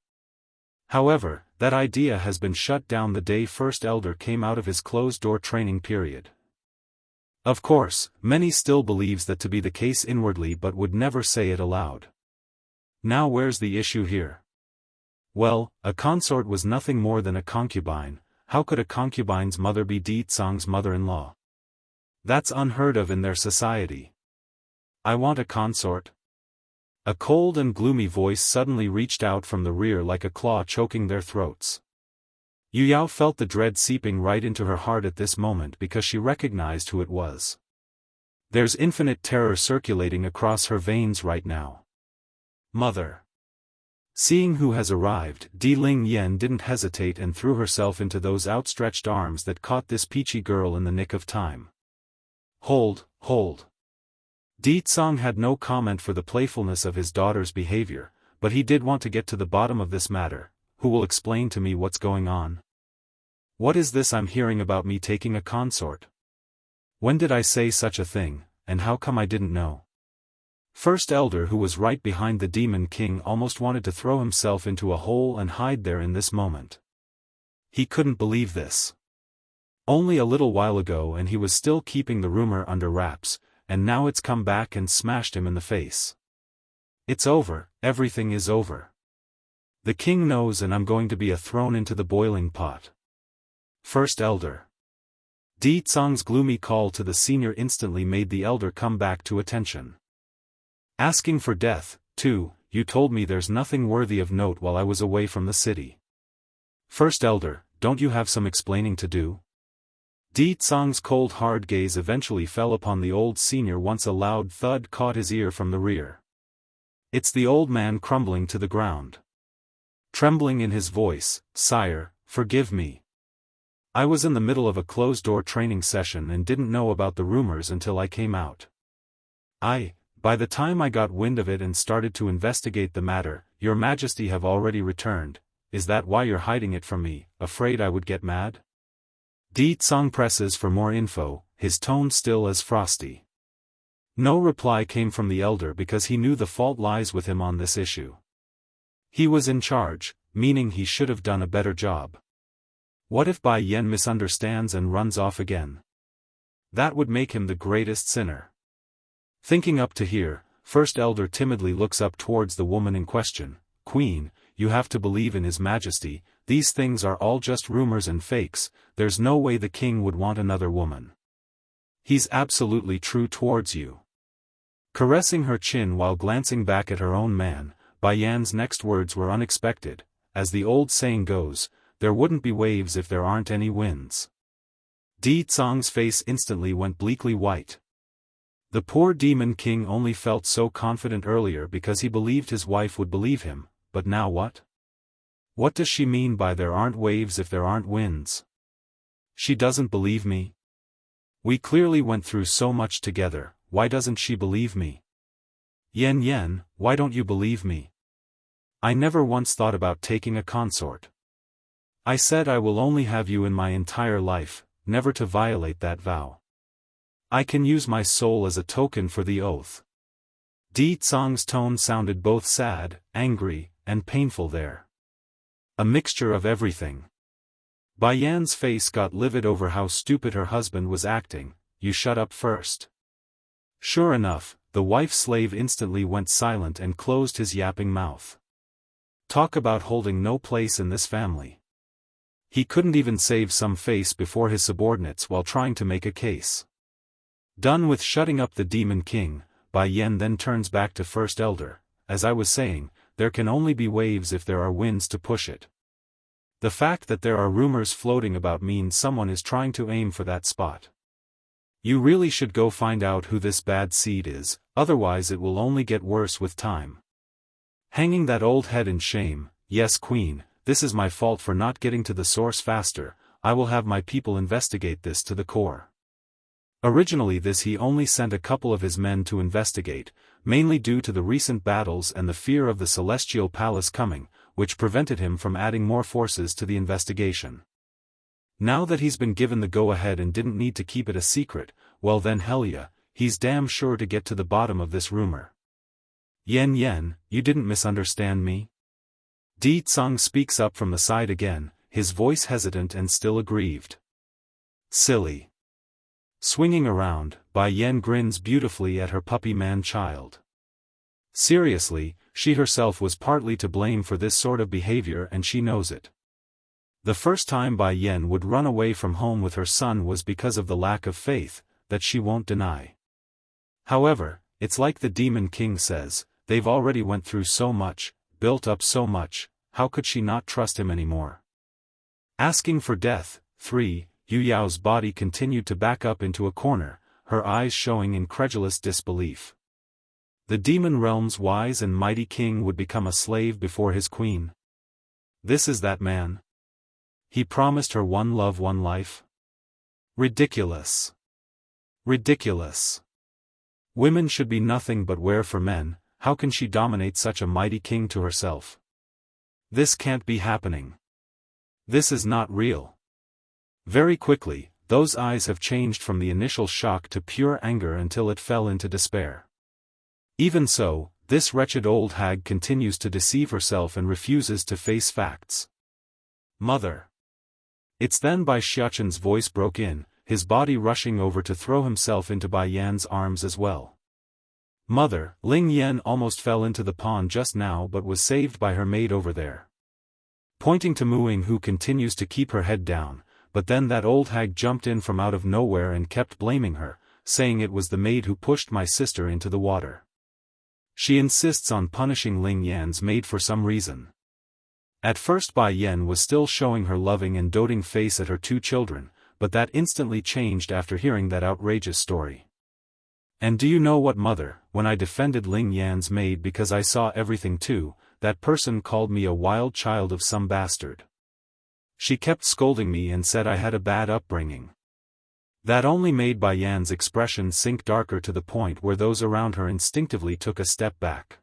However, that idea has been shut down the day First Elder came out of his closed-door training period. Of course, many still believes that to be the case inwardly but would never say it aloud. Now where's the issue here? Well, a consort was nothing more than a concubine. How could a concubine's mother be Di Tsang's mother-in-law? That's unheard of in their society. I want a consort. A cold and gloomy voice suddenly reached out from the rear like a claw choking their throats. Yu Yao felt the dread seeping right into her heart at this moment because she recognized who it was. There's infinite terror circulating across her veins right now. Mother. Seeing who has arrived, Di Ling Yan didn't hesitate and threw herself into those outstretched arms that caught this peachy girl in the nick of time. Hold. Di Tsang had no comment for the playfulness of his daughter's behavior, but he did want to get to the bottom of this matter. Who will explain to me what's going on? What is this I'm hearing about me taking a consort? When did I say such a thing, and how come I didn't know? First Elder, who was right behind the Demon King, almost wanted to throw himself into a hole and hide there in this moment. He couldn't believe this. Only a little while ago and he was still keeping the rumor under wraps, and now it's come back and smashed him in the face. It's over, everything is over. The king knows and I'm going to be thrown into the boiling pot. First Elder. Di Tsang's gloomy call to the senior instantly made the elder come back to attention. Asking for death, too, you told me there's nothing worthy of note while I was away from the city. First elder, don't you have some explaining to do? Di Tsang's cold hard gaze eventually fell upon the old senior once a loud thud caught his ear from the rear. It's the old man crumbling to the ground. Trembling in his voice, "Sire, forgive me. I was in the middle of a closed-door training session and didn't know about the rumors until I came out. By the time I got wind of it and started to investigate the matter, Your Majesty have already returned. Is that why you're hiding it from me, afraid I would get mad?" Di Tsang presses for more info, his tone still as frosty. No reply came from the elder because he knew the fault lies with him on this issue. He was in charge, meaning he should have done a better job. What if Bai Yan misunderstands and runs off again? That would make him the greatest sinner. Thinking up to here, First Elder timidly looks up towards the woman in question. "Queen, you have to believe in His Majesty, these things are all just rumors and fakes, there's no way the king would want another woman. He's absolutely true towards you." Caressing her chin while glancing back at her own man, Bai Yan's next words were unexpected. As the old saying goes, there wouldn't be waves if there aren't any winds. Di Tsang's face instantly went bleakly white. The poor demon king only felt so confident earlier because he believed his wife would believe him, but now what? What does she mean by there aren't waves if there aren't winds? She doesn't believe me? We clearly went through so much together, why doesn't she believe me? Yen, why don't you believe me? I never once thought about taking a consort. I said I will only have you in my entire life, never to violate that vow. I can use my soul as a token for the oath. Di Tsang's tone sounded both sad, angry, and painful there. A mixture of everything. Bai Yan's face got livid over how stupid her husband was acting. "You shut up first." Sure enough, the wife-slave instantly went silent and closed his yapping mouth. Talk about holding no place in this family. He couldn't even save some face before his subordinates while trying to make a case. Done with shutting up the demon king, Bai Yan then turns back to First Elder. "As I was saying, there can only be waves if there are winds to push it. The fact that there are rumors floating about means someone is trying to aim for that spot. You really should go find out who this bad seed is, otherwise it will only get worse with time. Hanging that old head in shame. Yes, Queen, this is my fault for not getting to the source faster. I will have my people investigate this to the core." Originally he only sent a couple of his men to investigate, mainly due to the recent battles and the fear of the Celestial Palace coming, which prevented him from adding more forces to the investigation. Now that he's been given the go-ahead and didn't need to keep it a secret, well then hell yeah, he's damn sure to get to the bottom of this rumor. Yen, you didn't misunderstand me? Di Tsang speaks up from the side again, his voice hesitant and still aggrieved. Silly. Swinging around, Bai Yan grins beautifully at her puppy man-child. Seriously, she herself was partly to blame for this sort of behavior and she knows it. The first time Bai Yan would run away from home with her son was because of the lack of faith, that she won't deny. However, it's like the Demon King says, they've already went through so much, built up so much, how could she not trust him anymore? Asking for death. 3. Yu Yao's body continued to back up into a corner, her eyes showing incredulous disbelief. The demon realm's wise and mighty king would become a slave before his queen. This is that man. He promised her one love, one life. Ridiculous. Ridiculous. Women should be nothing but ware for men. How can she dominate such a mighty king to herself? This can't be happening. This is not real. Very quickly, those eyes have changed from the initial shock to pure anger until it fell into despair. Even so, this wretched old hag continues to deceive herself and refuses to face facts. Mother. It's then Bai Xiaochen's voice broke in, his body rushing over to throw himself into Bai Yan's arms as well. Mother, Ling Yan almost fell into the pond just now but was saved by her maid over there. Pointing to Mu Ying, who continues to keep her head down, but then that old hag jumped in from out of nowhere and kept blaming her, saying it was the maid who pushed my sister into the water. She insists on punishing Ling Yan's maid for some reason. At first Bai Yan was still showing her loving and doting face at her two children, but that instantly changed after hearing that outrageous story. And do you know what, mother, when I defended Ling Yan's maid because I saw everything too, that person called me a wild child of some bastard. She kept scolding me and said I had a bad upbringing. That only made Bai Yan's expression sink darker to the point where those around her instinctively took a step back.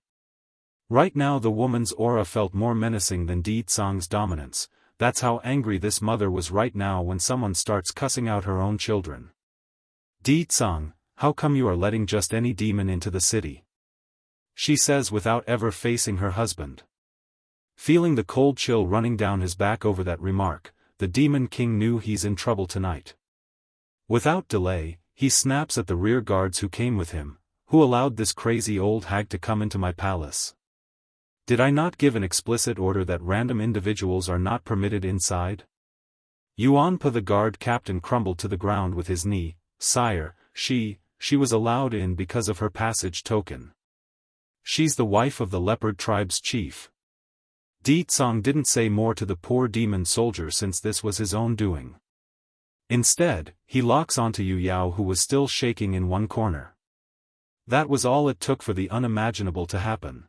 Right now the woman's aura felt more menacing than Di Tsang's dominance. That's how angry this mother was right now when someone starts cussing out her own children. Di Tsang, how come you are letting just any demon into the city? She says without ever facing her husband. Feeling the cold chill running down his back over that remark, the demon king knew he's in trouble tonight. Without delay, he snaps at the rear guards who came with him. Who allowed this crazy old hag to come into my palace? Did I not give an explicit order that random individuals are not permitted inside? Yuan Pa, the guard captain, crumbled to the ground with his knee. Sire, she was allowed in because of her passage token. She's the wife of the leopard tribe's chief. Di Tsang didn't say more to the poor demon soldier since this was his own doing. Instead, he locks onto Yu Yao, who was still shaking in one corner. That was all it took for the unimaginable to happen.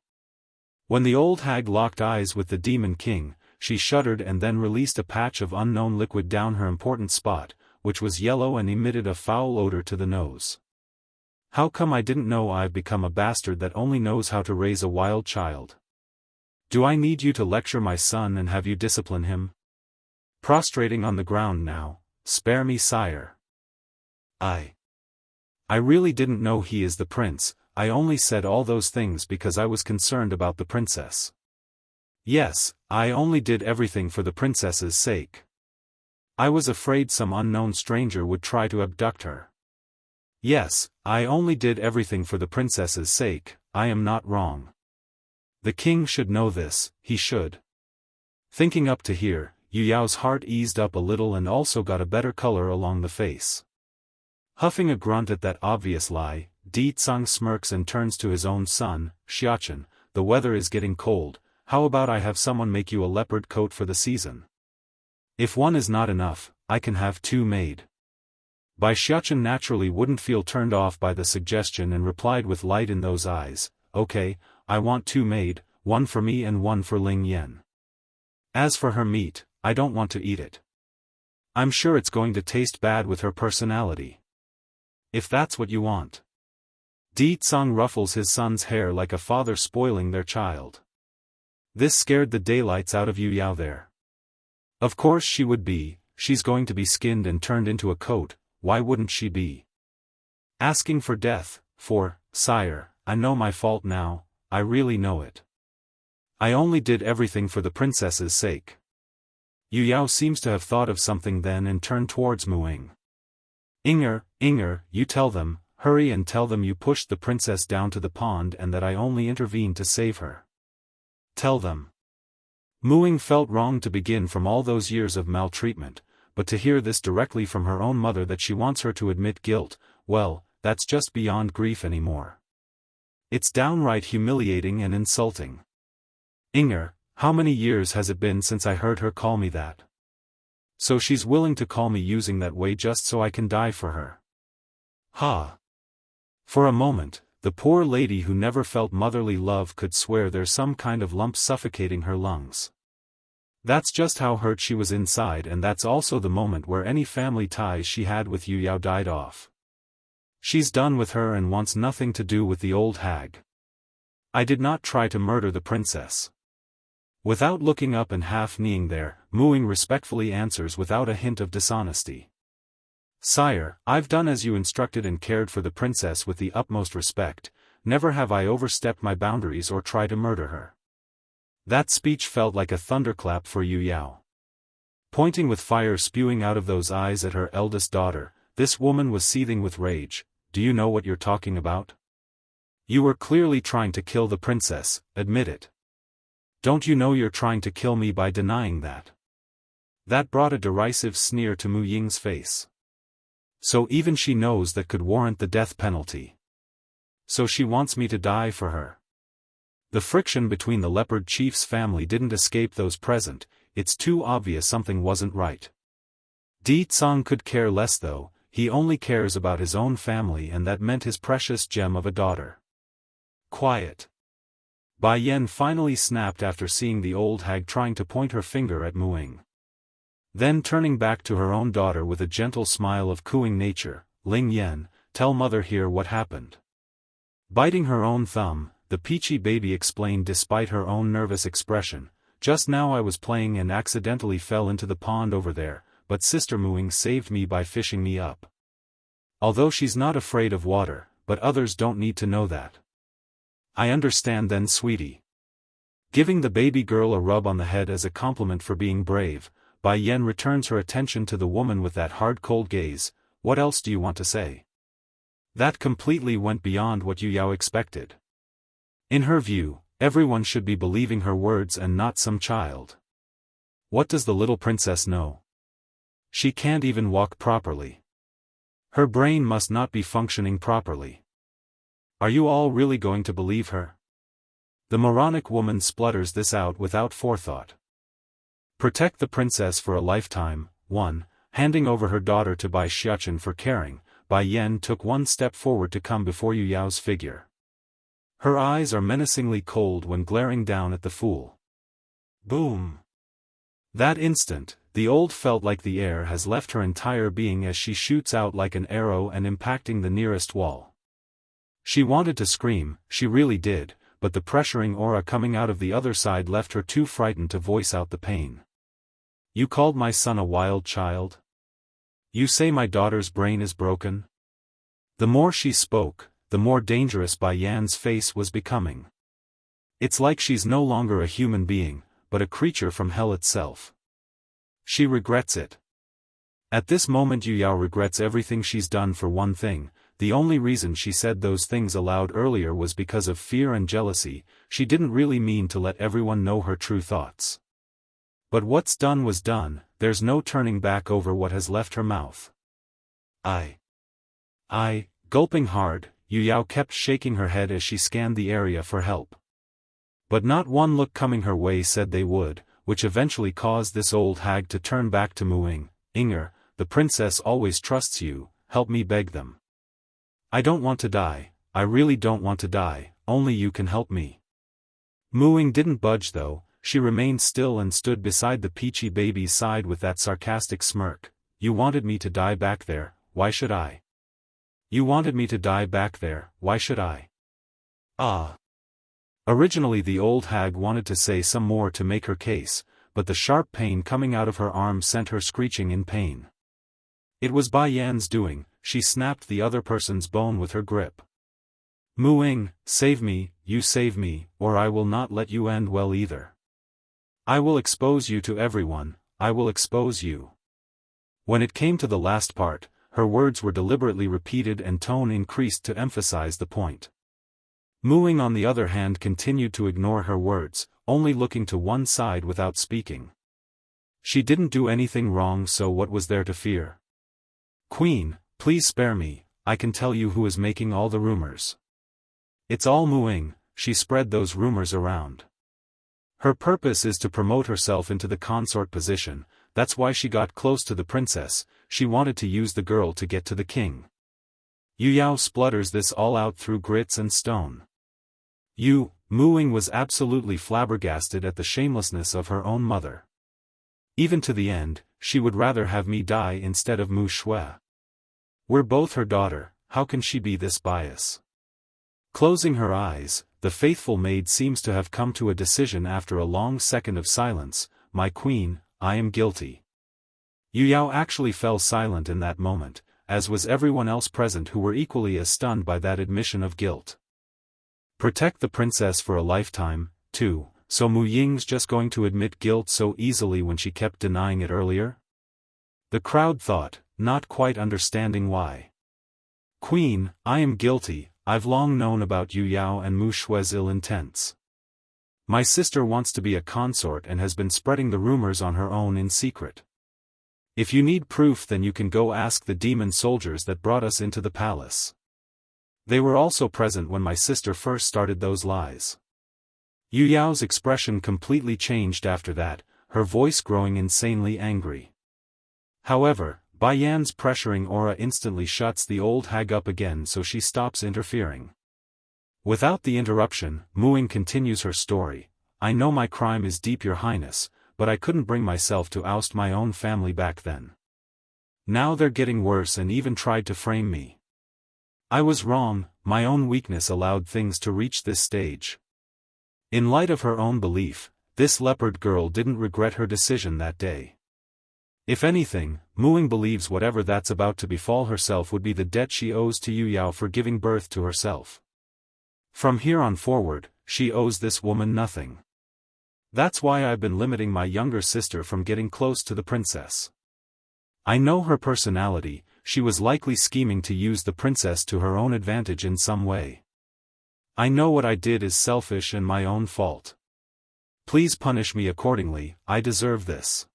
When the old hag locked eyes with the demon king, she shuddered and then released a patch of unknown liquid down her important spot, which was yellow and emitted a foul odor to the nose. How come I didn't know I've become a bastard that only knows how to raise a wild child? Do I need you to lecture my son and have you discipline him? Prostrating on the ground now, spare me, sire. I really didn't know he is the prince. I only said all those things because I was concerned about the princess. Yes, I only did everything for the princess's sake. I was afraid some unknown stranger would try to abduct her. Yes, I only did everything for the princess's sake. I am not wrong. The king should know this, he should. Thinking up to here, Yu Yao's heart eased up a little and also got a better color along the face. Huffing a grunt at that obvious lie, Di Tsang smirks and turns to his own son. Xiaofan, the weather is getting cold, how about I have someone make you a leopard coat for the season? If one is not enough, I can have two made. Xiaofan naturally wouldn't feel turned off by the suggestion and replied with light in those eyes, okay, I want two made, one for me and one for Ling Yan. As for her meat, I don't want to eat it. I'm sure it's going to taste bad with her personality. If that's what you want. Di Tsang ruffles his son's hair like a father spoiling their child. This scared the daylights out of Yu Yao there. Of course she would be, she's going to be skinned and turned into a coat, why wouldn't she be? Asking for death, sire, I know my fault now, I really know it. I only did everything for the princess's sake. Yu Yao seems to have thought of something then and turned towards Muing. Inger, you tell them, hurry and tell them you pushed the princess down to the pond and that I only intervened to save her. Tell them. Muing felt wrong to begin from all those years of maltreatment, but to hear this directly from her own mother that she wants her to admit guilt, well, that's just beyond grief anymore. It's downright humiliating and insulting. Inger, how many years has it been since I heard her call me that? So she's willing to call me using that way just so I can die for her. Ha! For a moment, the poor lady who never felt motherly love could swear there's some kind of lump suffocating her lungs. That's just how hurt she was inside, and that's also the moment where any family ties she had with Yu Yao died off. She's done with her and wants nothing to do with the old hag. I did not try to murder the princess. Without looking up and half-kneeling there, Muing respectfully answers without a hint of dishonesty. Sire, I've done as you instructed and cared for the princess with the utmost respect, never have I overstepped my boundaries or tried to murder her. That speech felt like a thunderclap for Yu Yao. Pointing with fire spewing out of those eyes at her eldest daughter, this woman was seething with rage. Do you know what you're talking about? You were clearly trying to kill the princess, admit it. Don't you know you're trying to kill me by denying that? That brought a derisive sneer to Mu Ying's face. So even she knows that could warrant the death penalty. So she wants me to die for her. The friction between the leopard chief's family didn't escape those present. It's too obvious something wasn't right. Di Tsang could care less though, he only cares about his own family, and that meant his precious gem of a daughter. Quiet. Bai Yan finally snapped after seeing the old hag trying to point her finger at Mu Ying. Then turning back to her own daughter with a gentle smile of cooing nature, Ling Yan, tell mother here what happened. Biting her own thumb, the peachy baby explained despite her own nervous expression, just now I was playing and accidentally fell into the pond over there, but Sister Mu Ying saved me by fishing me up. Although she's not afraid of water, but others don't need to know that. I understand then, sweetie. Giving the baby girl a rub on the head as a compliment for being brave, Bai Yan returns her attention to the woman with that hard cold gaze. What else do you want to say? That completely went beyond what Yu Yao expected. In her view, everyone should be believing her words and not some child. What does the little princess know? She can't even walk properly. Her brain must not be functioning properly. Are you all really going to believe her? The moronic woman splutters this out without forethought. Protect the princess for a lifetime. 1. Handing over her daughter to Bai Xiachen for caring, Bai Yan took one step forward to come before Yu Yao's figure. Her eyes are menacingly cold when glaring down at the fool. Boom! That instant, the old felt like the air has left her entire being as she shoots out like an arrow and impacting the nearest wall. She wanted to scream, she really did, but the pressuring aura coming out of the other side left her too frightened to voice out the pain. You called my son a wild child? You say my daughter's brain is broken? The more she spoke, the more dangerous Bai Yan's face was becoming. It's like she's no longer a human being, but a creature from hell itself. She regrets it. At this moment Yu Yao regrets everything she's done. For one thing, the only reason she said those things aloud earlier was because of fear and jealousy. She didn't really mean to let everyone know her true thoughts. But what's done was done, there's no turning back over what has left her mouth. Gulping hard, Yu Yao kept shaking her head as she scanned the area for help. But not one look coming her way said they would, which eventually caused this old hag to turn back to Mu Ying. Inger, the princess always trusts you, help me beg them. I don't want to die, I really don't want to die, only you can help me. Mu Ying didn't budge though, she remained still and stood beside the peachy baby's side with that sarcastic smirk. You wanted me to die back there, why should I? You wanted me to die back there, why should I? Originally the old hag wanted to say some more to make her case, but the sharp pain coming out of her arm sent her screeching in pain. It was Bai Yan's doing, she snapped the other person's bone with her grip. Mu Ying, save me, you save me, or I will not let you end well either. I will expose you to everyone, I will expose you. When it came to the last part, her words were deliberately repeated and tone increased to emphasize the point. Mu Ying on the other hand continued to ignore her words, only looking to one side without speaking. She didn't do anything wrong, so what was there to fear? Queen, please spare me, I can tell you who is making all the rumors. It's all Mu Ying, she spread those rumors around. Her purpose is to promote herself into the consort position, that's why she got close to the princess, she wanted to use the girl to get to the king. Yu Yao splutters this all out through grits and stone. Mu Ying was absolutely flabbergasted at the shamelessness of her own mother. Even to the end, she would rather have me die instead of Mu Shui. We're both her daughter, how can she be this biased? Closing her eyes, the faithful maid seems to have come to a decision after a long second of silence. My queen, I am guilty. Yu Yao actually fell silent in that moment, as was everyone else present who were equally as stunned by that admission of guilt. Protect the princess for a lifetime, too, so Mu Ying's just going to admit guilt so easily when she kept denying it earlier? The crowd thought, not quite understanding why. Queen, I am guilty, I've long known about Yu Yao and Mu Shui's ill intents. My sister wants to be a consort and has been spreading the rumors on her own in secret. If you need proof, then you can go ask the demon soldiers that brought us into the palace. They were also present when my sister first started those lies. Yu Yao's expression completely changed after that, her voice growing insanely angry. However, Bai Yan's pressuring aura instantly shuts the old hag up again, so she stops interfering. Without the interruption, Muing continues her story. I know my crime is deep, Your Highness, but I couldn't bring myself to oust my own family back then. Now they're getting worse and even tried to frame me. I was wrong, my own weakness allowed things to reach this stage. In light of her own belief, this leopard girl didn't regret her decision that day. If anything, Muing believes whatever that's about to befall herself would be the debt she owes to Yu Yao for giving birth to herself. From here on forward, she owes this woman nothing. That's why I've been limiting my younger sister from getting close to the princess. I know her personality, she was likely scheming to use the princess to her own advantage in some way. I know what I did is selfish and my own fault. Please punish me accordingly, I deserve this.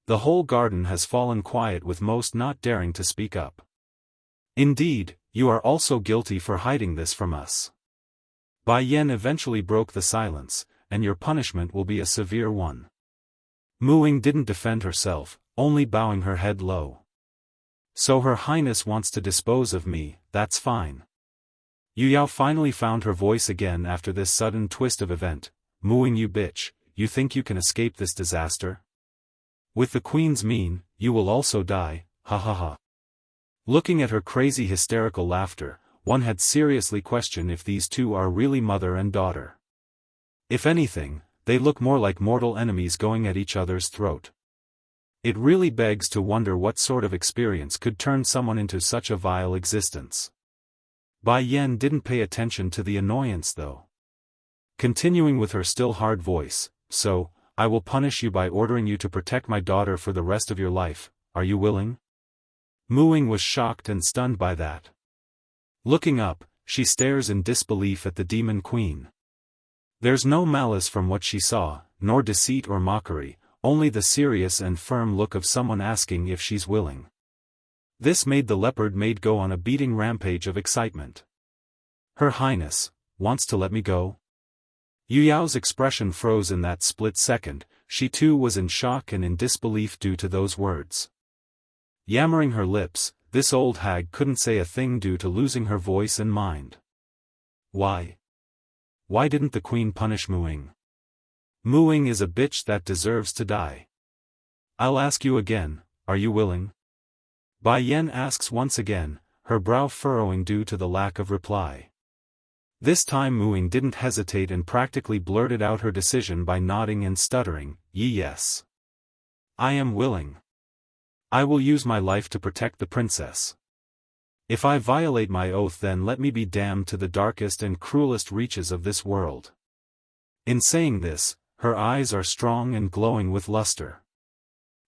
The whole garden has fallen quiet, with most not daring to speak up. Indeed, you are also guilty for hiding this from us. Bai Yan eventually broke the silence, and your punishment will be a severe one. Muing didn't defend herself, only bowing her head low. So Her Highness wants to dispose of me, that's fine. Yu Yao finally found her voice again after this sudden twist of event. Muing, you bitch, you think you can escape this disaster? With the queen's mien, you will also die, ha ha ha. Looking at her crazy hysterical laughter, one had seriously questioned if these two are really mother and daughter. If anything, they look more like mortal enemies going at each other's throat. It really begs to wonder what sort of experience could turn someone into such a vile existence. Bai Yan didn't pay attention to the annoyance though. Continuing with her still hard voice, so, I will punish you by ordering you to protect my daughter for the rest of your life, are you willing? Muing was shocked and stunned by that. Looking up, she stares in disbelief at the demon queen. There's no malice from what she saw, nor deceit or mockery, only the serious and firm look of someone asking if she's willing. This made the leopard maid go on a beating rampage of excitement. Her Highness wants to let me go? Yu Yao's expression froze in that split second, she too was in shock and in disbelief due to those words. Yammering her lips, this old hag couldn't say a thing due to losing her voice and mind. Why? Why didn't the queen punish Muing? Muing is a bitch that deserves to die. I'll ask you again, are you willing? Bai Yan asks once again, her brow furrowing due to the lack of reply. This time Muing didn't hesitate and practically blurted out her decision by nodding and stuttering, yes. I am willing. I will use my life to protect the princess. If I violate my oath, then let me be damned to the darkest and cruelest reaches of this world. In saying this, her eyes are strong and glowing with luster.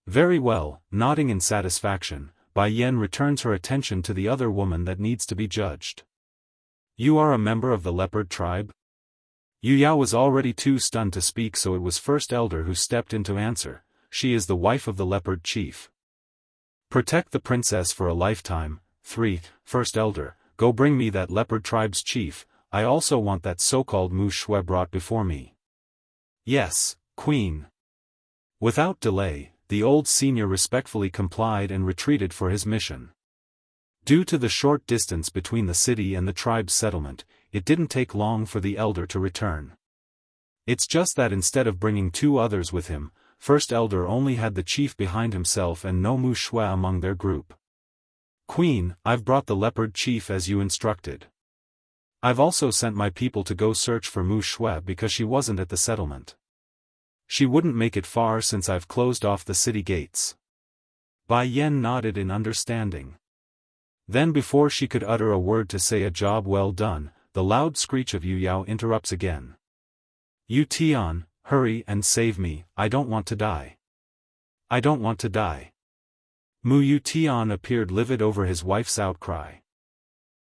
Very well, nodding in satisfaction, Bai Yan returns her attention to the other woman that needs to be judged. You are a member of the leopard tribe? Yu Yao was already too stunned to speak, so it was First Elder who stepped in to answer. She is the wife of the leopard chief. Protect the princess for a lifetime. 3. First Elder, go bring me that leopard tribe's chief. I also want that so-called Mu Shui brought before me. Yes, Queen. Without delay, the old senior respectfully complied and retreated for his mission. Due to the short distance between the city and the tribe's settlement, it didn't take long for the elder to return. It's just that instead of bringing two others with him, First Elder only had the chief behind himself and no Mu Shui among their group. Queen, I've brought the leopard chief as you instructed. I've also sent my people to go search for Mu Shui because she wasn't at the settlement. She wouldn't make it far since I've closed off the city gates. Bai Yan nodded in understanding. Then before she could utter a word to say a job well done, the loud screech of Yu Yao interrupts again. Yu Tian, hurry and save me, I don't want to die. I don't want to die. Mu Yu Tian appeared livid over his wife's outcry.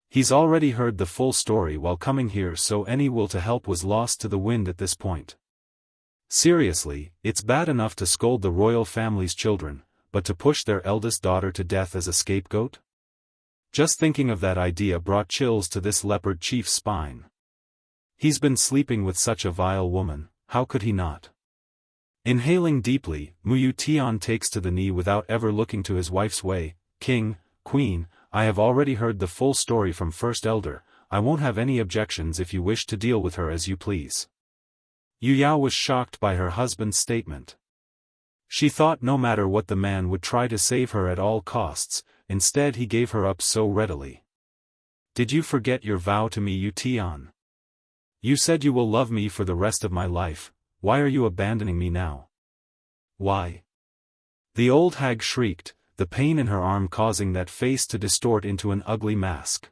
He's already heard the full story while coming here, so any will to help was lost to the wind at this point. Seriously, it's bad enough to scold the royal family's children, but to push their eldest daughter to death as a scapegoat? Just thinking of that idea brought chills to this leopard chief's spine. He's been sleeping with such a vile woman, how could he not? Inhaling deeply, Mu Tian takes to the knee without ever looking to his wife's way. King, Queen, I have already heard the full story from First Elder. I won't have any objections if you wish to deal with her as you please. Yu Yao was shocked by her husband's statement. She thought no matter what the man would try to save her at all costs, instead he gave her up so readily. Did you forget your vow to me, Yu Tian? You said you will love me for the rest of my life, why are you abandoning me now? Why? The old hag shrieked, the pain in her arm causing that face to distort into an ugly mask.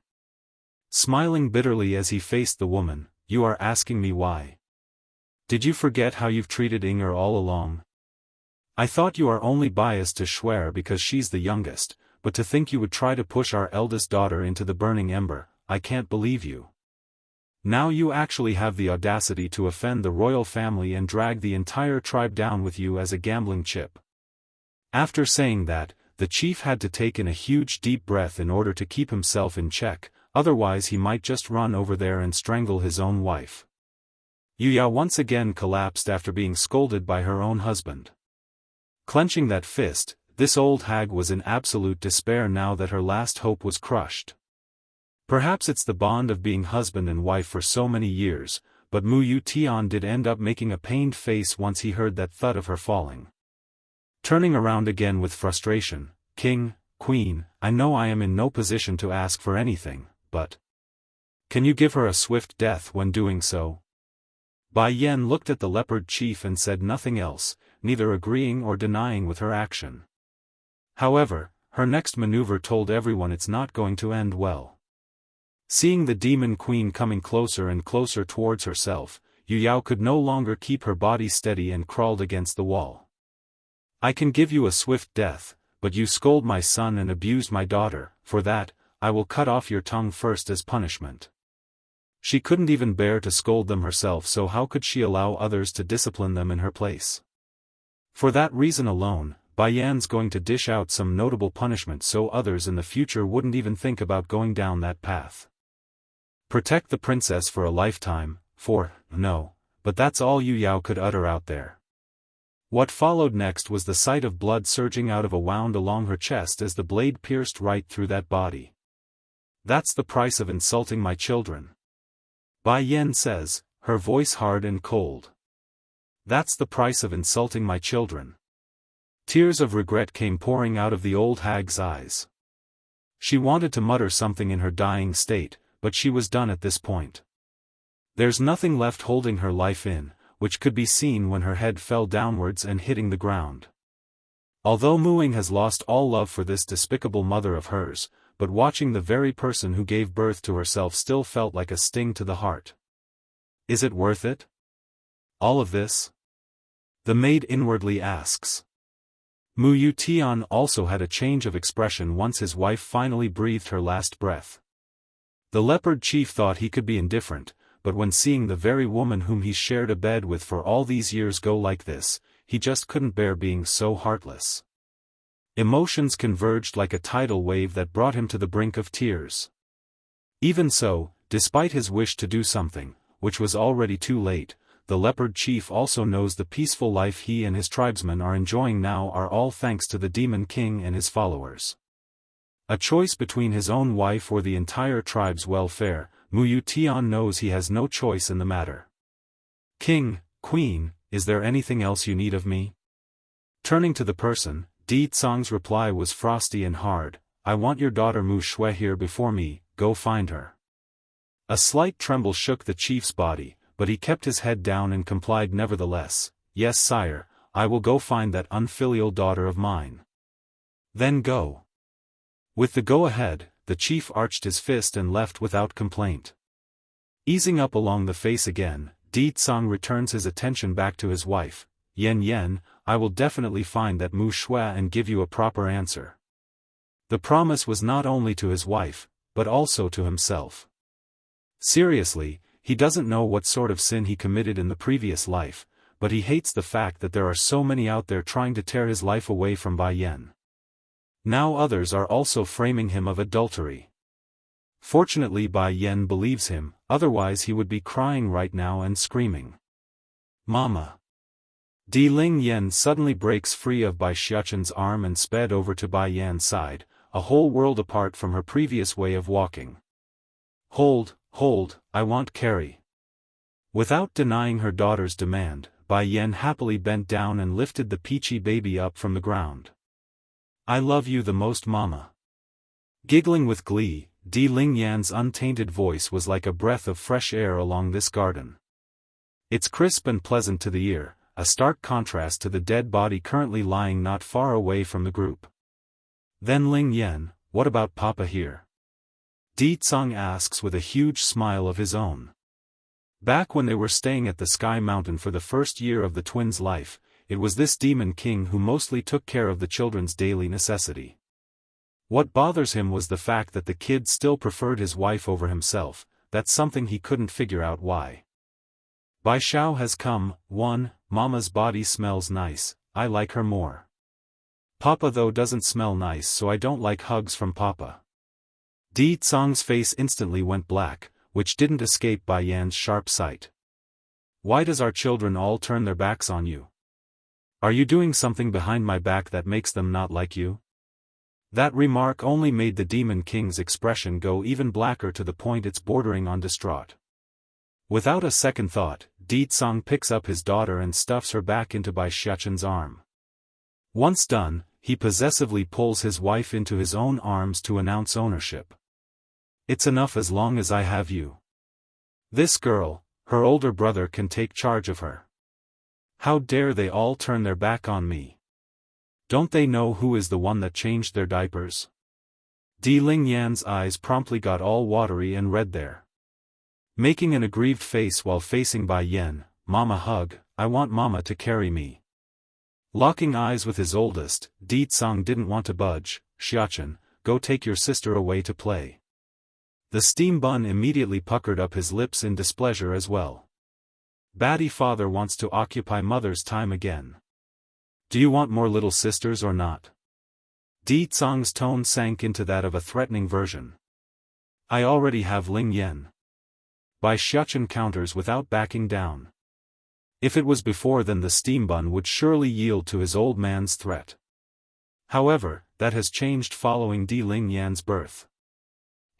Smiling bitterly as he faced the woman, you are asking me why? Did you forget how you've treated Inger all along? I thought you are only biased to Schwer because she's the youngest, but to think you would try to push our eldest daughter into the burning ember, I can't believe you. Now you actually have the audacity to offend the royal family and drag the entire tribe down with you as a gambling chip. After saying that, the chief had to take in a huge deep breath in order to keep himself in check, otherwise he might just run over there and strangle his own wife. Yu Yao once again collapsed after being scolded by her own husband. Clenching that fist, this old hag was in absolute despair now that her last hope was crushed. Perhaps it's the bond of being husband and wife for so many years, but Mu Tian did end up making a pained face once he heard that thud of her falling. Turning around again with frustration, King, Queen, I know I am in no position to ask for anything, but can you give her a swift death when doing so? Bai Yan looked at the leopard chief and said nothing else, neither agreeing or denying with her action. However, her next maneuver told everyone it's not going to end well. Seeing the demon queen coming closer and closer towards herself, Yu Yao could no longer keep her body steady and crawled against the wall. I can give you a swift death, but you scold my son and abused my daughter, for that, I will cut off your tongue first as punishment. She couldn't even bear to scold them herself, so how could she allow others to discipline them in her place? For that reason alone, Bai Yan's going to dish out some notable punishment so others in the future wouldn't even think about going down that path. Protect the princess for a lifetime, no, but that's all Yu Yao could utter out there. What followed next was the sight of blood surging out of a wound along her chest as the blade pierced right through that body. That's the price of insulting my children. Bai Yan says, her voice hard and cold. That's the price of insulting my children. Tears of regret came pouring out of the old hag's eyes. She wanted to mutter something in her dying state, but she was done at this point. There's nothing left holding her life in, which could be seen when her head fell downwards and hitting the ground. Although Muing has lost all love for this despicable mother of hers, but watching the very person who gave birth to herself still felt like a sting to the heart. Is it worth it? All of this? The maid inwardly asks. Mu Tian also had a change of expression once his wife finally breathed her last breath. The leopard chief thought he could be indifferent, but when seeing the very woman whom he shared a bed with for all these years go like this, he just couldn't bear being so heartless. Emotions converged like a tidal wave that brought him to the brink of tears. Even so, despite his wish to do something, which was already too late, the leopard chief also knows the peaceful life he and his tribesmen are enjoying now are all thanks to the demon king and his followers. A choice between his own wife or the entire tribe's welfare, Mu Tian knows he has no choice in the matter. King, Queen, is there anything else you need of me? Turning to the person, Di Tsang's reply was frosty and hard, I want your daughter Mu Shui here before me, go find her. A slight tremble shook the chief's body, but he kept his head down and complied nevertheless, yes sire, I will go find that unfilial daughter of mine. Then go. With the go-ahead, the chief arched his fist and left without complaint. Easing up along the face again, Di Tsang returns his attention back to his wife, Yen, I will definitely find that Mu Shui and give you a proper answer. The promise was not only to his wife, but also to himself. Seriously, he doesn't know what sort of sin he committed in the previous life, but he hates the fact that there are so many out there trying to tear his life away from Bai Yan. Now others are also framing him of adultery. Fortunately Bai Yan believes him, otherwise he would be crying right now and screaming. Mama! Di Ling Yan suddenly breaks free of Bai Xiaoqin's arm and sped over to Bai Yan's side, a whole world apart from her previous way of walking. Hold, I want Carrie. Without denying her daughter's demand, Bai Yan happily bent down and lifted the peachy baby up from the ground. I love you the most, Mama. Giggling with glee, Di Ling Yan's untainted voice was like a breath of fresh air along this garden. It's crisp and pleasant to the ear, a stark contrast to the dead body currently lying not far away from the group. Then Ling Yan, what about Papa here? Di Tsang asks with a huge smile of his own. Back when they were staying at the Sky Mountain for the first year of the twins' life, it was this demon king who mostly took care of the children's daily necessity. What bothers him was the fact that the kid still preferred his wife over himself. That's something he couldn't figure out why. Bai Xiao has come. 1. Mama's body smells nice, I like her more. Papa though doesn't smell nice, so I don't like hugs from Papa. Di Tsang's face instantly went black, which didn't escape Bai Yan's sharp sight. Why does our children all turn their backs on you? Are you doing something behind my back that makes them not like you? That remark only made the Demon King's expression go even blacker to the point it's bordering on distraught. Without a second thought, Di Tsang picks up his daughter and stuffs her back into Bai Xiaoqin's arm. Once done, he possessively pulls his wife into his own arms to announce ownership. It's enough as long as I have you. This girl, her older brother, can take charge of her. How dare they all turn their back on me? Don't they know who is the one that changed their diapers? Di Ling Yan's eyes promptly got all watery and red there. Making an aggrieved face while facing Bai Yan, Mama hug, I want Mama to carry me. Locking eyes with his oldest, Di Tsang didn't want to budge. Xiaoqin, go take your sister away to play. The steam bun immediately puckered up his lips in displeasure as well. Batty father wants to occupy mother's time again. Do you want more little sisters or not? Di Tsang's tone sank into that of a threatening version. I already have Ling Yan. Bai Xiaoqin counters without backing down. If it was before, then the steam bun would surely yield to his old man's threat. However, that has changed following Di Ling Yan's birth.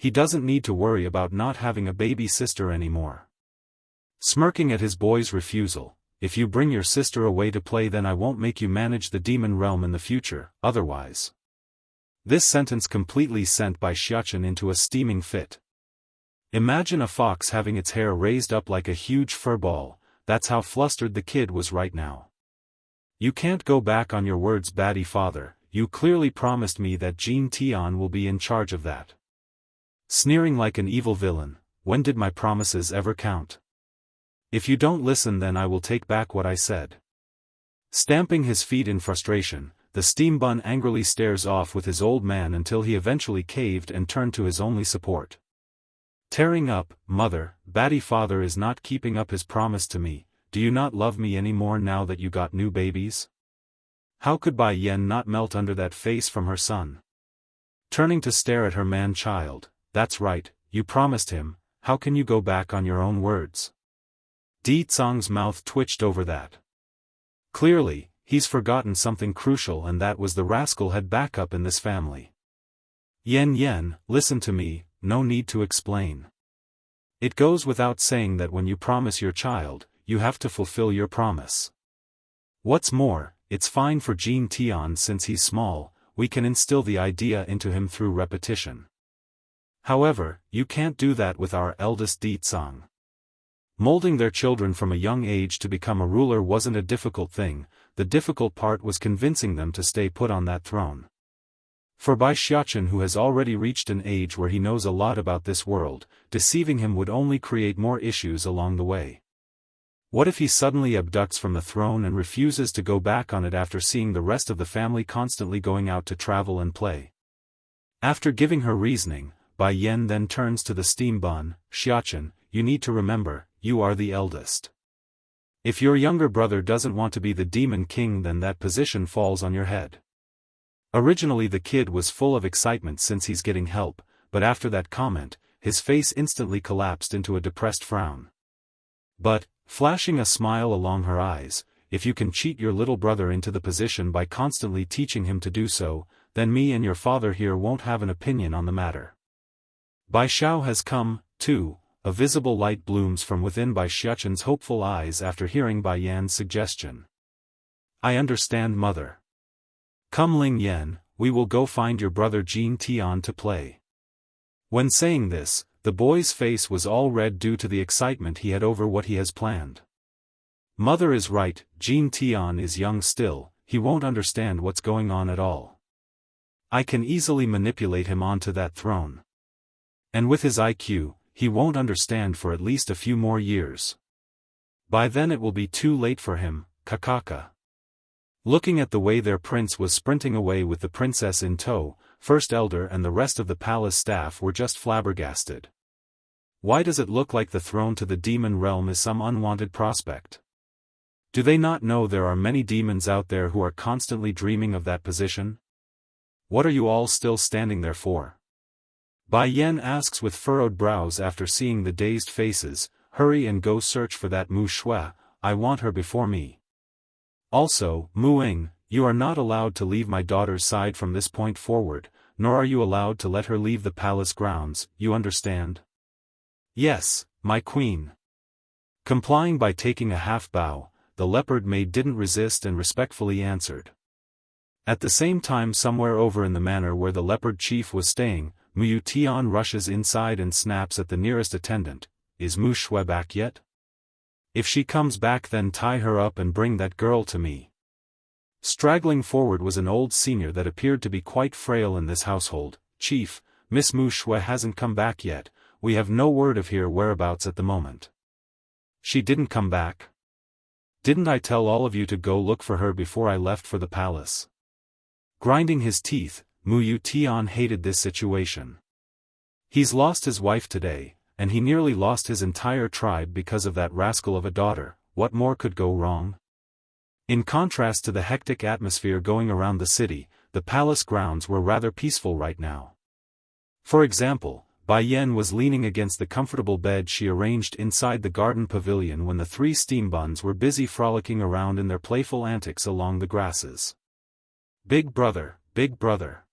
He doesn't need to worry about not having a baby sister anymore. Smirking at his boy's refusal, if you bring your sister away to play, then I won't make you manage the demon realm in the future, otherwise. This sentence completely sent Bai Xiaoqin into a steaming fit. Imagine a fox having its hair raised up like a huge fur ball. That's how flustered the kid was right now. You can't go back on your words, Batty father. You clearly promised me that Jean Tian will be in charge of that. Sneering like an evil villain, when did my promises ever count? If you don't listen, then I will take back what I said. Stamping his feet in frustration, the steam bun angrily stares off with his old man until he eventually caved and turned to his only support. Tearing up, Mother, Batty father is not keeping up his promise to me. Do you not love me anymore now that you got new babies? How could Bai Yan not melt under that face from her son? Turning to stare at her man-child, that's right, you promised him, how can you go back on your own words? Di Tsang's mouth twitched over that. Clearly, he's forgotten something crucial, and that was the rascal had backup in this family. Yan, listen to me, no need to explain. It goes without saying that when you promise your child, you have to fulfill your promise. What's more, it's fine for Jean Tian since he's small, we can instill the idea into him through repetition. However, you can't do that with our eldest Di Tsang. Molding their children from a young age to become a ruler wasn't a difficult thing, the difficult part was convincing them to stay put on that throne. For Bai Xiaoqin, who has already reached an age where he knows a lot about this world, deceiving him would only create more issues along the way. What if he suddenly abducts from the throne and refuses to go back on it after seeing the rest of the family constantly going out to travel and play? After giving her reasoning, Bai Yan then turns to the steam bun. Xiaoqin, you need to remember, you are the eldest. If your younger brother doesn't want to be the Demon King, then that position falls on your head. Originally the kid was full of excitement since he's getting help, but after that comment, his face instantly collapsed into a depressed frown. But, flashing a smile along her eyes, if you can cheat your little brother into the position by constantly teaching him to do so, then me and your father here won't have an opinion on the matter. Bai Xiao has come, too. A visible light blooms from within Bai Xiaoqin's hopeful eyes after hearing Bai Yan's suggestion. I understand, mother. Come Ling Yan, we will go find your brother Jin Tian to play. When saying this, the boy's face was all red due to the excitement he had over what he has planned. Mother is right, Jin Tian is young still, he won't understand what's going on at all. I can easily manipulate him onto that throne. And with his IQ, he won't understand for at least a few more years. By then it will be too late for him, Kakaka. Looking at the way their prince was sprinting away with the princess in tow, First Elder and the rest of the palace staff were just flabbergasted. Why does it look like the throne to the demon realm is some unwanted prospect? Do they not know there are many demons out there who are constantly dreaming of that position? What are you all still standing there for? Bai Yan asks with furrowed brows after seeing the dazed faces. Hurry and go search for that Mu Shui, I want her before me. Also, Mu Ying, you are not allowed to leave my daughter's side from this point forward, nor are you allowed to let her leave the palace grounds, you understand? Yes, my queen. Complying by taking a half bow, the leopard maid didn't resist and respectfully answered. At the same time, somewhere over in the manor where the leopard chief was staying, Mu Tian rushes inside and snaps at the nearest attendant. Is Mu Shui back yet? If she comes back, then tie her up and bring that girl to me. Straggling forward was an old senior that appeared to be quite frail in this household. Chief, Miss Mu Shui hasn't come back yet, we have no word of her whereabouts at the moment. She didn't come back? Didn't I tell all of you to go look for her before I left for the palace? Grinding his teeth, Mu Tian hated this situation. He's lost his wife today, and he nearly lost his entire tribe because of that rascal of a daughter. What more could go wrong? In contrast to the hectic atmosphere going around the city, the palace grounds were rather peaceful right now. For example, Bai Yan was leaning against the comfortable bed she arranged inside the garden pavilion when the three steam buns were busy frolicking around in their playful antics along the grasses. Big brother, big brother.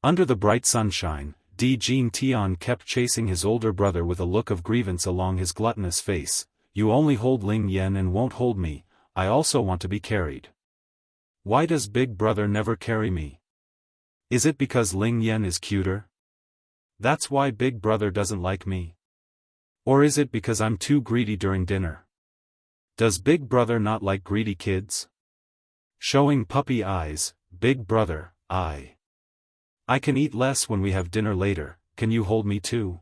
Under the bright sunshine, Jin Tian kept chasing his older brother with a look of grievance along his gluttonous face. You only hold Ling Yan and won't hold me, I also want to be carried. Why does big brother never carry me? Is it because Ling Yan is cuter? That's why big brother doesn't like me? Or is it because I'm too greedy during dinner? Does big brother not like greedy kids? Showing puppy eyes, big brother, I can eat less when we have dinner later, can you hold me too?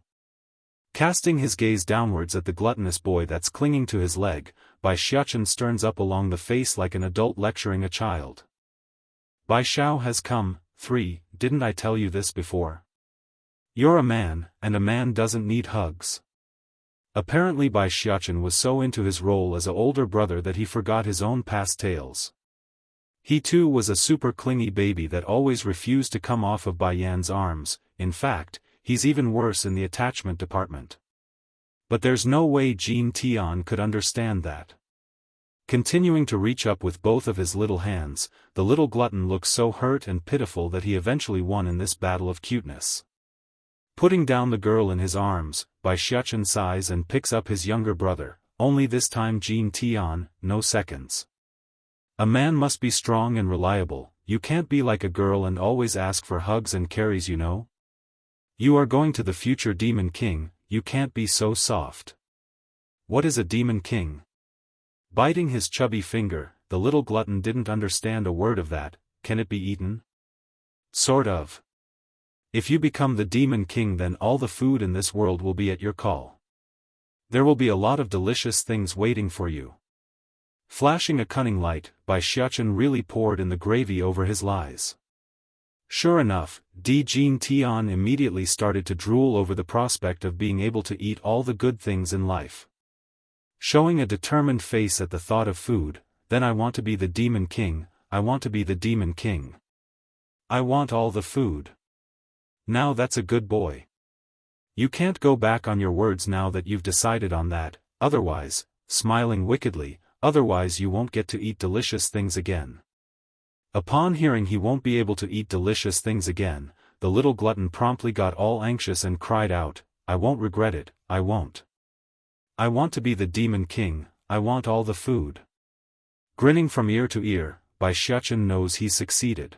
Casting his gaze downwards at the gluttonous boy that's clinging to his leg, Bai Xiaoqin sterns up along the face like an adult lecturing a child. Bai Xiao has come, 3, didn't I tell you this before? You're a man, and a man doesn't need hugs. Apparently Bai Xiaoqin was so into his role as an older brother that he forgot his own past tales. He too was a super clingy baby that always refused to come off of Bai Yan's arms. In fact, he's even worse in the attachment department. But there's no way Jin Tian could understand that. Continuing to reach up with both of his little hands, the little glutton looked so hurt and pitiful that he eventually won in this battle of cuteness. Putting down the girl in his arms, Bai Xiaoqin sighs and picks up his younger brother, only this time Jin Tian, no seconds. A man must be strong and reliable, you can't be like a girl and always ask for hugs and carries, you know? You are going to the future Demon King, you can't be so soft. What is a Demon King? Biting his chubby finger, the little glutton didn't understand a word of that. Can it be eaten? Sort of. If you become the Demon King, then all the food in this world will be at your call. There will be a lot of delicious things waiting for you. Flashing a cunning light, Bai Xiaoqin really poured in the gravy over his lies. Sure enough, Jin Tian immediately started to drool over the prospect of being able to eat all the good things in life. showing a determined face at the thought of food. Then I want to be the Demon King, I want to be the Demon King. I want all the food. Now that's a good boy. You can't go back on your words now that you've decided on that, otherwise, smiling wickedly, otherwise you won't get to eat delicious things again. Upon hearing he won't be able to eat delicious things again, the little glutton promptly got all anxious and cried out, I won't regret it, I won't. I want to be the Demon King, I want all the food. Grinning from ear to ear, Bai Xiaochen knows he's succeeded.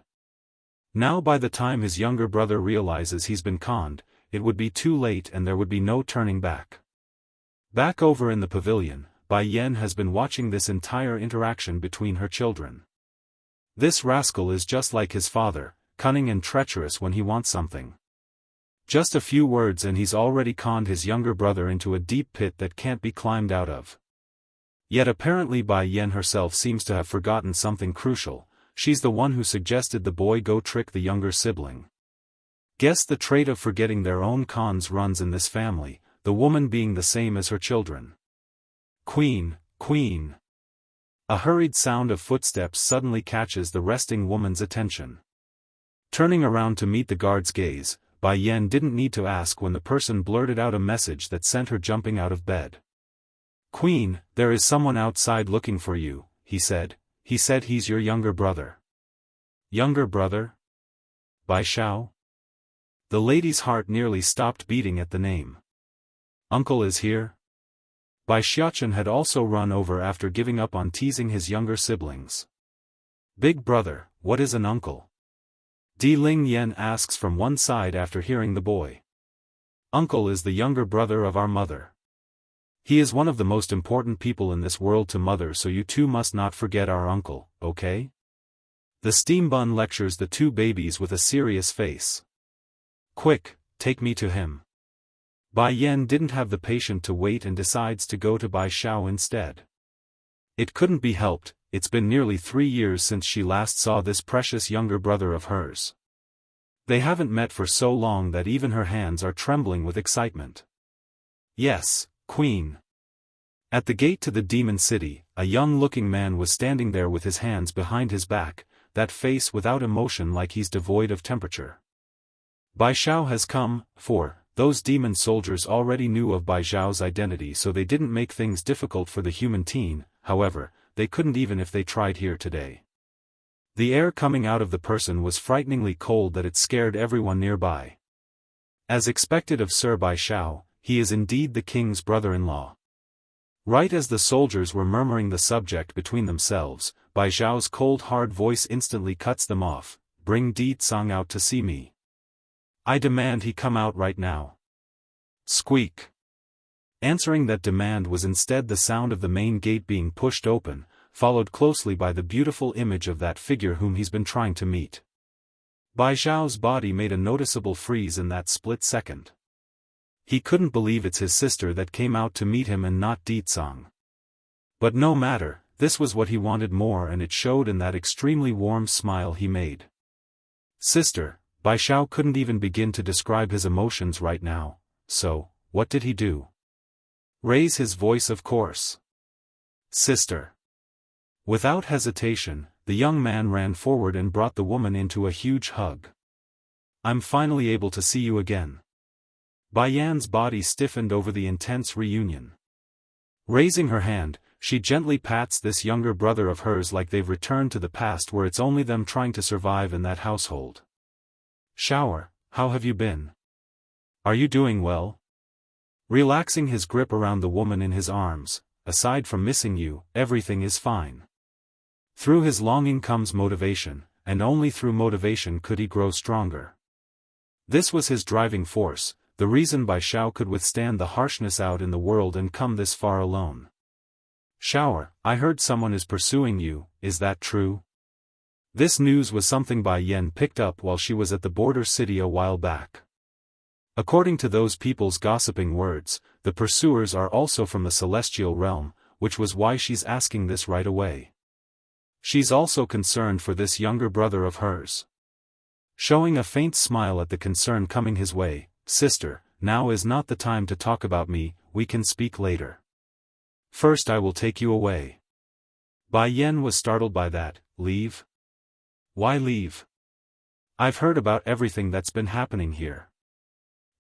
Now by the time his younger brother realizes he's been conned, it would be too late and there would be no turning back. Back over in the pavilion, Bai Yan has been watching this entire interaction between her children. This rascal is just like his father, cunning and treacherous when he wants something. Just a few words and he's already conned his younger brother into a deep pit that can't be climbed out of. Yet apparently Bai Yan herself seems to have forgotten something crucial. She's the one who suggested the boy go trick the younger sibling. Guess the trait of forgetting their own cons runs in this family, the woman being the same as her children. Queen, Queen. A hurried sound of footsteps suddenly catches the resting woman's attention. Turning around to meet the guard's gaze, Bai Yan didn't need to ask when the person blurted out a message that sent her jumping out of bed. Queen, there is someone outside looking for you, he said. He said he's your younger brother. Younger brother? Bai Xiao? The lady's heart nearly stopped beating at the name. Uncle is here? Bai Xiaochen had also run over after giving up on teasing his younger siblings. Big brother, what is an uncle? Di Ling Yan asks from one side after hearing the boy. Uncle is the younger brother of our mother. He is one of the most important people in this world to mother, so you two must not forget our uncle, okay? The steam bun lectures the two babies with a serious face. Quick, take me to him. Bai Yan didn't have the patience to wait and decides to go to Bai Xiao instead. It couldn't be helped, it's been nearly 3 years since she last saw this precious younger brother of hers. They haven't met for so long that even her hands are trembling with excitement. Yes, Queen. At the gate to the demon city, a young-looking man was standing there with his hands behind his back, that face without emotion like he's devoid of temperature. Bai Xiao has come, for those demon soldiers already knew of Bai Xiao's identity, so they didn't make things difficult for the human teen. However, they couldn't even if they tried here today. The air coming out of the person was frighteningly cold that it scared everyone nearby. As expected of Sir Bai Xiao, he is indeed the king's brother-in-law. Right as the soldiers were murmuring the subject between themselves, Bai Xiao's cold hard voice instantly cuts them off. Bring Di Tsang out to see me. I demand he come out right now. Squeak. Answering that demand was instead the sound of the main gate being pushed open, followed closely by the beautiful image of that figure whom he's been trying to meet. Bai Xiao's body made a noticeable freeze in that split second. He couldn't believe it's his sister that came out to meet him and not Di Tsang. But no matter, this was what he wanted more, and it showed in that extremely warm smile he made. Sister, Bai Xiao couldn't even begin to describe his emotions right now, so, what did he do? Raise his voice, of course. Sister. Without hesitation, the young man ran forward and brought the woman into a huge hug. I'm finally able to see you again. Bai Yan's body stiffened over the intense reunion. Raising her hand, she gently pats this younger brother of hers like they've returned to the past where it's only them trying to survive in that household. Shower, how have you been? Are you doing well? Relaxing his grip around the woman in his arms, aside from missing you, everything is fine. Through his longing comes motivation, and only through motivation could he grow stronger. This was his driving force, the reason Bai Xiao could withstand the harshness out in the world and come this far alone. Shower, I heard someone is pursuing you, is that true? This news was something Bai Yan picked up while she was at the border city a while back. According to those people's gossiping words, the pursuers are also from the celestial realm, which was why she's asking this right away. She's also concerned for this younger brother of hers. Showing a faint smile at the concern coming his way, Sister, now is not the time to talk about me, we can speak later. First I will take you away. Bai Yan was startled by that. Leave? Why leave? I've heard about everything that's been happening here.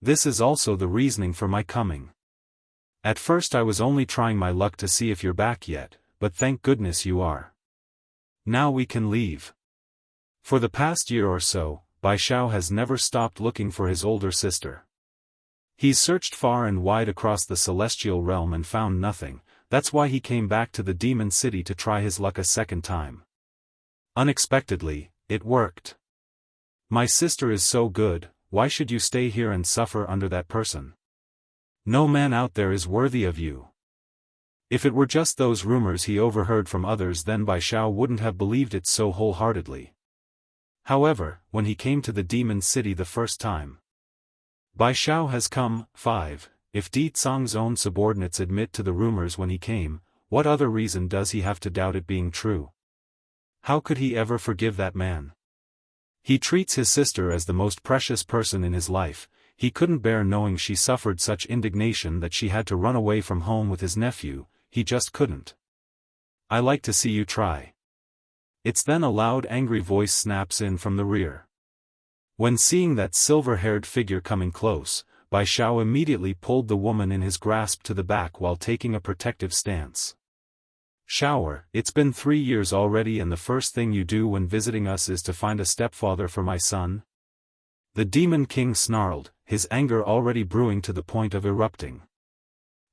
This is also the reasoning for my coming. At first I was only trying my luck to see if you're back yet, but thank goodness you are. Now we can leave. For the past year or so, Bai Xiao has never stopped looking for his older sister. He's searched far and wide across the celestial realm and found nothing. That's why he came back to the demon city to try his luck a second time. Unexpectedly, it worked. My sister is so good, why should you stay here and suffer under that person? No man out there is worthy of you. If it were just those rumors he overheard from others, then Bai Xiao wouldn't have believed it so wholeheartedly. However, when he came to the demon city the first time, Bai Xiao has come. 5. If Di Tsang's own subordinates admit to the rumors when he came, what other reason does he have to doubt it being true? How could he ever forgive that man? He treats his sister as the most precious person in his life. He couldn't bear knowing she suffered such indignation that she had to run away from home with his nephew. He just couldn't. I like to see you try. It's then a loud angry voice snaps in from the rear. When seeing that silver-haired figure coming close, Bai Xiao immediately pulled the woman in his grasp to the back while taking a protective stance. Shower, it's been 3 years already, and the first thing you do when visiting us is to find a stepfather for my son? The demon king snarled, his anger already brewing to the point of erupting.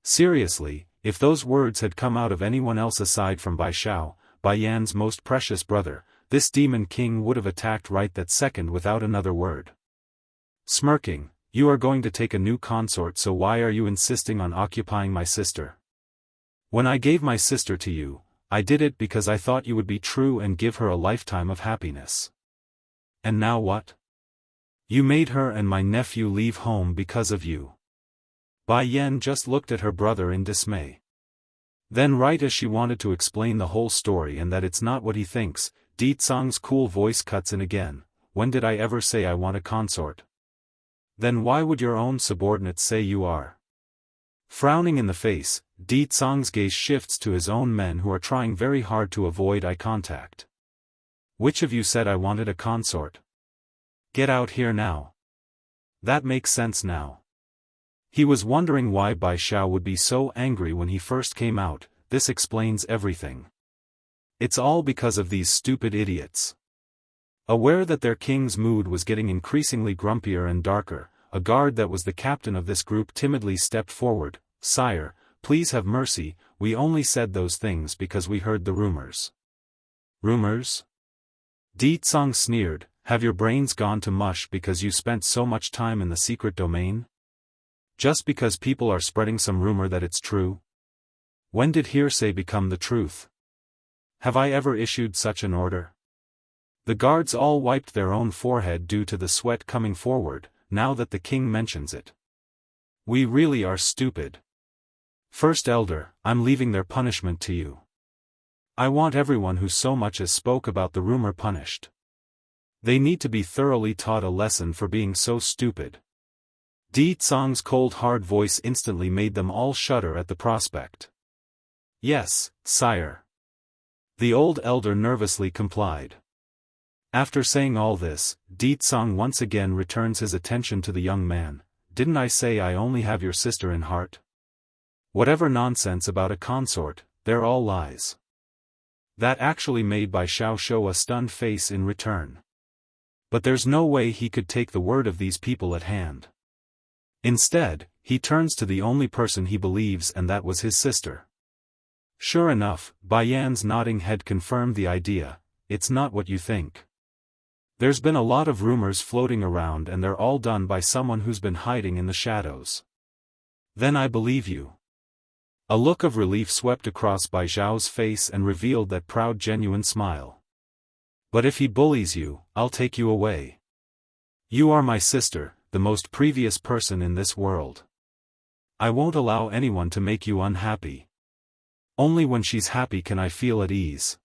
Seriously, if those words had come out of anyone else aside from Bai Xiao, Bai Yan's most precious brother, this demon king would have attacked right that second without another word. Smirking, you are going to take a new consort, so why are you insisting on occupying my sister? When I gave my sister to you, I did it because I thought you would be true and give her a lifetime of happiness. And now what? You made her and my nephew leave home because of you. Bai Yan just looked at her brother in dismay. Then, right as she wanted to explain the whole story and that it's not what he thinks, Di Tsang's cool voice cuts in again. When did I ever say I want a consort? Then why would your own subordinates say you are? Frowning in the face, Di Tsang's gaze shifts to his own men who are trying very hard to avoid eye contact. Which of you said I wanted a consort? Get out here now. That makes sense now. He was wondering why Bai Xiao would be so angry when he first came out. This explains everything. It's all because of these stupid idiots. Aware that their king's mood was getting increasingly grumpier and darker, a guard that was the captain of this group timidly stepped forward. Sire, please have mercy, we only said those things because we heard the rumors. Rumors? Di Tsang sneered, have your brains gone to mush because you spent so much time in the secret domain? Just because people are spreading some rumor that it's true? When did hearsay become the truth? Have I ever issued such an order? The guards all wiped their own forehead due to the sweat coming forward, now that the king mentions it. We really are stupid. First Elder, I'm leaving their punishment to you. I want everyone who so much as spoke about the rumor punished. They need to be thoroughly taught a lesson for being so stupid. Di Tsang's cold hard voice instantly made them all shudder at the prospect. Yes, sire. The old elder nervously complied. After saying all this, Di Tsang once again returns his attention to the young man. Didn't I say I only have your sister in heart? Whatever nonsense about a consort, they're all lies. That actually made Bai Xiao show a stunned face in return. But there's no way he could take the word of these people at hand. Instead, he turns to the only person he believes, and that was his sister. Sure enough, Bai Yan's nodding head confirmed the idea. It's not what you think. There's been a lot of rumors floating around, and they're all done by someone who's been hiding in the shadows. Then I believe you. A look of relief swept across Bai Xiao's face and revealed that proud genuine smile. But if he bullies you, I'll take you away. You are my sister, the most previous person in this world. I won't allow anyone to make you unhappy. Only when she's happy can I feel at ease.